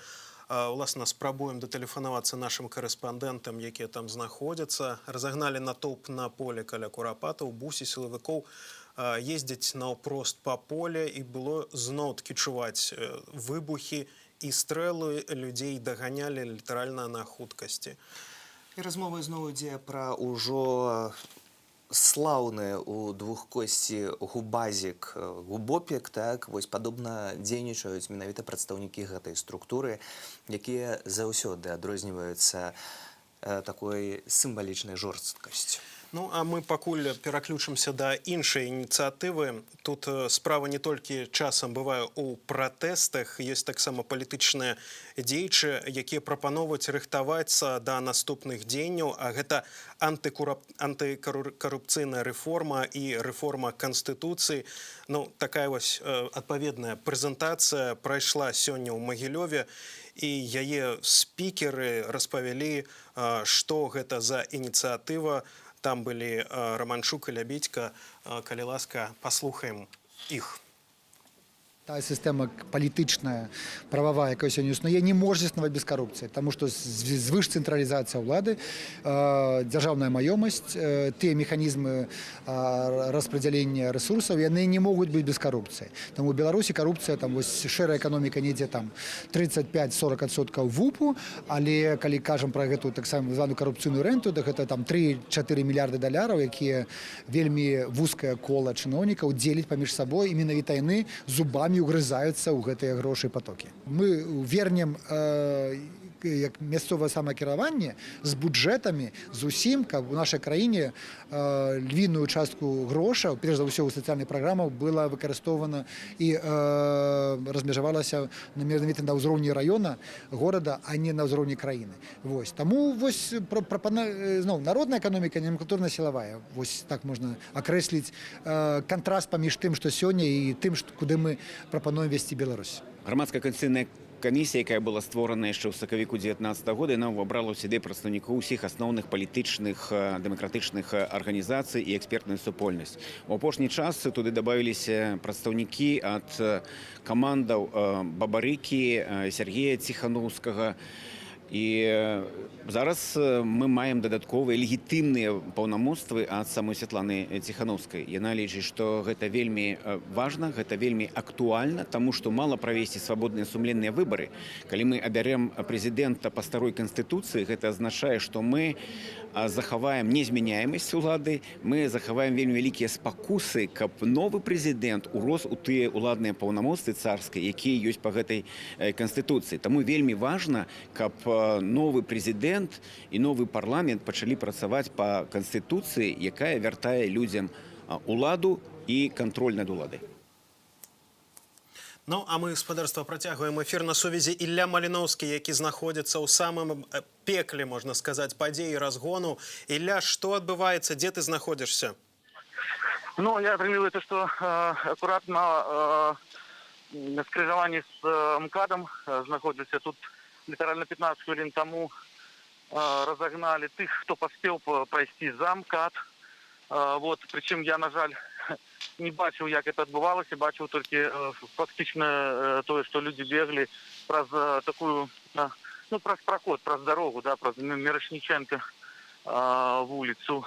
E: Власна, спрабуем датэлефанавацца нашим корэспандэнтам, якія там знаходзяцца. Разагналі натоўп на поле каля Курапата, у бусе сілавікоў ездзяць наўпрост па поле, і было зноў-такі чуваць выбухі і стрэлы, людзей даганялі літаральна на хуткасці.
D: І размова зноў ідзе пра ўжо слаўны у двухкосці губазік губопік, так, вось падобна дзейнічаюць менавіта прадстаўнікі гэтай структуры, якія заўсёды адрозніваюцца такой сімвалічнай жорсткасцю.
E: Ну, а мы пакуль пераключымся да іншай ініцыятывы. Тут справа не толькі часам бывае ў пратэстах, ёсць таксама палітычныя дзеячы, якія прапановваюць рыхтавацца да наступных дзеянняў, а гэта антыкарупцыйная рэформа і рэформа Канстытуцыі. Ну, такая вось адпаведная прэзентацыя прайшла сёння ў Магілёве, і яе спікеры распавялі, што гэта за ініцыятыва. Там были Романчук и Лябедько. Калі ласка, послухаем их.
K: Та система політична, правова, яка сьогодні існує, не може існувати без корупції, тому що звышцентралізація влади, державна майомість, ті механізми розподілення ресурсів, вони не можуть бути без корупції. Тому в Білорусі корупція, там ось шера економіка не йде там 35-40% ВУПу, але коли кажемо про эту так звану корупційну ренту, так це там 3-4 мільярди доларів, які вельми вузьке коло чиновників ділять поміж собою, і менавіта яны зубами угрызаюцца ў гэтыя грошы потокі. Мы вернем як мясцовае самакіраванне з бюджэтамі, з усім, каб у нашай краіне львіную частку грошаў, перш за ўсё ў сацыяльных праграмах, была выкарыстоўвана і размежавалася менавіта на ўзроўні раёна, горада, а не на ўзроўні краіны. Вось. Таму вось зноў народная эканоміка, номенклатурна-сілавая. Вось так можна акрэсліць кантраст паміж тым, што сёння, і тым, куды мы прапануем весці Беларусь.
N: Грамадская канстытуцыйная камісія, якая была створана яшчэ ў сакавіку 19 года, яна ўвабрала ў сябе прадстаўнікоў усіх асноўных палітычных дэмакратычных арганізацый і экспертную супольнасць. У апошні час туды дабавіліся прадстаўнікі ад камандаў Бабарыкі, Сергея Ціханаўскага. І зараз мы маем дадатковыя легітымныя паўнамоцтвы ад самой Святланы Ціханаўскай. Яна лічыць, што гэта вельмі важна, гэта вельмі актуальна, таму што мала правесці свабодныя сумленныя выбары. Калі мы абярем прэзідэнта па старой канстытуцыі, гэта азначае, што мы захаваем незмяняемасць улады, мы захаваем вельмі вялікія спакусы, каб новы прэзідэнт урос у тыя ўладныя паўнамоцтвы царскай, якія ёсць па гэтай канстытуцыі. Таму вельмі важна, каб новы прэзідэнт і новы парламент пачалі працаваць па канстытуцыі, якая вяртае людзям уладу і кантроль над уладай.
E: Ну, а мы, гаспадарства, працягваем эфір. На сувязі Ілля Маліноўскі, які знаходзіцца ў самым пекле, можна сказаць, падзеі разгону. Ілля, што адбываецца? Дзе ты знаходзішся?
M: Ну, я примерил это, что аккуратно на скрыжаванні с МКАДом знаходзіўся. Тут літаральна 15 хвілін тому разогнали тых, хто паспеў прайсці за МКАД. Вот, причем я, на жаль, не бачыў, як это адбывалася, бачыў толькі фактычна тое, што людзі беглі праз такую, ну, праз праход, праз дарогу, да, праз Мірошніченка вуліцу.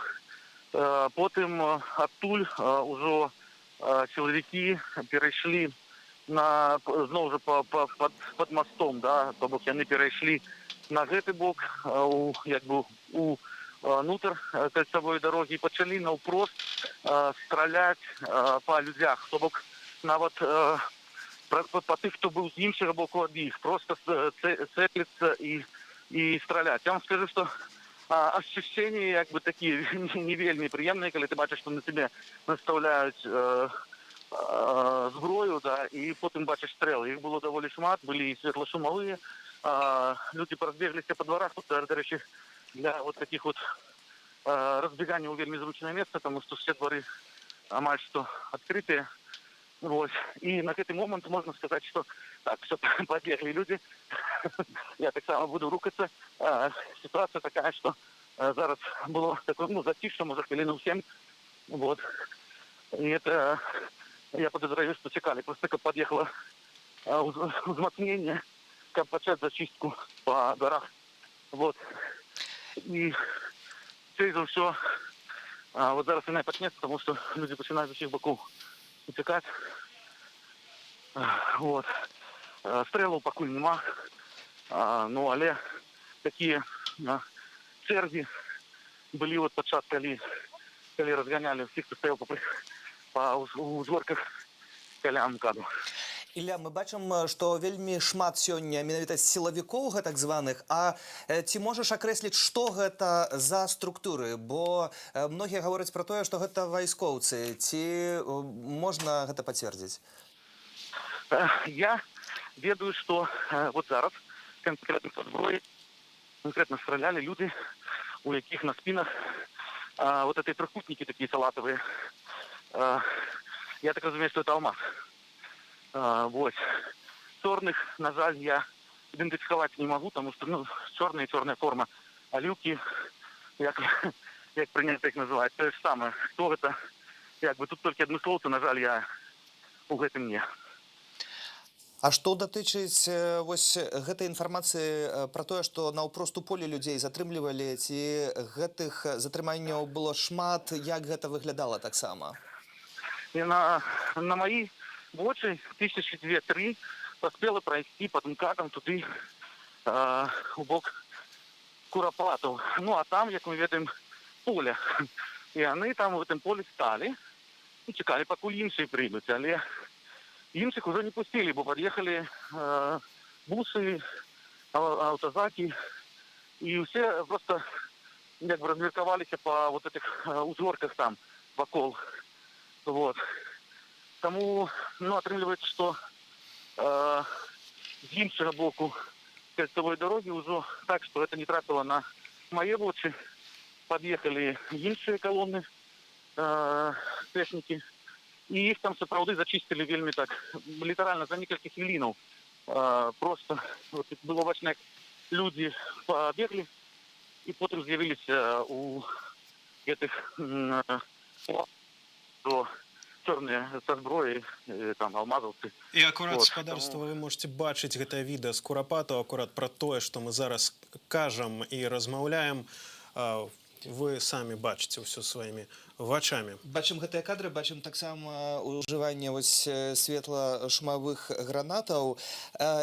M: Потым адтуль ужо сілавікі перайшлі на, зноў жа пад мостом, да, то бок яны перайшлі на гэты бок, як бы унутр кольцевой дороги, и пачалі наўпрост страляць па людзях, то бок нават па тых, хто быў з іншага боку ад іх, просто цэліцца і страляць. Я вам скажу, што ощущения як бы такие не вельмі прыемныя, калі ты бачыш, што на тебе настаўляюць зброю, да, і потым бачыш стрэлы. Іх было даволі шмат, былі і светлашумавыя, людзі разбегліся па дварах, тут, да рэчы, для вот таких вот разбегания в вельми зручное место, потому что все дворы амаль что открытые. Вот. И на этот момент можно сказать, что так, все, подбегли люди. Я так само буду рукаться. Ситуация такая, что зараз было такое, ну, затишье, может, хвилину 7. Вот. И это, я подозреваю, что чекали. Просто как подъехало узмацнение. почать зачистку по горах. Вот. И через все вот зараз війна почнеться, тому що люди починають з усіх боків утікати. Вот. Стрелу покуль нема. Ну, але такі черги були от під час, коли розганяли всіх, хто стояв по узгорках каля МКАДу.
D: Ілля, мы бачым, што вельмі шмат сёння менавіта сілавікоў гэтак званых, а ці можаш акрэсліць, што гэта за структуры? Бо многія гавораць пра тое, што гэта вайскоўцы. Ці можна гэта пацвердзіць?
M: Я ведаю, что вот зараз конкретно со зброї, конкретно стреляли люди, у яких на спинах вот эти трехкутники такие салатовые. Я так разумею, что это алмаз. Вот. Черных, на жаль, я идентифицировать не могу, потому что ну, черная форма, а люки, як принято их называть, то же самое. Кто это? Як бы тут только адмысловцы, на жаль, я у гэтым не.
D: А што датычыць вось гэтай інфармацыі пра тое, што наўпрост у полі людзей затрымлівалі, ці гэтых затрыманняў было шмат, як гэта выглядала таксама?
M: На мои вочы 1002-3 поспела пройти под МКАДом туды у бок Куропатов. Ну а там, як мы ведаем, поле. И они там в этом поле стали и чекали, покуль іншие придут. Але інших уже не пустили, бо подъехали бусы, автозаки, и все просто как бы размерковались по вот этих узорках там вокол. Вот. Тому, ну, отрывается, что с іншого боку кольцевой дороги уже так, что это не трапило на мои вочи. Подъехали іншие колонны техники, и их там сапраўды зачистили вельми так, литерально за несколько хвилинов. Просто вот, было бачно, как люди побегли, и потом з'явились у этих чорные со зброей, там, алмазовцы.
E: І акурат, спадарства, вы можете бачыць гэта відэа з Курапатаў, акурат пра тое, што мы зараз кажам і размаўляем, вы самі бачыце ўсё сваімі вачамі.
D: Бачым гэтыя кадры, бачым таксама ўжыванне светла-шумавых гранатаў.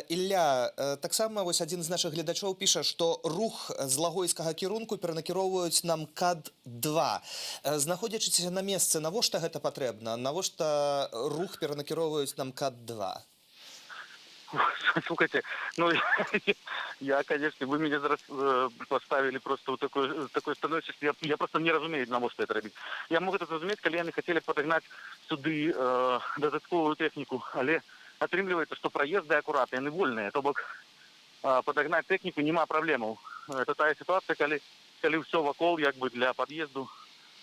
D: Ілля, таксама адзін з нашых гледачоў піша, што рух з лагойскага кірунку перанакіроўваюць на МКАД-2. Знаходзячыся на месцы, навошта гэта патрэбна? Навошта рух перанакіроўваюць на МКАД-2?
M: Слушайте, ну я, конечно, вы меня зараз поставили просто в такое становище, я просто не разумею, на что это робить. Я могу это разуметь, когда они хотели подогнать сюды додатковую технику, але отрымливается, что проезды аккуратные, они вольные, то бок подогнать технику нема проблем. Это та ситуация, когда все вокол, как бы для подъезду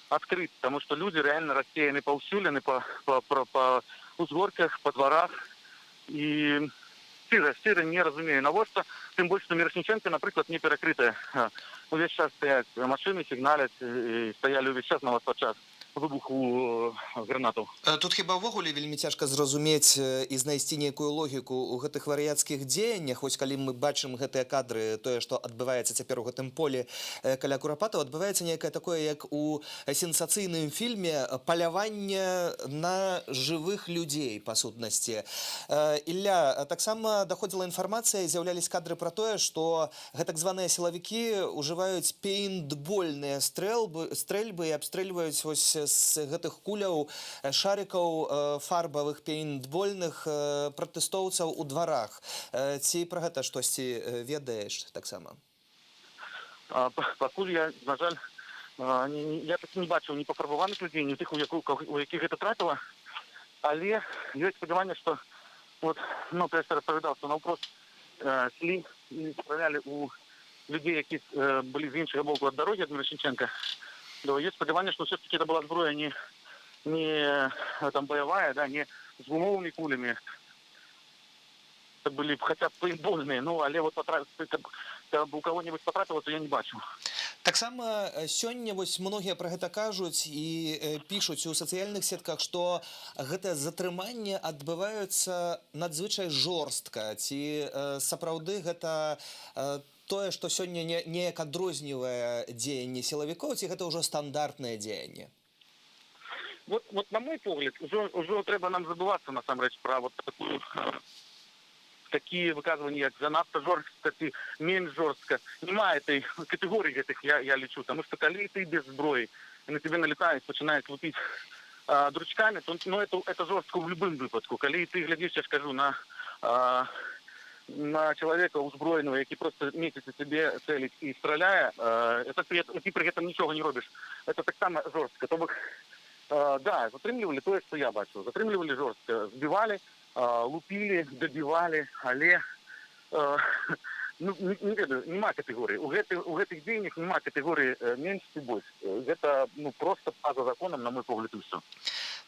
M: открыт, потому что люди реально рассеяны повсюлены по узгорках, по дворах, и Сыра не разумею навошта, тым больш, што Мірошніченка, напрыклад, не перакрытая. Увесь час стаяць машыны, сігналяць, і стаялі ўвесь час нават падчас выбуху гранатаў.
D: Тут хіба ўвогуле вельмі цяжка зразумець і знайсці нейкую логіку ў гэтых вар'яцкіх дзеяннях, хоць калі мы бачым гэтыя кадры, тое, што адбываецца цяпер у гэтым полі каля Курапатаў, адбываецца нейкае такое, як у сенсацыйным фільме паляванне на жывых людзей, па сутнасці. Ілля, таксама даходзіла інфармацыя, з'яўлялись кадры пра тое, што гэтак званыя сілавікі ўжываюць пейнтбольныя стрэльбы і абстрэльваюць вось з гэтых куляў, шарикаў фарбавых пейнтбольных пратэстоўцаў у дварах. Ці пра гэта штосьці ведаеш таксама?
M: Пакуль я, на жаль, я так не бачыў ні пафарбаваных людзей, ні тых, у якіх гэта трапіла, але ёсць спадзяванне, што вот, ну, я распавядаў, што наўпрост шлі і стралялі у людзей, які былі з іншага боку ад дарогі, ад Мірошніченка. Есть сподівання, что все-таки это была зброя не там боевая, да, не с гумовыми кулями. Это были хотя бы пейнтбольные, ну, але вот у кого-нибудь потрапило, то я не бачу.
D: Таксама сёння вось многія пра гэта кажуць і пішуць у сацыяльных сетках, што гэтае затрыманне адбываецца надзвычай жорстка. Ці сапраўды гэта тое, што сёння неяк адрознівае дзеянні сілавікоў, ці гэта ўжо стандартнае дзеянне?
M: Вот на мой погляд, уже треба нам забываться насамрэч про вот такие выказывания, как занадто жорстко, ты меньше жорстко. Нема этой категории этих, я лечу, потому что коли ты без зброи, и на тебе налетают, начинают лупить дручками, то это жорстко в любым выпадку. Коли ты глядишь, я скажу, на человека узброенного, який просто месяца тебе целить и стреляя, ты при этом ничего не робишь. Это так само жорстко. Да, затрымлівалі тое, што я бачыў. Затрымлівалі жорстка, збівалі, лупілі, дабівалі, але не ведаю, нема катэгорыі. У гэтых дзеяннях нема катэгорыі менш ці больш. Гэта проста па-за законам, на мой погляд, і ўсё.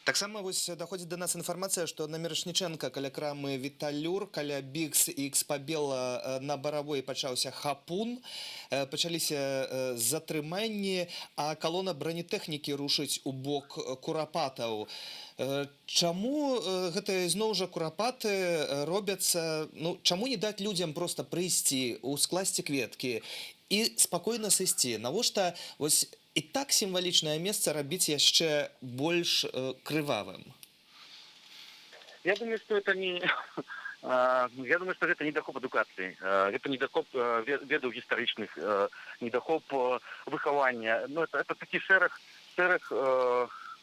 D: Таксама вось даходзіць да нас інфармацыя, што на Мірошнічэнка каля крамы Віталюр, каля Бікс і Экспабела на Баравой пачаўся хапун, пачаліся затрыманні, а калона бронетэхнікі рушыць у бок курапатаў. Чаму гэта зноў жа курапаты робяцца, чаму не даць людзям проста прыйсці, скласці кветкі і спакойна сысці? Навошта вось і так сімвалічнае месца рабіць яшчэ больш крывавым?
M: Я думаю, что это не... Я думаю, что это недахоп адукацыі. Это недахоп ведаў гістарычных, недахоп выхавання. Это такі шэраг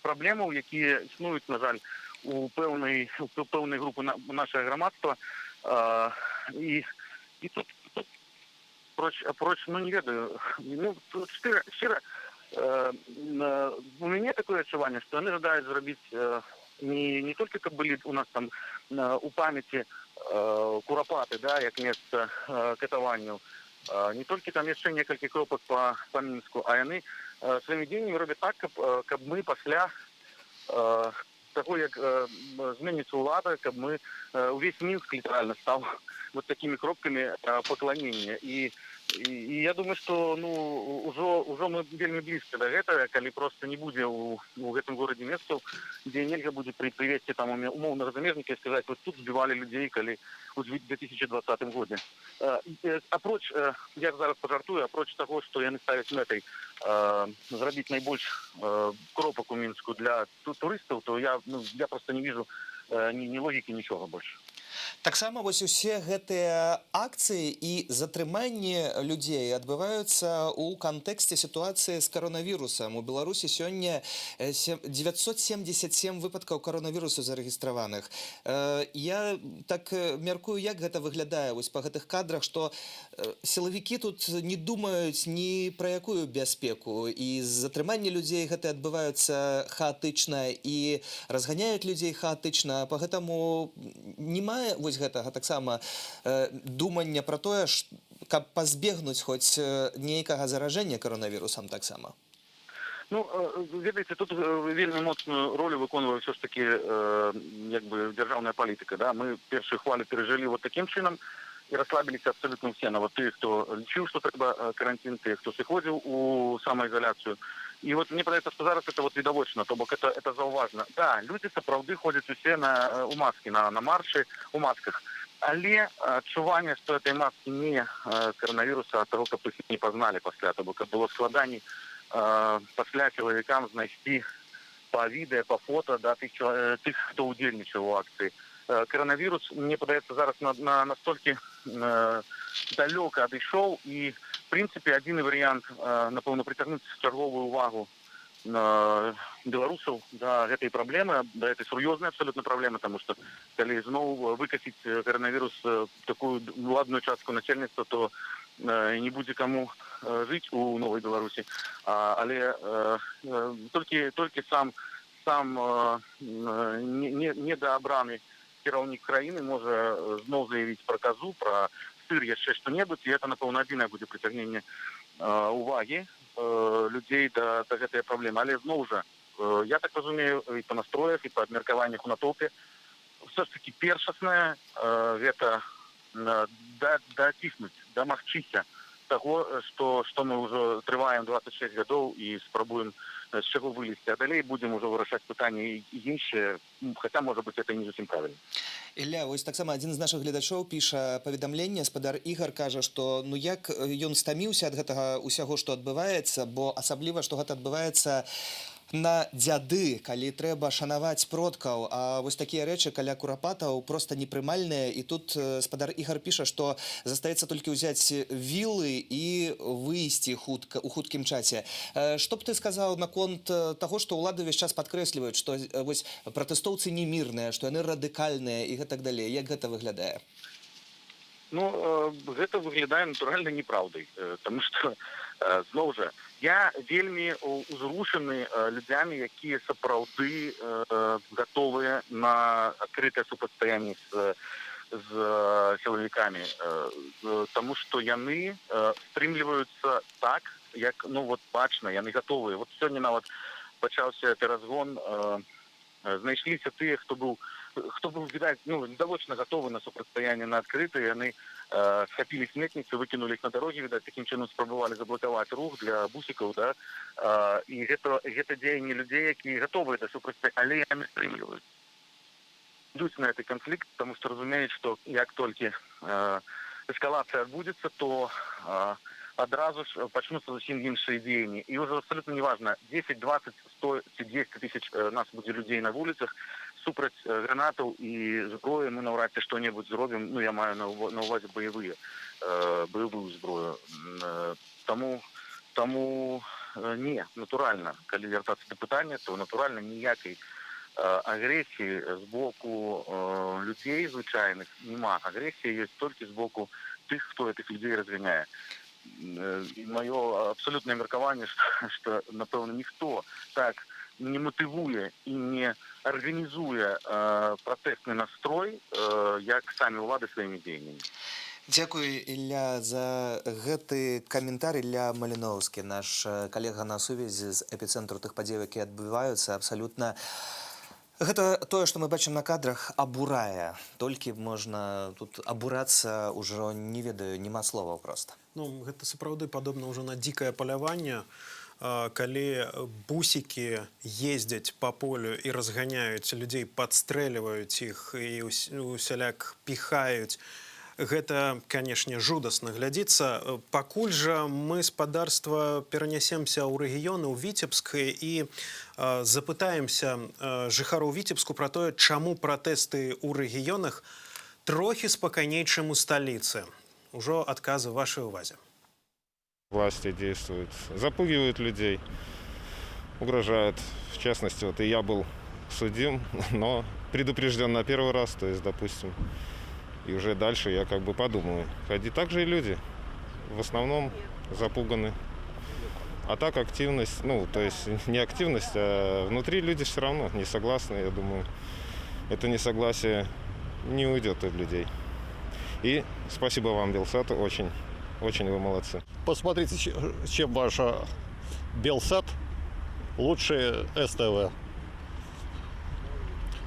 M: праблемаў, якія існуюць, на жаль, у пэўнай групы нашага грамадства. І тут апроч, не ведаю, шчыра, у мяне такое адчуванне, што яны жадаюць зрабіць не толькі, каб былі у нас там у памяці курапаты, да, як месца катаванняў, не толькі там яшчэ некалькі кропак па Мінску, а яны сваімі дзеяннямі робяць так, каб мы пасля таго, як зменіцца ўлада, каб мы увесь Мінск літаральна стаў вот такімі кропкамі пакланення. І я думаю, што ўжо мы вельмі блізка да гэтага, калі проста не будзе ў гэтым горадзе месцаў, дзе нельга будзе прывесці там умоўнага замежніка і сказаць, вот тут збівалі людзей, калі у 2020 годзе. Апроч, я зараз пажартую, апроч таго, што яны ставяць мэтай зрабіць найбольш кропак у Мінску для турыстаў, то я проста не вижу ні логікі, нічога больш.
D: Таксама вось усе гэтыя акцыі і затрыманні людзей адбываюцца ў кантэксце сітуацыі з каронавірусам. У Беларусі сёння 977 выпадкаў каронавірусу зарэгістраваных. Я так мяркую, як гэта выглядае вось па гэтых кадрах, што сілавікі тут не думаюць ні пра якую бяспеку. І затрыманні людзей гэта адбываюцца хаатычна і разганяюць людзей хаатычна. Па гэтаму не мае вось гэтага таксама думання пра тое, каб пазбегнуць хоць нейкага заражэння каронавірусам таксама.
M: Ведаеце, тут вельмі моцную ролю выконвае ўсё ж такі дзяржаўная палітыка. Мы першую хвалю перажылі вот такім чынам і расслабіліся абсолютно ўсе, нават тыя, хто лічыў, што трэба карантин, тыя, хто сыходзіў у самаізаляцыю. И вот мне подается, что зараз это вот видовочно, то бок это зауважно. Да, люди сапраўды ходят усе у маски, на марши у масках. Але адчуванне, что этой маски не коронавируса, от того, как их не познали после, то бок было складаний после человекам знайсці по відео, по фото, да, тых, хто удзельнічаў у акции. Коронавирус, мне подается, зараз настолько далёка адышоў, и в принципе, адзіны варыянт, напэўна, прыцягнуць чарговую увагу беларусаў да гэтай праблемы, да этой сур'ёзнай абсолютно праблемы, потому что калі зноў выкасіць коронавірус такую ладную частку насельніцтва, то не будзе каму жыць у новай Беларусі. Але толькі сам недаабраны кіраўнік краіны можа зноў заявіць пра казу, пра сыр яшчэ што-небудзь, і это, напэўна, адзінае будзе прыцягненне увагі людзей да гэтай праблемы. Але зноў жа, я так разумею, і па настроях, і па абмеркаваннях у натоўпе, все ж таки першаснае гэта даціснуць, дамагчыся того, што мы ўжо трываем 26 гадоў і спрабуем з чаго вылезці, а далей будзем ужо вырашаць пытанні іншыя, хаця, можа быць, это не зусім правильно.
D: Ілля, вось таксама адзін з нашых гледачоў піша паведамленне, спадар Ігар кажа, што ну як ён стаміўся ад гэтага ўсяго, што адбываецца, бо асабліва, што гэта адбываецца на дзяды, калі трэба шанаваць продкаў, а вось такія рэчы каля курапатаў проста непрымальныя, і тут спадар Ігар піша, што застаецца толькі ўзяць вілы і выйсці у хуткім часе. Што б ты сказаў наконт таго, што ўлады ўвесь час падкрэсліваюць, што вось пратэстоўцы не мірныя, што яны радыкальныя і гэтак далей. Як гэта выглядае?
M: Ну, гэта выглядае натуральна неправдай, таму што, зноў жа, я вельмі узрушаны людзямі, якія сапраўды гатовыя на адкрытае супрацьстаянне з сілавікамі, таму што яны стрымліваюцца так, як, ну, вот, бачна, яны гатовыя. Вот сёння нават пачаўся разгон, знайшліся тыя, хто быў, відаць, ну, недавочна гатовы на супрацьстаянне на адкрытае, яны схапілі сметніцы, выкінулі іх на дарогі, відаць, такім чынам спрабавалі заблакаваць рух для бусікаў, да, і гэта дзеянне людзей, якія гатовыя да супрацьстаяння, але яны стрымліваюць. Ідуць на гэты канфлікт, таму што разумеюць, што як толькі эскалацыя адбудзецца, то адразу ж пачнуцца зусім іншыя дзеянні. І ўжо абсалютна неважна, 10, 20, 100 ці 200 тысяч нас будзе людзей на вуліцах, супраць гранатаў і зброі мы наўрад ці што-небудзь зробім, ну, я маю на ўвазе баявую зброю. Таму не, натуральна, калі вяртацца да пытання, то натуральна ніякай агрэсіі з боку людзей звычайных няма. Агрэсія ёсць толькі з боку тых, хто гэтых людзей разганяе. Маё абсалютнае меркаванне, што, напэўна, ніхто так не матывуе і не арганізуе пратэсны настрой, як самі ўлады сваімі дзеяннямі.
D: Дзякуй, Ілля, за гэты каментар. Ілля Маліноўскі, наш калега на сувязі з эпіцэнтру тых падзей, якія адбываюцца, абсалютна. Гэта тое, што мы бачым на кадрах, абурае. Толькі можна тут абурацца ўжо, не ведаю, няма словаў проста.
E: Ну, гэта сапраўды падобна ўжо на дзікае паляванне, калі бусікі ездзяць па полю і разганяюць людзей, падстрэльваюць іх і усяляк піхаюць. Гэта, канешне, жудасна глядзіцца. Пакуль жа мы, спадарства, перанясемся ў рэгіёны, ў Віцебск, і запытаемся жыхароў Віцебску пра тое, чаму пратэсты ў рэгіёнах трохі спакайней, чым у сталіцы. Ужо адказы ў вашай увазе.
O: Власти действуют, запугивают людей, угрожают. В частности, вот и я был судим, но предупрежден на первый раз, то есть, допустим, и уже дальше я как бы подумаю. Ходи так же и люди, в основном запуганы. А так активность, ну, то есть не активность, а внутри люди все равно не согласны, я думаю. Это несогласие не уйдет от людей. И спасибо вам, Белсату, очень вы молодцы.
W: Посмотрите, чем ваша Белсат лучше СТВ.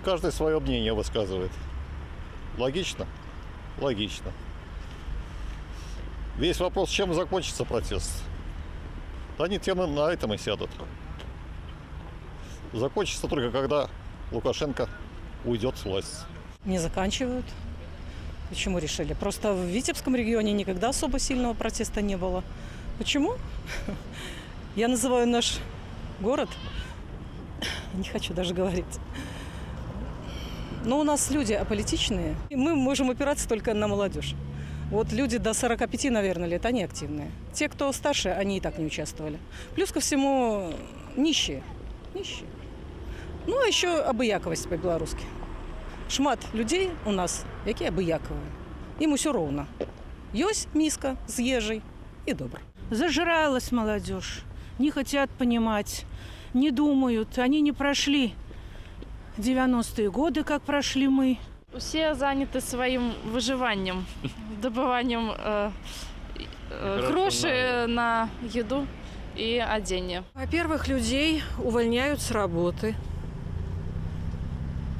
W: Каждый свое мнение высказывает. Логично? Логично. Весь вопрос, чем закончится протест. Они темы на этом и сядут. Закончится только когда Лукашенко уйдет с власти.
Q: Не заканчивают. Почему решили? Просто в Витебском регионе никогда особо сильного протеста не было. Почему? Я называю наш город, не хочу даже говорить. Но у нас люди аполитичные, и мы можем опираться только на молодежь. Вот люди до 45, наверное, лет, они активные. Те, кто старше, они и так не участвовали. Плюс ко всему нищие. Ну, а еще абыяковость по-белорусски. Шмат людей у нас, якія абыяковыя. Ім усё роўна. Ёсць миска з ежай и добр.
R: Зажралась молодежь, не хотят понимать, не думают. Они не прошли 90-е годы, как прошли мы.
X: Все заняты своим выживанием, добыванием грошей на еду и одение.
Y: Во-первых, людей увольняют с работы.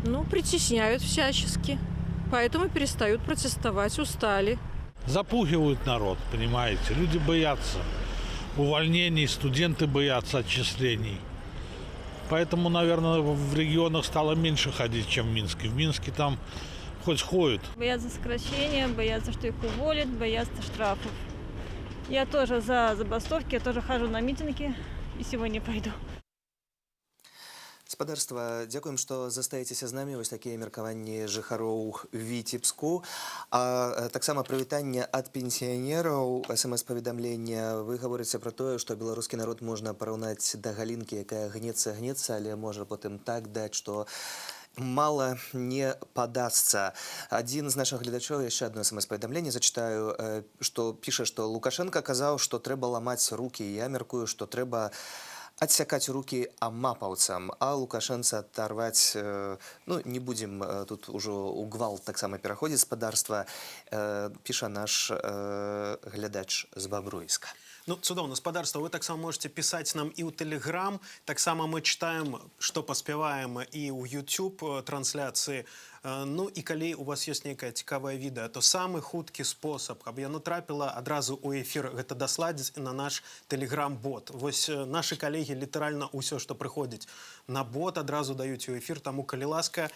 Y: Ну, притесняют всячески. Поэтому перестают протестовать, устали.
P: запугивают народ, понимаете. Люди боятся увольнений, студенты боятся отчислений. Поэтому, наверное, в регионах стало меньше ходить, чем в Минске. В Минске там хоть ходят.
S: Боятся сокращения, боятся, что их уволят, боятся штрафов. Я тоже за забастовки, я тоже хожу на митинги и сегодня пойду.
D: Спадарства, дзякуем, што застаецеся з намі. Вось такія меркаванні жыхароў Віцебску. А таксама прывітанне ад пенсіянераў, смс-паведамлення. Вы гаворыце пра тое, што беларускі народ можна параўнаць да галінкі, якая гнецца, але можа потым так даць, што мало не падасца. Адзін з нашых гледачоў, яшчэ адно смс-паведамленне зачытаю, што піша, што Лукашенко казаў, што трэба ламаць рукі. Я меркую, што трэба адсякаць рукі амапаўцам, а Лукашэнца оторваць, ну, не будем тут ужо у гвалт таксама пераходзіць спадарства, піша наш глядач з Бабруйска.
E: Ну, цудоўна, спадарства, вы таксама можете пісаць нам і ў Тэлеграм, таксама мы чытаем, што паспяваем і ў YouTube трансляцыі. Ну і калі у вас ёсць нейкае цікавае відэа, то самы хуткі спосаб, каб яно трапіла адразу ў эфір, гэта даслаць на наш Тэлеграм-бот. Вось нашы калегі літаральна ўсё, што прыходзіць на бот, адразу даюць у эфір, таму, калі ласка,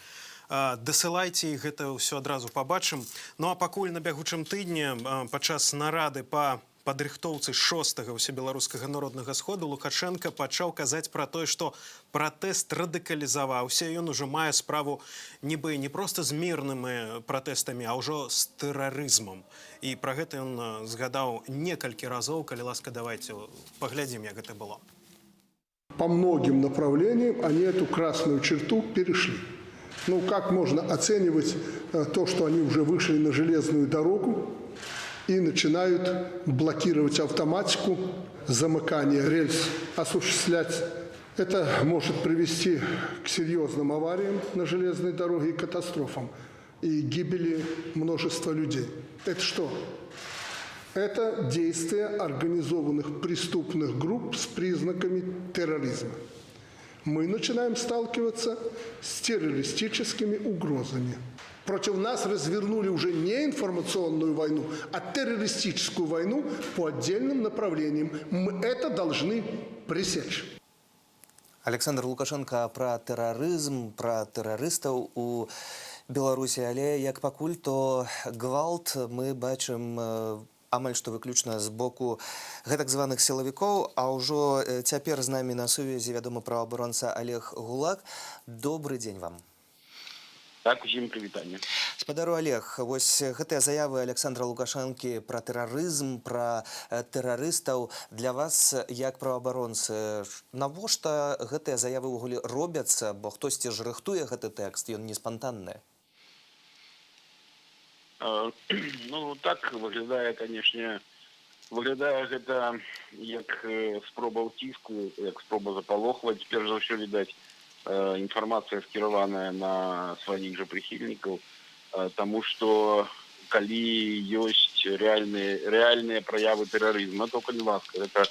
E: дасылайце, і гэта ўсё адразу пабачым. Ну а пакуль на бягучым тыдні падчас нарады па падрыхтоўцы 6-го ўсебеларускага народнага сходу Лукашенко пачаў казаць пра тое, што пратэст радыкалізаваўся, ён ужо мае справу нібы не проста з мірнымі пратэстамі, а ўжо з тэрарызмам. І пра гэта ён згадаў некалькі разоў. Калі ласка, давайте паглядзім, як гэта было.
T: По многим направлениям они эту красную черту перешли. Ну, как можно оценивать то, что они уже вышли на железную дорогу и начинают блокировать автоматику, замыкание рельс осуществлять? Это может привести к серьезным авариям на железной дороге и катастрофам, и гибели множества людей. Это что? Это действия организованных преступных групп с признаками терроризма. Мы начинаем сталкиваться с террористическими угрозами. Против нас развернули уже не информационную войну, а террористическую войну по отдельным направлениям. Мы это должны пресечь.
D: Александр Лукашенко про терроризм, про террористов у Беларусі, але як пакуль, то гвалт мы бачым амаль што выключна з боку гэтак званых сілавікоў, а ўжо цяпер з намі на сувязі вядомы праваабаронца Олег Гулак. Добры дзень вам.
U: Так, усім прывітанне.
D: Спадару Олег, вось гэтыя заявы Александра Лукашэнкі пра тэрарызм, пра тэрарыстаў для вас, як праваабаронцы, навошта гэтыя заявы ўвогуле робяцца, бо хтосьці ж рыхтуе гэты тэкст, ён не спантанны?
U: Ну, так выглядае, канешне, выглядае гэта як спроба ўціску, як спроба запалохваць, перш за ўсё, відаць, інфармацыя скіраваная на сваіх жа прыхільнікаў, таму што калі ёсць рэальныя праявы тэрарызма, то, калі ласка, гэта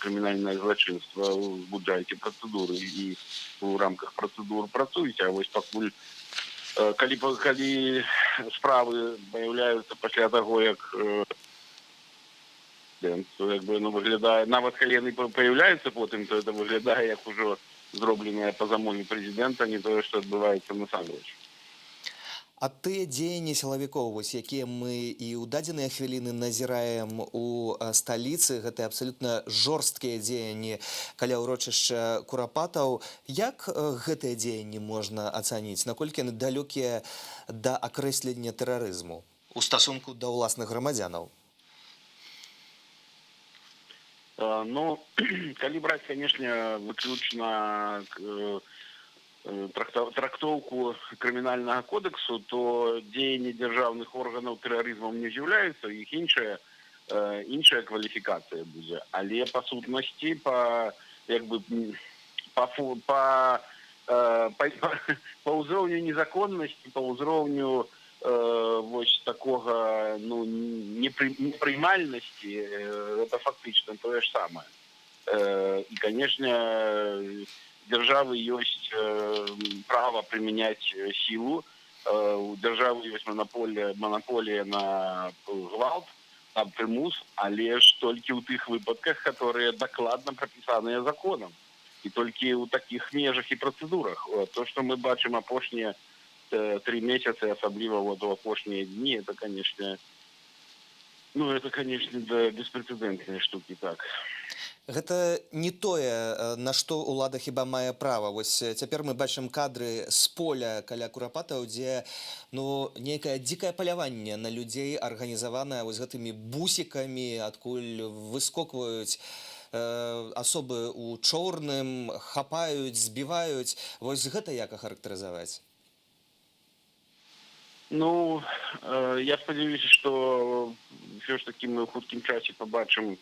U: крымінальнае злачынства, узбуджайце працэдуры і ў рамках працэдур працуеце, а вось пакуль калі справы паяўляюцца пасля таго, як выглядае, нават калі яны паяўляюцца потым, то это выглядае як ужо зробленае па замове прэзідэнта, не тое, што адбываецца насамрэч.
D: А тыя дзеянні сілавікоў, вось якія мы і ў дадзеныя хвіліны назіраем у сталіцы, гэтыя абсалютна жорсткія дзеянні каля ўрочышча Курапатаў, як гэтыя дзеянні можна ацаніць? Наколькі яны далёкія да акрэслення тэрарызму у стасунку да ўласных грамадзянаў?
U: Ну, калі браць, канешне, выключна трактоўку крымінальнага кодексу, то дзеянні дзяржаўных органаў тэрарызмам не з'яўляюцца, іх іншая кваліфікацыя будзе. Але па сутнасці, па ўзроўню незаконнасці, па ўзроўню вось такога непрымальнасці, это фактычна тое ж самае. І, канешне, дзяржавы ёсць права прымяняць сілу, у дзяржавы ёсць манаполія на гвалт, на прымус, але ж толькі ў тых выпадках, которые дакладна прапісаныя законам. І толькі ў такіх межах і працэдурах. То, што мы бачым апошнія 3 месяцы, асабліва у апошнія дні, это, конечно, беспрэцэдэнтныя штукі, так.
D: Гэта не тое, на што ўлада хіба мае права. Вось цяпер мы бачым кадры з поля каля Курапатаў, дзе нейкае дзікае паляванне на людзей арганізаванае вось гэтымі бусікамі, адкуль выскокваюць асобы ў чорным, хапаюць, збіваюць. Вось гэта як ахарактарызаваць?
U: Я спадзяюся, што ўсё ж такі мы ў хуткім часе пабачым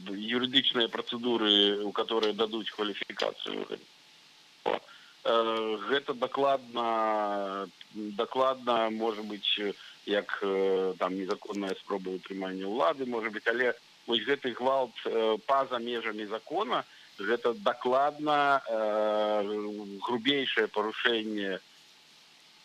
U: юридичные процедуры, у которые дадут квалификацию. Это докладно, может быть, как там незаконная спроба утрымання ўлады, может быть, але вось гэты гвалт па-за межамі закона, гэта докладно грубейшее парушэнне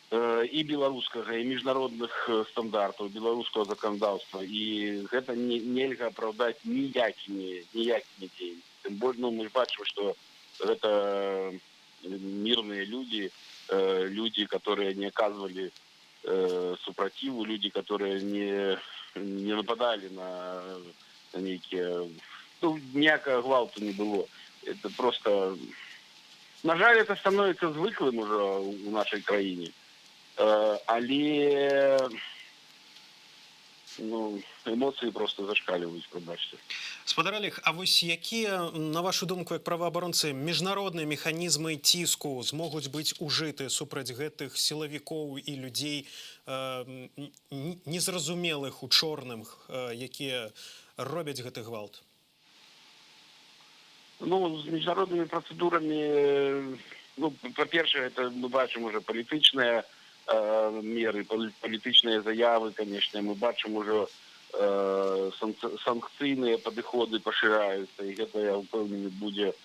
U: і беларускага, і міжнародных стандартаў, беларускага заканадаўства. І гэта нельга апраўдаць ніякімі дзеяннямі. Тым больш, мы бачым, што гэта мирные люди, которые не оказывали супротиву, люди, которые не нападали на некие... Ніякого гвалту не было. Это просто... На жаль, это становится звыклым уже у нашей краине. Але эмоцыі просто зашкаліваюць, прабачце.
E: Спадар Олег, а вось якія, на вашу думку, як праваабаронцы, міжнародныя механізмы ціску змогуць быць ужыты супраць гэтых сілавікоў і людзей незразумелых у чорным, якія робяць гэты гвалт?
U: З міжнароднымі працэдурамі, па-першае, это мы бачым уже палітычныя меры, палітычныя заявы, конечно, мы бачым уже санкцыйныя падыходы пашыраюцца, і гэта, я ўпэўнены, будзе,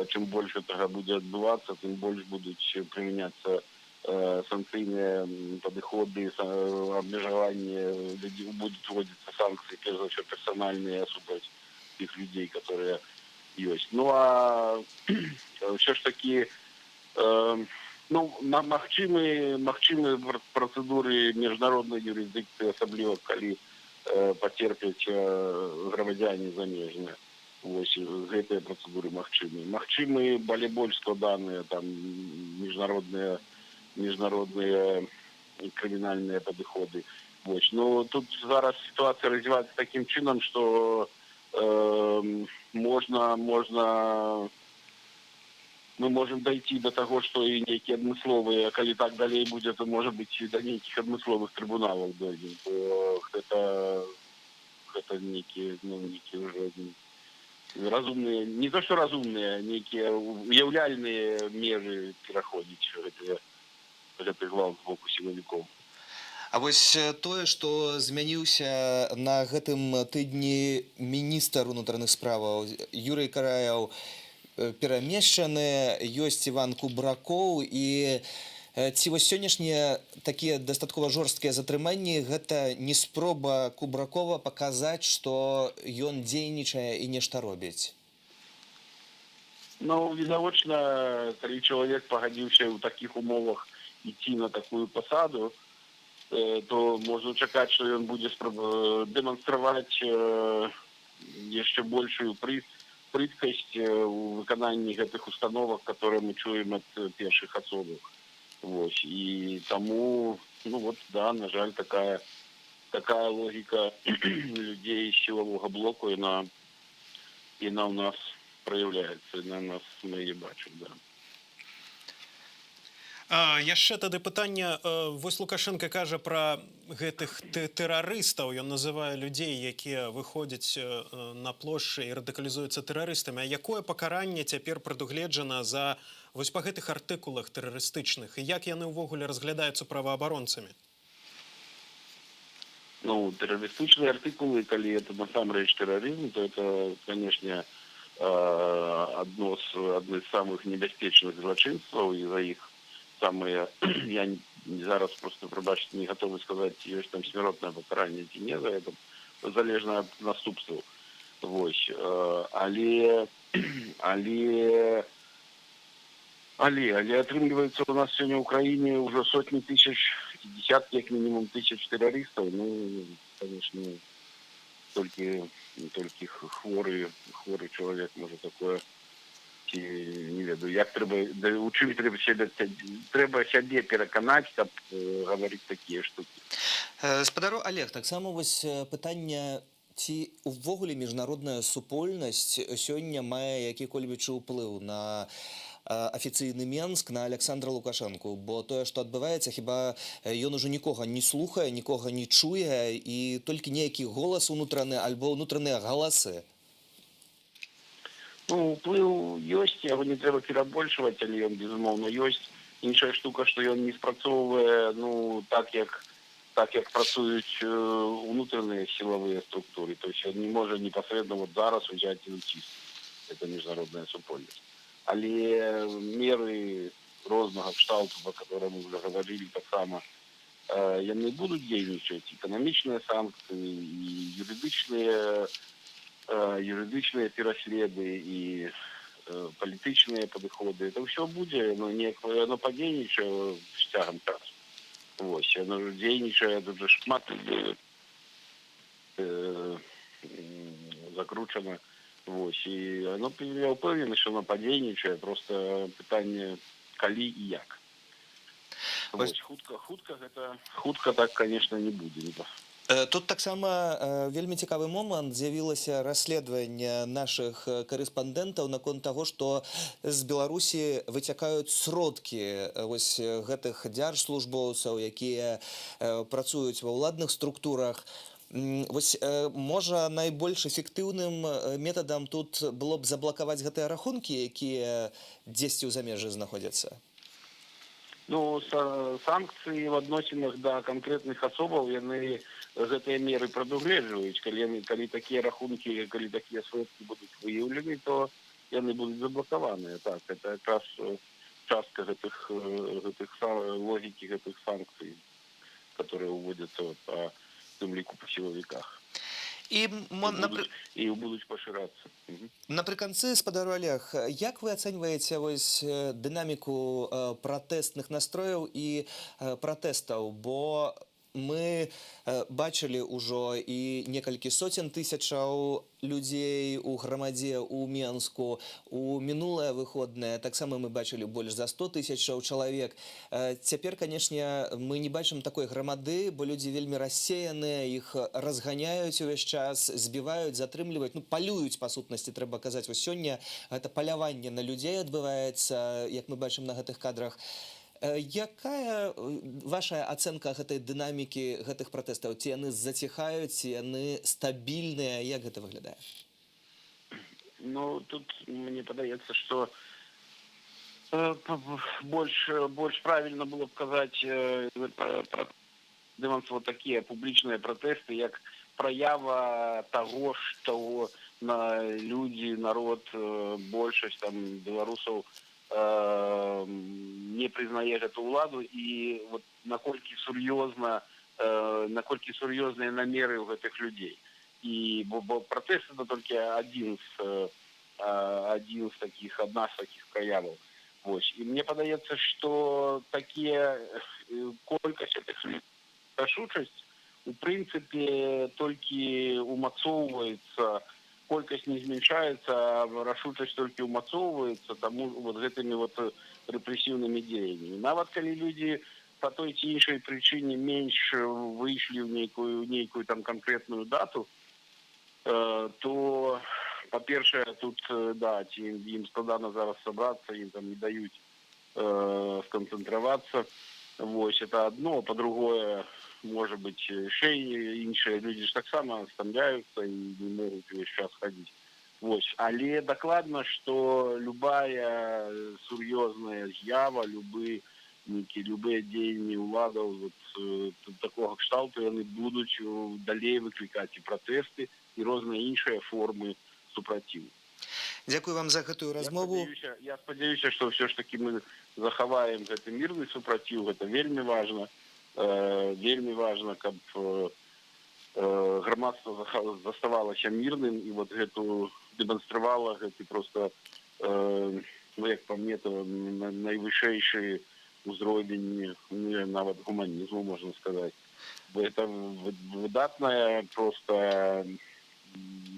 U: чым больш гэтага будзе адбывацца, тым больш будуць прымяняцца санкцыйныя падыходы, абмежаванне, будуць вводзіцца санкцыі, перш за ўсё персанальныя супраць тых людзей, которые ёсць. А ўсё ж такі магчымы працэдуры міжнароднай юрысдыкцыі, асабліва калі пацерпяць грамадзяне замежныя. Вось гэтыя працэдуры магчымы. Магчымы больш складаныя там міжнародныя крымінальныя падыходы. Вось. Тут зараз сітуацыя развіваецца такім чынам, што мы можем дойти до того, что и некие адмысловые, а коли так далее будет, то может быть и до неких адмысловых трибуналов дойдем. Это некие уже разумные, не то что разумные, некие уявляльные меры переходить гэты гвалт з боку сілавікоў.
D: А вось тое, што змяніўся на гэтым тыдні міністр унутраных справаў Юрый Караяў, перамешчаны, ёсць Іван Кубракоў, і ці вось сённяшнія такія дастаткова жорсткія затрыманні гэта не спроба Кубракова паказаць, што ён дзейнічае і нешта робіць?
U: Відавочна, калі чалавек пагадзіўся ў такіх умовах ісці на такую пасаду, то можна чакаць, што ён будзе дэманстраваць яшчэ большую прыткасць у выкананні гэтых установак, которые мы чуем ад першых асобаў. І таму, на жаль, такая логіка людзей з сілавога блоку, яна ў нас праяўляецца, на нас мы яе бачым, да.
E: Яшчэ тады пытанне, вось Лукашенко кажа пра гэтых тэрарыстаў, ён называе людзей, якія выходзяць на плошчы і радыкалізуюцца тэрарыстамі. А якое пакаранне цяпер прадугледжана за вось па гэтых артыкулах тэрарыстычных, і як яны ўвогуле разглядаюцца праваабаронцамі?
U: Тэрарыстычныя артыкулы, калі это насамрэч тэрарызм, то это, конечно, адно з самых небяспечных злачынстваў, і за іх самые, я зараз просто, пробачте, не готовы сказать, есть там смертное покарание ці не за это, залежно от наступстваў. Вось. Але атрымліваецца у нас сегодня в Украине уже сотни тысяч, десятки, как минимум, тысяч террористов. Ну, конечно, только хворый человек может такое, не ведаю, як у чым трэба сябе пераканаць, каб гаварыць такія штукі.
D: Спадару Олег, таксама вось пытанне, ці увогуле міжнародная супольнасць сёння мае які-кольвіч уплыў на афіцыйны Менск, на Александра Лукашэнку, бо тое, што адбываецца, хіба ён ужо нікога не слухае, нікога не чуе, і толькі нейкі голас унутраны альбо ўнутраныя галасы?
U: Ну, уплыў ёсць, яго не трэба перабольшваць, але ён, безумоўна, ёсць. Іншая штука, што ён не спрацоўвае, ну, так як працуюць унутраныя сілавыя структуры. То есть он не можа непасрэдна вот зараз узяць і уціснуць. Это міжнародная супольнасць. Але меры рознага кшталту, про которые мы уже говорили, таксама, яны будуць дзейнічаць. Эканамічныя санкцыі і юрыдычныя пераследы і палітычныя падыходы. Это ўсё будзе, но оно падзейнічае з цягам часу. Вось, оно дзейнічае, тут же шмат закручана. Вось, і оно, я ўпэўнены, што оно падзейнічае, просто пытанне калі і як. Вось, хутка так, конечно, не будзе.
D: Тут таксама вельмі цікавы момант, з'явілася расследаванне нашых корэспандэнтаў наконт таго, што з Беларусі выцякаюць сродкі вось гэтых дзяржслужбоўцаў, якія працуюць ва ўладных структурах. Вось, можа, найбольш эфектыўным метадам тут было б заблакаваць гэтыя рахункі, якія дзесьці ў замежжы знаходзяцца?
U: Ну, санкцыі в адносінах да канкрэтных асобаў, яны гэтыя меры прадугледжваюць. Калі такія рахункі, калі такія сродкі будуць выяўлены, то яны будуць заблакаваныя. Так, это якраз частка гэтых логікі гэтых санкцый, которые уводзяцца па тым ліку па сілавіках. І будуць пашырацца.
D: Напрыканцы, спадару Олег, як вы ацэньваеце вось дынаміку пратэстных настрояў і пратэстаў? Бо мы бачылі ўжо і некалькі соцень тысячаў людзей у грамадзе ў Менску. У мінулыя выходныя таксама мы бачылі больш за 100 тысячаў чалавек. Цяпер, канешне, мы не бачым такой грамады, бо людзі вельмі рассеяныя, іх разганяюць увесь час, збіваюць, затрымліваюць, ну, палююць, па сутнасці, трэба казаць. Вось сёння гэта паляванне на людзей адбываецца, як мы бачым на гэтых кадрах. Якая ваша ацэнка гэтай дынамікі гэтых пратэстаў? Ці яны заціхаюць, ці яны стабільныя? Як гэта выглядае?
U: Ну, тут мне падаецца, што больш правільна было б казаць дэманстраваць такія публічныя пратэсты, як праява таго, што людзі, народ, большасць там беларусаў не прызнае гэту ўладу, і вот наколькі сур'ёзныя намеры ў гэтых людзей. І бо пратэст это толькі одна з такіх праяваў. Вось. І мне падаецца, што такія колькасць гэтых рашучасць у прынцыпе толькі умацоўваецца, колькасць не зменшаецца, а рашучасць толькі умацоўваецца таму вот гэтымі вот рэпрэсіўнымі дзеяннямі. Нават калі людзі па той ці іншай прычыне менш выйшлі ў нейкую там канкрэтную дату, то, па-першае, тут, да, ім складана зараз сабрацца, ім там не даюць сканцэнтравацца. Вось, это одно. Па-другое, может быть, ще іншыя людзі ж таксама стамляюцца і не могуць увесь час хадзіць. Вось. Але дакладна, што любая сур'ёзная з'ява, любыя дзеянні ўладаў такога кшталту, яны будуць далей выклікаць і пратэсты, і розныя іншыя формы супраціву.
D: Дзякую вам за гэтую размову.
U: Я спадзяюся, што ўсё ж такі мы захаваем гэты мірны супраціў, гэта вельмі важна. Вельмі важна, каб грамадства заставалася мірным і вот гэту дэманстравала гэты просто, ну як па мне, то найвышэйшы ўзровень нават гуманізму, можна сказаць. Это выдатная просто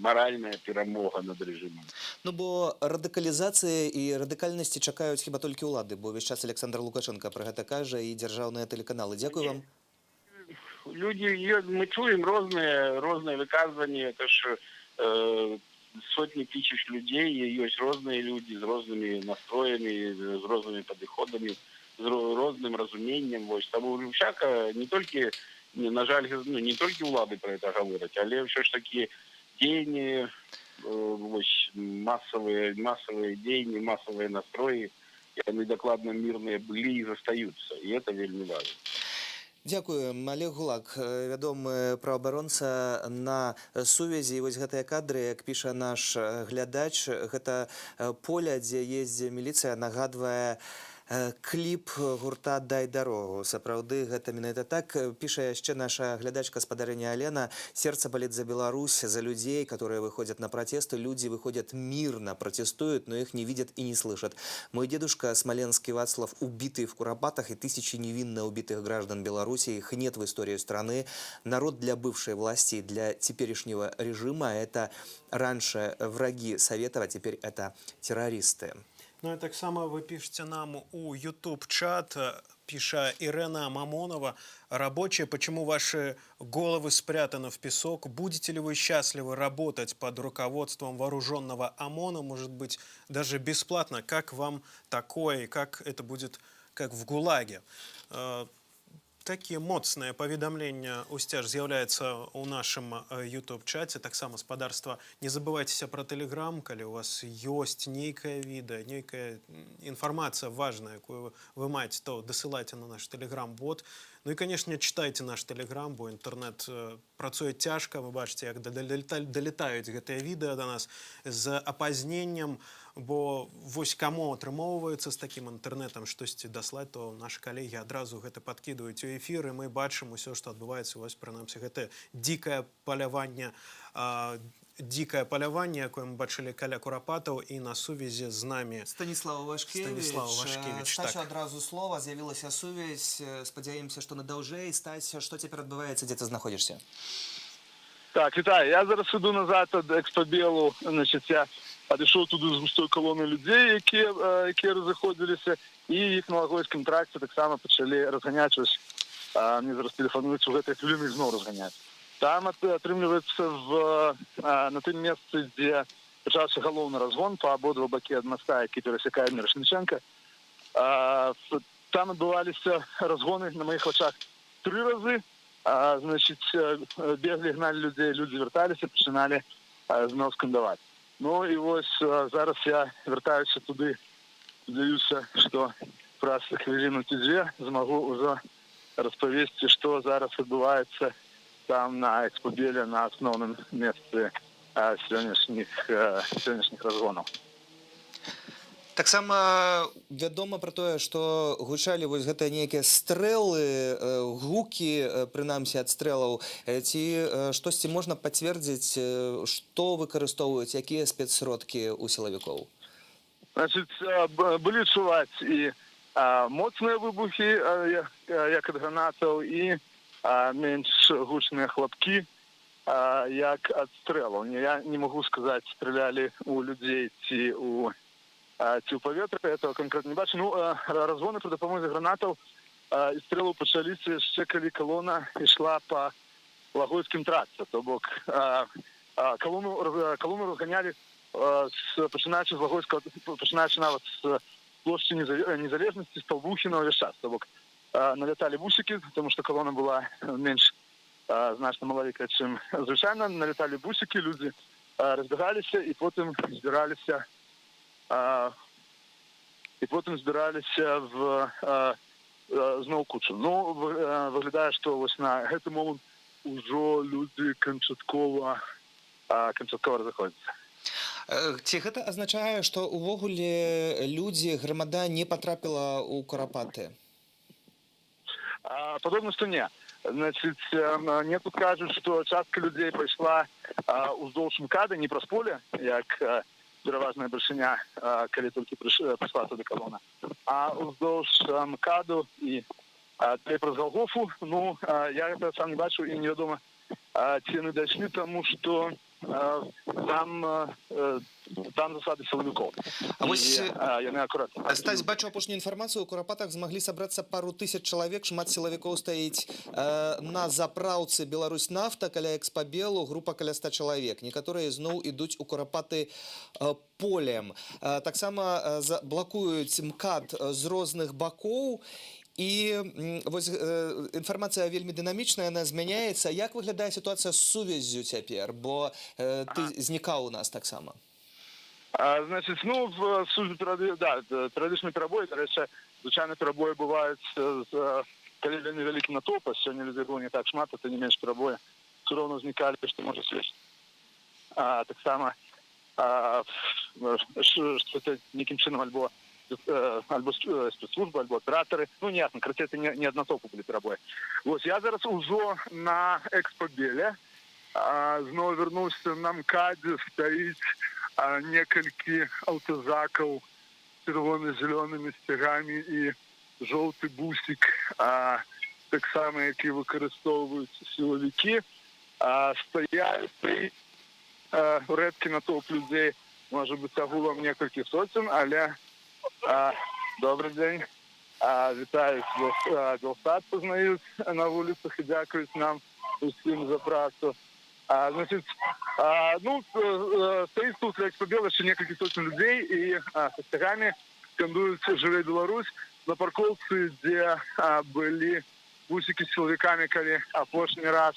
U: моральная перамога над рэжымам.
D: Ну бо радыкалізацыі і радыкальнасці чакаюць хіба толькі ўлады, бо ўвесь час Александр Лукашенко пра гэта кажа і дзяржаўныя тэлеканалы. Дзякую вам.
U: Люди, мы чуем розныя выказванні, это ж сотні тысяч людей, ёсць розныя люди з рознымі настроямі, з рознымі падыходамі, з розным разуменнем. Таму всяка, не толькі, на жаль, не толькі ўлады пра гэта гавораць, але ўсё ж такі дзеянні, массовые дзеянні, массовые настроі, яны дакладна мірныя былі і застаюцца, і это вельмі важна.
D: Дзякую. Олег Гулак, вядомы праваабаронца, на сувязі. Вось гэтыя кадры, як піша наш глядач, гэта поле, дзе ездзіць міліцыя, нагадвае кліп гурта «Дай дарогу». Сапраўды, гэта менавіта так. Піша яшчэ наша глядачка спадарыня Алена. Сердце болит за Беларусь, за людей, которые выходят на протесты. Люди выходят мирно, протестуют, но их не видят и не слышат. Мой дедушка, смоленский Вацлав, убитый в Куропатах, и тысячи невинно убитых граждан Беларуси. Их нет в истории страны. Народ для бывшей власти, для теперешнего режима – это раньше враги Советов, а теперь это террористы.
E: Ну и так само вы пишете нам у YouTube-чат, пиша Ирена Мамонова: «Рабочие, почему ваши головы спрятаны в песок? Будете ли вы счастливы работать под руководством вооруженного ОМОНа, может быть, даже бесплатно? Как вам такое? Как это будет, как в ГУЛАГе?» Такие моцныя паведамлення ўсцяж з'яўляецца ў нашым YouTube-чаце. Таксама спадарства, не забывайцеся пра Telegram, калі у вас ёсць нейкае відэа, нейкая інфармацыя важная, якую вы маеце, то дасылайце на наш Telegram-бот. Ну і, канешне, чытайце наш Telegram, бо інтэрнэт працуе цяжка. Вы бачыце, як далетаюць гэтыя відэа да нас з апазненнем, бо вось каму атрымоўваецца з такім інтэрнэтам штосьці даслаць, то нашы калегі адразу гэта падкідваюць у эфір, і мы бачым усё, што адбываецца. Вось, прынамсі, гэта дзікае паляванне, якое мы бачылі каля Курапатаў, і на сувязі з намі
D: Станіслав Вашкевіч. Стасю адразу слова, з'явілася сувязь. Спадзяемся, што надаўжэй. Стась, што цяпер адбываецца, дзе ты знаходзішся?
L: Так, вітаю. Я зараз іду назад ад Экспабелу. Значит, я падышоў туды з густой колоны людзей, якія разыходзіліся, і іх на лагойскім тракце таксама пачалі разганяць. Мне зараз тэлефануюць у гэтай хвіліны зноў разганяць. Там атрымліваецца на тым месцы, дзе пачаўся галоўны разгон па абодва бакі ад моста, які перасякае Мірошніченка. Там адбываліся разгоны на маіх вачах 3 разы. Значит, беглі, гналі людзей, людзі вярталіся, пачыналі зноў скандаваць. Ну і вось зараз я вяртаюся туды, спадзяюся, што праз хвіліну ці 2 змагу ўжо распавесці, што зараз адбываецца там на Экспабеле, на асноўным месцы сённяшніх разгонаў.
D: Таксама вядома пра тое, што гучалі вось гэтыя нейкія стрэлы, гукі, прынамсі, ад стрэлаў. Ці штосьці можна пацвердзіць, што выкарыстоўваюць, якія спецсродкі ў сілавікоў?
L: Значит, былі чуваць і моцныя выбухі, як ад гранатаў, і менш гучныя хлапкі, як ад стрэлаў. Я не магу сказаць, стрэлялі у людзей ці ў паветра, этого конкретно не бачу. Ну, разгоны пры дапамозе гранатаў і стрэлаў пачаліся яшчэ, калі колона ішла па лагойскім тракце. То бок, колону разганялі, пачынаючы з лагойскага, пачынаючы нават з плошчы Незалежнасці, з Сталбухіна ўвесь час. То бок, налетали бусики, потому что колонна была меньше, значно маловекая, чем звычайно. Налетали бусики, люди разбегались и потом збирались зноў кучу. Ну, выглядае, што вось на гэты момант ужо люди канчаткова разыходзяцца.
D: Ці гэта азначае, што ўвогуле людзі, грамада не патрапіла ў Курапаты?
L: Подобно, что не. Значит, мне тут кажут, что частка людей пошла уздовж МКАДа, не праз поле, як пераважная бальшыня, калі толькі прыйшла туды калона, а уздовж МКАДу і праз Голгофу. Ну, я гэта сам не бачу і невядома, ці яны дайшлі, тому што там засады силовиков.
D: А вось
L: яны акуратна.
D: Стась, бачу апошнюю інфармацыю, у Курапатах змаглі сабрацца пару тысяч чалавек, шмат сілавікоў стаіць на заправцы Беларусьнафта каля Экспабелу, група каля 100 чалавек. Некаторыя зноў ідуць у Курапаты полем. Таксама блакуюць МКАД з розных бакоў. І вось інфармацыя вельмі дынамічная, яна змяняецца. Як выглядае сітуацыя з сувяззю цяпер? Бо ты знікаў у нас таксама.
L: Значит, ну, в службе перыядычныя перабоі, дарэчы, звычайна перабоі бываюць, калі вельмі вялікі натоўп, сёння людзей было не так шмат, а не менш перабоі, все роўна ўзнікалі, што можа свеч. Таксама, што це нейкім чынам альбо спецслужбы, альбо аператоры. Ну, неясно, короче, это не однотопу были перабои. Вот, я зараз ужо на Экспабеле, знову вернуўся на МКАДе, стаіць некалькі аўтазакаў чырвона-зялёнымі сцягамі і жоўты бусік, таксама, які выкарыстоўваюць сілавікі, стаяць рэдкі натоўп людзей, можа быць, агулам некалькі соцен, але добрый день. Вітаюць Белстат, познаюць на вуліцах і дзякуюць нам усім за працу. Значит, ну, стоит тут Экспабел еще некалькі сотен людей и со стягами скандуют «Живей Беларусь» на парковцы, где были бусики с силовиками, калі апошні раз,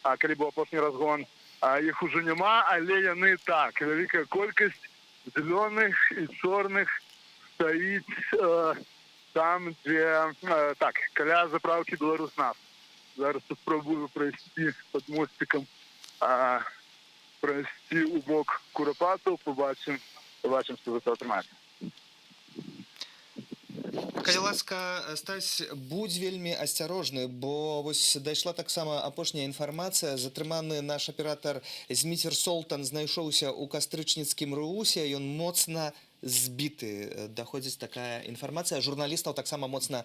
L: калі быў апошні разгон. Іх уже няма, але яны так. Вялікая колькасць зеленых і чорных стоит там, где, так, каля заправки Беларусьнафт. Зараз спробую пройти под мостиком, пройти у бок Курапату, побачим, что за це отримається.
D: Калі ласка, Стась, будь вельмі асцярожны, бо вось дайшла таксама апошняя інфармацыя. Затрыманы наш аператар Зміцер Солтан знайшоўся ў кастрычніцкім Русе, ён моцна збіты. Даходзіць такая інфармацыя. Журналістаў таксама моцна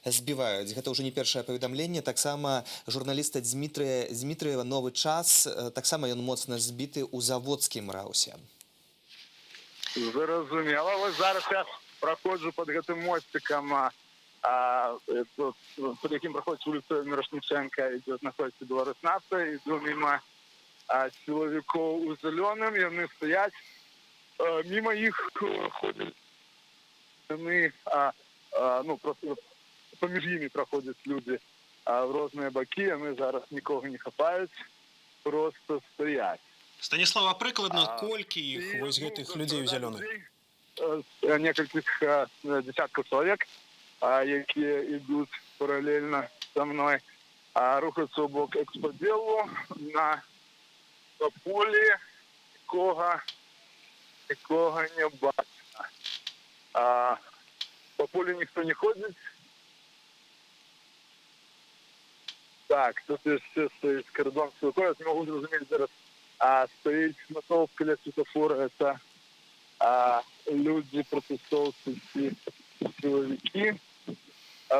D: збіваюць. Гэта ўжо не першае паведамленне. Таксама журналіста Змітрыева «Новы час», таксама ён моцна збіты ў заводскім Раусе.
L: Зразумела. Вось зараз я проходжу под гэтым мостиком, под яким проходит улица Мирошниченко, идет, находится Беларусьнафта, иду мимо силовиков у зеленым, и они стоят, мимо их ходят, они, ну, просто поміж ними проходят люди в разные боки, они зараз никого не хапают, просто стоять.
E: Станіслава, прыкладна, колькі іх вось гэтых людзей у зялёных?
L: Некалькіх десяткаў чалавек, якія ідуць паралельна са мной, рухаюцца ў бок Экспабелу на поле, якога не бачна. По полю ніхто не ходзіць. Так, тут яшчэ стаіць кордон сілавікоў, я не магу зразумець зараз, стаіць натоўп каля светафора, это люди, протестовцы, силовики.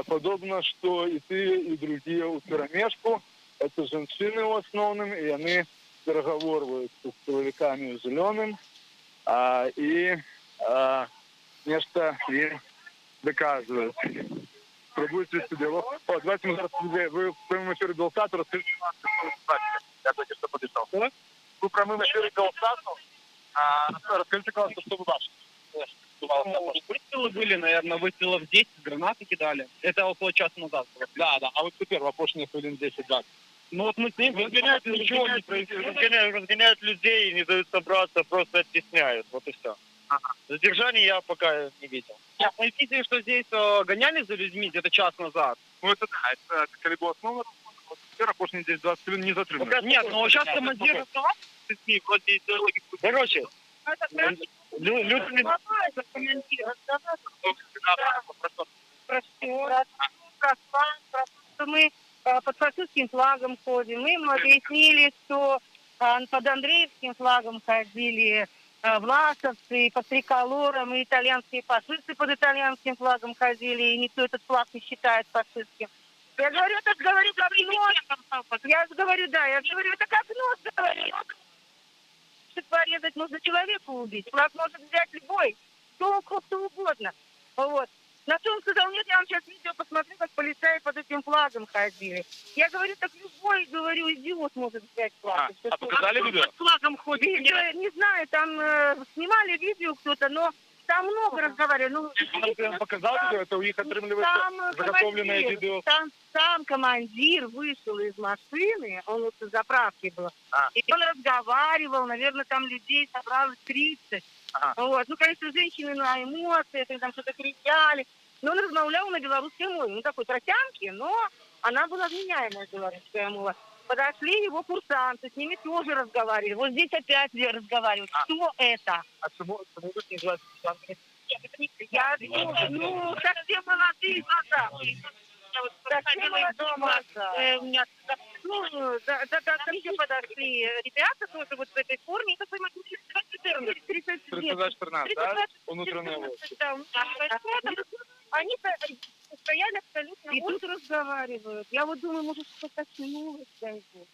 L: Подобно, что и ты, и другие у перемешку. Это женщины в основном, и они переговариваются с силовиками зеленым. И нечто им доказывают. Пробуйте вести диалог. Давайте мы зараз, вы в прямом эфире Белстата расскажите, я только что подписал. Вы в прямом эфире Белстата. Расскажите, пожалуйста, что вы бачите?
B: Выстрелы были, наверное, выстрелов 10, гранаты кидали. Это около часа назад было.
L: Да, а вот теперь в опошние хвилин 10, да.
B: Ну вот мы с ним разгоняют, ничего не происходит. Разгоняют людей, не дают собраться, просто оттесняют. Вот и все. Задержаний я пока не видел. Мы видели, что здесь гонялись за людьми где-то час назад.
L: Ну это да, это коли было основано, вот теперь опошние здесь 20 хвилин не затримали.
B: Нет, но сейчас командир разговаривает с людьми, вроде идеологии. Короче, Люди
C: мы под фашистским флагом ходим. Мы ему объяснили, что под Андреевским флагом ходили власовцы, под триколором, и итальянские фашисты под итальянским флагом ходили, и никто этот флаг не считает фашистским. Я говорю, это говорю, как нос. Я говорю, да, я говорю, это как нос, говорю. Чтобы порезать, нужно человека убить. Флаг может взять любой, кто угодно. Вот. На что он сказал, нет, я вам сейчас видео посмотрю, как полицаи под этим флагом ходили. Я говорю, так любой, говорю, идиот может взять флаг.
B: А показали видео?
C: Под флагом ходит. Не знаю, там снимали видео кто-то, но там много разговаривали. Ну,
B: Он показал видео, это у них отрымливается заготовленное видео.
C: Там командир вышел из машины, он вот на заправке был, и он разговаривал, наверное, там людей собралось 30. Вот. Ну, конечно, женщины на эмоциях, там что-то кричали. Но он размовлял на белорусской мове. Ну, такой тросянки, но она была вменяемая белорусская мова. Подошли его курсанты, с ними тоже разговаривали. Вот здесь опять разговаривают. Что это?
B: А почему тут не называется курсантами?
C: Я ну, совсем молодые глаза. Совсем молодые глаза. Ну, ко мне подошли ребята тоже вот в этой форме. Это
B: 30-14, да? Внутренняя власть.
C: Они стояли абсолютно и тут разговаривают. Я вот думаю, может, что-то очнулось, дай бог.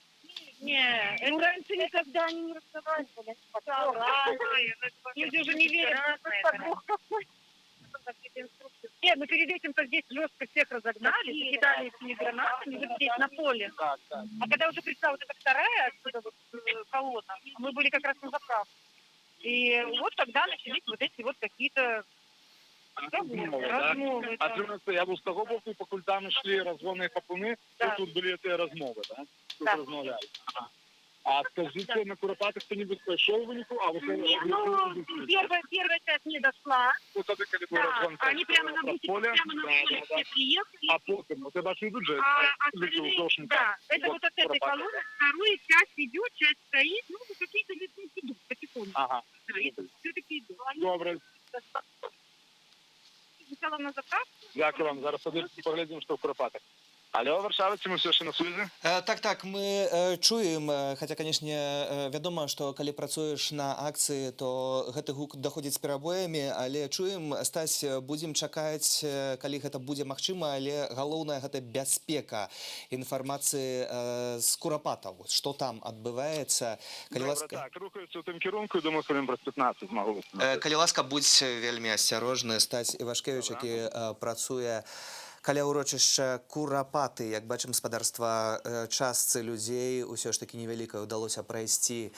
C: Нет, раньше никогда они не разговаривали. Люди уже не верят. Нет, ну перед этим-то здесь жестко всех разогнали, кидали этими гранатами вот здесь на поле. А когда уже пришла вот эта вторая отсюда вот колонна, мы были как раз на заправке. И вот тогда начались вот эти вот какие-то размовы.
B: А я був з того боку, по культам йшли розгони хапуни, і тут були ці розмови, так? Тут розмовляли. А скажите, на Куропатах кто-нибудь пришел в Нику? А вы
C: ну, первая часть не дошла.
B: Вот это когда был разгон.
C: Они прямо на поле все приехали.
B: А потом, вот это идут же.
C: Да, это вот от этой колонны. Вторая часть идет, часть стоит. Ну, какие-то люди идут потихоньку.
B: Ага.
C: Все-таки идут.
B: Добре.
C: На заправку.
B: Дякую вам. Зараз поглядимо, що в Куропатах. Алло, варшавиці, ми все ще на сувязі?
D: Так, мы чуем, хотя, конечно, вядома, что калі працуеш на акцыі, то гэты гук даходзіць з перабоямі, але чуем, Стась, будзем чакаць, калі гэта будзе магчыма, але галоўнае гэта бяспека інфармацыі з Курапатаў, што там адбываецца.
B: Так, рухаюцца ў тым кірунку, думаю, хвілін праз 15 змагу.
D: Калі ласка, будь вельмі асцярожны, Стась Івашкевіч, які працуе каля ўрочышча Курапаты, як бачым, спадарства частцы людзей усё ж такі невялікае ўдалося прайсці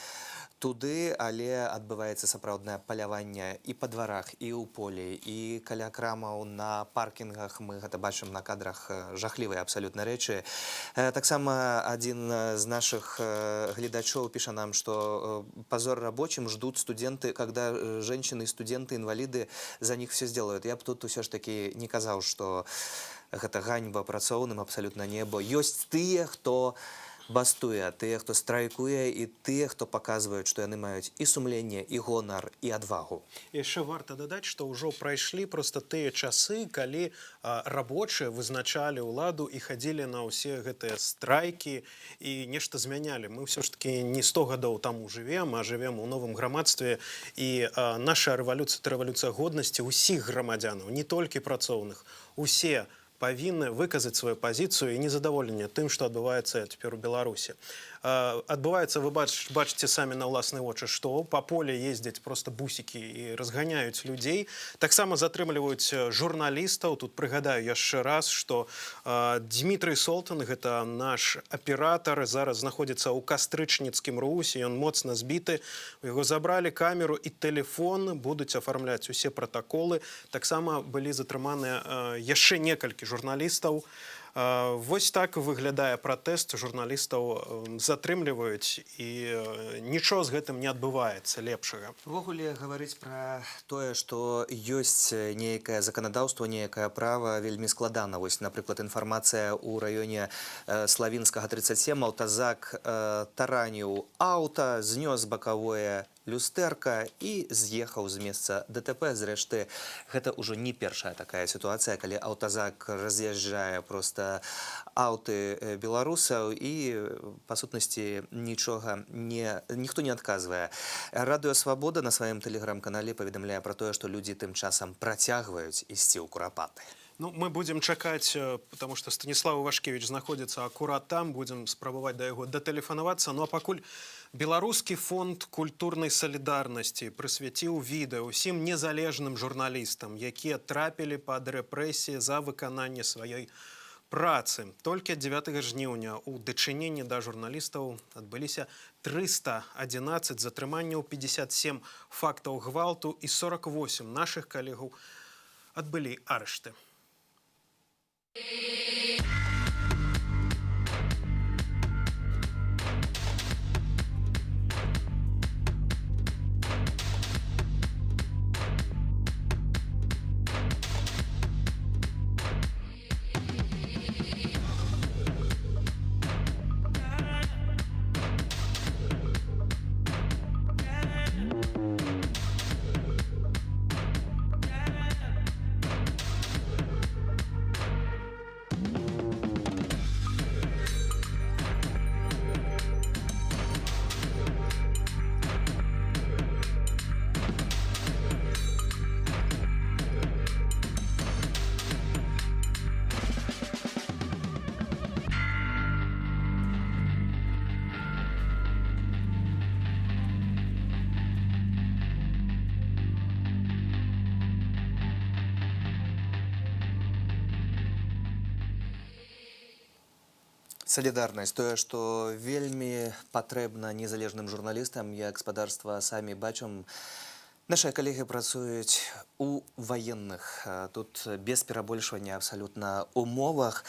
D: туды, але адбываецца сапраўднае паляванне і па дварах, і ў полі, і каля крамаў, на паркінгах. Мы гэта бачым на кадрах, жахлівыя абсалютна рэчы. Таксама адзін з нашых гледачоў піша нам, што позор рабочим ждут студенты, когда женщины, студенты, инвалиды за них все сделают. Я б тут усё ж такі не казаў, што гэта ганьба працоўным, абсалютна не, бо ёсць тыя, хто бастуе, тыя, хто страйкуе, і тыя, хто паказваюць, што яны маюць і сумленне, і гонар, і адвагу.
E: Яшчэ варта дадаць, што ўжо прайшлі проста тыя часы, калі рабочыя вызначалі ўладу і хадзілі на ўсе гэтыя страйкі і нешта змянялі. Мы ўсё ж такі не 100 гадоў таму жывем, а жывем у новым грамадстве, і наша рэвалюцыя, рэвалюцыя годнасці ўсіх грамадзянаў, не толькі працоўных, усе павінны выказаць сваю пазіцыю і незадаволенне тым, што адбываецца цяпер у Беларусі. Адбываецца, вы бачыце самі на ўласныя вочы, што па поле ездзяць проста бусікі і разганяюць людзей. Таксама затрымліваюць журналістаў. Тут прыгадаю яшчэ раз, што Дмітрый Солтан, гэта наш аператар, зараз знаходзіцца ў Кастрычніцкім русе, ён моцна збіты. У яго забралі камеру і тэлефон, будуць афармляць усе пратаколы. Таксама былі затрыманыя яшчэ некалькі журналістаў. Вось так выглядае пратэст, журналістаў затрымліваюць і нічого з гэтым не адбываецца лепшага.
D: Увогуле гаварыць пра тое, што ёсць нейкае заканадаўства, нейкае права вельмі складана. Вось, напрыклад, інфармацыя ў раёне Славінскага 37, аўтазак тараніў аўта, знёс бакавое люстэрка і з'ехаў з месца ДТП. Зрэшты, гэта ўжо не першая такая сітуацыя, калі аўтазак раз'язджае проста аўты беларусаў і, па сутнасці, ніхто не адказвае. Радыё Свабода на сваім тэлеграм-канале паведамляе пра тое, што людзі тым часам працягваюць ісці ў курапаты.
E: Ну, мы будем чакаць, потому что Станіслав Івашкевіч знаходзіцца акурат там, будем спрабаваць да яго датэлефанавацца. Ну а пакуль Беларускі фонд культурнай салідарнасці прысвяціў відэа ўсім незалежным журналістам, якія трапілі пад рэпрэсіі за выкананне сваёй працы. Толькі 9 жніўня ў дачыненні да журналістаў адбыліся 311 затрыманняў, 57 фактаў гвалту і 48 нашых калегаў адбылі арышты.
D: Салідарнасць, тое, што вельмі патрэбна незалежным журналістам, як гаспадарства самі бачым, нашыя калегі працуюць у ваенных, тут без перабольшвання абсалютна умовах.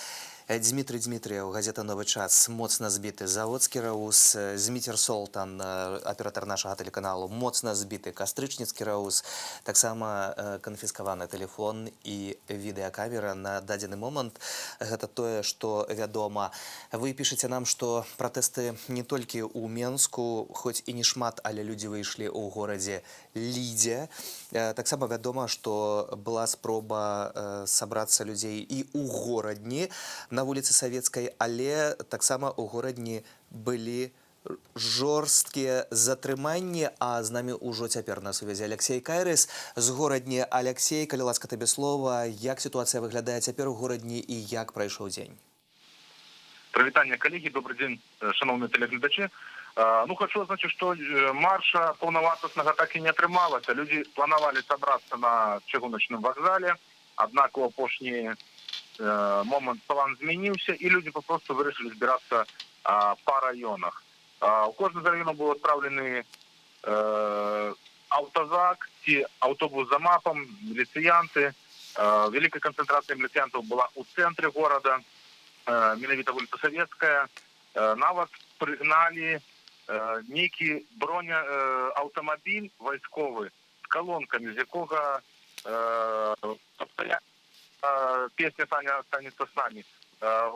D: Дмітрий Дмітрыеў, газета «Новы час», моцна збіты. Заводскі раус, Зміцер Солтан, аператар нашага тэлеканалу, моцна збіты. Кастрычніцкі раус, таксама канфіскаваны тэлефон і відэакамера на дадзены момант. Гэта тое, што вядома. Вы пішаце нам, што пратэсты не толькі ў Менску, хоць і не шмат, але людзі выйшлі ў горадзе Лідзе. Таксама вядома, што была спроба сабрацца людзей і ў горадні, на вуліцы Савецкай, але таксама ў горадні былі жорсткія затрыманні, а з намі ўжо цяпер на сувязі Алексей Кайрыс з горадні. Алексей, калі ласка, табе слова, як сітуацыя выглядае цяпер у горадні і як прайшоў дзень?
F: Прывітанне, калегі, добрый дзень, шановныя тэлегледачы. Ну, хочу азначыць, што марша паўнавартаснага так і не атрымалася. Людзі планавалі сабрацца на чыгуначным вакзале, аднак у апошні момент план змяніўся, і людзі попросту вырашылі збірацца па раёнах. У кожны з раёнаў быў адпраўлены аўтазак ці аўтобус за мапам, міліцыянты. Вялікая канцэнтрацыя міліцыянтаў была ў цэнтры горада, менавіта вуліца Савецкая. Нават прыгналі нейкі броня-аўтамабіль вайсковы з калонкамі, з якога песня «Останется с нами».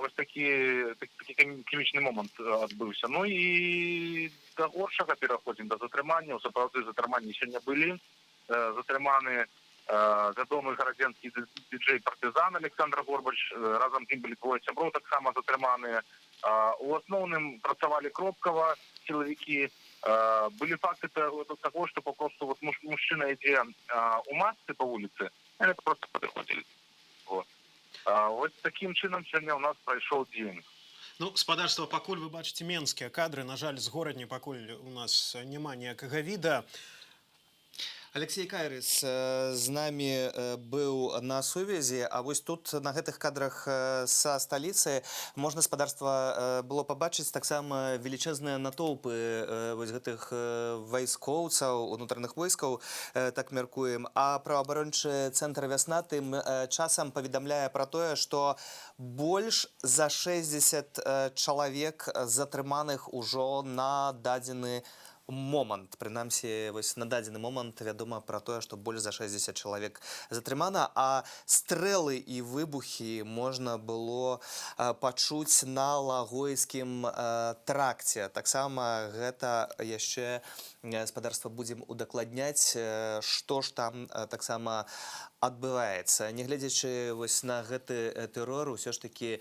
F: Ось такі хімічны момант адбыўся. Ну і да горшага пераходзім, да затрымання. Сапраўды затрыманні сёння былі. Затрыманы вядомы гарадзенскі дыджэй-партызан Александр Горбач. Разам з ім былі двое сяброў таксама затрыманыя. У асноўным працавалі кропкава сілавікі. Былі факты таго, што папросту мужчына ідзе у масцы па вуліцы, яны просто падыходзілі. Ось такім чынам сёння ў нас прайшоў дзень.
E: Ну, спадарства, пакуль вы бачыце менскія кадры, на жаль, з горадні пакуль у нас няма ніякага відэа.
D: Алексей Кайрыс з намі быў на сувязі, а вось тут на гэтых кадрах са сталіцы можна спадарства было пабачыць таксама велічэзныя натоўпы вось гэтых вайскоўцаў, унутраных войскаў, так мяркуем. А праваабарончы цэнтр «Вясна» тым часам паведамляе пра тое, што больш за 60 чалавек затрыманых ужо на дадзены момант. Прынамсі, вось на дадзены момант вядома пра тое, што больш за 60 чалавек затрымана, а стрэлы і выбухі можна было пачуць на Лагойскім тракце. Таксама гэта яшчэ спадарства будзем удакладняць, што ж там таксама адбываецца. Нягледзячы вось на гэты тэрор, усё ж такі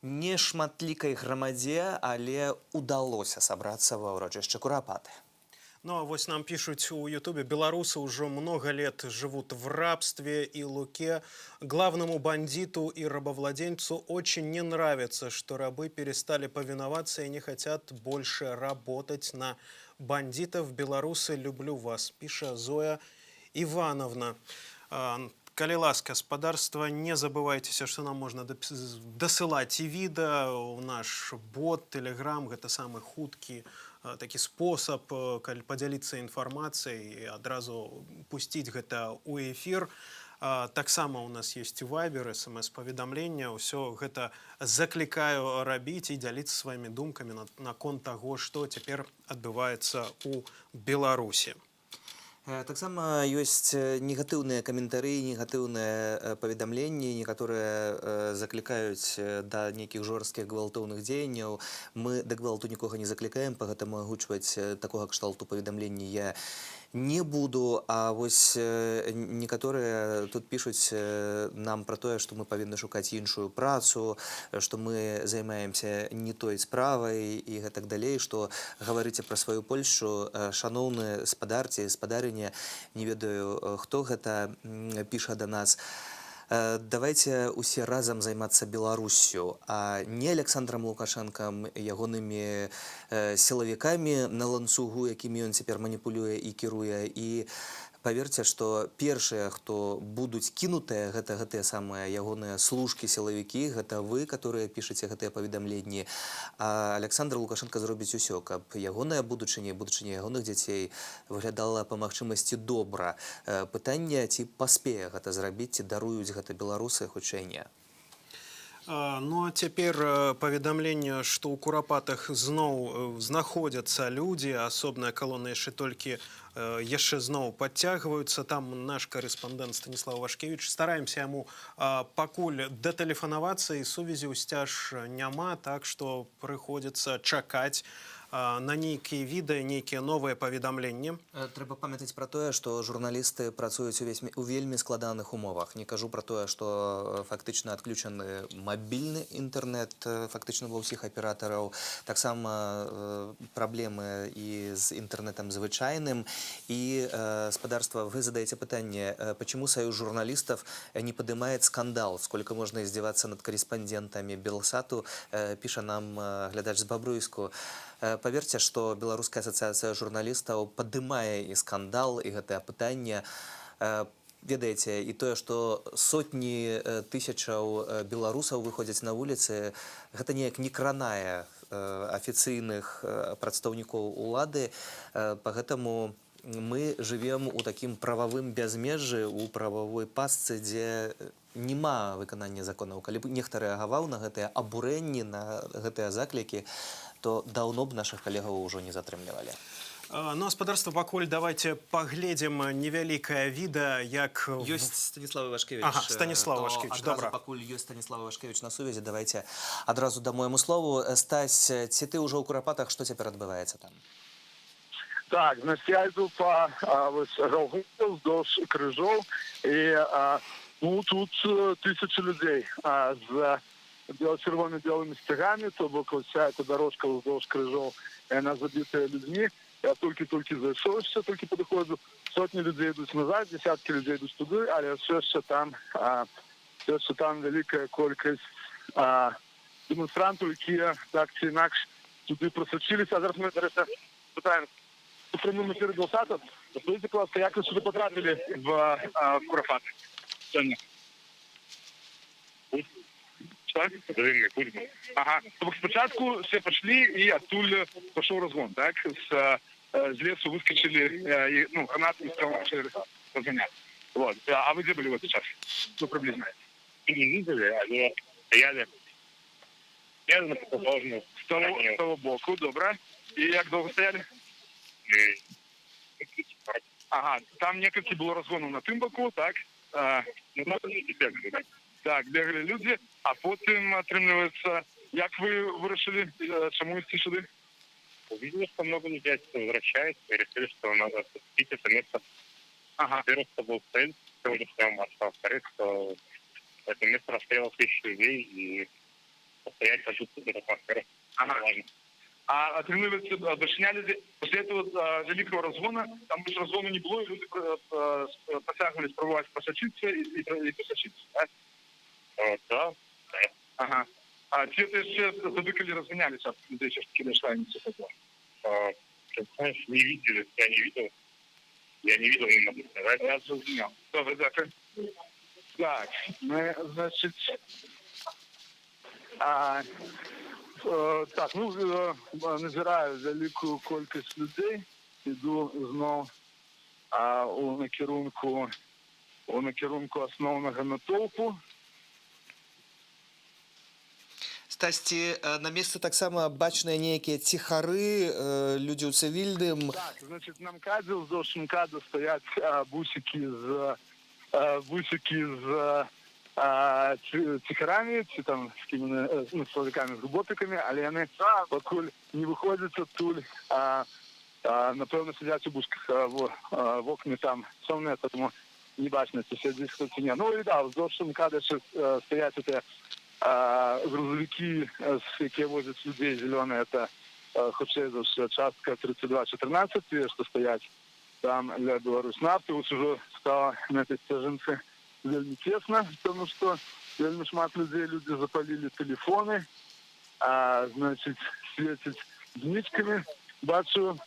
D: не шматлікай грамадзе, але удалося сабрацца ва ўрочышчы Курапаты.
E: Ну, а вот нам пишут у Ютубе: белорусы уже много лет живут в рабстве и луке. Главному бандиту и рабовладельцу очень не нравится, что рабы перестали повиноваться и не хотят больше работать на бандитов. Белорусы, люблю вас, пишет Зоя Ивановна. Калі ласка, спадарства, не забывайтеся, што нам можна дасылаць і відэа ў наш бот, тэлеграм, гэта самы хуткі такі спосаб, калі падзяліцца інфармацыяй і адразу пусціць гэта ў эфір. Таксама у нас ёсць вайбер, смс-паведамлення, ўсё гэта заклікаю рабіць і дзяліцца сваімі думкамі наконт таго, што цяпер адбываецца ў Беларусі.
D: Таксама ёсць негатыўныя каментары, негатыўныя паведамленні, некаторыя заклікаюць да нейкіх жорсткіх гвалтоўных дзеянняў. Мы да гвалту нікога не заклікаем, пагэтаму агучваць такога кшталту паведамленні я не буду, а вось некаторыя тут пишуць нам пра тое, што мы павінны шукаць іншую працу, што мы займаемся не той справай і гэтак далей, што гаварыце пра сваю Польшчу. Шаноўны спадарці, спадарыня, не ведаю, хто гэта піша да нас. Давайте усе разам займацца Беларуссю, а не Александром Лукашенком, ягонымі сілавікамі на ланцугу, якімі ён цяпер маніпулюе і кіруе. І паверце, што першыя, хто будуць кінутыя, гэта гэтыя самыя ягоныя служкі, сілавікі, гэта вы, которые пішаце гэтыя паведамленні. А Александр Лукашенко зробіць усё, каб ягоная будучыня, будучыня ягоных дзяцей выглядала па магчымасці добра. Пытанне, ці паспее гэта зрабіць, ці даруюць гэта беларусы, хутчэй не.
E: Ну, а цяпер паведамленне, што ў Курапатах зноў знаходзяцца людзі, асобная калона яшчэ толькі яшчэ зноў падцягваюцца. Там наш карэспандэнт Станіслав Вашкевіч. Стараемся яму пакуль датэлефанавацца, і сувязі ў сцяж няма, так што прыходзіцца чакаць на нейкія відэа, нейкія новыя паведамленні.
D: Трэба памятаць пра тое, што журналісты працуюць у вельмі складаных умовах. Не кажу пра тое, што фактычна адключаны мабільны інтэрнэт фактычна ва ўсіх аператараў. Таксама праблемы і з інтэрнэтам звычайным. И, спадарства, вы задаете пытанне, почему Союз журналистов не поднимает скандал? Сколько можно издеваться над корреспондентами Белсату, пишет нам глядач з Бабруйску. Поверьте, что Белорусская ассоциация журналистов поднимае и скандал, и гэтае пытанне. Ведаеце, і тое, што сотні тысячаў беларусаў выходзяць на вуліцы, гэта неяк не кранае афіцыйных прадстаўнікоў улады. Пагэтаму мы жывем у такім прававым бязмежжы, у прававой пастцы, дзе няма выканання законаў. Калі б нехта рэагаваў на гэтыя абурэнні, на гэтыя заклікі, то даўно б нашых калегаў ужо не затрымлівалі.
E: Ну, спадарства, пакуль давайте паглядзім невялікае відэа, як...
D: Ёсць Станіслав Вашкевіч.
E: Ага, Станіслав Вашкевіч, добра.
D: Пакуль ёсць Станіслав Вашкевіч на сувязі, давайте адразу даму яму слову. Стась, ці ты ўжо ў Курапатах, што цяпер адбываецца там?
L: Так, значит, я иду по Рогу вздолж крыжов, и ну, тут тысячи людей с червоно-белыми стягами, то бок вся эта дорожка вздолж крыжов, и она забита людьми. Я только зайшов, все только подходжу. Сотни людей идут назад, десятки людей идут туди, але все ще там велика кількість демонстрантів, які так чи інакше туди просочилися. А зараз ми, до речі, питаємо прямым эфире Белсата. Скажите, пожалуйста, як вы сюда потратили в Курафат? Сегодня. Так? Ага. Тобто спочатку все пошли и оттуда пошел разгон, так? С лесу выскочили, ну, гранаты из того начали разгонять. Вот. А вы где были в этот час? Ну, приблизно.
F: Не видели, они стояли на противоположную
L: С того боку, добре. И як довго стояли? Ага, там некалькі було розгонів на тим боку, так? Так, бегали люди, а потім, отримується, як ви вирішили, чому йти сюди?
F: Увидели, что много людей возвращается, и решили, что надо отпустить это место.
L: Ага.
F: Во-первых, что был цель сегодняшнего матча, а во-вторых, что это место расстрела тысяч людей, и постоять, почувствовать эту атмосферу.
L: Ага. Важно. А отримується, дошня люди, після цього великого розгону, там більше розгону не було, і люди посягнулись пробувати посочитися і посочитися, так?
F: Да.
L: Ага. А ті ще тоді, коли розганялися, людей ще ж таки дошла, і не все таке.
F: Знаешь, не видели, я не видел. Я не видел, не могу сказать.
L: Я зрозумів. Добре, дякую. Так, ми, значить... Так, ну, назираю велику кількість людей, іду знов у накерунку основного натовпу.
D: Стасці, на месцы таксама бачныя нейкія ціхары, людзі ў цывільным.
L: Так, значит, на МКАДе, вздовж МКАДа стоять бусики з ціхарами, ці там з кімними, ну, з чоловіками, з роботиками, але вони покуль не виходять оттуль, напевно, сидять у бушках, в окні там сонне, тому не бачно, чи сидять хто чи ні. Ну, і да, вздовж МКАДа ще стоять це грузовики, які возять людей зелені, це Хочезовська частка 3214, що стоять там для Беларусьнафти, ось уже стало на этой стежинце вельми тесно, тому що вельми шмат людей, люди запалили телефони, значить, світять днічками. Бачу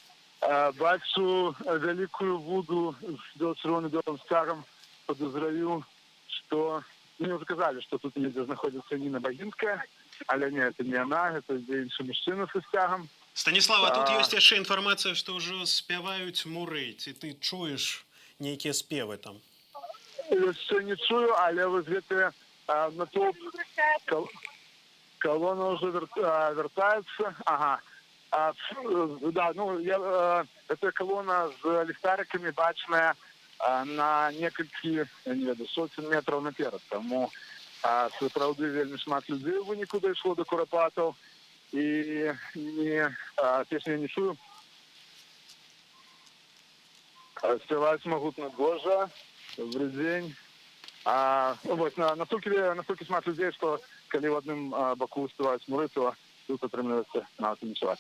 L: великую воду с бело-червоно-белым стягом, подозреваю, что мне уже сказали, что тут нигде находится Нина Богинская, але нет, это не она, это інший мужчина со стягом.
E: Станіслав, а тут ёсць яшчэ інфармацыя, што ўжо спяваюць муры. Ці ты чуеш нейкія спевы там?
L: Яшчэ не чую, але вось гэты натоўп колонна уже вертается. Ага. Да, ну, эта колонна с ліхтариками бачная на некалькі, я не ведаю, сотен метров наперад. Тому сапраўды вельмі шмат людей у выніку дайшло до Курапатаў. И песню я не чую. Спевать могутно Божа, добрый день. Вот, настолько шмат людей, что коли в одном боку спевать муры, то тут атрымліваецца на танцевать.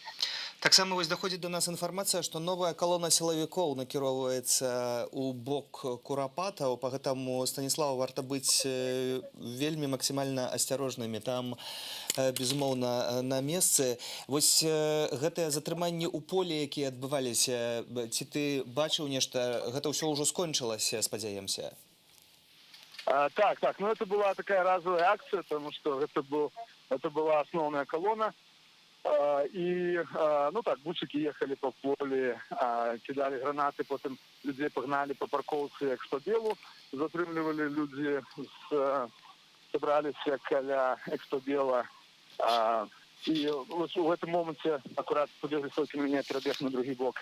D: Таксама вось даходзіць до нас інфармацыя, што новая калона сілавікоў накіроўваецца ў бок Курапатаў, па гэтаму Станіславу варта быць вельмі максімальна асцярожнымі там, безумоўна, на месцы. Вось гэтыя затрыманні ў полі, якія адбываліся, ці ты бачыў нешта, гэта ўсё ўжо скончылася, спадзяемся?
L: Так, ну это была такая разовая акция, потому что это была основная колонна. И, ну так, бусики ехали по полю, кидали гранаты, потом людей погнали по парковке к Экспобелу, затрымливали люди, собрались каля Экспобела. И в этом моменте аккурат побегли сотни метров бег на другий бок,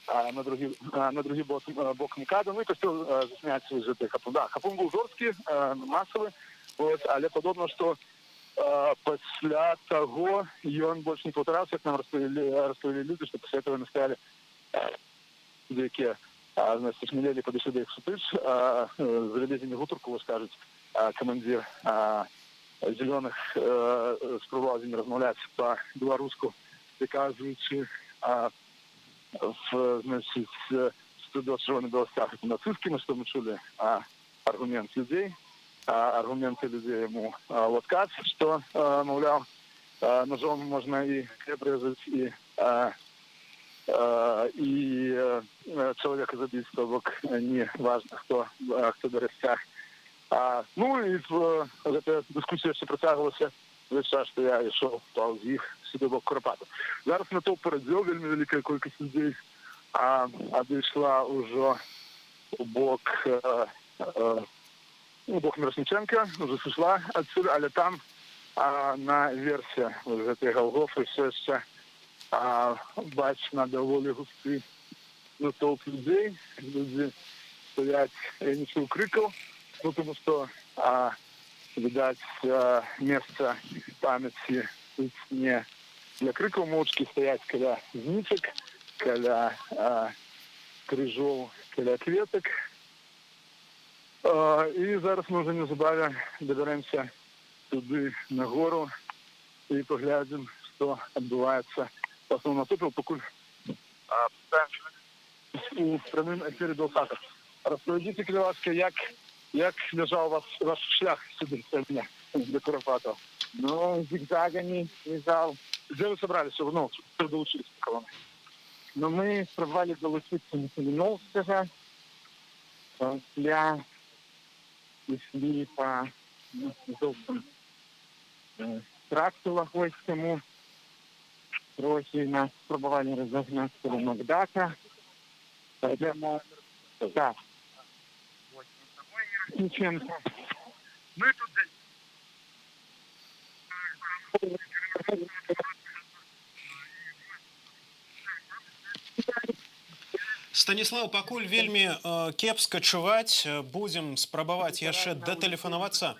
L: на другий бок МКАДа, ну и хотел заснять ЖД Хапун. Да, Хапун был жорсткий, массовый, вот, але подобно, что після того ён больше не повторявся, як нам розповіли люди, що після того настояли люди, які смілели подійшли до їх сутич, завели зі гутурку, ви скажуть, командир зелених спробував з ними розмовляти по-білоруську, приказуючи значить, 120 білостях нацистськими, що ми чули аргумент людей. Аргументы людей ему ласкать, что, мовляв, ножом можно и хлеб резать, и и человекозабийство, не важно, кто до растях. Ну і ця дискусія ще протягувалася весь час, що я йшов повз їх сюди в бок Куропату. Зараз на то передзел вельми велика кількість людей, дійшла уже у бок Мирошниченка, вже сійшла відсюди, але там на версі вже цієї Голгофи все ще бачно доволі густий натовп людей. Люди стоять, я не чую криків, ну, тому що, видать, место памяти тут не для криков, мовчки стоять каля зничек, каля крыжов, каля кветок. І зараз ми вже незабавно доберемося туди на гору і поглядимо, що відбувається в основному натовпі, покуль у прямому ефірі до Осака. Розповідіть, будь ласка, як лежав ваш шлях сюди, до Куропатова?
G: Ну, зигзагами лежал.
L: Где вы собрались? Ну, что долучились к колонне?
G: Но мы пробовали долучиться на Калиновского. После шли по тракту Лохвойскому. Трохи нас пробовали разогнать до Макдака. Поэтому, да. Ничем.
L: Мы тут
E: Станіслав, пакуль вельмі кепска чуваць, будзем спрабаваць яшчэ датэлефанавацца.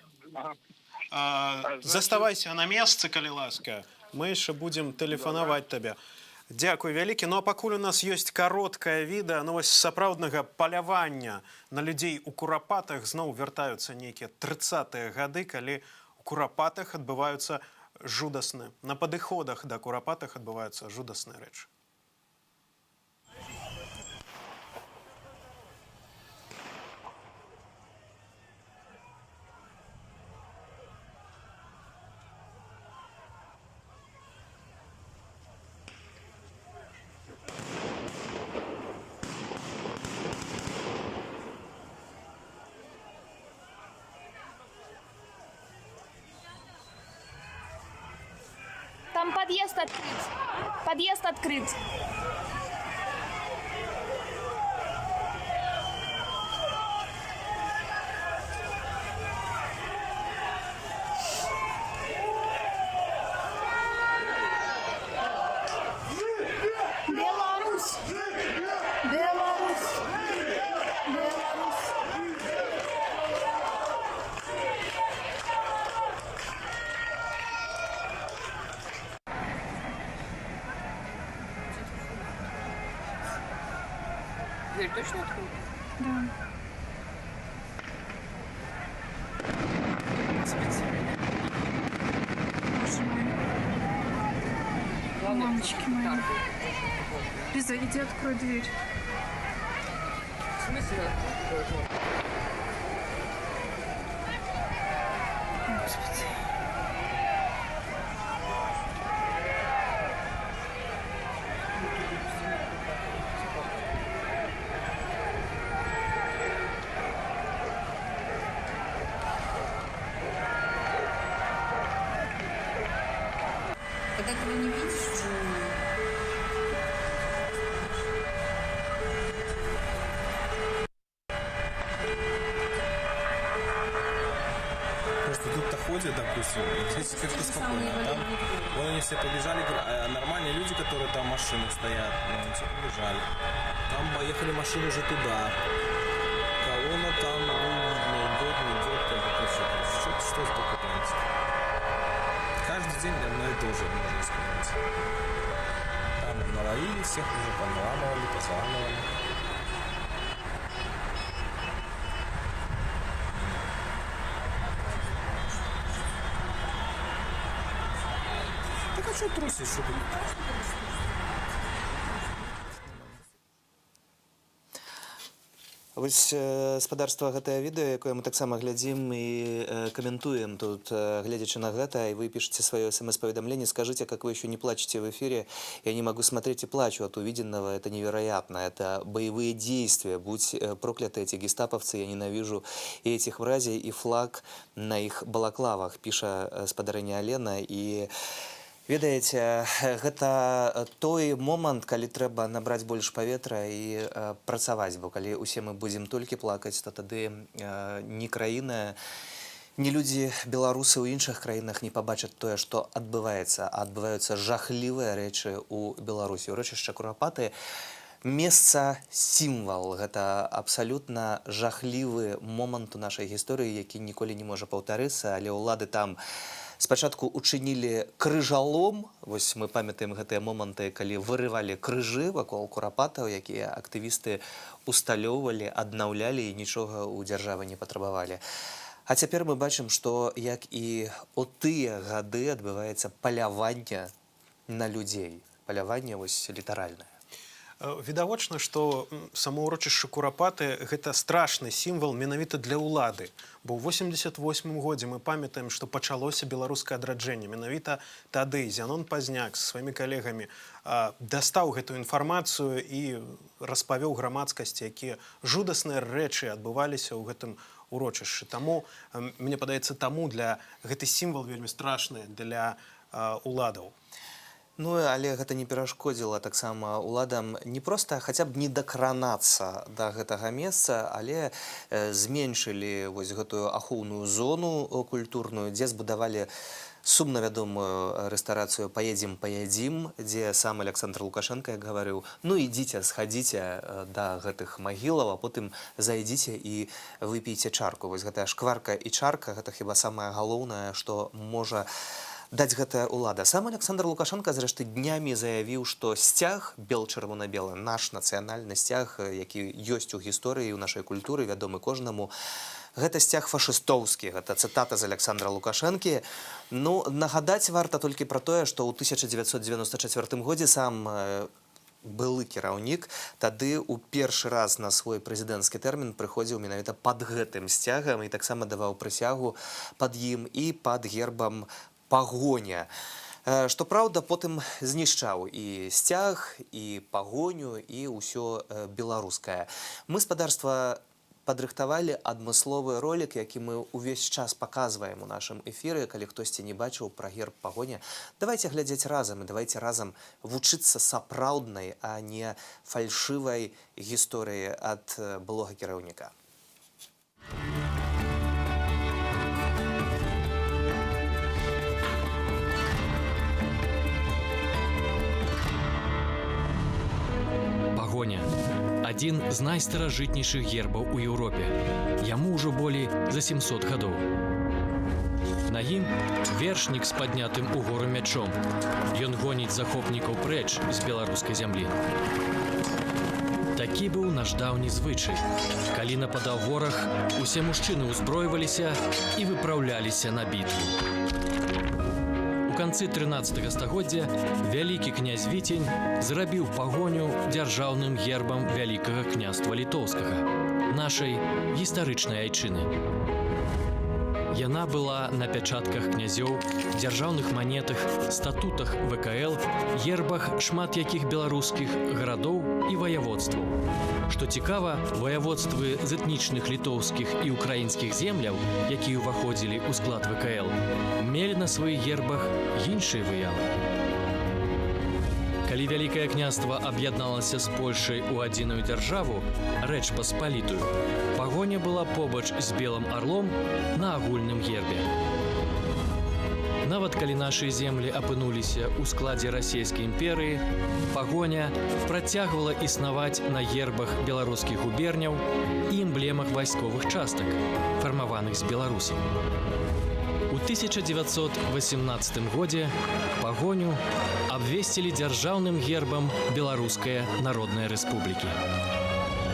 E: Заставайся на месцы, калі ласка. Мы яшчэ будзем тэлефанаваць табе. Дзякуй вялікі. Ну а пакуль у нас ёсць кароткае відэа, ну вось сапраўднага палявання на людзей у Курапатах, зноў вяртаюцца нейкія 30-е гады, калі у Курапатах адбываюцца жудасныя. На падыходах да Курапатах адбываюцца жудасныя рэчы.
H: Там подъезд открыт. Подъезд открыт. Беларусь. Беларусь. Беларусь.
I: Дверь точно открыта?
H: Да. Боже мой. Мамочки мои. Лиза, иди открой дверь.
I: В смысле?
H: Господи.
I: Когда ты его не видишь уже...
J: Просто тут-то ходят, допустим, здесь как-то спокойно. А там вон они все побежали, а нормальные люди, которые там машины стоят, ну, все побежали. Там поехали машины уже туда. Колонна там, ну, видно, идет, не идет, как это все. Что это такое, понимаете? Каждый день одно и то же, можно сказать. Там наловили всех уже, поналамывали, позаламывали. Так а что трусишь, что ты?
D: Вось спадарства гэтае відэо, якое мы таксама глядзім і каментуем тут, глядзячы на гэта, и вы пишете свое смс-поведомление, скажите, как вы еще не плачете в эфире. Я не могу смотреть и плачу от увиденного, это невероятно, это боевые действия, будь прокляты эти гестаповцы, я ненавижу и этих мразей, и флаг на их балаклавах, піша спадарыня Алена. І ведаеце, гэта той момант, калі трэба набраць больш паветра і працаваць, бо калі усе мы будзем толькі плакаць, то тады ні краіна, ні людзі, беларусы ў іншых краінах не пабачаць тое, што адбываецца, а адбываюцца жахлівыя рэчы ў Беларусі. Урочышча Курапаты месца сімвал, гэта абсалютна жахлівы момант у нашай гісторыі, які ніколі не можа паўтарыцца, але ўлады там спачатку учынілі крыжалом, вось мы памятаем гэтыя моманты, калі вырывалі крыжы вакол Курапатаў, якія актывісты усталёўвалі, аднаўлялі і нічога ў дзяржавы не патрабавалі. А цяпер мы бачым, што як і ў тыя гады адбываецца паляванне на людзей. Паляванне вось літаральнае.
E: Відавочна, што само ўрочышча Курапаты – гэта страшны сімвал менавіта для ўлады. Бо ў 88-м годзе мы памятаем, што пачалося беларускае адраджэнне. Менавіта тады Зянон Пазняк са сваімі калегамі дастаў гэтую інфармацыю і распавёў грамадскасці, якія жудасныя рэчы адбываліся ў гэтым урочышчы. Таму, мне падаецца, для гэты сімвал вельмі страшны для ўладаў.
D: Ну, але гэта не перашкодзіла таксама ўладам не проста хаця б не дакранацца да гэтага месца, але зменшылі вось гэтую ахоўную зону культурную, дзе збудавалі сумна вядомую рэстарацыю «Паедзім», дзе сам Александр Лукашенко, як гаварыў, ну ідзіце, схадзіце да гэтых магілаў, а потым зайдзіце і выпійце чарку. Вось гэтая шкварка і чарка, гэта хіба самае галоўнае, што можа даць гэтая ўлада. Сам Александр Лукашенко, зрэшты, днямі заявіў, што сцяг бел-чырвона-белы, наш нацыянальны сцяг, які ёсць у гісторыі, у нашай культуры, вядомы кожнаму, гэта сцяг фашыстоўскі, гэта цытата з Александра Лукашэнкі. Ну, нагадаць варта толькі пра тое, што ў 1994 годзе сам былы кіраўнік тады ў першы раз на свой прэзідэнцкі тэрмін прыходзіў менавіта пад гэтым сцягам і таксама даваў прысягу пад ім і пад гербам пагоня. Што праўда, потым знішчаў і сцяг, і пагоню, і ўсё беларускае. Мы, спадарства, падрыхтавалі адмысловы ролик, які мы ўвесь час паказваем у нашым эфіры, калі хтосьці не бачыў пра герб пагоня. Давайце глядзець разам, і давайце разам вучыцца сапраўднай, а не фальшывай гісторыі ад былога кіраўніка.
A: Пагоня – адзін з найстаражытнейшых гербаў у Еўропе. Яму ўжо болей за 700 гадоў. На ім вершнік з паднятым угору мячом. Ён гоніць захопнікаў прэч з беларускай зямлі. Такі быў наш даўні звычай. Калі нападаў вораг, усе мужчыны ўзброіваліся і выпраўляліся на бітву. У канцы 13 стагоддзя вялікі князь Віцень зрабіў пагоню дзяржаўным гербам вялікага княства літоўскага, нашай гістарычнай айчыны. Яна была на пячатках князёў, дзяржаўных манетах, статутах ВКЛ, гербах шмат якіх беларускіх гарадоў і ваяводстваў. Што цікава, ваяводствы з этнічных літоўскіх і украінскіх земляў, якія ўваходзілі ў склад ВКЛ, мелі на сваіх гербах іншыя выявы. Калі Вялікае княства аб'ядналася з Польшай у адзіную дзяржаву, Рэч Паспалітую, пагоня была побач з белым арлом на агульным гербе. Нават калі нашы землі апынуліся ў складзе расійскай імперыі, пагоня працягвала існаваць на гербах беларускіх губерняў і эмблемах вайсковых частак, фармаваных з беларусаў. У 1918 годзе пагоню абвесцілі дзяржаўным гербам Беларускай Народнай Рэспублікі.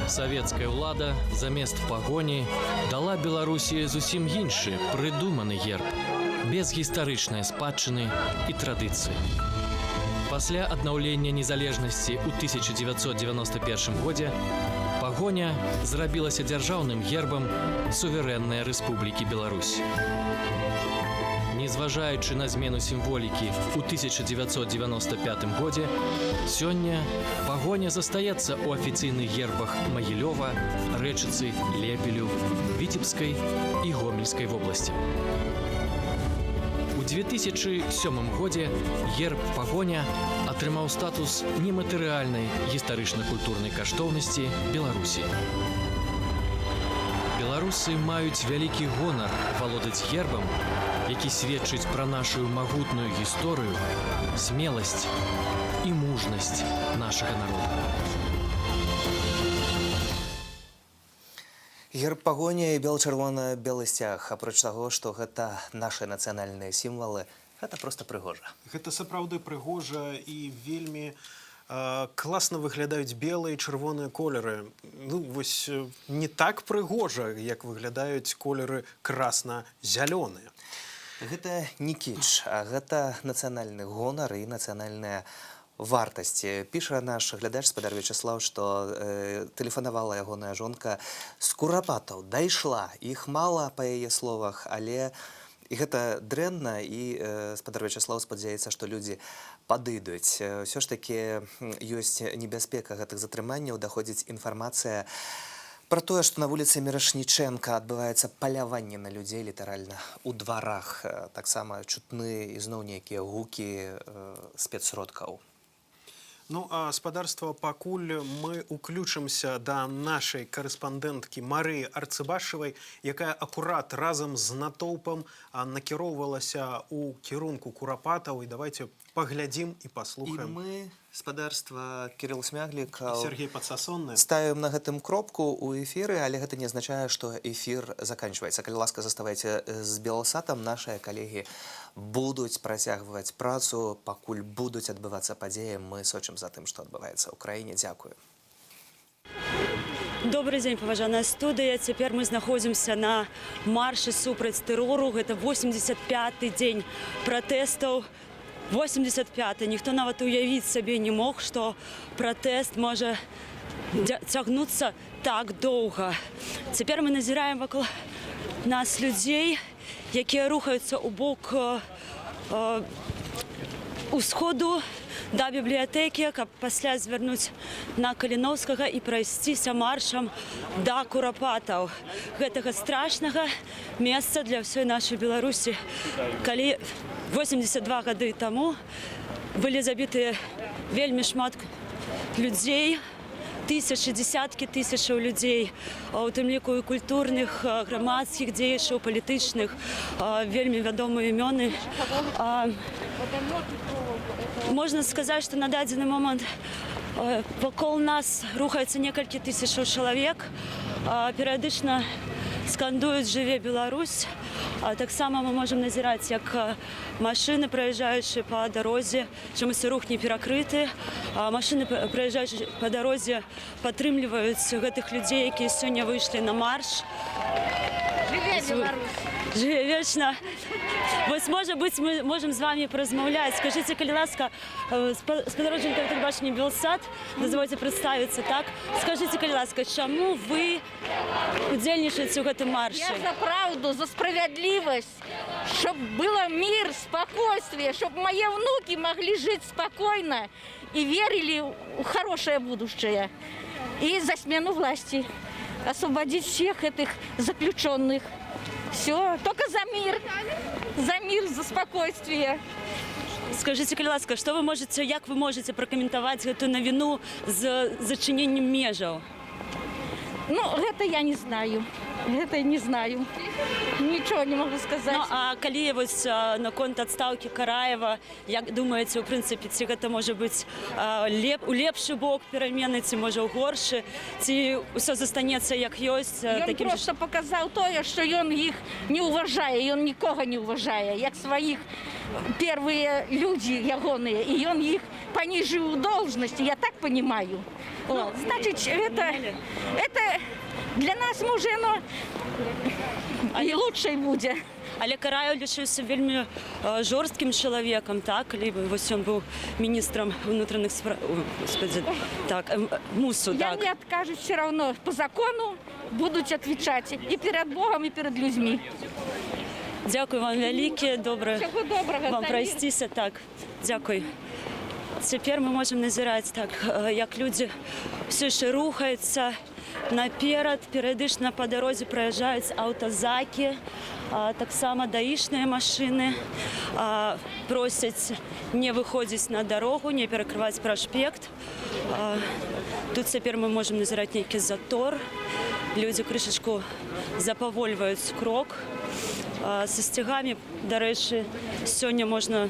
A: Савецкая ўлада замест пагоні дала Беларусі зусім іншы прыдуманы герб, без гістарычнай спадчыны і традыцыі. Пасля аднаўлення незалежнасці ў 1991 годзе пагоня зрабілася дзяржаўным гербам суверэннай Рэспублікі Беларусь. Незважаючы на змену сімволікі ў 1995 годзе, сёння пагоня застаецца ў афіцыйных гербах Магілёва, Рэчыцы, Лепелю, Віцебскай і Гомельскай вобласці. У 2007 годзе герб пагоня атрымаў статус нематэрыяльнай гістарычна-культурнай каштоўнасці Беларусі. Беларусы маюць вялікі гонар валодаць гербам, які сведчыць пра нашу магутную гісторыю, смеласць і мужнасць нашага народа.
D: Герб пагоня і бел-чырвона-белы сцяг, апроч таго, што гэта нашы нацыянальныя сімвалы, гэта проста прыгожа.
E: Гэта сапраўды прыгожа і вельмі класна выглядаюць белыя і чырвоныя колеры. Ну, вось не так прыгожа, як выглядаюць колеры красна-зялёныя.
D: Гэта не кіч, а гэта нацыянальны гонар і нацыянальная вартасці. Піша наш глядач спадар Вячеслав, што тэлефанавала ягоная жонка з Курапатаў, дайшла. Іх мала, па яе словах, але і гэта дрэнна, і спадар Вячеслав спадзяецца, што людзі падыдуць. Усё ж такі ёсць небяспека гэтых затрыманняў, даходзіць інфармацыя пра тое, што на вуліцы Мірашнічэнка адбываецца паляванне на людзей літаральна ў дварах. Таксама чутны ізноў нейкія гукі спецсродкаў.
E: Ну, а спадарства, пакуль мы уключымся да нашай карэспандэнткі Марыі Арцыбашавай, якая акурат разам з натоўпам накіроўвалася ў кірунку Курапатаў. І давайте паглядзім і паслухаем.
D: І мы, спадарства, Кірыл Смяглік,
E: Сергей Падсасонны,
D: ставім на гэтым кропку ў эфіры, але гэта не азначае, што эфір заканчваецца. Калі ласка, заставайце з Белсатам, нашыя калегі будуць працягваць працу, пакуль будуць адбывацца падзеі, мы сочым за тым, што адбываецца ў краіне. Дзякую.
K: Добрый дзень, паважаная студыя. Цяпер мы знаходзімся на маршы супраць тэрору. Гэта 85-й дзень пратэстаў. 85-й. Ніхто нават уявіць сабе не мог, што пратэст можа цягнуцца так доўга. Цяпер мы назіраем вакол нас людзей, якія рухаюцца ў бок усходу да бібліятэкі, каб пасля звярнуць на Каліноўскага і прайсціся маршам да Курапатаў. Гэтага страшнага месца для ўсёй нашай Беларусі. Калі 82 гады таму былі забітыя вельмі шмат людзей, тысячы, десяткі тысячаў людзей, у тым ліку і культурных, грамадскіх дзеячаў, палітычных, вельмі вядомыя імёны. Можна сказаць, што на дадзены момант вакол нас рухаецца некалькі тысячаў чалавек, перыядычна скандуюць «Жыве Беларусь». Таксама мы можам назіраць, як машыны, праязджаючыя па дарозе, чамусь рух не перакрыты. Машыны, праязджаючыя па дарозе, падтрымліваюць гэтых людзей, якія сёння выйшлі на марш.
M: Жыве Беларусь!
K: Жыве вечна! Вось, можа быць, мы можам з вамі паразмаўляць. Скажыце, калі ласка, спадарожнікам тэлебачання Белсат, дазвольце прадставіцца, так? Скажыце, калі ласка, чаму вы удзельнічаеце ў гэтым маршы?
M: Я за правду, за справядлівасць, щоб было мир, спокойствие, чтобы мои внуки могли жить спокойно и верили в хорошее будущее. И за смену власти. Освободить всех этих заключенных. Все, только за мир, за спокойствие.
K: Скажите, калі ласка, што вы можете, як вы можете прокомментовать эту навіну з зачинением межаў?
M: Ну, это я не знаю. Это не знаю. Ничего не могу сказать.
K: Ну, а калі вось наконт адстаўкі Караева, як думаеце, у прынцыпе, ці гэта можа быць у лепшы бок перамены, ці можа ў горшы, ці ўсё застанецца як ёсць?
M: Ён просто показаў тое, што ён іх не уважае, ён нікога не уважае, як сваіх первые люди ягоныя, и он их понижил в должности, я так понимаю. Ну, значит, это для нас, може, оно и лучше будет.
K: Але Караев лишыўся вельмі жорсткім чалавекам, так? Либо вось ён быў міністрам внутренних справ... Господи, так, МУСу,
M: Я
K: так.
M: не откажусь все равно. По закону будут отвечать и перед Богом, и перед людьми.
K: Дякую вам вялікі, добра
M: Всего доброго.
K: вам прайсціся, так. Дякую. Цяпер мы можам назіраць, так, як людзі все яшчэ рухаюцца наперад, перыядычна па дарозе праязджаюць аўтазакі, таксама даішныя машыны, просяць не выходзіць на дарогу, не перакрываць праспект. Тут цяпер мы можам назіраць нейкі затор. Людзі крышачку запавольваюць крок. Са сцягамі, дарэчы, сёння можна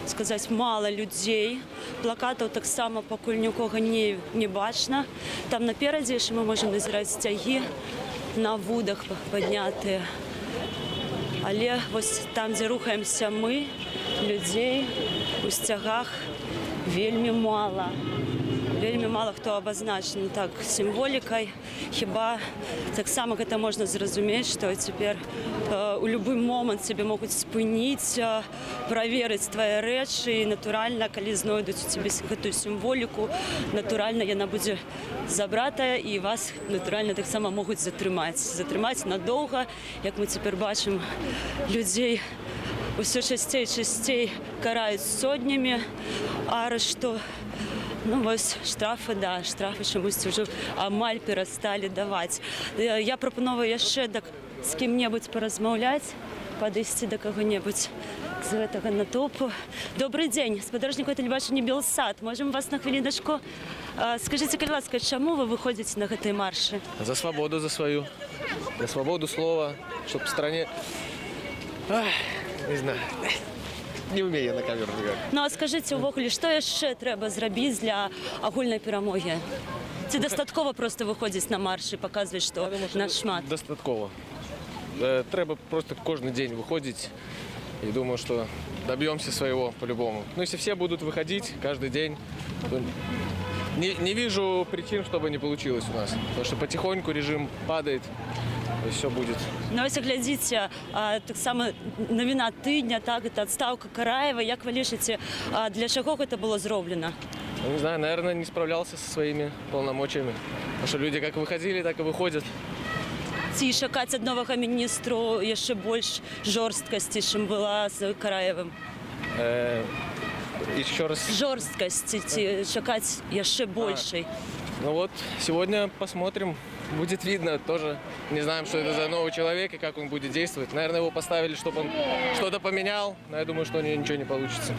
K: сказаць, мала людзей. Плакатаў таксама пакуль нікога не бачна. Там наперадзе яшчэ мы можам назіраць сцягі на вудах паднятыя. Але вось там, дзе рухаемся мы, людзей у сцягах вельмі мала. Вельмі мала хто абазначаны так сімволікай. Хіба таксама гэта можна зразумець, што цяпер у любы момант цябе могуць спыніць, праверыць твае рэчы, і натуральна, калі знойдуць у цябе гэтую сімволіку, натуральна яна будзе забратая, і вас натуральна таксама могуць затрымаць. Затрымаць надоўга, як мы цяпер бачым, людзей усё часцей і часцей караюць сотнямі арышту. Ну, вось штрафы, да, штрафы чамусьці ўжо амаль перасталі даваць. Я прапановую яшчэ з кім-небудзь паразмаўляць, падысці да каго-небудзь з гэтага натоўпу. Добрый дзень, спадарожнікаў тэлебачання Белсат. Можам вас на хвіліначку? Скажыце, калі ласка, чаму вы выходзіце на гэтай маршы?
N: За свободу, за свою. За свободу слова, чтоб в стране... Ах, не знаю. Не умею на камеру говорить.
K: Ну, а скажыце, увогуле, што яшчэ трэба зрабіць для агульнай перамогі? Ці дастаткова проста выходзіць на марш і паказваць, што нас шмат?
N: Дастаткова. Трэба просто кожны дзень выходзіць. И думаю, что добьемся своего по-любому. Ну, если все будут выходить каждый день, то не вижу причин, чтобы не получилось у нас. Потому что потихоньку режим падает, и все будет.
K: Ну, если глядзіце, таксама навіна тыдня, так, это адстаўка Караева. Як вы лічыце, для чаго гэта было зроблена?
N: Ну, не знаю, наверное, не справлялся со своими полномочиями. Потому что люди как выходили, так и выходят.
K: Ці чакаць ад новага міністру яшчэ больш жорсткасці, чым была з Караевым?
N: Еще раз.
K: Жорсткасці, ці чакаць яшчэ большай?
N: Ну вот, сегодня посмотрим. Будет видно тоже. Не знаем, что это за новый человек и как он будет действовать. Наверное, его поставили, чтобы он что-то поменял. Но я думаю, что у него ничего не получится.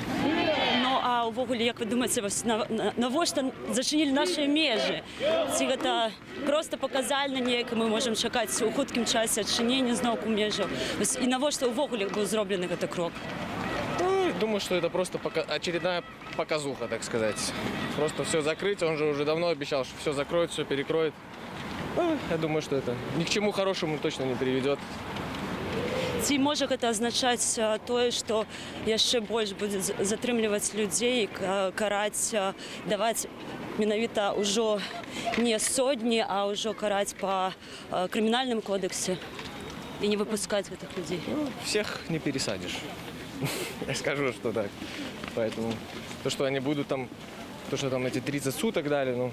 K: Ну, а увогуле, як вы думаеце, навошта зачынілі нашы межы? Ці гэта проста паказальна неяк, мы можам чакаць у хуткім часе адчынення зноўку межаў? І навошта увогуле быў зроблены гэты крок?
N: Ну, думаю, что это просто очередная показуха, так сказать. Просто все закрыть. Он же уже давно обещал, что все закроет, все перекроет. Я думаю, что это ни к чему хорошему точно не приведет.
K: Ці можа гэта азначаць тое, што яшчэ больш будзе затрымліваць людзей, караць, даваць менавіта ўжо не сотні, а ўжо караць па крымінальным кодексе і не выпускаць гэтых людзей?
N: Всех не пересадишь. Я скажу, что так. Поэтому то, что они будут там, то, что там эти 30 суток дали,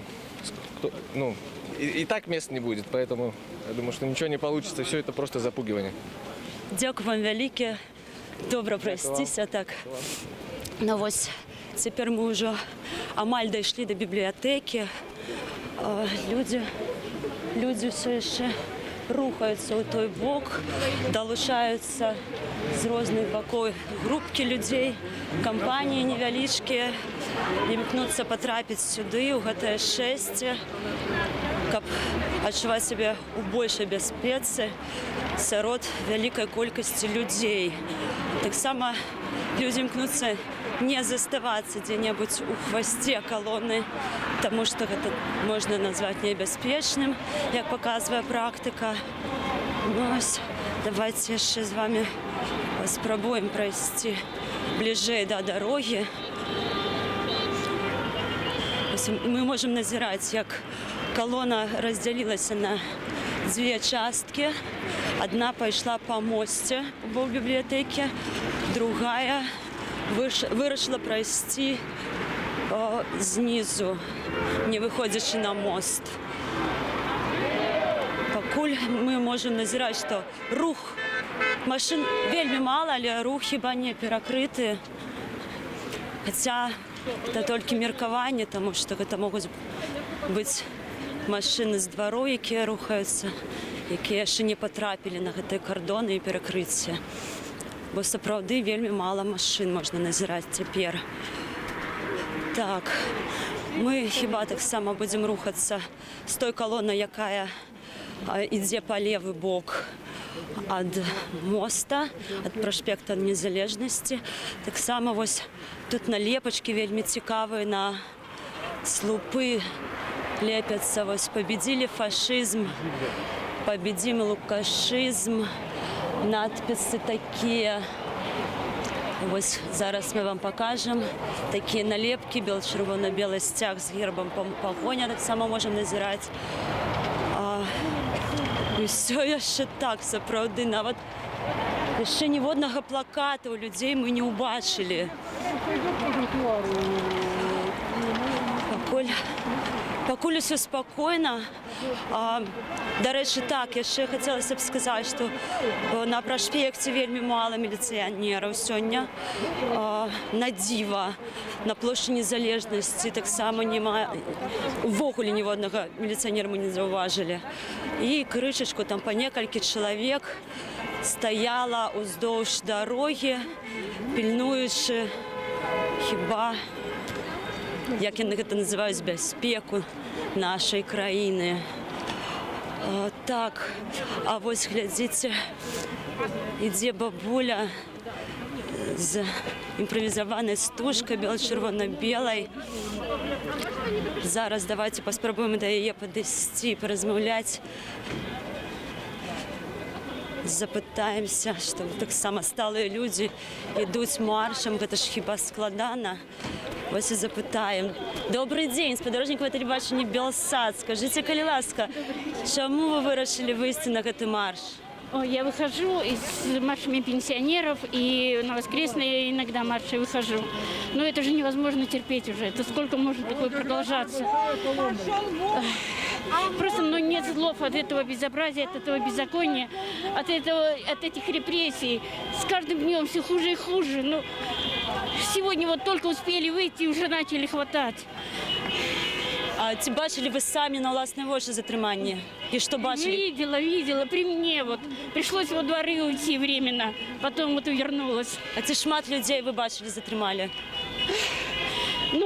N: ну, и так мест не будет. Поэтому я думаю, что ничего не получится. Все это просто запугивание.
K: Дякую вам вялікі. Добра прайсціся, так. Ну вось, цяпер мы ўжо амаль дайшлі да бібліятэкі. Людзі ўсё яшчэ рухаюцца ў той бок, далучаюцца з розных бакоў групкі людзей, кампаніі невялічкія, імкнуцца патрапіць сюды, у гэтае шэсце, каб адчуваць сябе ў большай бяспецы сярод вялікай колькасці людзей. Таксама людзі імкнуцца не заставацца дзе-небудзь у хвасце калоны, таму што гэта можна назваць небяспечным, як паказвае практыка. Ну, ось, давайце яшчэ з вамі спрабуем прайсці бліжэй да дарогі. Мы можам назіраць, як калона раздзялілася на две частки. Одна пошла по мосте в библиотеке, другая вырашила пройти снизу, не выходячи на мост. Пакуль мы можем назирать, что рух машин вельми мало, але рух хіба не перакрыты. Хотя это только меркаванне, потому что это могут быть машины з двару, якія рухаюцца, якія яшчэ не потрапілі на гэтыя кардоны і перакрыцці. Бо сапраўды вельмі мала машин можна назіраць цяпер. Так, мы хіба таксама будзем рухацца з той калонай, якая ідзе па левы бок ад моста, ад праспекта Незалежнасці. Таксама вось тут налепачкі вельмі цікавыя на слупы лепяцца. Вось «Победили фашизм», «Победим лукашизм», надписи такие. Вось зараз мы вам покажем. Такие налепки, червоно-белый стяг з гербом пагоня таксама можем назіраць. І все яшчэ так, сапраўды, нават яшчэ ніводнага плаката у людзей мы не ўбачылі. Пакуль усё спакойна. Дарэчы, так, яшчэ хацелася б сказаць, што на праспекце вельмі мала міліцыянераў сёння. На дзіва, на плошчы Незалежнасці таксама няма, увогуле ніводнага міліцыянера мы не заўважылі. І крышачку там па некалькі чалавек стаяла ўздоўж дарогі, пільнуючы хіба, як яны гэта называюць, бяспеку нашай краіны. Так, а вось глядзіце, ідзе бабуля з імправізаванай стужкай бела-чырвона-белай. Зараз давайте паспрабуем да яе падысці, паразмаўляць. Запытаемся, што таксама сталыя людзі ідуць маршам, гэта ж хіба складана. Вось і запытаем. Добрый день, спадарожнікава тэлебачання Белсад. Скажите, калі ласка, чаму вы вырашылі выйсці на гэты марш?
O: Я выхожу с маршами пенсионеров, и на воскресные иногда марши выхожу. Но это же невозможно терпеть уже. Это сколько может такое продолжаться? Просто нет слов от этого безобразия, от этого беззакония, от этих репрессий. С каждым днем все хуже и хуже. Сегодня вот только успели выйти, уже начали хватать.
K: А ці бачили ви самі на власне вочі затримання? І що бачили?
O: Видела. При мне вот. Пришлось во дворы уйти временно. Потом вот вернулась.
K: А ці шмат людей ви бачили затримали?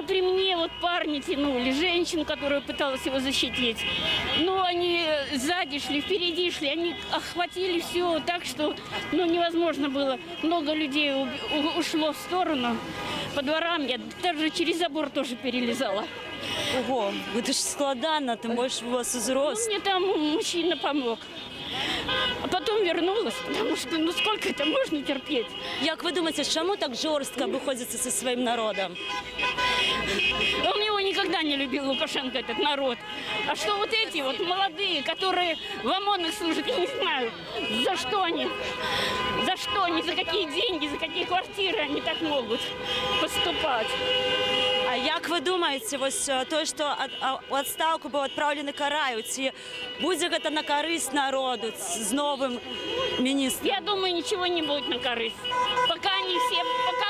O: При мне вот парни тянули, женщин, которая пыталась его защитить. Они сзади шли, впереди шли, они охватили все так, что невозможно было. Много людей ушло в сторону. По дворам я даже через забор тоже перелезала.
K: Ого, это ж складано, тим більше у вас узрост.
O: Мне там мужчина помог. А потом вернулась, потому что сколько это можно терпеть?
K: Як ви думаєте, чому так жорстко обходиться со своим народом?
O: Он его никогда не любил, Лукашенко, этот народ. А что вот эти вот молодые, которые в ОМОНах служат, я не знаю, за что они? За что они, за какие деньги, за какие квартиры они так могут поступать?
K: А як ви думаєте, ось той, що у відставку був відправлений Караю, ці буде це на користь народу з новим міністром?
O: Я думаю, ничего не будет на користь. Пока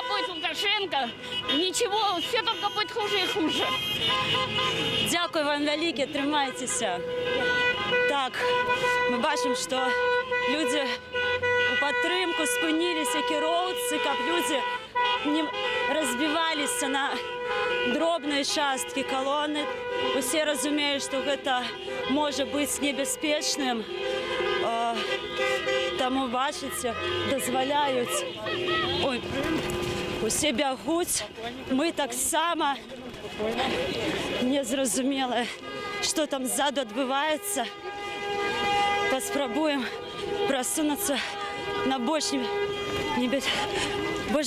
O: будет Лукашенко, ничего, все только будет хуже и хуже.
K: Дякую вам велике, тримайтеся. Так, ми бачимо, що люди у підтримку спинилися, кіровці, щоб люди не разбиваліся на дробные частки колонны. Усе разумеют, что это может быть небезпечным. Тому, бачите, дозволяють. Ой, усе бягуть. Ми так само не зрозуміли, що там ззаду відбувається. Поспробуємо просунутися на більш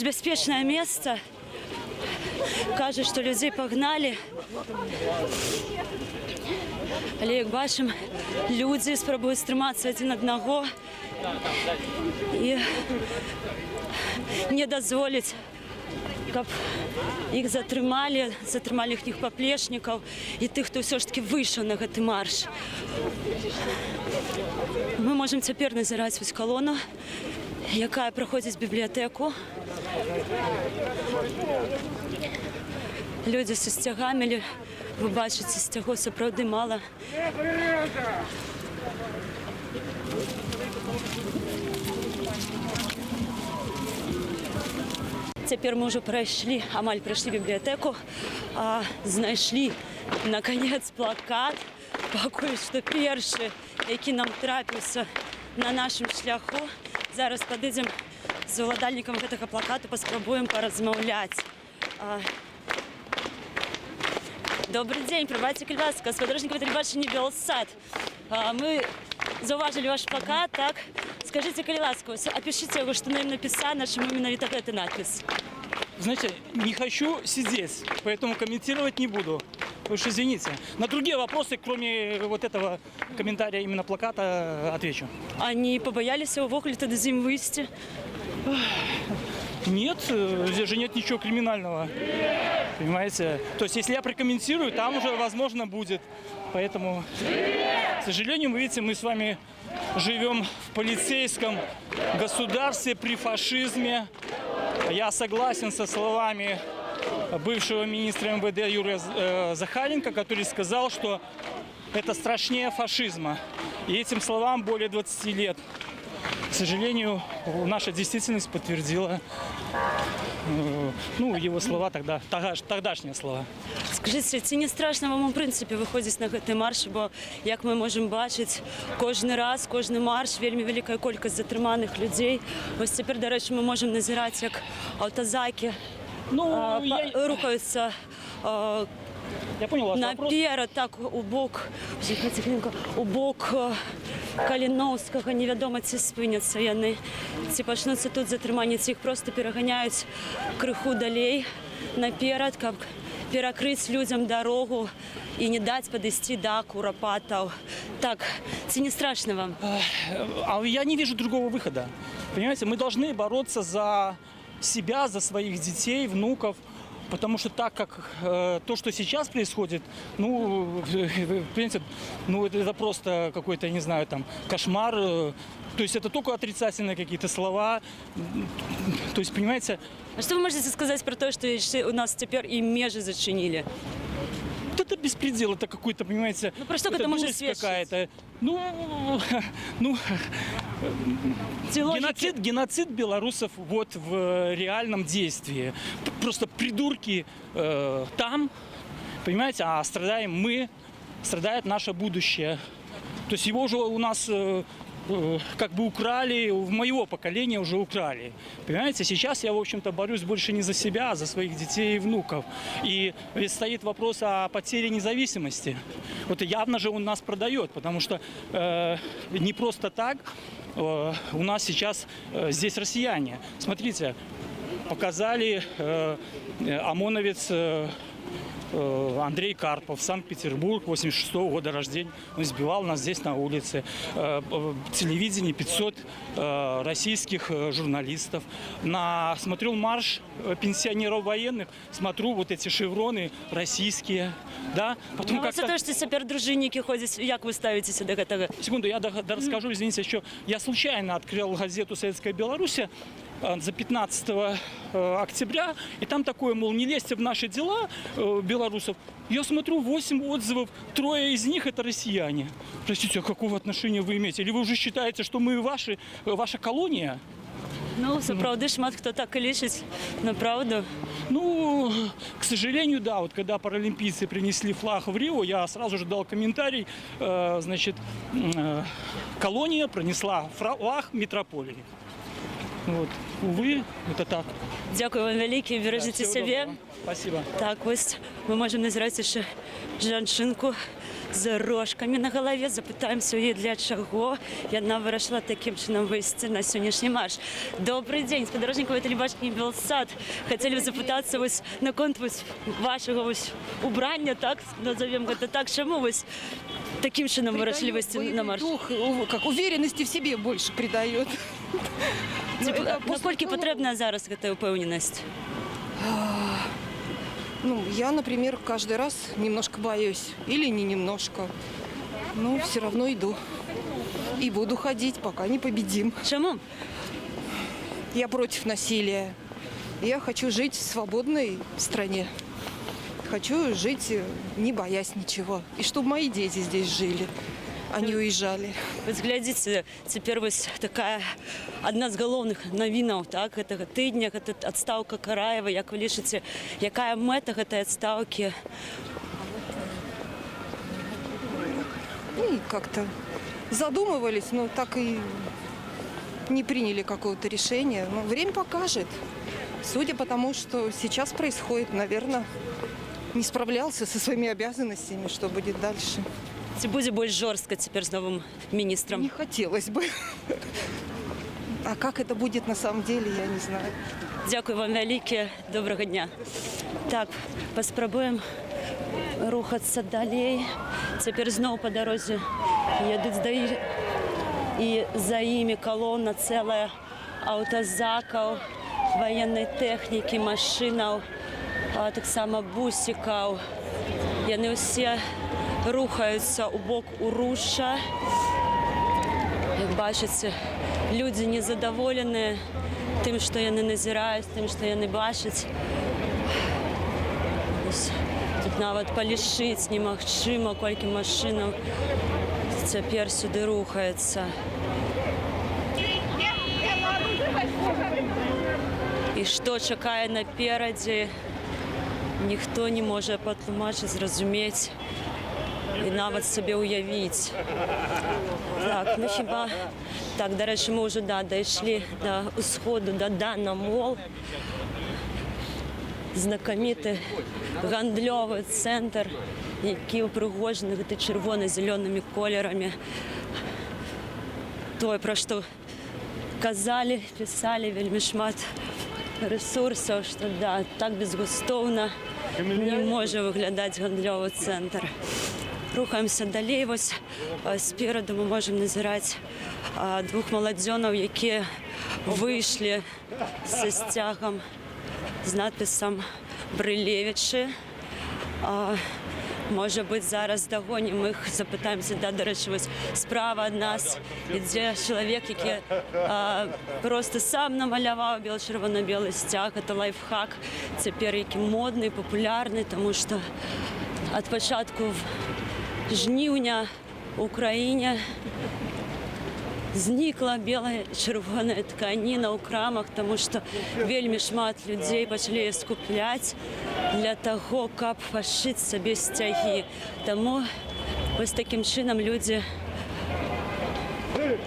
K: безпечне місце. кажуть, што людзей пагналі. Але, як бачым, людзі спрабуюць стрымацца адзін аднаго і не дазволіць, каб іх затрымалі іхніх паплечнікаў і тых, хто ўсё ж такі выйшаў на гэты марш. Мы можам цяпер назіраць вось калону, якая праходзіць бібліятэку. Людзі са сцягамі, вы бачыце, сцягоў сапраўды мала. Цяпер мы ўжо амаль прайшлі бібліятэку, знайшлі, наконец, плакат, пакуль што першы, які нам трапіўся на нашым шляху. Зараз падыдзем з уладальнікам гэтага плакату, паспрабуем паразмаўляць. Добрый день, прибавьте ласка, сподорожник телебачення «Белсад». Мы зауважили ваш плакат, так? Скажите, ласка, опишите его, что на нем написано, что именно этот надпись.
Q: Знаете, не хочу сидеть, поэтому комментировать не буду. Вы уж извините. На другие вопросы, кроме вот этого комментария, именно плаката, отвечу.
K: Они побоялись увогуле тогда за ним выйти?
Q: Нет, здесь же нет ничего криминального. Понимаете? То есть, если я прокомментирую, там уже, возможно, будет. Поэтому, к сожалению, вы видите, мы с вами живем в полицейском государстве при фашизме. Я согласен со словами бывшего министра МВД Юрия Захаренко, который сказал, что это страшнее фашизма. И этим словам более 20 лет. К сожалению, наша действительность подтвердила его слова, тогдашние слова.
K: Скажите, ці не страшно вам, у принципе, выходить на гэты марш, бо, як мы можем бачить, кожны раз, кожны марш, вельмі великая колькасць затрыманых людей. Вось цяпер, до речі, мы можем назіраць, як аўтазакі рухаюцца наперад, так, у бок Каліноўскага, невядома, ці спыняцца яны, ці пачнуцца тут затрыманні, ці іх проста пераганяюць крыху далей наперад, каб перакрыць людзям дарогу і не даць падысці да курапатаў. Так, ці не страшно вам?
Q: Я не вижу другого выхода. Понимаете, мы должны бороться за себя, за своих детей, внуков. Потому что так как то, что сейчас происходит, это просто какой-то, не знаю, там, кошмар. То есть это только отрицательные какие-то слова. То есть, понимаете...
K: А что вы можете сказать про то, что у нас теперь и межи зачинили?
Q: Это беспредел, это какой-то, понимаете...
K: про что это может
Q: какая-то. Геноцид белорусов вот в реальном действии. Просто придурки там, понимаете, а страдаем мы, страдает наше будущее. То есть его уже у нас как бы украли, в моего поколения уже украли. Понимаете, сейчас я, в общем-то, борюсь больше не за себя, а за своих детей и внуков. И ведь стоит вопрос о потере независимости. Вот явно же он нас продает, потому что не просто так у нас сейчас здесь россияне. Смотрите, показали ОМОНовец Андрей Карпов, Санкт-Петербург, 86-го года рождения. Он избивал нас здесь на улице. Телевидение 500 российских журналистов. Смотрел марш пенсионеров военных, смотрю вот эти шевроны российские. Да?
K: Потом це те, що тепер дружинники ходять, як ви ставитеся до этого?
Q: Секунду, я расскажу, извините, еще. Я случайно открыл газету «Советская Беларусь» за 15 октября, и там такое, мол, не лезьте в наши дела белорусов. Я смотрю, 8 отзывов, 3 из них это россияне. Простите, а какого отношения вы имеете? Или вы уже считаете, что мы ваша колония?
K: Сапраўды шмат хто так і лічыць, направду.
Q: К сожалению, да. Вот когда паралимпийцы принесли флаг в Рио, я сразу же дал комментарий, значит, колония принесла флаг метрополии. Вот. Увы, это так.
K: Дякую вам вялікі, бережыце сябе.
Q: Спасибо.
K: Так, ось мы можем назіраць яшчэ жанчынку з рожкамі на галаве. Запытаемся ў яе, для чаго яна вырашыла такім чынам выйсці на сённяшні марш. Добрый дзень, спадарожнікавае тэлебачанне Белсад. Хацелі б запытацца вось наконт вось вашага вось убрання, так назовем гэта так, чаму вось таким чином вы решили выйти на марш?
R: Дух, как уверенности в себе больше придает.
K: Насколько потребна зараз эта упевненность?
R: Ну, я, например, каждый раз немножко боюсь. Или не немножко. Но все равно иду. И буду ходить, пока не победим.
K: Чему?
R: Я против насилия. Я хочу жить в свободной стране. Хочу жить, не боясь ничего. И чтобы мои дети здесь жили, а не уезжали.
K: Вот глядите, теперь вот такая одна з головных новинок, так, этого тыдня, это отставка Караева. Как вы лишите, какая мета этой отставки?
R: И как-то задумывались, но так и не приняли какого-то решения. Но время покажет. Судя по тому, что сейчас происходит, наверное, не справлялся со своими обязанностями, что будет дальше.
K: Ці будзе больш жорстка цяпер з новым міністрам?
R: Не хотелось бы. А как это будет на самом деле, я не знаю.
K: Дякую вам вялікі, добрага дня. Так, паспрабуем рухацца далей. Цяпер зноў па дарозе едуць і за імі калона цэлая аўтазакаў, ваеннай тэхнікі, машынаў, таксама бусікаў. Яны ўсе рухаюцца ў бок Уруша. Як бачыце, людзі незадаволеныя тым, што яны назіраюць, тым, што яны бачаць. Тут нават палічыць немагчыма, колькі машынаў цяпер сюды рухаецца. І што чакае наперадзе, ніхто не можа патлумачыць, зразумець і нават сабе ўявіць. Так, ну хіба... Так, дарэчы, мы ўжо, дайшлі да ўсходу, да Дана Мол. Знакаміты гандлёвы цэнтр, які ўпрыгожаны гэты чырвона-зялёнымі колерамі. Тое, пра што казалі, пісалі вельмі шмат ресурсаў, што так безгустоўна не можа выглядаць гандлёвы цэнтр. Рухаемся далей. Вось спераду мы можам назіраць двух маладзёнаў, якія выйшлі са сцягам з надпісам «Брылевічы». Можа быць, зараз дагонім іх, запытаемся, дарэчы, вось справа ад нас ідзе чалавек, які проста сам намаляваў чырвона-белы сцяг. Это лайфхак цяпер, які модны, папулярны, таму што ад пачатку жніўня ў краіне знікла белая чырвоная тканіна ў крамах, таму што вельмі шмат людзей пачалі яе скупляць для таго, каб пашыць сабе сцягі. Таму вось такім чынам людзі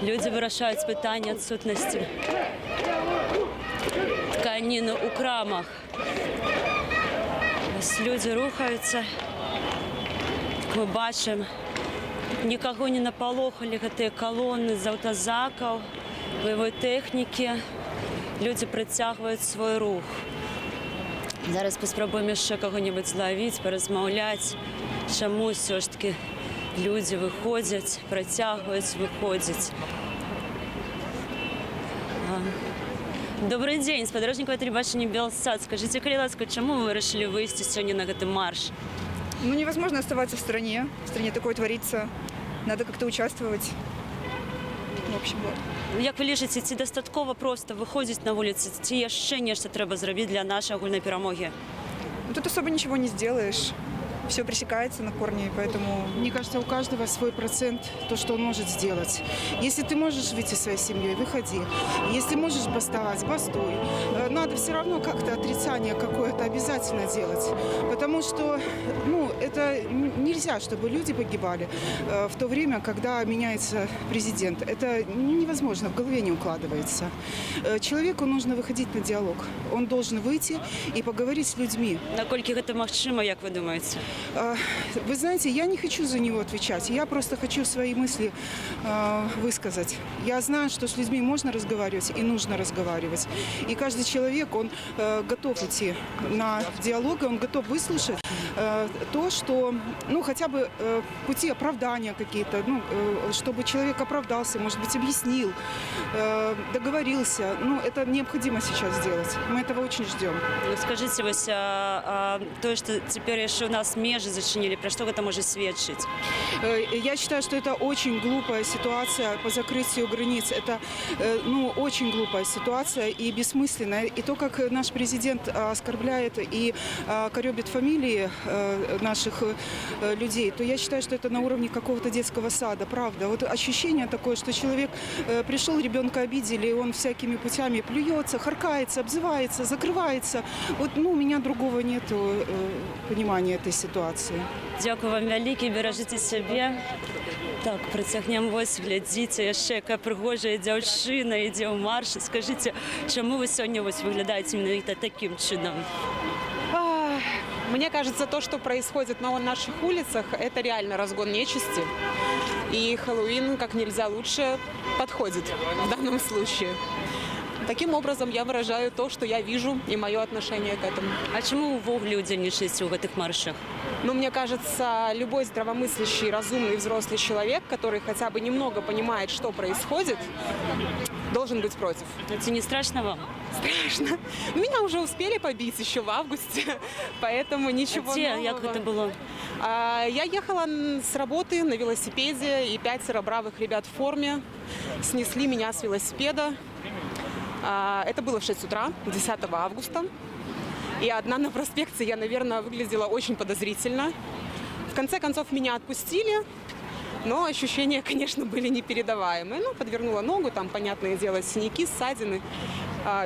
K: вырашаюць пытанне адсутнасці тканіны ў крамах. Вось людзі рухаюцца. Мы бачым, нікаго не напалохалі гэтыя калоны з аўтазакаў, баявой тэхнікі. Людзі прыцягваюць свой рух. Зараз паспрабуем яшчэ каго-небудзь злавіць, паразмаўляць, чаму ўсё ж такі людзі выходзяць, працягваюць выходзіць. Добрый дзень, спадарожнікавае тэлебачанне Белсад. Скажыце, калі ласка, чаму вы вырашылі выйсці сёння на гэты марш?
V: Ну, невозможно оставаться в стране. В стране такое творится. Надо как-то участвовать. В общем, вот.
K: Як вы лічыце, ці дастаткова проста выходзіць на вуліцы, ці яшчэ нешта трэба зрабіць для нашай агульнай перамогі?
V: Тут особо ничего не сделаешь. Все пресекается на корне, поэтому...
W: Мне кажется, у каждого свой процент, то, что он может сделать. Если ты можешь выйти своей семьей, выходи. Если можешь бастовать, бастуй. Надо все равно как-то отрицание какое-то обязательно делать. Потому что, это нельзя, чтобы люди погибали в то время, когда меняется президент. Это невозможно, в голове не укладывается. Человеку нужно выходить на диалог. Он должен выйти и поговорить с людьми.
K: Наколькі гэта магчыма, як вы думаеце?
W: Вы знаете, я не хочу за него отвечать. Я просто хочу свои мысли высказать. Я знаю, что с людьми можно разговаривать и нужно разговаривать. И каждый человек, он готов идти на диалог, и он готов выслушать то, что, ну, хотя бы пути оправдания какие-то, ну, чтобы человек оправдался, может быть, объяснил, договорился. Ну, это необходимо сейчас сделать. Мы этого очень ждем.
K: Скажите, вось, то, что теперь еще у нас межи зачинили, про что это может свидетельствовать?
W: Я считаю, что это очень глупая ситуация по закрытию границ. Это, ну, очень глупая ситуация и бессмысленная. И то, как наш президент оскорбляет и корёбит фамилии наших людей, то я считаю, что это на уровне какого-то детского сада, правда. Вот ощущение такое, что человек пришел, ребенка обидели, и он всякими путями плюется, харкается, обзывается, закрывается. Вот, ну, у меня другого нету понимания этой ситуации.
K: Дякую вам вялікі, беражыце сябе. Так, працягнем, вось, глядзіце, яшчэ якая прыгожая дзяўчына ідзе ў маршы. Скажыце, чаму вы сёння вось выглядаеце менавіта таким чином?
P: Мне кажется, то, что происходит на наших улицах, это реально разгон нечисти. И Хэллоуин как нельзя лучше подходит в данном случае. Таким образом, я выражаю то, что я вижу, и мое отношение к этому.
K: А чему увогуле удзельнічаеце ў гэтых маршах?
P: Ну, мне кажется, любой здравомыслящий, разумный, взрослый человек, который хотя бы немного понимает, что происходит, должен быть против.
K: Это не страшно вам?
P: Страшно. Меня уже успели побить еще в августе, поэтому ничего
K: где?
P: нового.
K: Как это было?
P: Я ехала с работы на велосипеде, и 5 бравых ребят в форме снесли меня с велосипеда. Это было в 6 утра, 10 августа. И одна на проспекте я, наверное, выглядела очень подозрительно. В конце концов, меня отпустили, но ощущения, конечно, были непередаваемые. Ну, подвернула ногу, там, понятное дело, синяки, ссадины,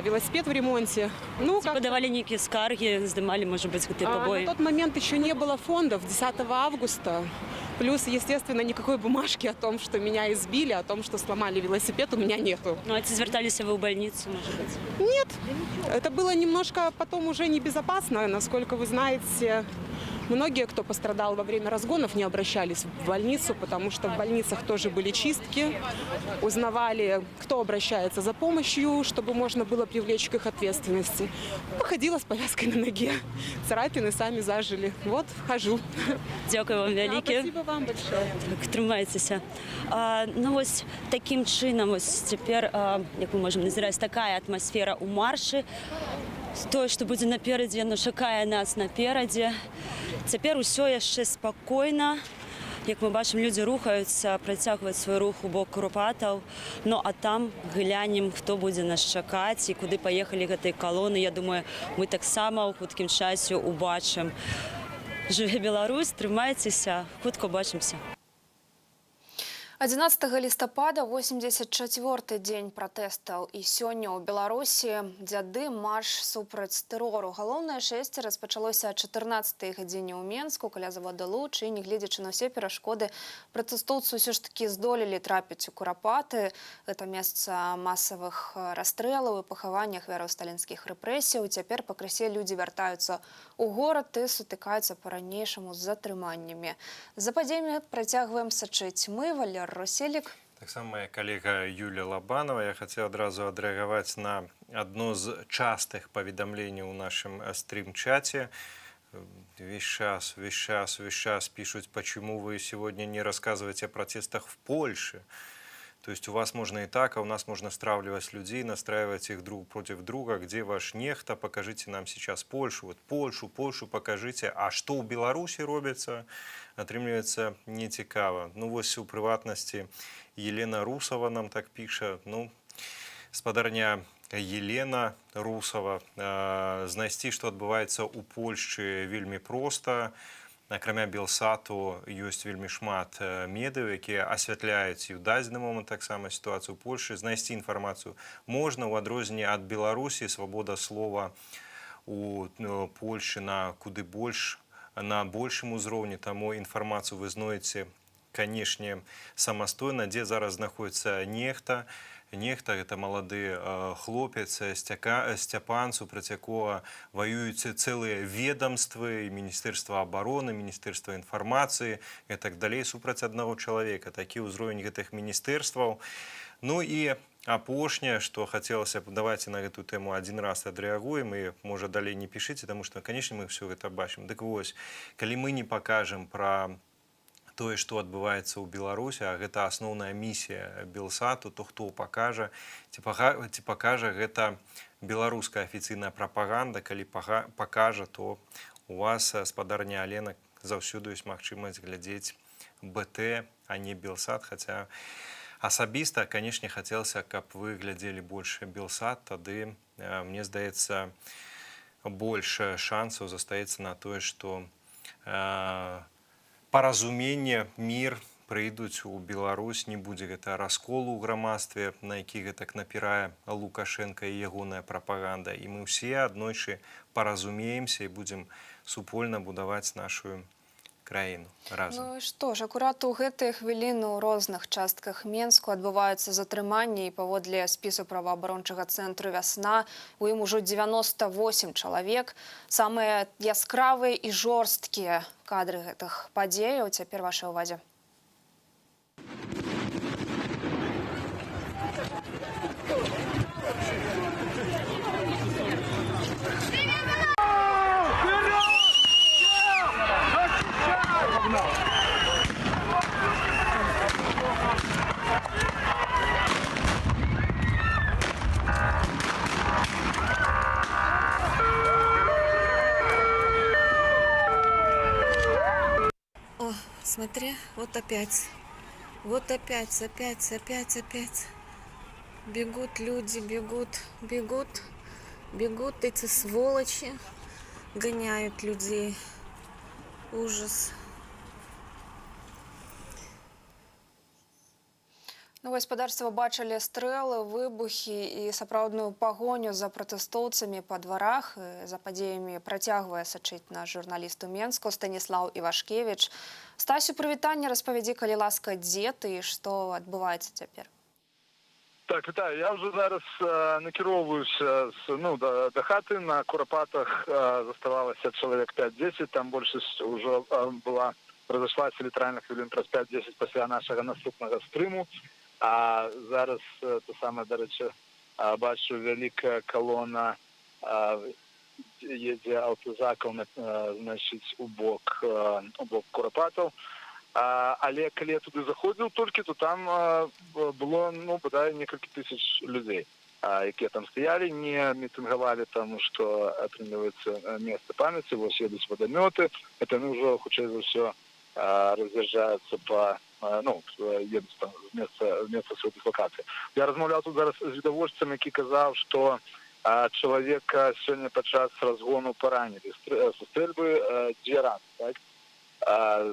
P: велосипед в ремонте. Ну,
K: как подавали некие скарги, сдымали, может быть, какие-то побои?
P: На тот момент еще не было фондов, 10 августа. Плюс, естественно, никакой бумажки о том, что меня избили, о том, что сломали велосипед, у меня нету.
K: Ну, а звертались вы в больницу, может быть?
P: Нет. Это было немножко потом уже небезопасно. Насколько вы знаете, многие, кто пострадал во время разгонов, не обращались в больницу, потому что в больницах тоже были чистки. Узнавали, кто обращается за помощью, чтобы можно было привлечь к их ответственности. Походила с повязкой на ноге. Царапины сами зажили. Вот, хожу.
K: Дякую вам вялікі.
P: Спасибо вам большое.
K: Так, трымайцеся. Ну, вось таким чынам, вось цяпер, як мы можем назіраць, такая атмасфера ў маршы. Тое, што будзе наперадзе, яно чакае нас наперадзе. Цяпер усё яшчэ спакойна. Як мы бачым, людзі рухаюцца, працягваюць свой рух у бок Курапатаў. Ну, а там глянем, хто будзе нас чакаць і куды паехалі гэтыя калоны. Я думаю, мы таксама ў хуткім часе убачым. Жыве Беларусь, трымайцеся, хутка бачымся.
A: 11 лістапада, 84-й дзень пратэстаў. І сёння ў Беларусі дзяды марш супраць тэрору. Галоўнае шэсце распачалося 14-й гадзіне ў Менску, каля завода Луч, і, нягледзячы на ўсе перашкоды, пратэстоўцы ўсё ж такі здолелі трапіць у Курапаты. Гэта месца масавых расстрэлаў і пахавання ахвяраў сталінскіх рэпрэсіяў. Цяпер пакрысе людзі вяртаюцца ў горад і сутыкаюцца па-ранейшаму з затрыманнямі. За падзеямі працягваем сачыць мы, Валер Роселік.
S: Так само моя коллега Юлия Лобанова. Я хотел одразу отреагировать на одно из частых поведомлений у нашем стрим-чате. Весь час пишут, почему вы сегодня не рассказываете о протестах в Польше. То есть у вас можно и так, а у нас можно стравливать людей, настраивать их друг против друга. Где ваш нехта? Покажите нам сейчас Польшу. Вот Польшу покажите. А что у Беларуси робится? Атрымліваецца нецікава. Ну вось у прыватнасці Елена Русова нам так піша. Ну, спадарня Елена Русова, знайсці, што адбываецца ў Польшчы, вельмі проста. Акрамя Белсату ёсць вельмі шмат медыяў, якія асвятляюць і ў дадзены момант таксама сітуацыю ў Польшчы. Знайсці інфармацыю можна, у адрозненне ад Беларусі, свабода слова у Польшчы на куды больш, на большым узроўні, таму інфармацыю вы знойдзеце канешне, самастойна, дзе зараз знаходіцца нехта, гэта малады хлопец Сцяпан, супраць якога ваююць цэлыя ведомствы, Міністэрства абароны, Міністэрства інфармацыі і так далей, супраць аднаго чалавека. Такі ўзровень гэтых міністэрстваў. Ну і апошняе, што хацелася б, давайце на гэту тэму адзін раз адрэагуем і, можа, далей не пішыце, таму што, канешне, мы ўсё гэта бачым. Дык вось, калі мы не пакажам пра тое, што адбываецца ў Беларусі, а гэта асноўная місія Белсату, то хто пакажа, ці пакажа гэта беларуская афіцыйная прапаганда, калі пакажа, то у вас, спадарня Алена, заўсёды ёсць магчымасць глядзець БТ, а не Белсат, хаця асабіста, канешне, хацелася, каб вы глядзелі больш Белсат, тады, мне здаецца, больш шансаў застаецца на тое, што паразуменне, мір прыйдуць у Беларусь, не будзе гэта расколу ў грамадстве, на які гэтак напірае Лукашенко і ягоная прапаганда. І мы ўсе аднойчы паразумеемся і будзем супольна будаваць нашу краіну разам.
C: Ну і што ж, акурат у гэтыя хвіліны ў розных частках Менску адбываюцца затрыманні і паводле спісу праваабарончага цэнтру «Вясна» у ім ужо 98 чалавек. Самыя яскравыя і жорсткія кадры гэтых падзеяў цяпер вашай увазе. Смотри, вот опять. Вот опять. Бегут люди, бегут эти сволочи, гоняют людей. Ужас. Ну, гаспадарства бачылі стрэлы, выбухі і сапраўдную пагоню за пратэстоўцамі па дварах. За падзеямі працягвае сачыць наш журналіст у Менску Станіслаў Івашкевіч. Стасю, прывітанне, распавядзі, калі ласка, дзе ты і што адбываецца цяпер?
L: Так, вітаю. Я вже зараз накіроўваюся до хаты. На Курапатах заставалася чалавек 5-10. Там большасць ўжо разышлася літаральна хвілін праз 5-10 пасля нашага наступнага стрыму. А зараз, то саме, до речі, бачу, вялікая колона едзе аўтазакаў, значыць, у бок Курапатаў. Але калі я туды заходзіў толькі, то там было, бодай, некалькі тысяч людзей, якія там стаялі, не мітынгавалі, таму што атрымліваецца месца памяці, вось едуць вадамёты, это ўжо, хутчэй за ўсё, раз'язджаюцца едуць там з месца сваёй дыслокацыі. Я размаўляў тут зараз з відавочцам, які казаў, што чалавека сёння падчас разгону паранілі са стрэльбы 2 разы, так?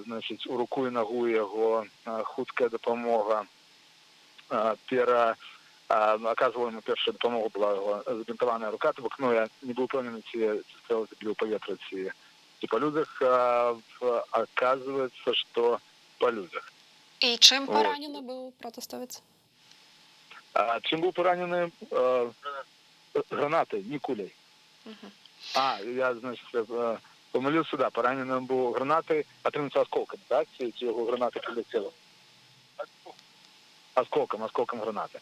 L: Значыць, у руку і нагу яго хуткая дапамога аказвала яму першую дапамогу, была яго забінтаваная рука, то бок, я не быў упэўнены, ці стрэлы былі ў паветра, ці па людзях. Аказваецца, што па людзях.
C: І чым паранены быў пратэстовец?
L: Чым быў паранены? Гранатай, не куляй. Я, значыць, помылился, да, параненым быў гранатай, атрымаецца асколкам, так? Ці яго граната прилетела? Осколком гранаты.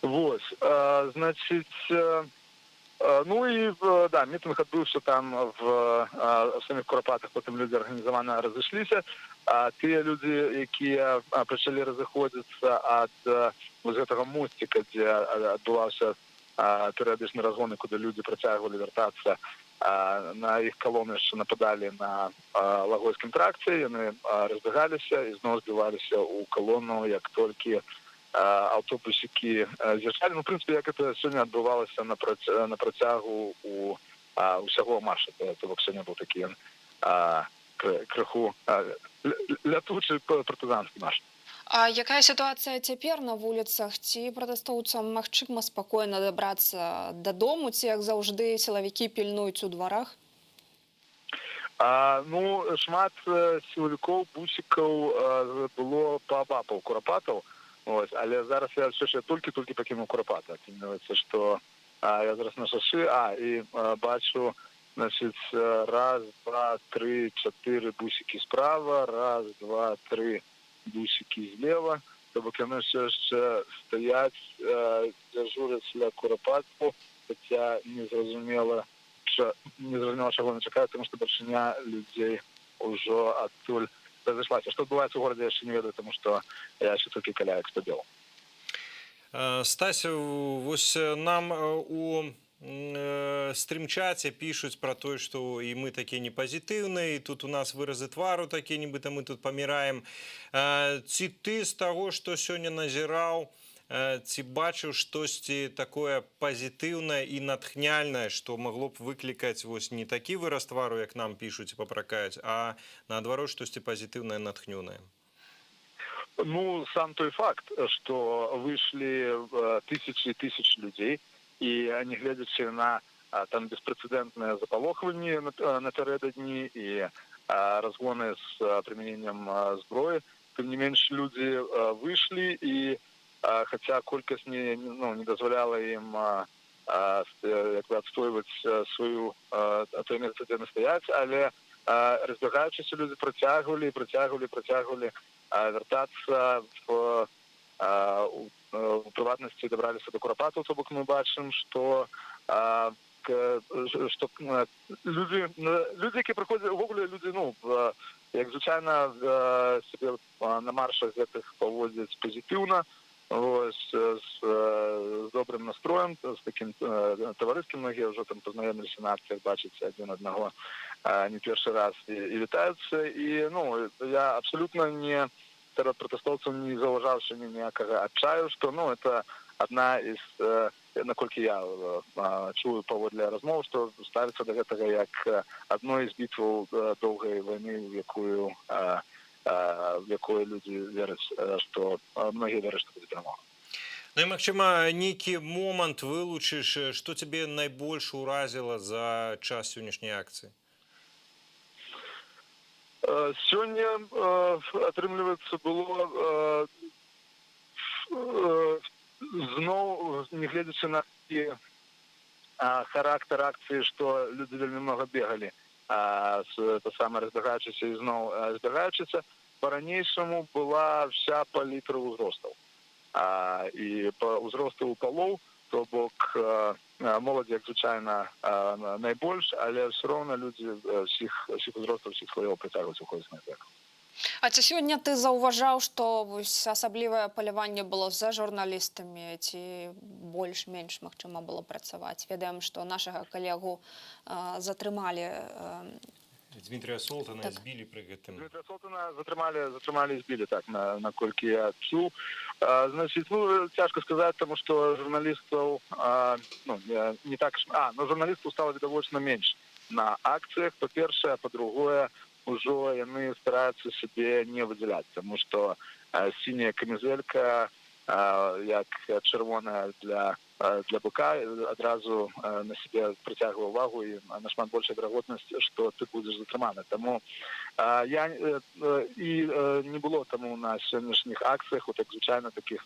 L: Вось, значыць, да, мітынг адбыўся там в самих Курапатах, потым людзі арганізавана разышліся, а тыя людзі, якія пачалі разыходзіцца ад вось гэтага мосціка, дзе адбываўся перыядычны разгон, куды людзі працягвалі вяртацца, на іх калоны яшчэ нападалі на Лагойскім тракце, яны разбегаліся і зноў збіваліся ў калону, як толькі аўтобусікі з'язджалі. В прынцыпе, як это сёння адбывалася на працягу усяго марша. То бок сёння быў такі крыху лятучы партызанскі марш.
C: А якая сітуацыя цяпер на вуліцах? Ці пратэстоўцам магчыма спакойна дабрацца дадому, ці, як заўжды, сілавікі пільнуюць у дварах?
L: Ну, шмат сілавікоў, бусікаў было паабапал Курапатаў, але зараз я все ж толькі пакінуў Курапата. Атрымліваецца, што я зараз на шашы, і бачу, значит, раз, два, три, 4 бусікі справа, раз, два, 3 бусікі злева, то бок яны все яшчэ стаяць, дзяжуряць ля Курапатаў, хаця незразумела, чаго не чакаюць, тому што бальшыня людзей ужо адтуль разышлася. Што адбываецца ў горадзе, яшчэ не ведаю, тому што я яшчэ толькі каля экспадзелу.
S: Стась, вось нам у стрим-чаце пишуць про тое, што і мы такія непазітыўныя, і тут у нас выразы твару такія, нібыта мы тут паміраем. Ці ты з таго, што сёння назіраў, ці бачыў штосьці такое пазітыўнае і натхняльнае, што магло б выклікаць вось не такі выраз твару, як нам пішуць і папракаюць, а наадварот штосьці пазітыўнае, натхнёнае?
L: Ну, сам той факт, што выйшлі тысячы і тысячы людзей, і не гледзячы на там беспрэцэдэнтнае запалохванне напярэдадні і разгоны з прымяненнем зброі, тым не менш людзі выйшлі, і хаця колькасць не дазваляла ім адстойваць сваю тое месца, дзе настаяць, але разбегаючыся людзі працягвалі вяртацца у прыватнасці дабраліся до Курапатаў, то бок мы бачым, што людзі, якія прыходзяць, увогуле людзі, як звычайна себе на маршах гэтых паводзяць пазітыўна, з добрым настроем, з такім таварыскім, многія ўжо там пазнаёміліся на акцыях, бачыць адзін аднаго не першы раз і вітаюцца. І я абсолютно не сярод пратэстоўцаў не заўважаўшы ніякага адчаю, што это адна з, наколькі я чую паводле размоў, што ставіцца да гэтага як адной з бітваў доўгай вайны, в якой людзі вераць, што многія вераць, што будзе перамога.
S: Ну і, магчыма, нейкі момант вылучыш, што цябе найбольш уразіла за час сённяшняй акцыі?
L: Сёння, атрымліваецца, было зноў, не гледзячы на характар акцыі, што людзі вельмі много бегалі, разбегаючыся і зноў збегаючыся, па-ранейшаму была вся палітра ўзростаў. І па ўзросту палоў, то бок моладзі, як звычайна, найбольш, але все роўна людзі ўсіх узростаў, усіх слоёў прыцягваюць у ходзіць на век.
C: А ці сёння ты заўважаў, што асаблівае паляванне было за журналістамі, ці больш-менш, магчыма, было працаваць? Ведаем, што нашага калегу затрымалі.
S: Дмітрія Солтана збілі пры гэтым.
L: Дмітрія Солтана затрымалі і збілі, так, наколькі я чуў. Значит, цяжка сказаць, таму што журналістаў не так... журналістаў стала відавочна менш на акцыях, па-першае, па-другое, ужо яны стараюцца сябе не выдзяляць, таму што сіняя камізэлька, як чырвоная для быка, адразу на сябе прыцягвае ўвагу і нашмат большая верагоднасць, што ты будзеш затрыманы. Таму не было таму на сённяшніх акцыях, так звычайна такіх,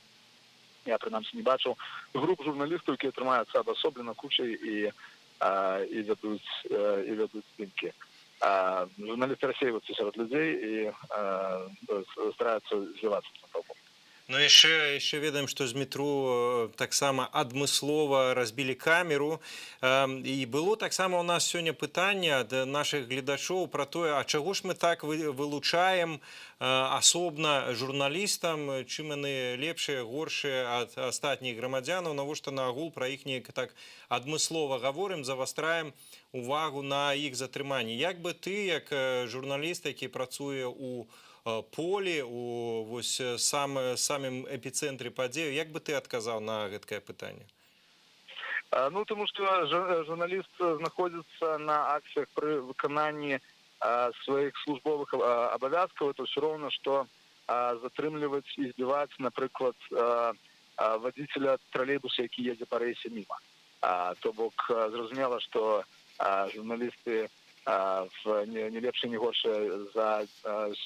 L: я прынамсі не бачыў, груп журналістаў, якія трымаюцца адасоблена кучай і вядуць здымкі. Журналісты рассейваюцца сярод людзей і стараюцца злівацца на толпу.
S: Ну, яшчэ ведаем, што з метро таксама адмыслова разбілі камеру. І было таксама ў нас сёння пытанне ад нашых гледачоў пра тое, а чаго ж мы так вылучаем асобна журналістам, чым яны лепшыя, горшыя ад астатніх грамадзянаў, навошта наогул пра іх неяк так адмыслова гаворым, завастраем увагу на іх затрыманні. Як бы ты, як журналіст, які працуе у полі, у самым эпіцэнтры падзею, як бы ты адказаў на гэткае пытанне?
L: Таму што журналіст знаходзіцца на акцыях пры выкананні сваіх службовых абавязкаў, это ўсё роўна, што затрымліваць і збіваць, напрыклад, вадзіцеля тралейбуса, які едзе па рэйсе міма. То бок, зразумела, што журналісты не лепшыя, не горшыя за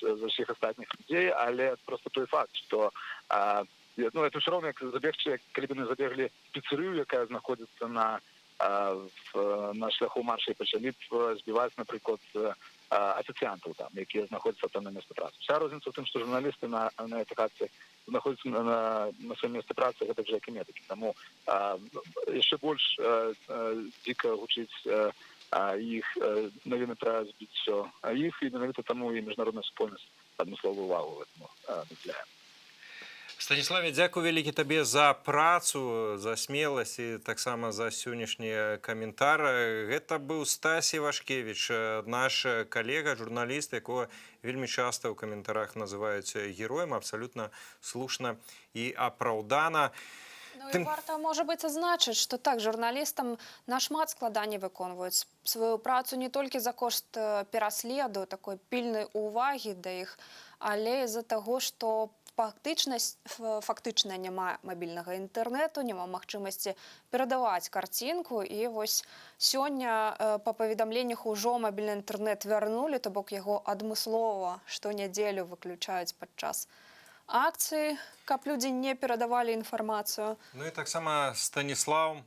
L: ўсіх астатніх людзей, але просто той факт, што это ўсё роўна, як забегчы, калі бы яны забеглі в піцэрыю, якая знаходзіцца на шляху марша, і пачалі б збіваць, напрыклад, афіцыянтаў там, якія знаходзяцца там на месцы працы. Вся розніца ў тым, што журналісты на этой акцыі знаходзяцца на сваім месцы працы, гэтак жа, як і медыкі. Таму яшчэ больш дзіка гучыць іх навіны пра збіццё іх, і менавіта таму і міжнародная супольнасць адмысловую увагу гэтаму надзяляе.
S: Станіславе, дзякуй вялікі табе за працу, за смеласць і таксама за сённяшні каментар. Гэта быў Стась Івашкевіч, наш калега, журналіст, якога вельмі часта ў каментарах называюць героем, абсалютна слушна і апраўдана.
C: Ну і варта, можа быць, адзначыць, што так, журналістам нашмат складаней выконваюць сваю працу не толькі за кошт пераследу, такой пільнай увагі да іх, але з-за таго, што фактычна няма мабільнага інтэрнэту, няма магчымасці перадаваць карцінку. І вось сёння па паведамленнях ужо мабільны інтэрнэт вярнулі, то бок яго адмыслова штонядзелю выключаюць падчас акцыі, каб людзі не перадавалі інфармацыю.
S: Ну і таксама Станіслав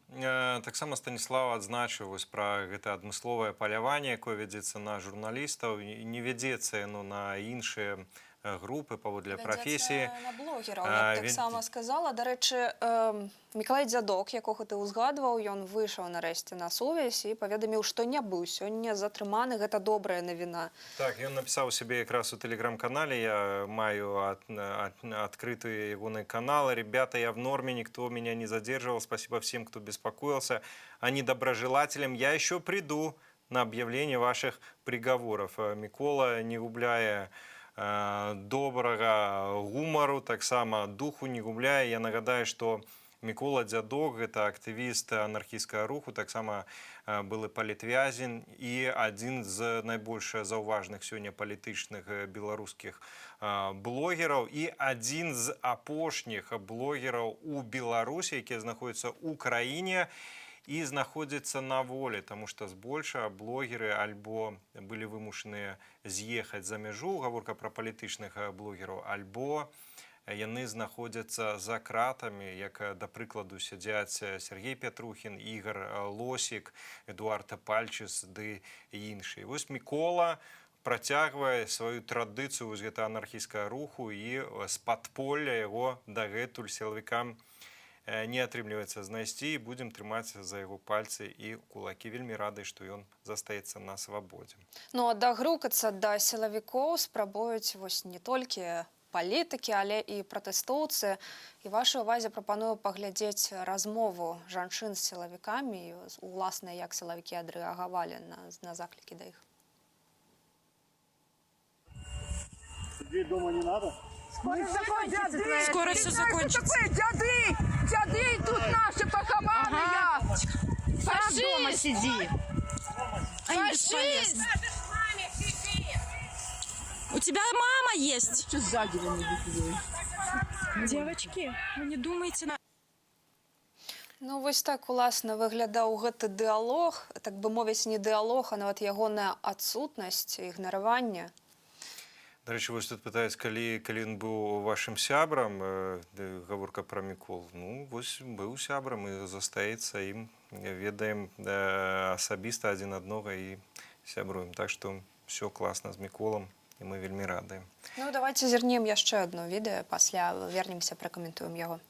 S: адзначыў вось пра гэта адмысловае паляванне, якое вядзецца на журналістаў, не вядзецца яно на іншыя групы паводле прафесіі.
C: На блогераў, я б таксама сказала. Дарэчы, Мікалай Дзядок, якога ты ўзгадваў, ён выйшаў нарэшце на сувязь і паведаміў, што не быў сёння затрыманы. Гэта добрая навіна.
S: Так, ён напісаў сябе якраз у тэлеграм-канале. Я маю открытые ягоны каналы. Ребята, я в норме, никто меня не задерживал. Спасибо всем, кто беспокоился. А недоброжелателям я еще приду на объявление ваших приговоров. Микола, не губляя добрага гумару, таксама духу не губляе. Я нагадаю, што Мікола Дзядок, гэта актывіст анархісцкага руху, таксама былы палітвязень і адзін з найбольш заўважных сёння палітычных беларускіх блогераў і адзін з апошніх блогераў у Беларусі, якія знаходзяцца ў краіне і знаходзіцца на волі, таму што збольшага блогеры альбо былі вымушаныя з'ехаць за мяжу, гаворка пра палітычных блогераў, альбо яны знаходзяцца за кратамі, як, да прыкладу, сядзяць Сергей Пятрухін, Ігор Лосік, Эдуард Пальчыс ды іншыя. Вось Мікола працягвае сваю традыцыю вось гэта анархісцкага руху і з падполля яго дагэтуль сілавікам не атрымліваецца знайсці, і будзем трымаць за яго пальцы і кулакі. Вельмі рады, што ён застаецца на свабодзе.
C: Ну, а дагрукацца да сілавікоў спрабуюць вось не толькі палітыкі, але і пратэстоўцы. І вашай увазе прапаную паглядзець размову жанчын з сілавікамі і, уласна, як сілавікі адрэагавалі на заклікі да іх.
B: Сидеть дома не надо?
H: Скоро все закончится.
B: Дяды
H: тут наши похабанные.
B: Ага.
H: Фашист! Дома сиди.
B: Фашист!
H: У тебя мама есть.
B: Что сзади вы не
H: Девочки, вы не думайте на...
C: Ну, вось так, уласна, выглядаў гэты дыалог, так бы мовіць, не дыалог, а нават ягоная адсутнасць, ігнараванне.
S: Дарэчы, вось тут пытаюць, калі ён быў вашым сябрам, гаворка пра Міколу. Ну, вось быў сябрам і застаецца ім. Ведаем асабіста адзін аднога і сябруем. Так што ўсё класна з Міколам, і мы вельмі радыя.
C: Ну, давайте зірнем яшчэ адно відэо, пасля вернемся, пракаментуем яго.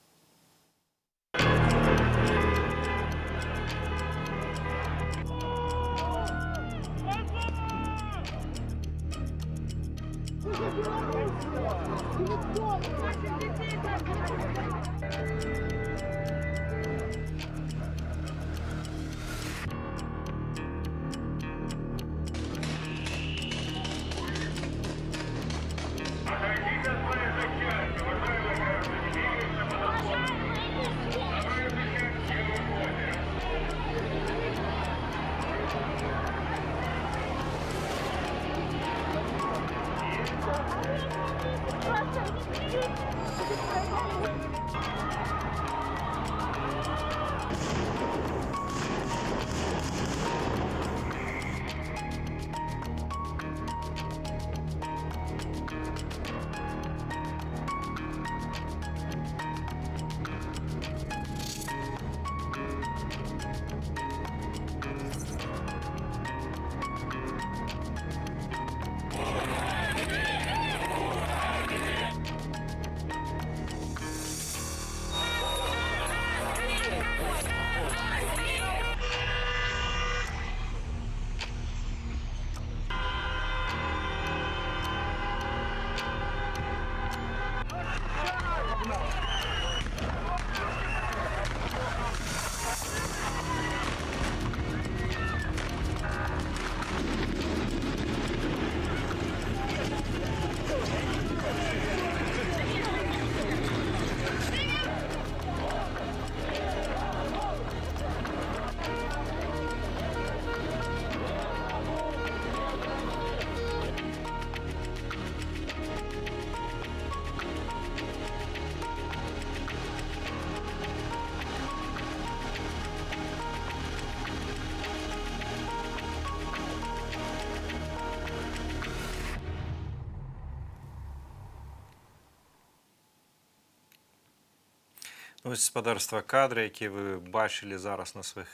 S: Гаспадарства кадры, якія вы бачылі зараз на сваіх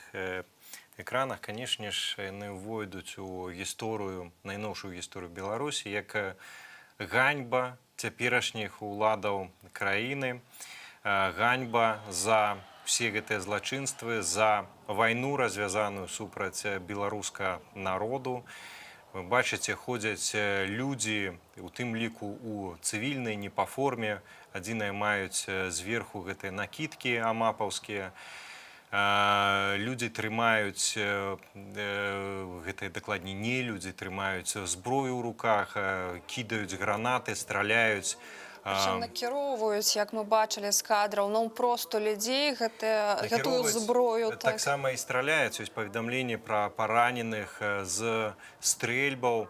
S: экранах, канешне ж, яны ўвойдуць у гісторыю, найноўшую гісторыю Беларусі, як ганьба цяперашніх уладаў краіны, ганьба за все гэтыя злачынствы, за вайну, развязаную супраць беларускага народу. Вы бачыце, ходзяць людзі, у тым ліку у цывільнай, не па форме, адзінае маюць зверху гэтыя накідкі амапаўскія. Людзі трымаюць, гэтыя дакладней не людзі, трымаюць зброю ў руках, кідаюць гранаты, страляюць.
C: Прычым накіроўваюць, як мы бачылі з кадраў, ну проста людзей гэтую зброю.
S: Таксама і страляюць, ёсць паведамленні пра параненых з стрэльбаў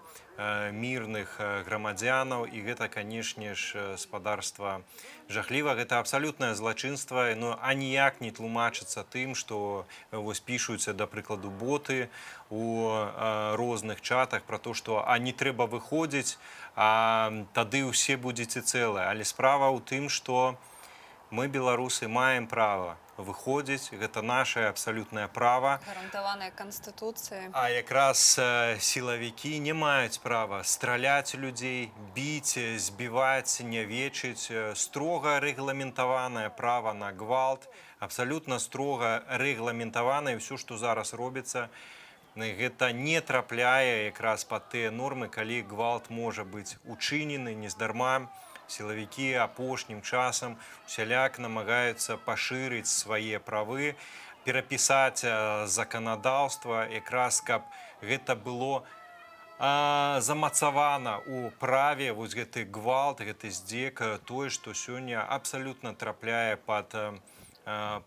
S: мірных грамадзянаў, і гэта, канешне ж, спадарства жахліва. Гэта абсалютнае злачынства, но аніяк не тлумачыцца тым, што вось пішуць, да прыкладу, боты у розных чатах пра то, што не трэба выходзіць, а тады ўсе будзеце цэлыя. Але справа ў тым, што мы, беларусы, маем права выходзіць, гэта наше абсалютнае права.
C: Гарантаванае Канстытуцыяй.
S: А якраз сілавікі не маюць права страляць людзей, біць, збіваць, нявечыць. Строга рэгламентаванае права на гвалт, абсалютна строга рэгламентаванае. Ўсё, што зараз робіцца, гэта не трапляе якраз пад тыя нормы, калі гвалт можа быць учынены. Нездарма сілавікі апошнім часам усяляк намагаюцца пашырыць свае правы, перапісаць заканадаўства, якраз каб гэта было замацавана ў праве, вось гэты гвалт, гэты здзек, тое, што сёння абсалютна трапляе пад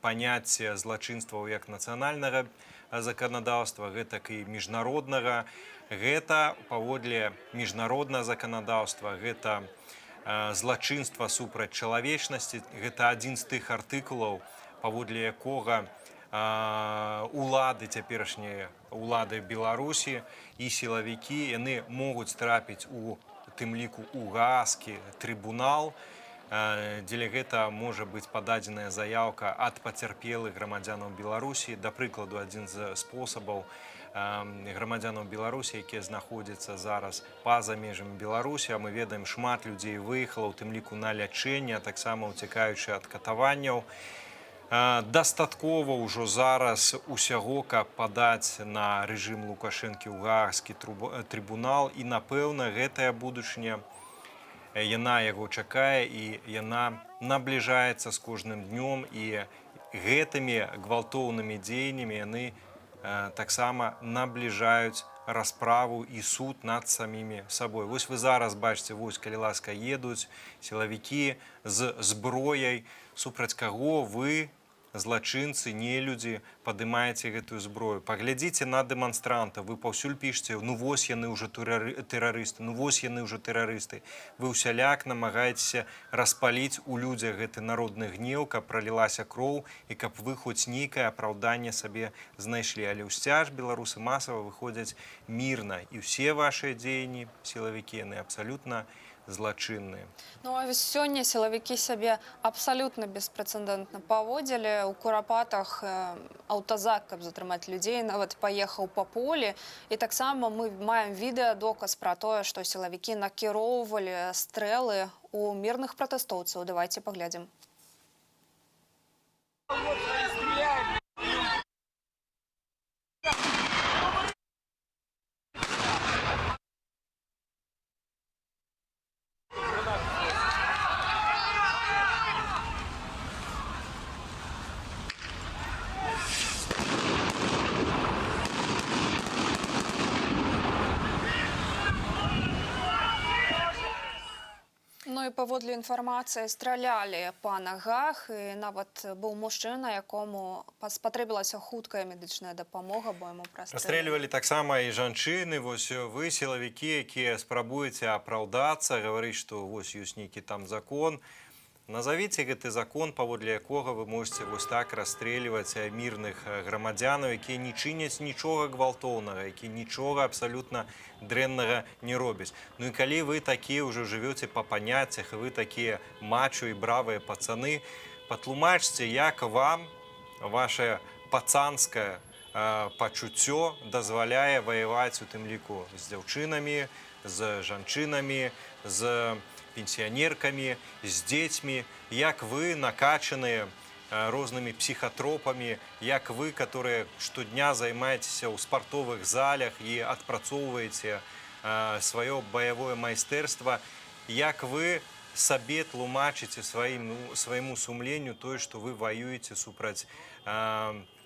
S: паняцце злачынстваў як нацыянальнага заканадаўства, гэтак і міжнароднага. Гэта паводле міжнароднага заканадаўства, гэта злачынства супраць чалавечнасці. Гэта адзін з тых артыкулаў, паводле якога улады, цяперашнія улады Беларусі і сілавікі, яны могуць трапіць у тым ліку у Гаазскі трыбунал, дзеля гэта можа быць пададзеная заяўка ад пацярпелых грамадзянаў Беларусі. Да прыкладу, адзін з спосабаў грамадзянаў Беларусі, якія знаходзяцца зараз па-за межамі Беларусі, а мы ведаем, шмат людзей выехала, у тым ліку на лячэнне, а таксама уцякаючы ад катаванняў. Дастаткова ўжо зараз усяго, каб падаць на рэжым Лукашэнкі ў Гаагскі трыбунал, і, напэўна, гэтая будучыня, яна яго чакае, і яна набліжаецца з кожным днём, і гэтымі гвалтоўнымі дзеяннямі яны таксама набліжаюць расправу і суд над самімі сабой. Вось вы зараз бачыце, вось, калі ласка, едуць сілавікі з зброяй, супраць каго вы, злачынцы, нелюдзі, падымаеце гэтую зброю. Паглядзіце на дэманстрантаў, вы паўсюль пішце, ну вось яны ўжо тэрарысты, ну вось яны ўжо тэрарысты. Вы ўсяляк намагаецеся распаліць у людзях гэты народны гнеў, каб пралілася кроў і каб вы хоць нейкае апраўданне сабе знайшлі. Але ўсцяж беларусы масава выходзяць мірна, і ўсе вашыя дзеянні, сілавікі, яны абсалютна злачынныя.
C: Ну, а вось сёння сілавікі сябе абсалютна беспрэцэдэнтна паводзілі. У Курапатах аўтазак, каб затрымаць людзей, нават паехаў па полі. І таксама мы маем відэадоказ пра тое, што сілавікі накіроўвалі стрэлы ў мірных пратэстоўцаў. Давайце паглядзім. Ну і паводле інфармацыі, стралялі па нагах, і нават быў мужчына, якому спатрэбілася хуткая медычная дапамога, бо яму
S: прастрэльвалі таксама і жанчыны. Вось вы, сілавікі, якія спрабуеце апраўдацца, гаварыць, што вось ёсць нейкі там закон. Назавіце гэты закон, паводле якога вы можете вось так расстрэльваць мірных грамадзянаў, якія не чыняць нічога гвалтоўнага, якія нічога абсалютна дрэннага не робяць. Ну і калі вы такія ўжо жывёце па паняццях, і вы такія мачо і бравыя пацаны, патлумачце, як вам ваше пацанскае пачуццё дазваляе ваяваць у тым ліку з дзяўчынамі, з жанчынамі, з пенсіянеркамі, з дзецьмі, як вы накачаныя рознымі псіхатропамі, як вы, которые штодня займаецеся ў спартовых залях і адпрацоўваеце сваё баявое майстэрства, як вы сабе тлумачыце свайму сумленню тое, што вы ваюеце супраць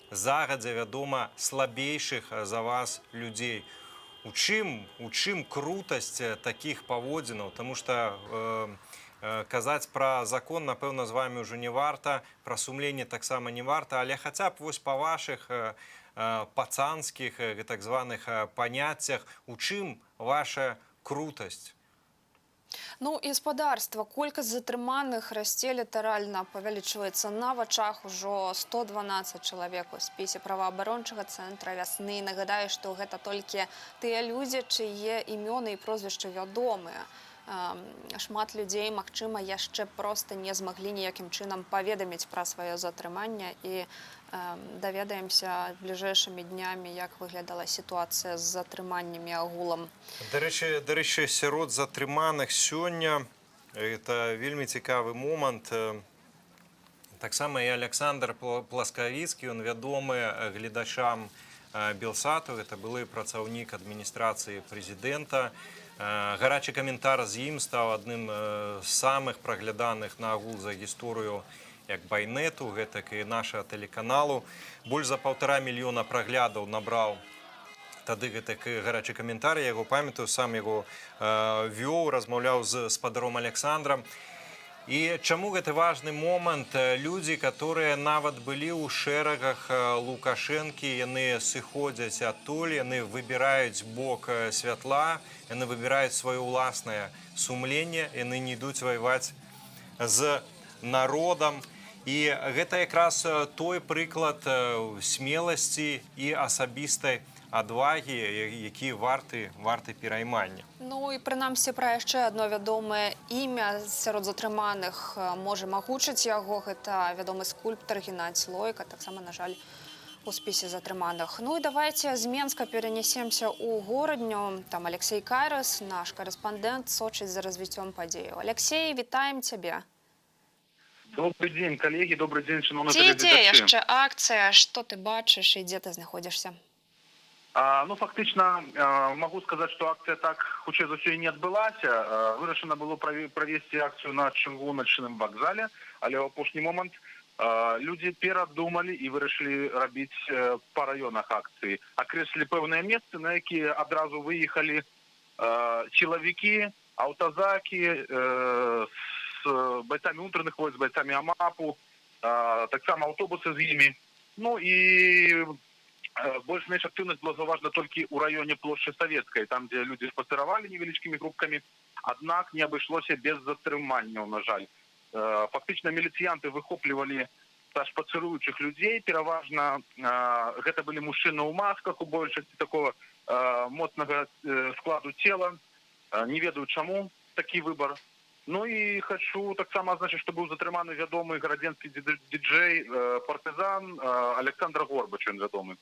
S: загадзя, вядома, слабейшых за вас людзей. У чым крутасць такіх паводзінаў? Таму што казаць пра закон, напэўна, з вамі ўжо не варта, пра сумленне таксама не варта, але хаця б вось па вашых пацанскіх, так званых паняццях, у чым ваша крутасць?
C: Ну і спадарства, колькасць затрыманых расце літаральна, павялічваецца на вачах ужо 112 чалавек у спісе праваабарончага цэнтра вясны. Нагадаю, што гэта толькі тыя людзі, чые імёны і прозвішчы вядомыя. Шмат людзей, магчыма, яшчэ проста не змаглі ніякім чынам паведаміць пра сваё затрыманне і даведаемся бліжэйшымі днямі, як выглядала сітуацыя з затрыманнямі агулам.
S: Дарэчы, сярод затрыманых сёння, это вельмі цікавы момант, таксама і Александр Пласкавіцкі, ён вядомы гледачам Белсату, гэта былы працаўнік адміністрацыі прэзідэнта. Гарачы каментар з ім стаў адным з самых прагляданых на агул за гісторыю як байнету, гэтак і нашага тэлеканалу. Больш за 1,5 мільёна праглядаў набраў тады гэтак гарачы каментар. Я яго памятаю, сам яго вёў, размаўляў з спадаром Александрам. І чаму гэты важны момант? Людзі, которые нават былі ў шэрагах Лукашэнкі, яны сыходзяць адтуль, яны выбіраюць бок святла, яны выбіраюць сваё ўласнае сумленне, яны не ідуць ваяваць з народам. І гэта якраз той прыклад смеласці і асабістай адвагі, які варты пераймання.
C: Ну і прынамсі пра яшчэ адно вядомае імя сярод затрыманых можа агучыць яго. Гэта вядомы скульптар Геннадзь Лойка, таксама, на жаль, у спісе затрыманых. Ну і давайте з Менска перенесемся ў горадню. Там Алексей Кайрас, наш корэспандэнт, сочыць за развіццём падзеяў. Алексей, вітаем цябе.
L: Добрый день, коллеги, добрый день, шановні
C: телеглядачі.
L: Ці
C: ідзе яшчэ акцыя? Што ты бачыш і дзе ты знаходзішся?
L: Ну, фактично, могу сказать, что акция так хутчэй за ўсё і не адбылася. Вырашана было правесці акцию на чыгуначным вакзале, але ў апошні момант людзі перадумалі і вырашылі рабіць па раёнах акцыі. Акрэслілі пэўныя месцы, на якія адразу выехалі сілавікі, аўтазакі з байцамі ўнутраных войск, з байцамі АМАПу, таксама аўтобусы з імі. Ну і больш-менш актыўнасць была заўважна толькі ў раёне плошчы Савецкай, там, дзе людзі спацыравалі невялічкімі групкамі, аднак не абышлося без затрыманняў, на жаль. Фактычна міліцыянты выхоплівалі са шпацыруючых людзей, пераважна гэта былі мужчыны ў масках, у большасці такого моцнага складу цела. Не ведаю, чаму такі выбар. Ну і хочу таксама азначыць, што быў затрыманы вядомы гарадзенскі дыджэй, партызан Александр Горбач, ён вядомы.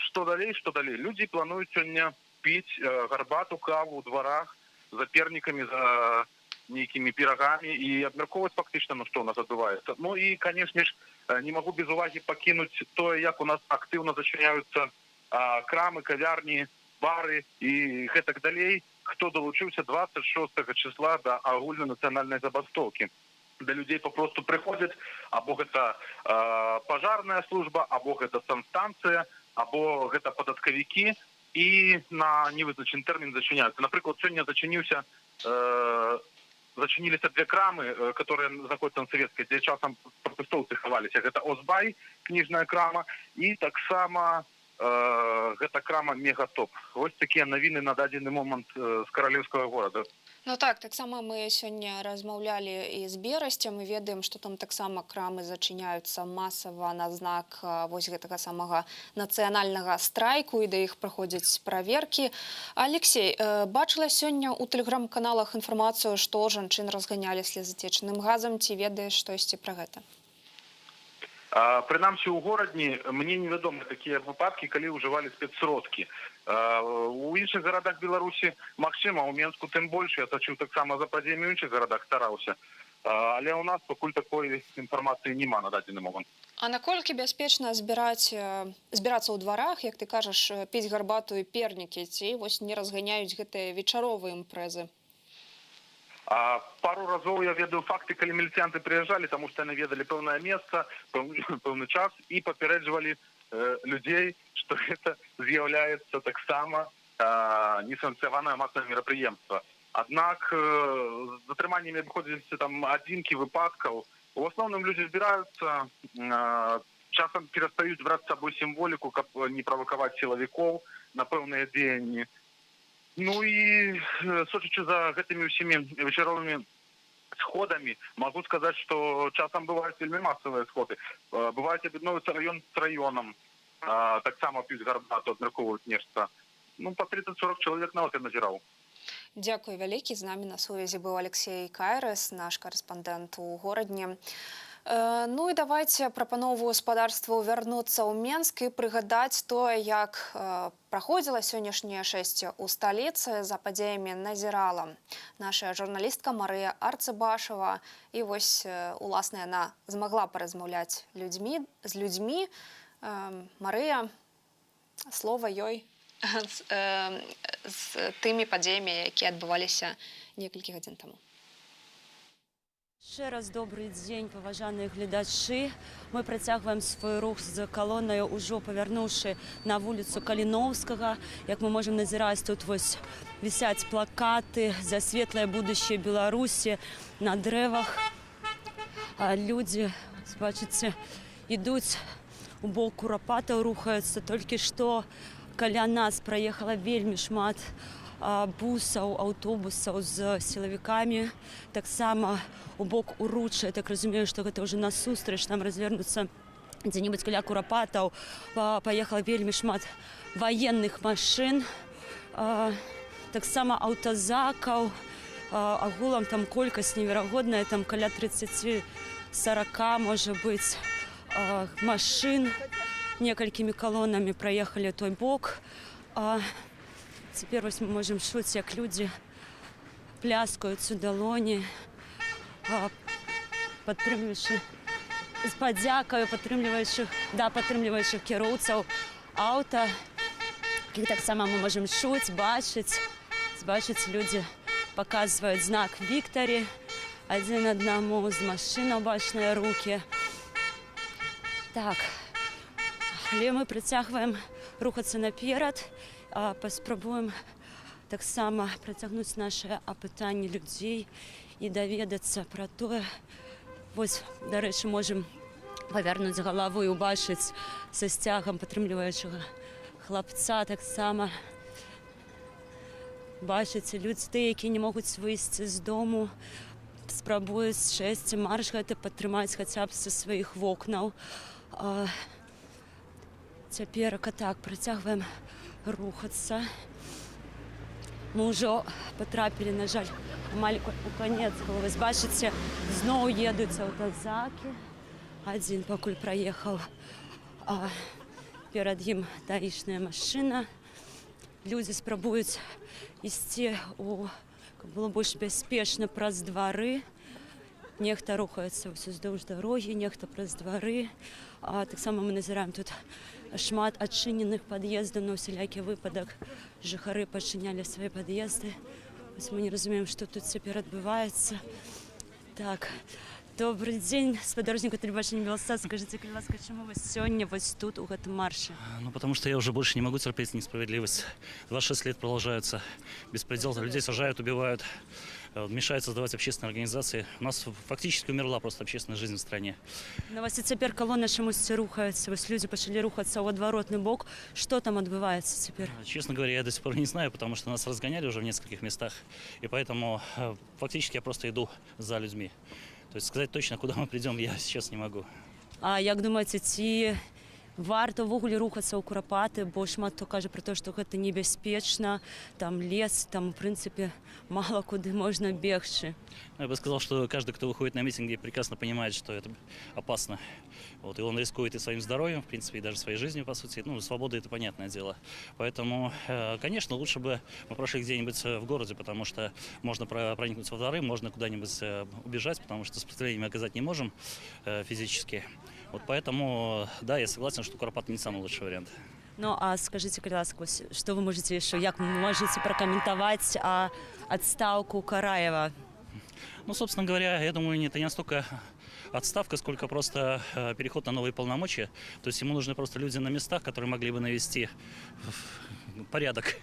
L: Што далей? Людзі плануюць сёння піць гарбату, каву ў дварах за пернікамі, за нейкімі пірагамі і абмяркоўваць фактычна, што ў нас адбываецца. Ну і, канешне ж, не магу без увагі пакінуць тое, як у нас актыўна зачыняюцца крамы, кавярні, бары і гэтак далей, хто далучыўся 26 числа да агульнанацыянальнай забастоўкі. Да людзей папросту прыходзяць, або гэта пажарная служба, або гэта санстанцыя, або гэта падаткавікі, і на невызначаны тэрмін зачыняюцца. Напрыклад, сёння зачыніліся две крамы, которые знаходзяцца на Савецкай, дзе часам пратэстоўцы хаваліся. Гэта Озбай, кніжная крама, і таксама гэта крама мегатоп. Вось такія навіны на дадзены момант з каралеўскага горада.
C: Ну так, таксама мы сёння размаўлялі і з Берасцем, мы ведаем, што там таксама крамы зачыняюцца масава на знак вось гэтага самага нацыянальнага страйку, і да іх праходзяць праверкі. Алексей, бачыла сёння ў тэлеграм-каналах інфармацыю, што жанчын разганялі слезатечным газам, ці ведаеш штосьці пра гэта?
L: Прынамсі, у горадні мне невядомы такія выпадкі, калі ўжывалі спецсродкі. У іншых гарадах Беларусі, магчыма, у Менску тым больш, я сачыў таксама за падзеямі ў іншых гарадах, стараўся. Але ў нас пакуль такой інфармацыі няма на дадзены момант.
C: А наколькі бяспечна збірацца ў дварах, як ты кажаш, піць гарбату і пернікі, ці вось не разганяюць гэтыя вечаровыя імпрэзы?
L: Пару разоў я ведаю факты, калі міліцыянты прыязджалі, таму што яны ведалі пэўнае месца, пэўны час і папярэджвалі людзей, што гэта з'яўляецца таксама несанкцыянаванае масавае мерапрыемства. Аднак з затрыманнямі абыходзіліся там адзінкі выпадкаў. У асноўным людзі збіраюцца, часам перастаюць браць з сабой сімволіку, каб не правакаваць сілавікоў на пэўныя дзеянні. Ну і сочачы за гэтымі ўсімі вечаровымі сходамі, могу сказаць, што часам бываюць вельмі масавыя сходы. Бываюць аб'ядноўваюцца раён з раёнам, таксама п'юць гарбату, абмяркоўваюць нешта. Ну, па 30-40 чалавек нават я назіраў.
C: Дякую вялікі. З намі на сувязі быў Алексей Кайрас, наш карэспандэнт у горадні. Ну і давайте прапановваю гаспадарству вярнуцца ў Менск і прыгадаць тое, як праходзіла сённяшняе шэсце ў сталіцы. За падзеямі назірала наша журналістка Марыя Арцыбашева. І вось, уласна, яна змагла паразмаўляць з людзьмі. Марыя, слова ёй з тымі падзеямі, якія адбываліся некалькі гадзін таму.
K: Ще раз добрый дзень, паважаныя гледачы. Мы працягваем свой рух з калонаю, ужо павярнуўшы на вуліцу Каліноўскага. Як мы можам назіраць, тут вось вісяць плакаты за светлае будущее Беларусі на дрэвах. Людзі, бачыце, ідуць у бок Курапатаў, рухаюцца. Толькі што каля нас праехала вельмі шмат бусаў, аўтобусаў з сілавікамі. Таксама у бок Уручча, я так разумею, што гэта ўжо насустрач нам развернуцца дзе-небудзь каля Курапатаў. Паехала вельмі шмат ваенных машын, таксама аўтазакаў. Агулам там колькасць неверагодная, там каля 30-40, можа быць, машын. Некалькімі калонамі праехалі той бок. Цяпер вось мы можам чуць, як людзі пляскаюць у далоні, падтрымліваючы з падзякаю, падтрымліваючых кіроўцаў аўта. І таксама мы можам чуць, бачыць, людзі паказваюць знак «Віктарі» адзін аднаму, з машынаў бачныя рукі. Так, але мы працягваем рухацца наперад. Паспрабуем таксама працягнуць нашае апытанне людзей і даведацца пра тое. Вось, дарэчы, можам павярнуць галаву і ўбачыць са сцягам падтрымліваючага хлапца. Таксама бачыце, людзі тыя, якія не могуць выйсці з дому, спрабуюць шэсці марш гэта падтрымаць хаця б са сваіх вокнаў. Цяперака так, працягваем рухацца. Мы ўжо патрапілі, на жаль, амаль у канец. Вось бачыце, зноў едуць аўтазакі. Адзін пакуль праехаў, перад ім даішная машына. Людзі спрабуюць ісці, каб было больш бяспечна, праз двары. Нехта рухаецца ўздоўж дарогі, нехта праз двары. Таксама мы назіраем тут шмат адчыненых пад'ездаў, на ўсялякі выпадак жыхары пачынялі свае пад'езды. Вось мы не разумеем, што тут цяпер адбываецца. Так, добрый дзень, спадарожніку тэлебачання Белстат. Скажыце, калі ласка, чаму вы сёння вось тут, у гэтым марше?
F: Ну, потому что я уже больше не могу терпеть несправедливость. 26 лет продолжается беспредел, людей сажают, убивают. мешают создавать общественные организации. У нас фактически умерла просто общественная жизнь в стране.
K: На вас і цяпер колона чамусьці рухаецца. Вось люди пачалі рухацца ў адваротны бок. Что там адбываецца цяпер?
F: Честно говоря, я до сих пор не знаю, потому что нас разгоняли уже в нескольких местах. И поэтому фактически я просто иду за людьми. То есть сказать точно, куда мы придем, я сейчас не могу.
K: А як думаеце, ці варта ўвогуле рухацца ў Курапаты, бо шмат хто кажа пра то, што гэта небяспечна, там лес, там, в принципе, мало куды можна бегчы.
F: Я бы сказал, что каждый, кто выходит на митинги, прекрасно понимает, что это опасно. Вот, и он рискует и своим здоровьем, в принципе, и даже своей жизнью, по сути. Ну, свобода – это понятное дело. Поэтому, конечно, лучше бы мы прошли где-нибудь в городе, потому что можно проникнуть во дворы, можно куда-нибудь убежать, потому что сопротивление мы оказать не можем физически. Вот поэтому, да, я согласен, что Куропаты не самый лучший вариант.
K: Ну, а скажите, каляска, что вы можете еще, як вы можете прокомментовать отставку Караева?
F: Ну, собственно говоря, я думаю, это не настолько отставка, сколько просто переход на новые полномочия. То есть ему нужны просто люди на местах, которые могли бы навести порядок.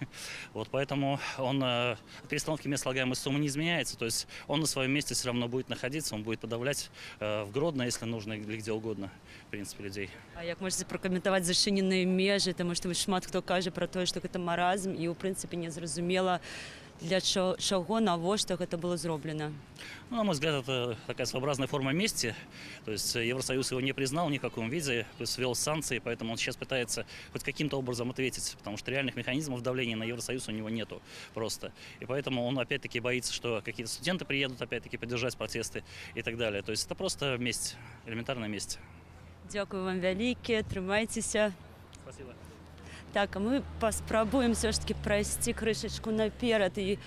F: Вот, поэтому он от перестановки мест слагаемой суммы не изменяется. То есть он на своем месте все равно будет находиться, он будет подавлять в Гродно, если нужно, или где угодно, в принципе, людей.
K: А як можете прокомментовать зачиненные межи, потому что шмат хто каже про то, что это маразм, и, в принципе, не зразумела, для чего, навошта это было зроблено?
F: Ну, на мой взгляд, это такая своеобразная форма мести. То есть Евросоюз его не признал ни в каком виде, ввел санкции, поэтому он сейчас пытается хоть каким-то образом ответить, потому что реальных механизмов давления на Евросоюз у него нету просто. И поэтому он опять-таки боится, что какие-то студенты приедут опять-таки поддержать протесты и так далее. То есть это просто месть, элементарная месть.
K: Дякую вам вялікі, трымайцеся.
F: Спасибо.
K: Так, а мы паспрабуем все ж таки прайсці крышачку наперад і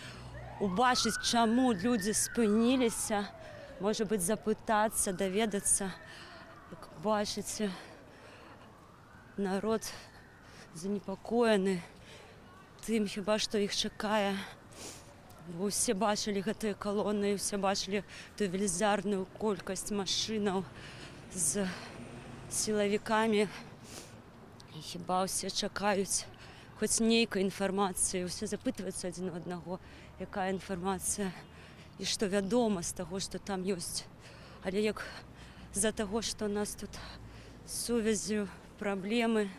K: убачыць, чаму людзі спыніліся, можа быць, запытацца, даведацца. Як бачыце, народ занепакоены тым, хіба што іх чакае. Вы ўсе бачылі гэтыя калоны, ўсе бачылі тую велізарную колькасць машынаў з сілавікамі. І хіба ўсе чакаюць хоць нейкай інфармацыі, усе запытваюцца адзін у аднаго, якая інфармацыя і што вядома з таго, што там ёсць. Але як з-за таго, што у нас тут з сувяззю праблемы,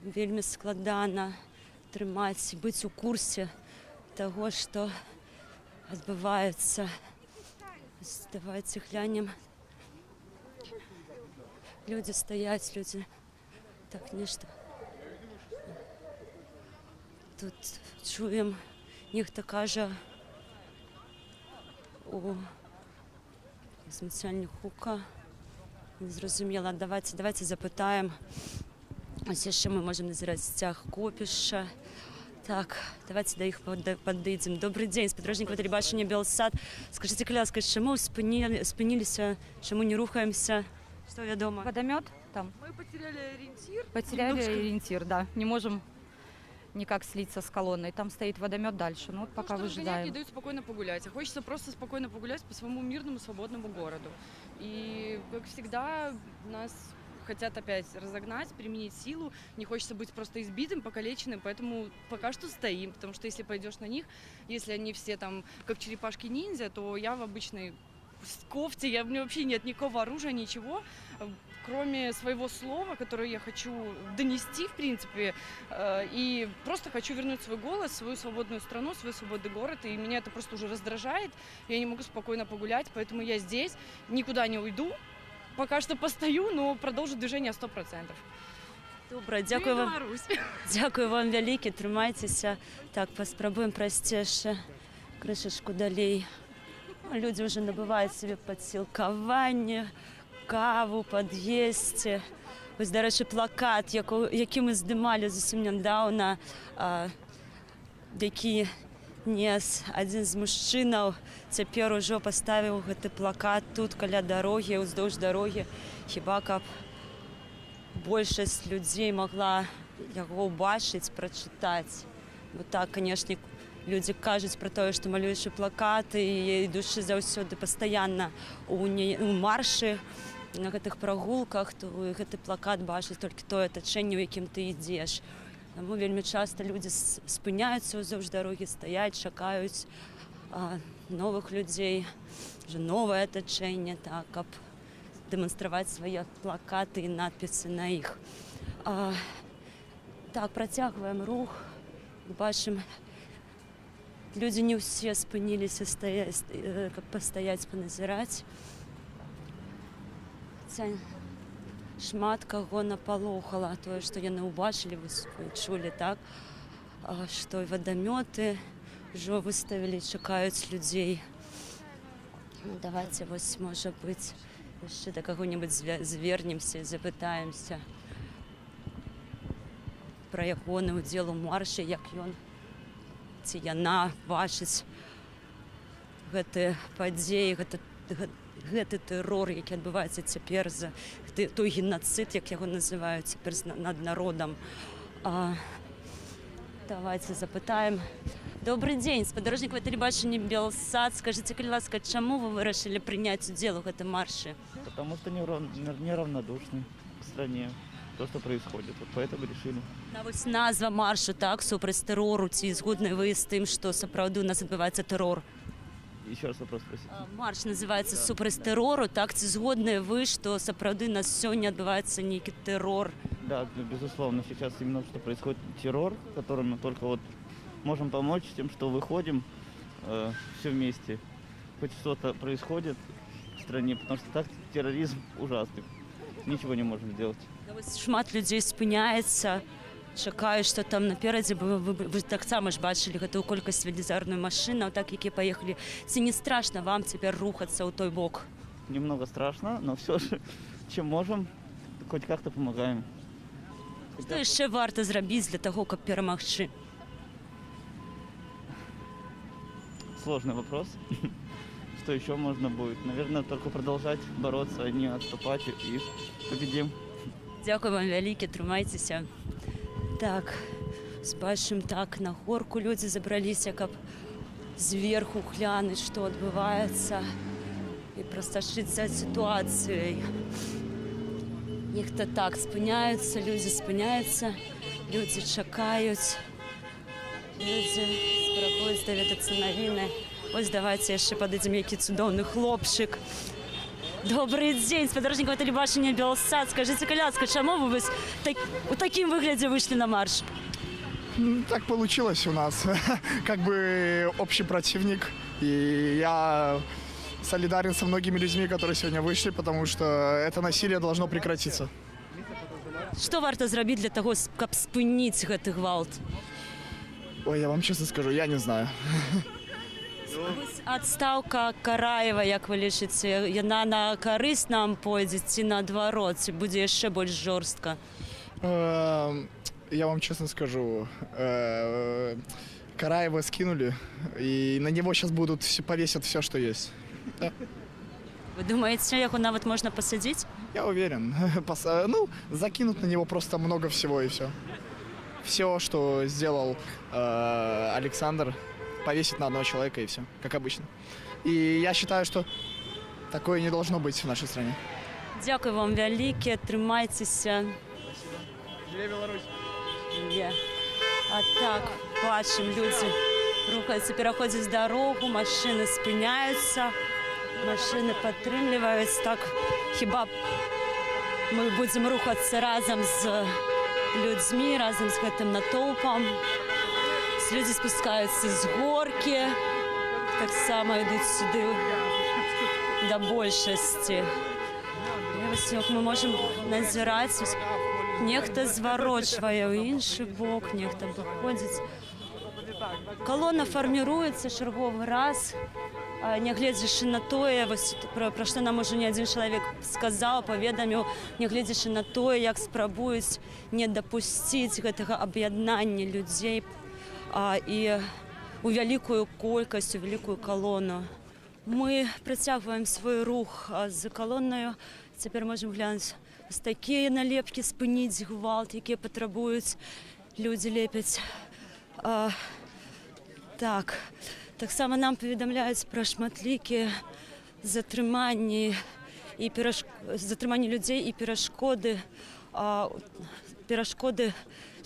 K: вельмі складана трымаць, быць у курсе таго, што адбываецца. Давайце глянем. Людзі стаяць, людзі так нешта. Тут чуем, нехта кажа у змяцальні хука. Незразумела. Давайте запытаем. Ось яшчэ мы можем назіраць сцяг копішча. Так, давайте да іх падыдзем. Добрый дзень, спадарожнікаў тэлебачання Белсад. Скажите, каляска, чаму спыніліся, чаму не рухаемся? Что вядома?
G: Водомет там.
B: Мы потеряли ориентир.
G: Потеряли ориентир, да. Не можем никак слиться с колонной. Там стоит водомет дальше. Ну вот пока выжидаем.
B: Не дают спокойно погулять. А хочется просто спокойно погулять по своему мирному, свободному городу. И, как всегда, нас хотят опять разогнать, применить силу. Не хочется быть просто избитым, покалеченным, поэтому пока что стоим. Потому что если пойдешь на них, если они все там как черепашки-ниндзя, то я в обычной кофте, у меня вообще нет никакого оружия, ничего, кроме своего слова, которое я хочу донести, в принципе, и просто хочу вернуть свой голос, свою свободную страну, свой свободный город, и меня это просто уже раздражает, я не могу спокойно погулять, поэтому я здесь, никуда не уйду, пока что постою, но продолжу движение 100%.
K: Добра, дзякую вам. Дзякую вам вялікі, трымайцеся. Так, паспрабуем прайсці яшчэ крышачку далей. Люди уже набывают себе подсілкаванне, каву, пад'есці. Вось, дарэчы, плакат, які мы здымалі зусім нядаўна, які нес адзін з мужчынаў, цяпер ужо паставіў гэты плакат тут, каля дарогі, уздоўж дарогі. Хіба каб большасць людзей могла яго ўбачыць, прачытаць. Вот так, канешне, люди кажуць пра тое, што малюючы плакаты і ідучы заўсёды пастаянна у маршы, на гэтых прагулках, то гэты плакат бачыць толькі тое атачэнне, у якім ты ідзеш. Таму вельмі часта людзі спыняюцца ўздоўж дарогі, стаяць, чакаюць новых людей, уже новое оточение, так, каб демонстраваць свае плакаты і надпісы на іх. Так, працягваем рух. Бачым, людзі не ўсе спыніліся каб пастаяць, паназіраць. Шмат каго напалохала тое, што яны ўбачылі, вы чулі, так, што і вадамёты ўжо выставілі, чакаюць людзей. Давайте, вось, можа быць, яшчэ да каго-небудзь звернемся і запытаемся пра ягоны ўдзел у маршы, як ён ці яна бачыць гэтыя падзеі, гэты тэрор, які адбываецца цяпер, за той геноцид, як яго называюць цяпер над народам. Давайте запытаем. Добрый день, спадарожнікавае тэлебачанне Белсад. Скажите, калі ласка, чаму вы вырашылі прыняць удзел у гэтым маршы?
I: Потому что неравнодушны к стране, то, что происходит. Вот поэтому решили.
K: Вось назва маршу, так, супраць тэрору, ці згодны вы з тым, што сапраўды у нас адбываецца тэрор?
I: Еще раз вопрос спросите.
K: Марш называется «Супраць тэрору». Так, ці згодны вы, што сапраўды у нас сёння адбываецца нейкі тэрор?
I: Да, безусловно, сейчас именно что происходит террор, которым мы только вот можем помочь тем, что выходим все вместе. Хоть что-то происходит в стране, потому что так терроризм ужасный. Ничего не можем сделать.
K: Шмат людзей спыняецца, чакаю, што там наперадзе вы таксама ж бачылі гэтую колькасць велізарную машынаў, так, якія паехалі. Ці не страшна вам цяпер рухацца ў той бок?
I: Немного страшно, но все же, чем можем, хоть как-то помогаем.
K: Што яшчэ варта зрабіць для таго, каб перамагчы?
I: Сложный вопрос. Что еще можно будет? Наверное, только продолжать бороться, а не отступать, и победим.
K: Дзякуй вам вялікі, трымайцеся. Так, бачым, так, на горку людзі забраліся, каб зверху глянуць, што адбываецца, і прасташыць за сітуацыяй. Нехта так спыняюцца, людзі чакаюць, людзі спрабуюць даведацца навіны. Вось давайце яшчэ падыдзем, які цудоўны хлопчык. Добрый день, спадарожнікавае тэлебачанне Белсад. Скажите, калі ласка, чаму вы у такім выглядзе вышли на марш?
T: Так получилось у нас. Как бы общий противник. И я солидарен со многими людьми, которые сегодня вышли, потому что это насилие должно прекратиться.
K: Што варта зрабіць для таго, каб спыніць гэты гвалт?
T: Ой, я вам честно скажу, я не знаю.
K: Адстаўка Караева, як вы лічыце, яна на карысць нам пойдзе ці наадварот, ці будзе яшчэ больш жорстка?
T: Я вам честно скажу, Караева скинули, и на него сейчас повесят все, что есть. Да.
K: Вы думаете, его нават можно посадить?
T: Я уверен. Ну, закинут на него просто много всего, и все. Все, что сделал Александр, повесить на одного человека, и все, как обычно. И я считаю, что такое не должно быть в нашей стране.
K: Дякую вам вялікі, трымайцеся.
T: Живе Беларусь!
K: А так, бачым, людзі рухаюцца, пераходзяць дарогу, машыны спыняюцца, машыны падтрымліваюць. Так, хіба мы будзем рухацца разам з людзьмі, разам з гэтым натоўпам. Людзі спускаюцца з горкі, таксама ідуць сюды да большасці. І вось як мы можам назіраць, нехта зварочвае ў іншы бок, нехта выходзіць. Калона фарміруецца чарговы раз, нягледзячы на тое, пра што нам ужо не адзін чалавек сказаў, паведаміў, нягледзячы на тое, як спрабуюць не дапусціць гэтага аб'яднання людзей і у вялікую колькасць, у вялікую калону. Мы працягваем свой рух з калоннаю. Цяпер можам глянуць ось такія налепкі, спыніць гвалт, якія патрабуюць, людзі лепяць. Так, таксама нам паведамляюць пра шматлікія затрыманні людзей і перашкоды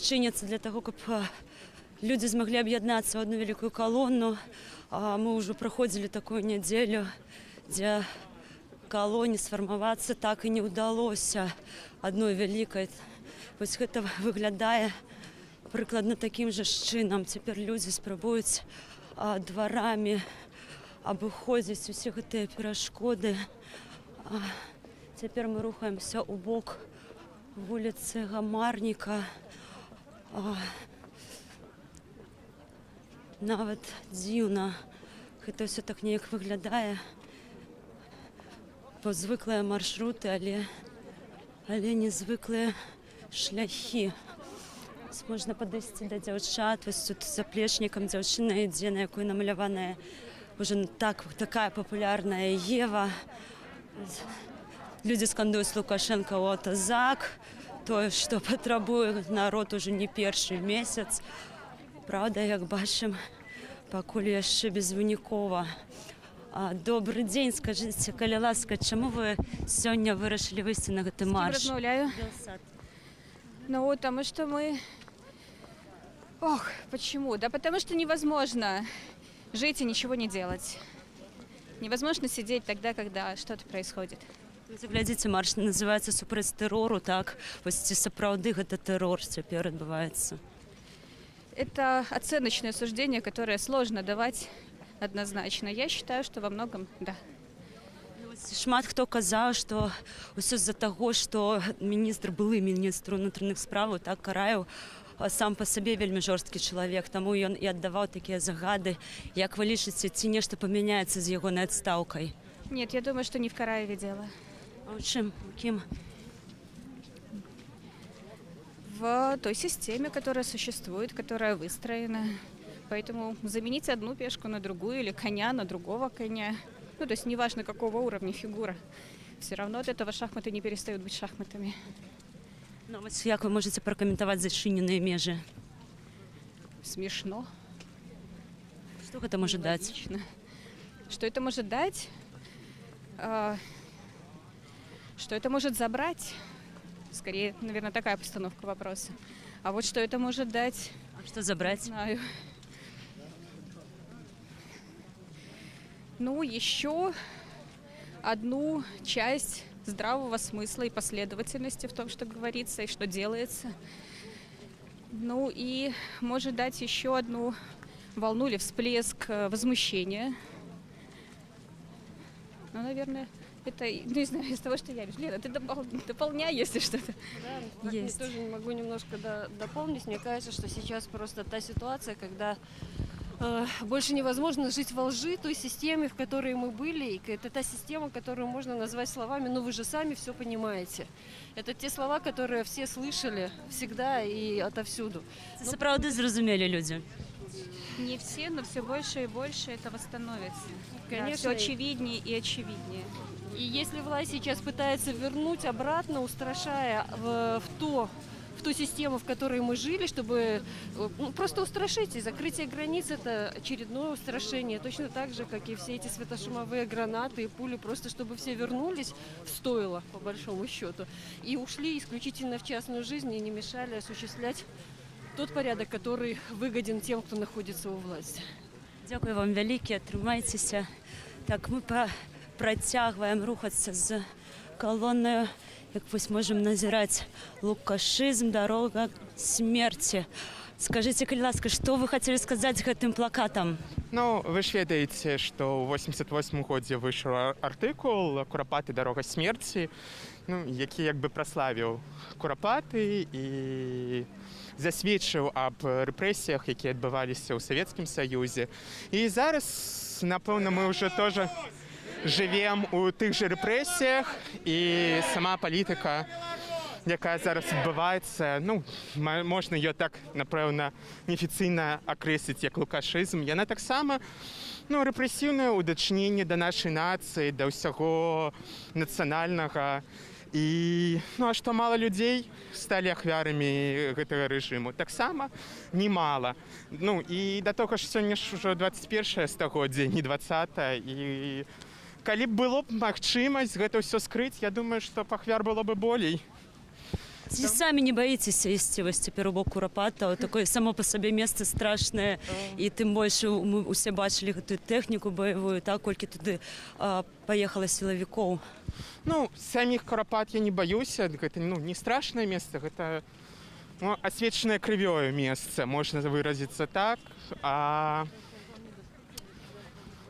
K: чыняцца для таго, каб люди смогли объединяться в одну великую колонну. Мы уже проходили такую неделю, где колонне сформироваться так и не удалось одной великой. Ось это выглядае прыкладна таким же чынам. Цяпер людзі спрабуюць дворами абыходзіць усе гэтыя перашкоды. Цяпер мы рухаемся ў бок вуліцы Гамарніка. Нават дзіўна гэта ўсё так неяк выглядае. Звыклыя маршруты, але незвыклыя шляхі. Можна падысці да дзяўчат, вось тут з заплечнікам дзяўчына ідзе, на якой намаляваная уже такая папулярная Ева. Людзі скандуюць Лукашенко от ЗАГ, тое, што патрабуе народ уже не першы месяц. Правда, як бачым, пакуль яшчэ безвынікова. Добрый дзень, скажыце, калі ласка, чаму вы сёння вырашылі выйсці на гэты марш?
E: Размаўляю. Ну, потому что мы... почему? Да потому что невозможно жить и ничего не делать. Невозможно сидеть тогда, когда что-то происходит.
K: Глядзіце, марш называецца супраць тэрору, так? Вось ці сапраўды гэта тэрор цяпер адбываецца?
E: Это оценочное суждение, которое сложно давать однозначно. Я считаю, что во многом да.
K: Шмат хто казаў, што ўсё з-за таго, што былы міністр унутраных справаў так караяў, сам па сабе вельмі жорсткі чалавек, таму ён і аддаваў такія загады. Як вы лічыце, ці нешта памяняецца з ягонай адстаўкай?
E: Нет, я думаю, что не в Караеве дело.
K: А ў чым? Кім?
E: В той системе, которая существует, которая выстроена. Поэтому заменить одну пешку на другую или коня на другого коня, ну, то есть неважно, какого уровня фигура, все равно от этого шахматы не перестают быть шахматами.
K: Ну, вот как вы можете прокомментовать зачиненные межи?
E: Смешно.
K: Что это может дать?
E: Что это может дать? Что это может забрать? Скорее, наверное, такая постановка вопроса. А вот что это может дать?
K: А что забрать?
E: Не знаю. Ну, еще одну часть здравого смысла и последовательности в том, что говорится и что делается. Ну и может дать еще одну волну или всплеск возмущения. Ну, наверное, это, не знаю, из того, что я вижу. Лена, ты дополняй, если что-то
J: есть. Я тоже могу немножко дополнить. Мне кажется, что сейчас просто та ситуация, когда больше невозможно жить во лжи той системе, в которой мы были. И это та система, которую можно назвать словами, но вы же сами все понимаете. Это те слова, которые все слышали всегда и отовсюду.
K: Это правда зразумели люди?
E: Не все, но все больше и больше этого становится.
J: Конечно.
E: Да, все очевиднее и очевиднее.
J: И если власть сейчас пытается вернуть обратно, устрашая в ту систему, в которой мы жили, чтобы просто устрашить. И закрытие границ – это очередное устрашение. Точно так же, как и все эти светошумовые гранаты и пули, просто чтобы все вернулись в стойло, по большому счету, и ушли исключительно в частную жизнь и не мешали осуществлять тот порядок, который выгоден тем, кто находится у власти.
K: Дякую вам вялікі, трымайцеся. Так, мы працягваем рухацца з колонною. Як вось можем назіраць лукашизм, дорога смерти. Скажите, калі ласка, что вы хотели сказать гэтым плакатам?
U: Ну, вы ж ведаеце, што ў 88 годзе выйшаў артыкул «Курапаты. Дорога смерти», які як бы праславіў Курапаты і засведчыў аб рэпрэсіях, якія адбываліся ў Савецкім Саюзе. І зараз, напэўна, мы ўжо тоже живем у тых же рэпрэсіях, і сама палітыка, якая зараз адбываецца, можна ее так, напэўна, неафіцыйна акрэсліць як лукашызм, яна таксама рэпрэсіўнае ў дачыненні да нашай нацыі, да ўсяго нацыянальнага. І а што мала людзей сталі ахвярамі гэтага рэжыму? Таксама немала. І да таго ж сёння ж ужо 21 стагоддзе, не 20-е, і калі б было б магчымасць гэта ўсё скрыць, я думаю, што ахвяр было бы болей.
K: И сами не боитесь вести вось теперь у бок Курапатаў, такое само по себе место страшное, и тем больше мы усе бачили эту технику боевую, так, кольки туды поехало силовиков.
U: Ну, самих Курапат я не боюсь, это не страшное место, это освеченное крывёю место, можно выразиться так.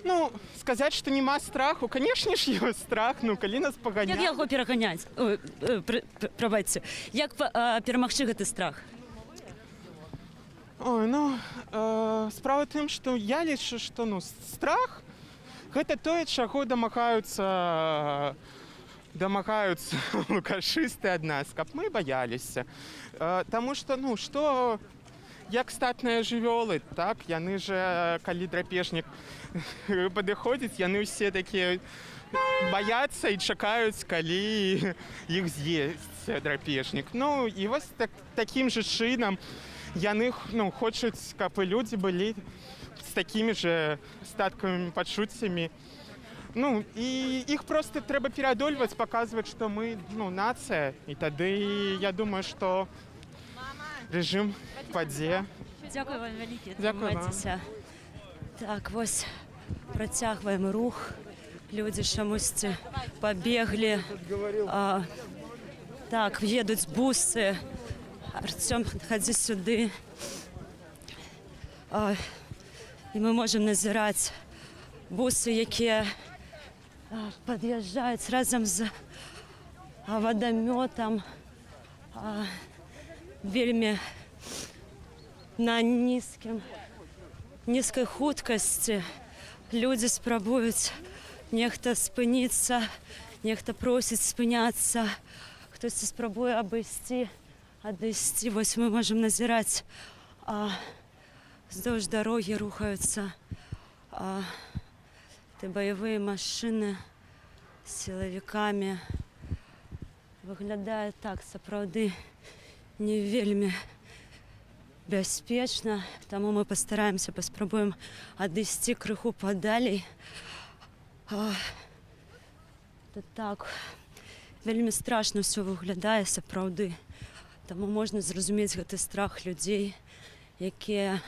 U: Ну, сказать, что нема страху, конечно ж ёсць страх, калі нас паганяць.
K: Як яго пераганяць? Прабачце. Як перамагчы гэты страх?
U: Ой, справа тым, што я лічу, што страх гэта тое, чаго дамагаюцца лукашысты ад нас, каб мы баяліся. Таму што, што як статныя жывёлы, так, яны жа, калі драпежнік падыходзіць, яны ўсе такія баяцца і чакаюць, калі іх з'есць драпежнік. Ну, і вось такім жа чынам яны хочуць, каб і людзі былі з такімі ж статкавымі пачуццямі. Ну, і іх проста трэба пераадольваць, паказваць, што мы, нацыя, і тады я думаю, што рэжым падзе.
K: Дзякуй вам вялікі.
U: Дзякуй вам.
K: Так, вось працягваем рух. Людзі чамусьці пабеглі. Так, едуць бусы. Артём, хадзі сюды. І мы можам назіраць бусы, якія пад'язджаюць разам з вадамётам. Вельмі на нізкай хуткасці людзі спрабуюць нехта спыніцца, нехта просіць спыняцца, хтосьці спрабуе адысці. Вось мы можам назіраць, уздоўж дарогі рухаюцца баявыя машыны з сілавікамі. Выглядае так, сапраўды, не вельмі бяспечна, таму мы пастараемся, паспрабуем адысці крыху падалей. Так, вельмі страшна ўсё выглядае, сапраўды. Таму можна зразумець гэты страх людзей, якія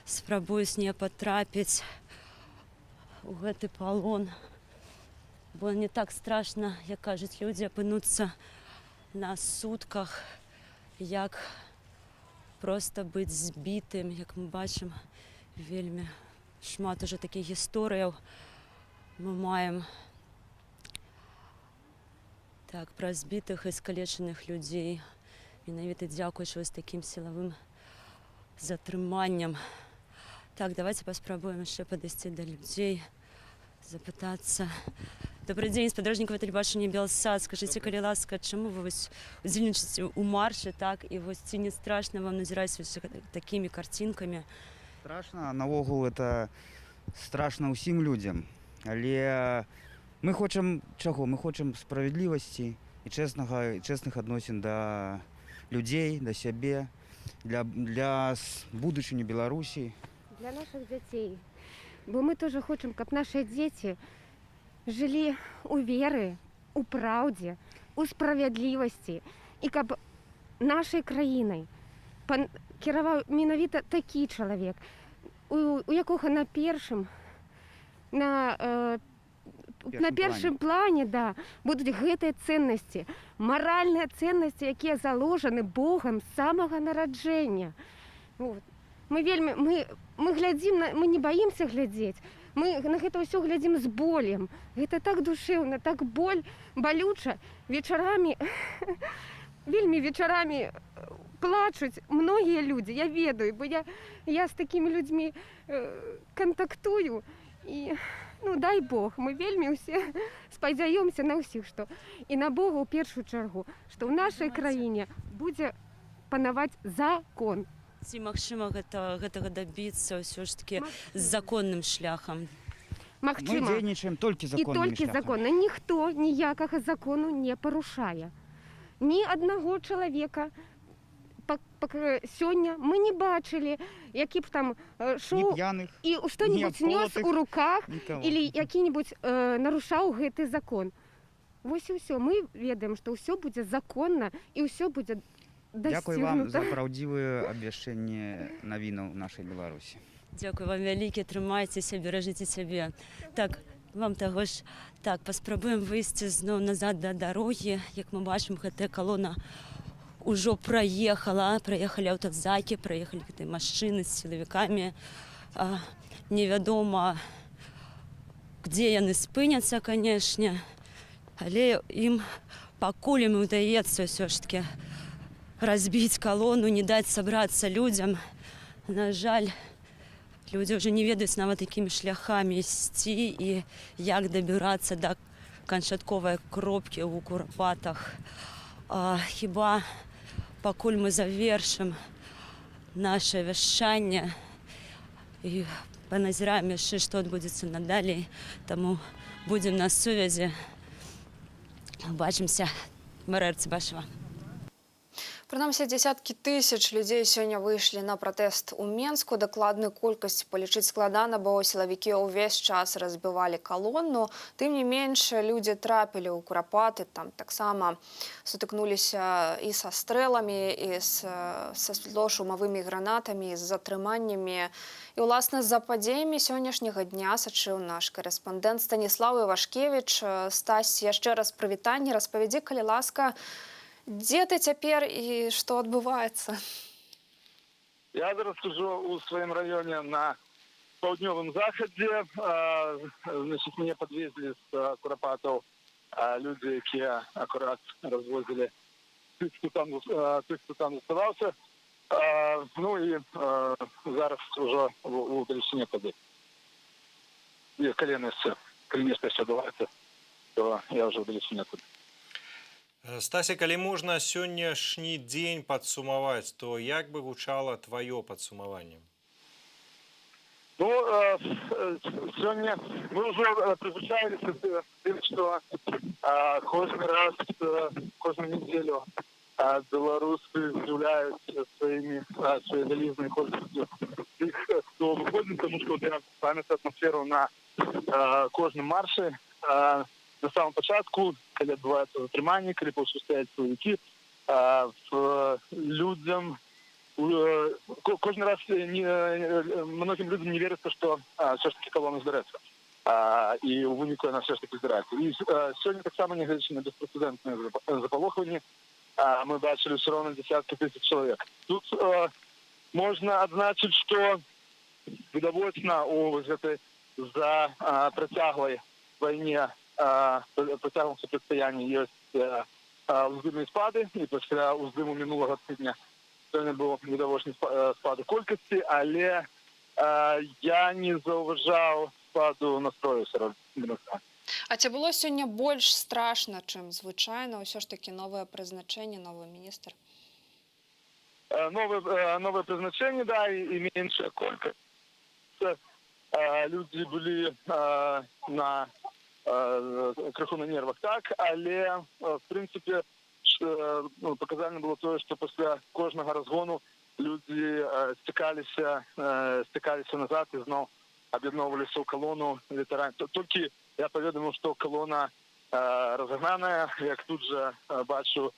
K: спрабуюць не патрапіць у гэты палон. Бо не так страшна, як кажуць людзі, апынуцца на сутках, як проста быць збітым, як мы бачым, вельмі шмат уже такіх гісторыяў мы маем. Так, пра збітых і скалечаных людзей. Менавіта дзякуючы вось такім сілавым затрыманням. Так, давайте паспрабуем яшчэ падысці да людзей, запытацца. Добрый день, спадарожнікава тэлебачання Белсад. Скажыце, калі ласка, чаму вы удзельнічаеце ў маршы, так, і вось ці не страшна вам назіраць такімі карцінкамі?
D: Страшна, наогул это страшна ўсім людзям, але мы хочам чаго? Мы хочам справядлівасці і чэсных адносін да людзей, да сябе, для будучыні Беларусі.
M: Для наших дзяцей. Бо мы тоже хочам, каб нашыя дзеці жылі у веры, у праўдзе, у справядлівасці, і каб нашай краінай кіраваў менавіта такі чалавек, у якога на першым плане, да, будуць гэтыя ценнасці, маральныя ценнасці, якія заложаны Богам з самага нараджэння. Мы глядзім, мы не баімся глядзець, мы на гэта ўсё глядзім з болем. Гэта так душэўна, так балюча. Вечарамі, вельмі вечарамі плачуць многія людзі, я ведаю, бо я з такімі людзьмі кантактую. І, дай Бог, мы вельмі ўсе спадзяёмся на ўсіх, што і на Бога ў першую чаргу, што ў нашай краіне будзе панаваць закон.
K: Ці магчыма гэтага дабіцца ўсё ж такі з законным шляхам?
M: Магчыма.
D: Мы дзейнічаем толькі законным шляхам.
M: І толькі законна. Ніхто ніякага закону не парушае. Ні аднаго чалавека сёння мы не бачылі, які б там шоў і што-небудзь нёс у руках или які-небудзь нарушаў гэты закон. Вось і ўсё. Мы ведаем, што ўсё будзе законна і ўсё будзе
D: Дякую вам за
M: дасцігнута.
D: праўдзівыя абвяшчэнні навінаў нашай Беларусі.
K: Дзякуй вам вялікі, трымайцеся, беражыце сябе. Так, вам таго ж, так, паспрабуем выйсці зноў назад да дарогі. Як мы бачым, гэтая калона ўжо праехалі аўтазакі, праехалі гэтыя машыны з сілавікамі. Невядома, дзе яны спыняцца, канешне, але ім пакуль ім удаецца ўсё ж такі разбіць калону, не даць сабрацца людзям. На жаль, людзі ўжо не ведаюць нават якімі шляхамі ісці і як дабірацца да канчатковай кропкі ў Курапатах. Хіба пакуль мы завершым наше вяшчанне і паназіраем яшчэ, што адбудзецца надалей, таму будзем на сувязі. Бачымся, Марыя Арцыбашева.
C: Прынамсі, дзесяткі тысяч людзей сёння выйшлі на пратэст у Менску. Дакладную колькасць палічыць складана, бо сілавікі ўвесь час разбівалі калону. Тым не менш, людзі трапілі ў Курапаты, там таксама сутыкнуліся і са стрэламі, і са злошумавымі гранатамі, і з затрыманнямі. І, уласна, за падзеямі сённяшняга дня сачыў наш карэспандэнт Станіслаў Івашкевіч. Стась, яшчэ раз прывітанне, распавядзі, калі ласка, дзе ты цяпер і што адбываецца?
L: Я зараз сижу у своем районе на паўднёвым захадзе. Значит, меня подвезли с Курапатаў люди, якія акурат развозили тых, хто там заставаўся. Ну і зараз уже у далечыне тады. І калі нешта адбываецца, то я уже у далечыне тады.
S: Стася, калі можна сённяшні дзень падсумаваць, то як бы гучала твоё падсумаванне?
L: Ну, сегодня мы уже призвычаились к тем, что каждый раз, каждую неделю белорусы заявляют своей залезной количеством тех, кто выходит, потому что я пам'ятаю атмосферу на каждом марше. На самом початку, когда відбувається затримання, коли повсюстають силовики, людям, кожен раз многим людям не віриться, що все ж таки колона збереться. І у виніку вона все ж таки збирається. І сьогодні так само, не глядячи на безпрецедентне заполохування, ми бачили все одно десятки тисяч чоловік. Тут можна відзначити, що видовольственно за протяглой війні, протягом протистояння є уздимні спади, і після уздиму минулого тижня сьогодні був недовольний спаду кількості, але я не зауважав спаду настрою серед демонстрантів.
C: А ці було сьогодні більш страшно, чим звичайно? Усе ж таки нове призначення, новий міністр?
L: Нове призначення, да, і менша кількість. Люди були криху на нервах, так, але в принципі показально було те, що після кожного розгону люди стикалися назад і знову об'єднувалися у колону ветеранів. Тільки я повідомив, що колона розігнана, як тут же бачу,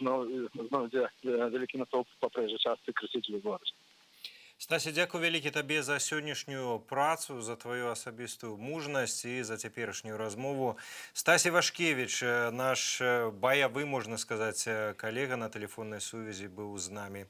L: знову йде великий натовп по проїжджій частці красителів города.
S: Стася, дзякуй вялікі табе за сённяшнюю працу, за твою асабістую мужнасць і за цяперашнюю размову. Стась Івашкевіч, наш баявы, можна сказаць, калега на тэлефоннай сувязі быў з намі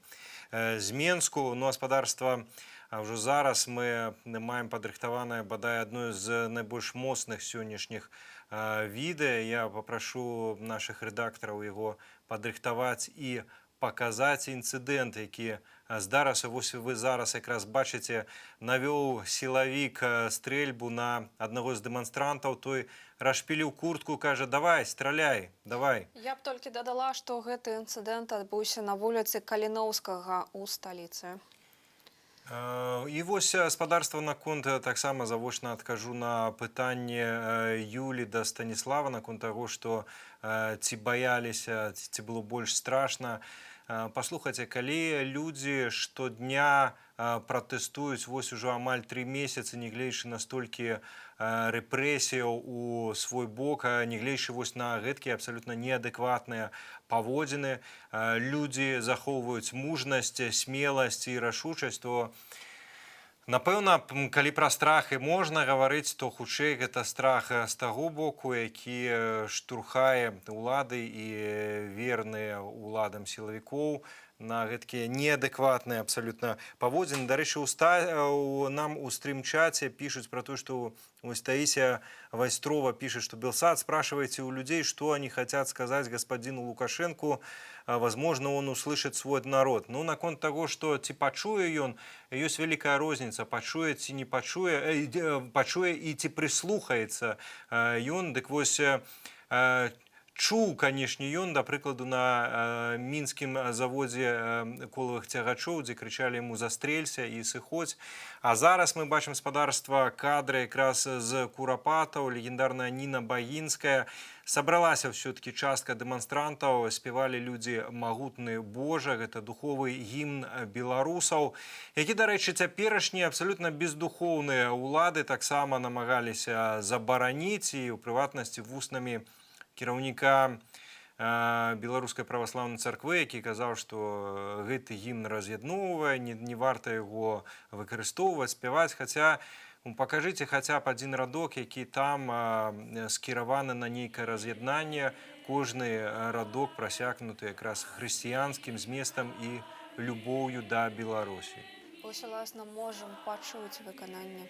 S: з Менску. Ну, гаспадарства, ўжо зараз мы маем падрыхтаванае бадай адно з найбольш моцных сённяшніх відэа. Я папрашу нашых рэдактараў яго падрыхтаваць і паказаць інцыдэнт, які здарыўся. Вось вы зараз якраз бачыце, навёў сілавік стрэльбу на аднаго з дэманстрантаў, той расшпіліў куртку, кажа: давай, страляй, давай.
C: Я б толькі дадала, што гэты інцыдэнт адбыўся на вуліцы Каліноўскага ў сталіцы.
S: І вось гаспадарства наконт таксама завочна адкажу на пытанне Юлі да Станіслава наконт таго, што ці баяліся, ці было больш страшна. Паслухайце, калі людзі штодня пратэстуюць вось ужо амаль 3 месяцы, нягледзячы на столькі рэпрэсіяў у свой бок, нягледзячы вось на гэткія абсалютна неадэкватныя паводзіны. Людзі захоўваюць мужнасць, смеласць і рашучасць, то напэўна, калі пра страх і можна гаварыць, то хутчэй гэта страх з таго боку, які штурхае ўлады і верныя ўладам сілавікоў на гэткія неадэкватныя абсалютна паводзіны. Дарэчы, нам у стрим-чаце пишут про то, что Таисия Вайстрова пишет, что Белсат, спрашивайте у людей, что они хотят сказать господину Лукашенку. Возможно, он услышит свой народ. Ну, наконт того, что ці пачуе ён, ёсць вялікая розніца, пачуе ці не пачуе, пачуе і ці прыслухаецца ён, дык вось чуў, канешне, ён, да прыкладу, на мінскім заводзе колавых цягачоў, дзе крычалі яму «застрэлься» і «сыходзь». А зараз мы бачым спадарства кадры якраз з Курапатаў, легендарная Ніна Багінская. Сабралася ўсё-такі частка дэманстрантаў, спявалі людзі «Магутны Божа», гэта духовы гімн беларусаў, які, дарэчы, цяперашнія абсалютна бездухоўныя ўлады таксама намагаліся забараніць, і ў прыватнасці вуснамі кіраўніка Беларускай праваслаўнай царквы, які казаў, што гэты гімн раз'ядноўвае, не варта яго выкарыстоўваць, спяваць. Хаця, пакажыце хаця б адзін радок, які там скіраваны на нейкае раз'яднанне, кожны радок прасякнуты якраз хрысціянскім зместам і любоўю да Беларусі.
C: Вось, уласна, можам пачуць выкананне.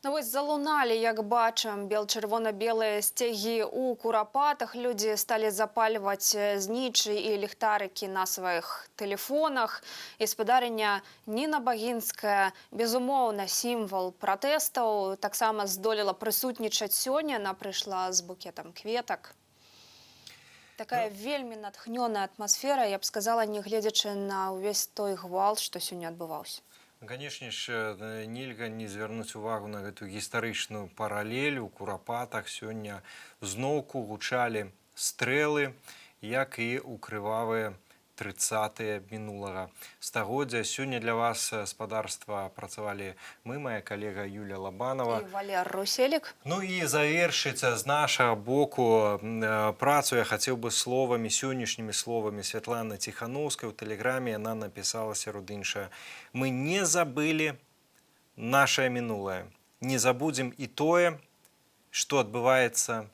C: Ну вось залуналі, як бачым, чырвона-белыя сцягі ў Курапатах. Людзі сталі запальваць знічы і ліхтарыкі на сваіх тэлефонах. І спадарыня Ніна Багінская, безумоўна, сімвал пратэстаў, таксама здолела прысутнічаць сёння. Яна прыйшла з букетам кветак. Такая вельмі натхнёная атмасфера, я б сказала, не гледзячы на ўвесь той гвалт, што сёння адбываўся.
S: Канешне ж, нельга не звярнуць увагу на гэтую гістарычную паралель. У Курапатах сёння зноўку гучалі стрэлы, як і ў крывавыя 30-е мінулага стагоддзя. Сёння для вас, спадарства, працавалі мы, моя калега Юля Лабанова.
C: І Валер Руселік.
S: Ну і завершыць з нашага боку працу я хацеў бы словамі, сённяшнімі словамі Святланы Ціхановскай. У тэлеграме яна напісала сярод іншага: «Мы не забылі нашае мінулае. Не забудзем і тое, што адбываецца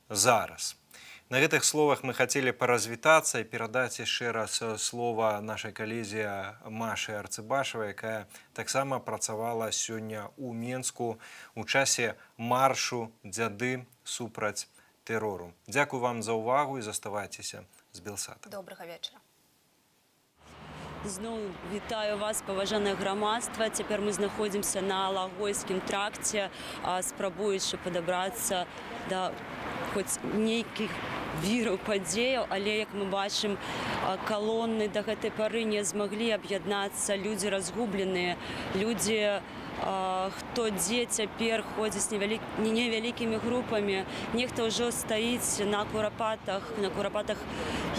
S: зараз». На гэтых словах мы хацелі паразвітацца і перадаць яшчэ раз слова нашай калезе Машы Арцыбашавай, якая таксама працавала сёння ў Менску у часе маршу «Дзяды супраць тэрору». Дзякую вам за ўвагу і заставайцеся з Белсатам.
C: Добрага вечара.
K: Зноў вітаю вас, паважанае грамадства. Цяпер мы знаходзімся на Лагойскім тракце, спрабуючы падабрацца да хоць нейкіх віраў падзеяў, але, як мы бачым, калоны да гэтай пары не змаглі аб'яднацца. Людзі разгубленыя, людзі, хто дзе цяпер ходзіць невялікімі групамі. Нехта ўжо стаіць на Курапатах,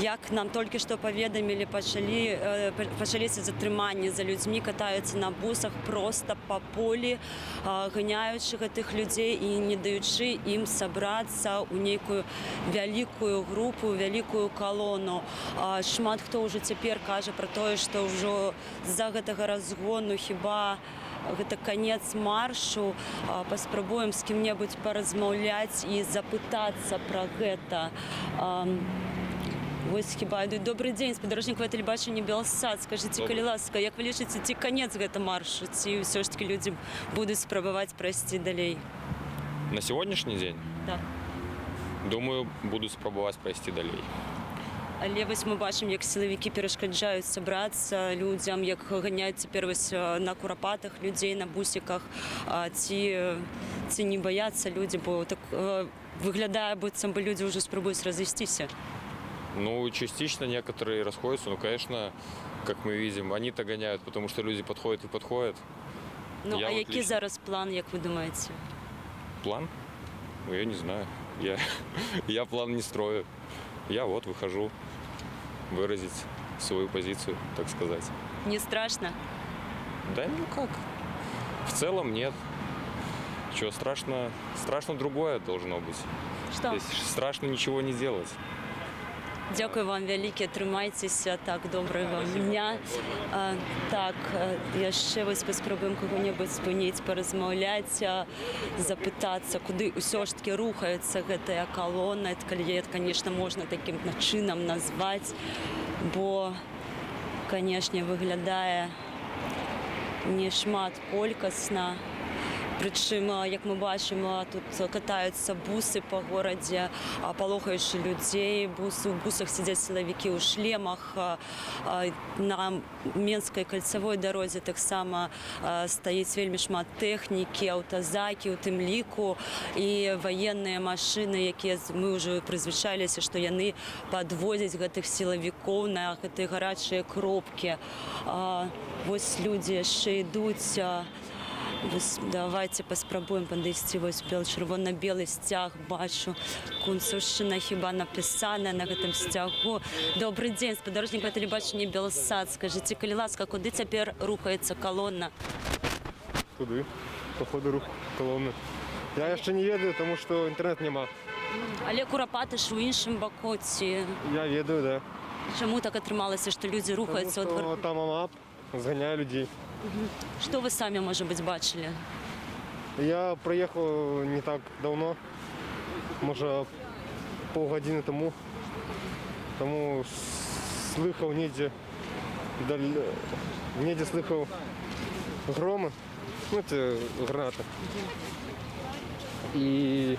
K: як нам толькі што паведамілі, пачаліся затрыманні за людзьмі, катаюцца на бусах проста па полі, ганяючы гэтых людзей і не даючы ім сабрацца ў нейкую вялікую групу, вялікую калону. Шмат хто ўжо цяпер кажа пра тое, што ўжо з-за гэтага разгону хіба гэта канец маршу. Паспрабуем з кім-небудзь паразмаўляць і запытацца пра гэта. Вось хіба ідуць. Добрый дзень, спадарожнікавае тэлебачанне Белсат. Скажыце, калі ласка, як вы лічыце, ці канец гэта маршу, ці ўсё ж таки людзі будуць спрабаваць прайсці далей?
N: На сегодняшний день?
K: Да.
N: Думаю, будут спробовать пройти далее.
K: Але вось мы бачым, як сілавікі перашкаджаюць сабрацца людзям, як ганяюць цяпер вось на курапатах людзей, на бусіках. Ці не баяцца людзі, бо так выглядае, быццам бы людзі ўжо спрабуюць разысціся.
N: Ну, частично некоторые расходятся, но, конечно, как мы видим, они-то гоняют, потому что люди подходят и подходят.
K: Ну, а який зараз план, як ви думаєте?
N: План? Ну, я не знаю. Я план не строю. Я вот выхожу выразить свою позицию, так сказать.
K: Не страшно?
N: Да ну как. В целом нет. Что, страшно? Страшно другое должно быть.
K: Что?
N: То есть страшно ничего не делать.
K: Дякую вам вялікі, трымайцеся, так, доброго вам дня. Так, яшчэ вось паспрабуем каго-небудзь спыніць, паразмаўляць, запытацца, куды ўсё ж такі рухаецца гэтая калона. Калі, конечно, можна такім чынам назваць, бо, канешне, выглядае не шмат колькасна. Прычым, як мы бачым, тут катаюцца бусы па горадзе, палохаючы людзей. У бусах сядзяць сілавікі ў шлемах. На Менскай кальцавой дарозе таксама стаіць вельмі шмат тэхнікі, аўтазакі, у тым ліку, і ваенныя машыны, якія мы ўжо прызвычаіліся, што яны падвозяць гэтых сілавікоў на гэтыя гарачыя кропкі. Вось людзі яшчэ ідуць. Давайте паспрабуем падысці. Вось чырвона-белы сцяг, бачу, кунцаўшчына хіба напісана на гэтым сцягу. Добрый дзень, спадарожнік па тэлебачанні Белсат. Скажыце, калі ласка, куды цяпер рухаецца калона?
O: Куды? По ходу рух колонны. Я яшчэ не ведаю, тому што інтэрнэт няма.
K: Але курапаты ж у іншым баку, ці...
O: Я ведаю, да.
K: Чаму так атрымалася, што людзі рухаюцца?
O: Тому што там АМАП зганяе людзей.
K: Што вы самі, можа быць, бачылі?
O: Я прыехаў не так даўно, можа, паўгадзіны таму. Таму слыхаў недзе слыхаў громы, ну, ці гранаты. І...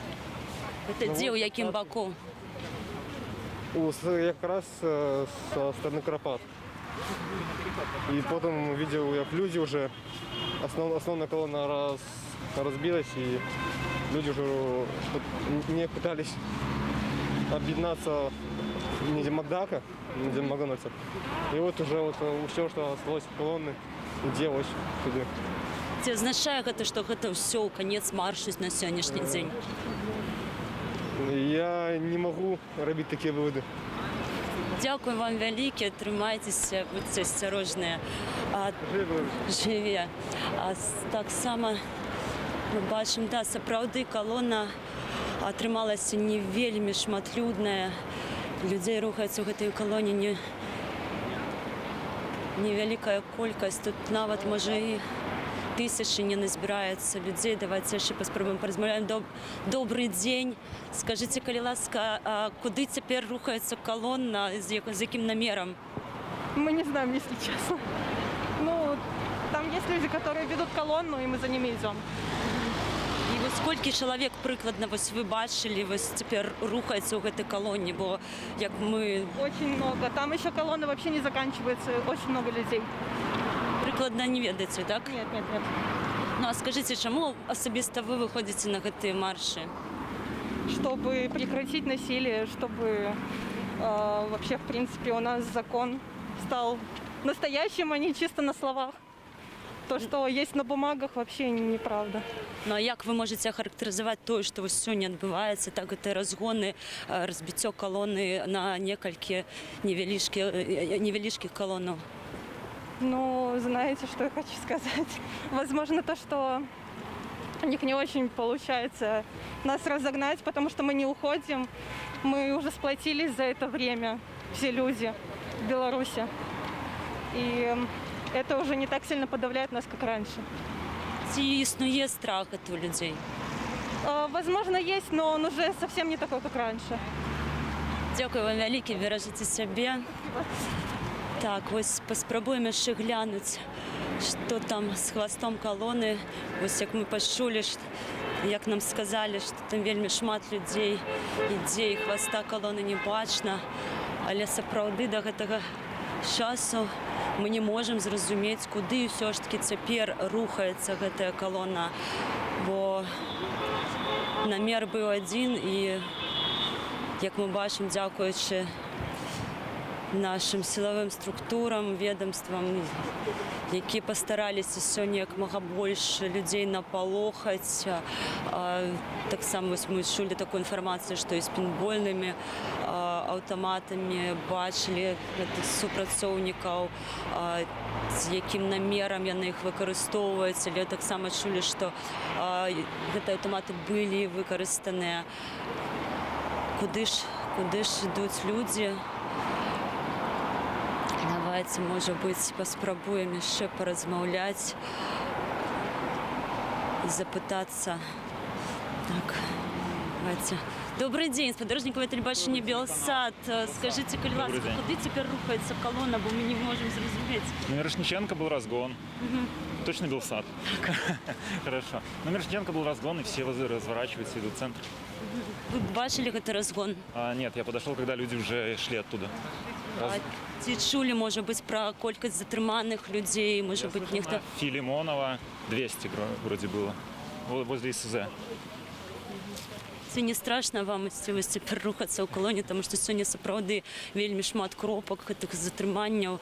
K: Гэта дзе, у якім баку?
O: Якраз са стороны Карпат. И потом видел, как люди уже, основная колонна разбилась, и люди уже не пытались объединяться не Макдака, не Макдональдса. И вот уже вот все, что осталось в колонны, делалось туды.
K: Ці азначае гэта, што гэта ўсё, канец маршу на сённяшні дзень?
O: Я не могу робить такие выводы.
K: Дякую вам вялікі, трымайцеся, будьце асцярожныя. Жыве. Таксама мы бачым, да, сапраўды калона атрымалася не вельмі шматлюдная. Людзей рухаецца ў гэтай калоне невялікая колькасць. Тут нават, можа, і тысячы не назбіраецца людзей. Давайте яшчэ паспрабуем паразмаўляем. Добрый дзень. Скажите, калі ласка, куды цяпер рухаецца калона, з якім намером?
Q: Мы не знаем, если честно. Ну, там есть люди, которые ведут колонну, и мы за ними идем.
K: І вось колькі чалавек прыкладна вось вы бачылі, вось цяпер рухаецца ў гэтай калоне, бо як мы...
Q: Очень много. Там еще колонна вообще не заканчивается. Очень много людей.
K: Прыкладна не ведаеце, так?
Q: Нет.
K: Ну, а скажите, чаму асабіста вы выходзіце на гэтыя маршы?
Q: Чтобы прекратить насилие, чтобы вообще, в принципе, у нас закон стал настоящим, а не чисто на словах. То, что есть на бумагах, вообще неправда.
K: Ну, а як вы можете охарактеризовать то, что вось сёння адбываецца, так гэта разгоны, разбіццё калоны на некалькі невялічкіх калонаў?
Q: Ну, знаете, что я хочу сказать? Возможно, то, что у них не очень получается нас разогнать, потому что мы не уходим. Мы уже сплотились за это время, все люди в Беларуси. И это уже не так сильно подавляет нас, как раньше.
K: Ці існуе страх у людей?
Q: Возможно, есть, но он уже совсем не такой, как раньше.
K: Дякую вам вялікі, бережыце сябе. Так, вось паспрабуем яшчэ глянуць, што там з хвастом калоны. Вось як мы пачулі, як нам сказалі, што там вельмі шмат людзей ідзе, і хваста калоны не бачна. але сапраўды да гэтага часу мы не можам зразумець, куды ўсё ж такі цяпер рухаецца гэтая калона, бо намер быў адзін і, як мы бачым, дзякуючы нашим сілавым структурам, ведомствам, які пастараліся сёння як мага больш людзей напалохаць. Таксама мы чулі такую інфармацыю, што і з пейнтбольнымі аўтаматамі бачылі гэтых супрацоўнікаў, з якім намерам яны іх выкарыстоўваюць, але таксама чулі, што гэтыя аўтаматы былі выкарыстаныя. Куды ж ідуць людзі? Давайте, может быть, паспрабуем яшчэ паразмаўляць, запытацца. Так, давайте. Добрый день, спадарожнікавае тэлебачанне «Белсад». Скажите, калі ласка, куды цяпер рухаецца колонна, бо мы не можем зразумець?
R: На Мирошниченко был разгон. Точно Белсад. Хорошо. На Мирошниченко был разгон, и все разворачиваются, идут в центр.
K: Вы бачили этот разгон?
R: Нет, я подошел, когда люди уже шли оттуда.
K: Ці чулі, может быть, про колькасць затрыманых людей, может быть, нехто...
R: Филимонова 200 вроде было, возле СЗ.
K: Ці не страшно вам вось цяпер рухацца ў калоне, тому што сёння сапраўды вельмі шмат кропак, гэтых затрыманняў.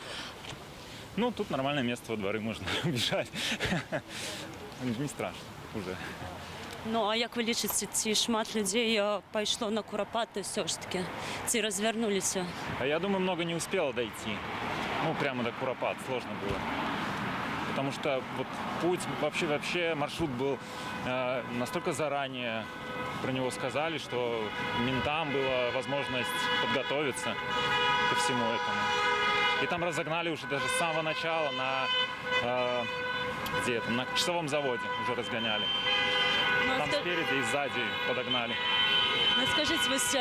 R: Ну, тут нормальное место во дворы, можно бежать. Не страшно уже.
K: Ну, а як вы лічыце, ці шмат людзей пайшло на Куропаты все ж таки? Ці развернуліся?
R: А я думаю, много не успело дойти. Ну, прямо до Куропат сложно было. Потому что вот путь, вообще маршрут был настолько заранее, про него сказали, что ментам была возможность подготовиться ко всему этому. И там разогнали уже даже с самого начала на часовом заводе уже разгоняли. Там спереди и сзади подогнали.
K: Ну, скажите, вось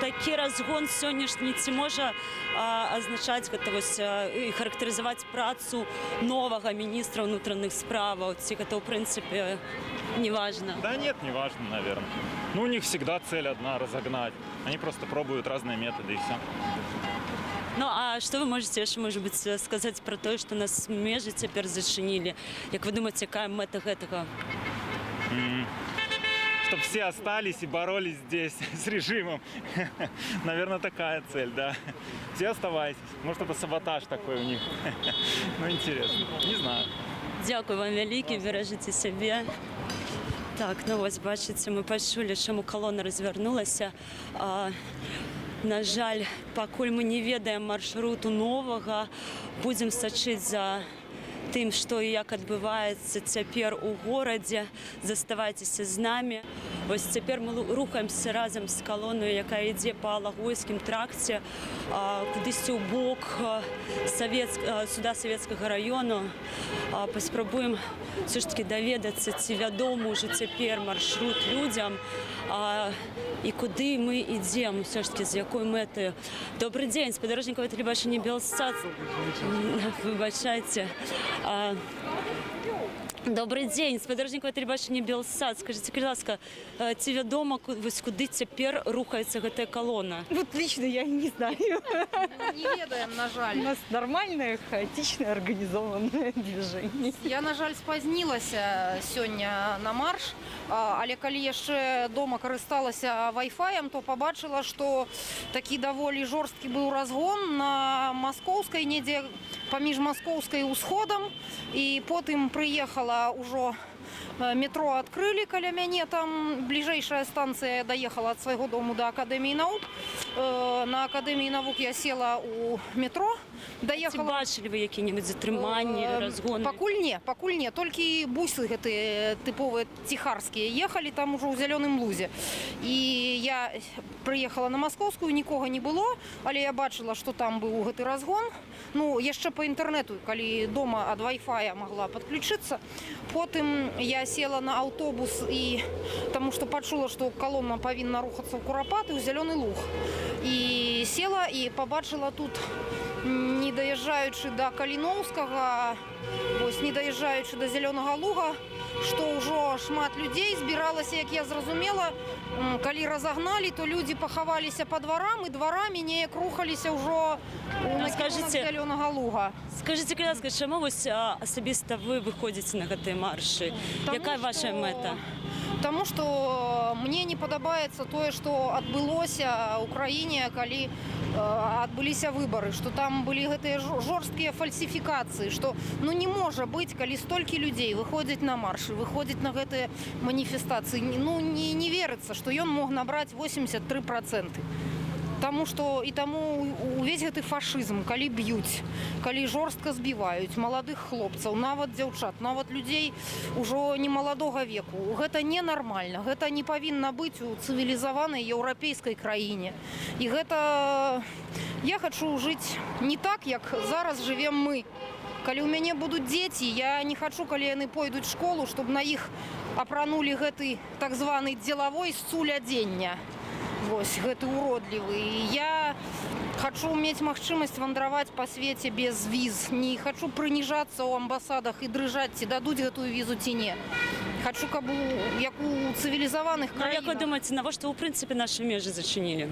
K: такі разгон сённяшні ці можа азначаць гэта вось і характарызаваць працу новага міністра ўнутраных справаў, ці гэта ў прынцыпе не важно?
R: Да нет, не важно, наверное. Ну, у них всегда цель одна — разогнать. Они просто пробуют разные методы и все.
K: Ну, а што вы можете яшчэ, может быть, сказаць пра тое, што нас межы цяпер зачынілі? Як вы думаеце, якая мэта гэтага?
R: Чтобы все остались и боролись здесь с режимом. Наверное, такая цель, да. Все оставайтесь. Может, это саботаж такой у них. Ну, интересно. Не знаю.
K: Дякую вам вялікі, бережыце сябе. Так, ну вось, бачыце, мы пачулі, чаму калона развярнулася. На жаль, пакуль мы не ведаем маршруту новага, будзем сачыць за тым, што і як адбываецца цяпер у горадзе. Заставайцеся з намі. Вось цяпер мы рухаемся разам з калонаю, якая ідзе па Алагойскім тракце, кудысьці ў бок суда Савецкага раёну. Паспрабуем все ж таки даведацца, ці вядомы ўжо цяпер маршрут людзям, і куды мы ідзем, все ж таки з якой мэтаю. Добрый день, спадарожнікавае тэлебачанне «Белсад». Выбачайце. Добрый день, спадарожнікавае тэлебачанне «Белсад». Скажите, калі ласка, ці вядома, куды цяпер рухаецца гэтая колонна?
G: Вот лично я не знаю.
V: Не ведаем, на жаль.
G: У нас нормальное, хаотичное, организованное движение.
V: Я, на жаль, спазнілася сёння на марш, але калі яшчэ дома карысталася вай-фаем, то побачила, што такі даволі жорсткі быў разгон на Маскоўскай, недзе паміж Маскоўскай і Усходам, і потым прыехала ўжо метро открыли каля мяне, там ближайшая станция доехала от своего дому до Академии наук. На Академии наук я села у метро, доехала.
K: Ці бачили вы какие-нибудь затрыманні, разгоны?
V: Пакуль не, толькі бусы гэтыя тыповыя ціхарскія ехалі там ужо ў зялёным лузе. І я прыехала на Маскоўскую, нікога не было, але я бачыла, што там быў гэты разгон. Ну, яшчэ по інтэрнету, калі дома ад вай-фая могла подключиться. Потым я села на аўтобус, і таму што пачула, што колонна павінна рухацца ў Куропаты, ў зялёны луг. І села і побачила тут, не даязджаючы до Каліноўскага, вось не даязджаючы до зялёнага луга, што ўжо шмат людзей збіралася, як я зразумела, калі разагналі, то людзі пахаваліся па дварам і дварамі неяк рухаліся ўжо у накірунак зялёнага луга.
K: Скажите, калі ласка, чаму вось асабіста вы выходзіце на гэтыя маршы? Якая ваша мэта?
V: Таму што мне не падабаецца тое, што адбылося ў краіне, калі адбыліся выбары, што там былі гэтыя жорсткія фальсіфікацыі, што не можа быць, калі столькі людзей выходзяць на маршы, выходзяць на гэтыя маніфестацыі, не верыцца, што ён мог набраць 83%. Таму што і таму увесь гэты фашызм, калі б'юць, калі жорстка збіваюць маладых хлопцаў, нават дзяўчат, нават людзей ужо не маладога веку, гэта ненармальна, гэта не павінна быць у цывілізаванай еўрапейскай краіне. І гэта я хачу жыць не так, як зараз жывем мы. Калі ў мяне будуць дзеці, я не хачу, калі яны пойдуць в школу, чтобы на іх апранулі гэты так званы дзелавой сцуль адзення. Вось, гэты уродлівы. Я хачу мець магчымасць вандраваць па свеце без віз. Не хачу прыніжацца ў амбасадах і дрыжаць, ці дадуць гэтую візу ці не. Хачу, каб як у цывілізаваных краінах.
K: Як вы думаеце, навошта ў прынцыпе нашы межы зачынілі?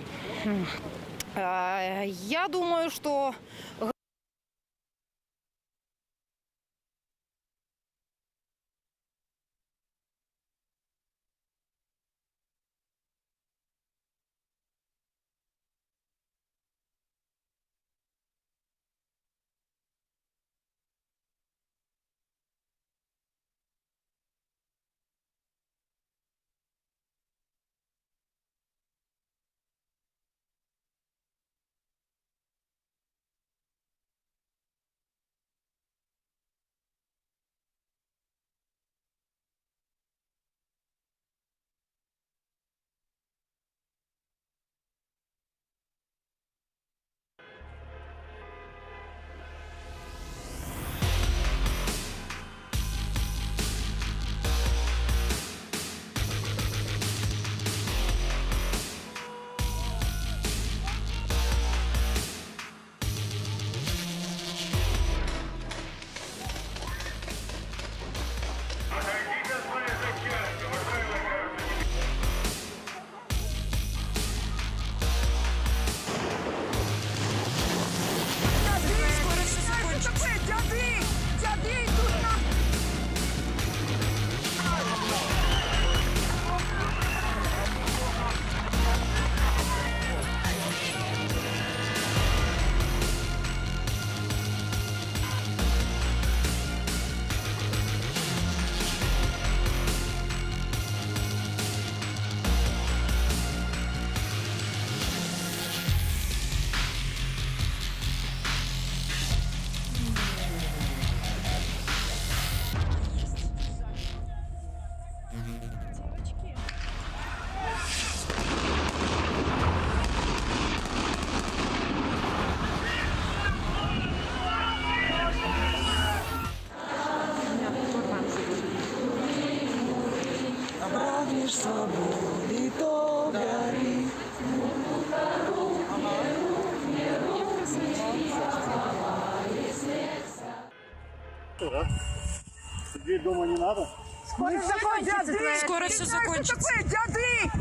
V: Я думаю, што
A: Тебе дома не надо?
P: Скоро закончится.
A: Скоро все закончится.
P: Дяды!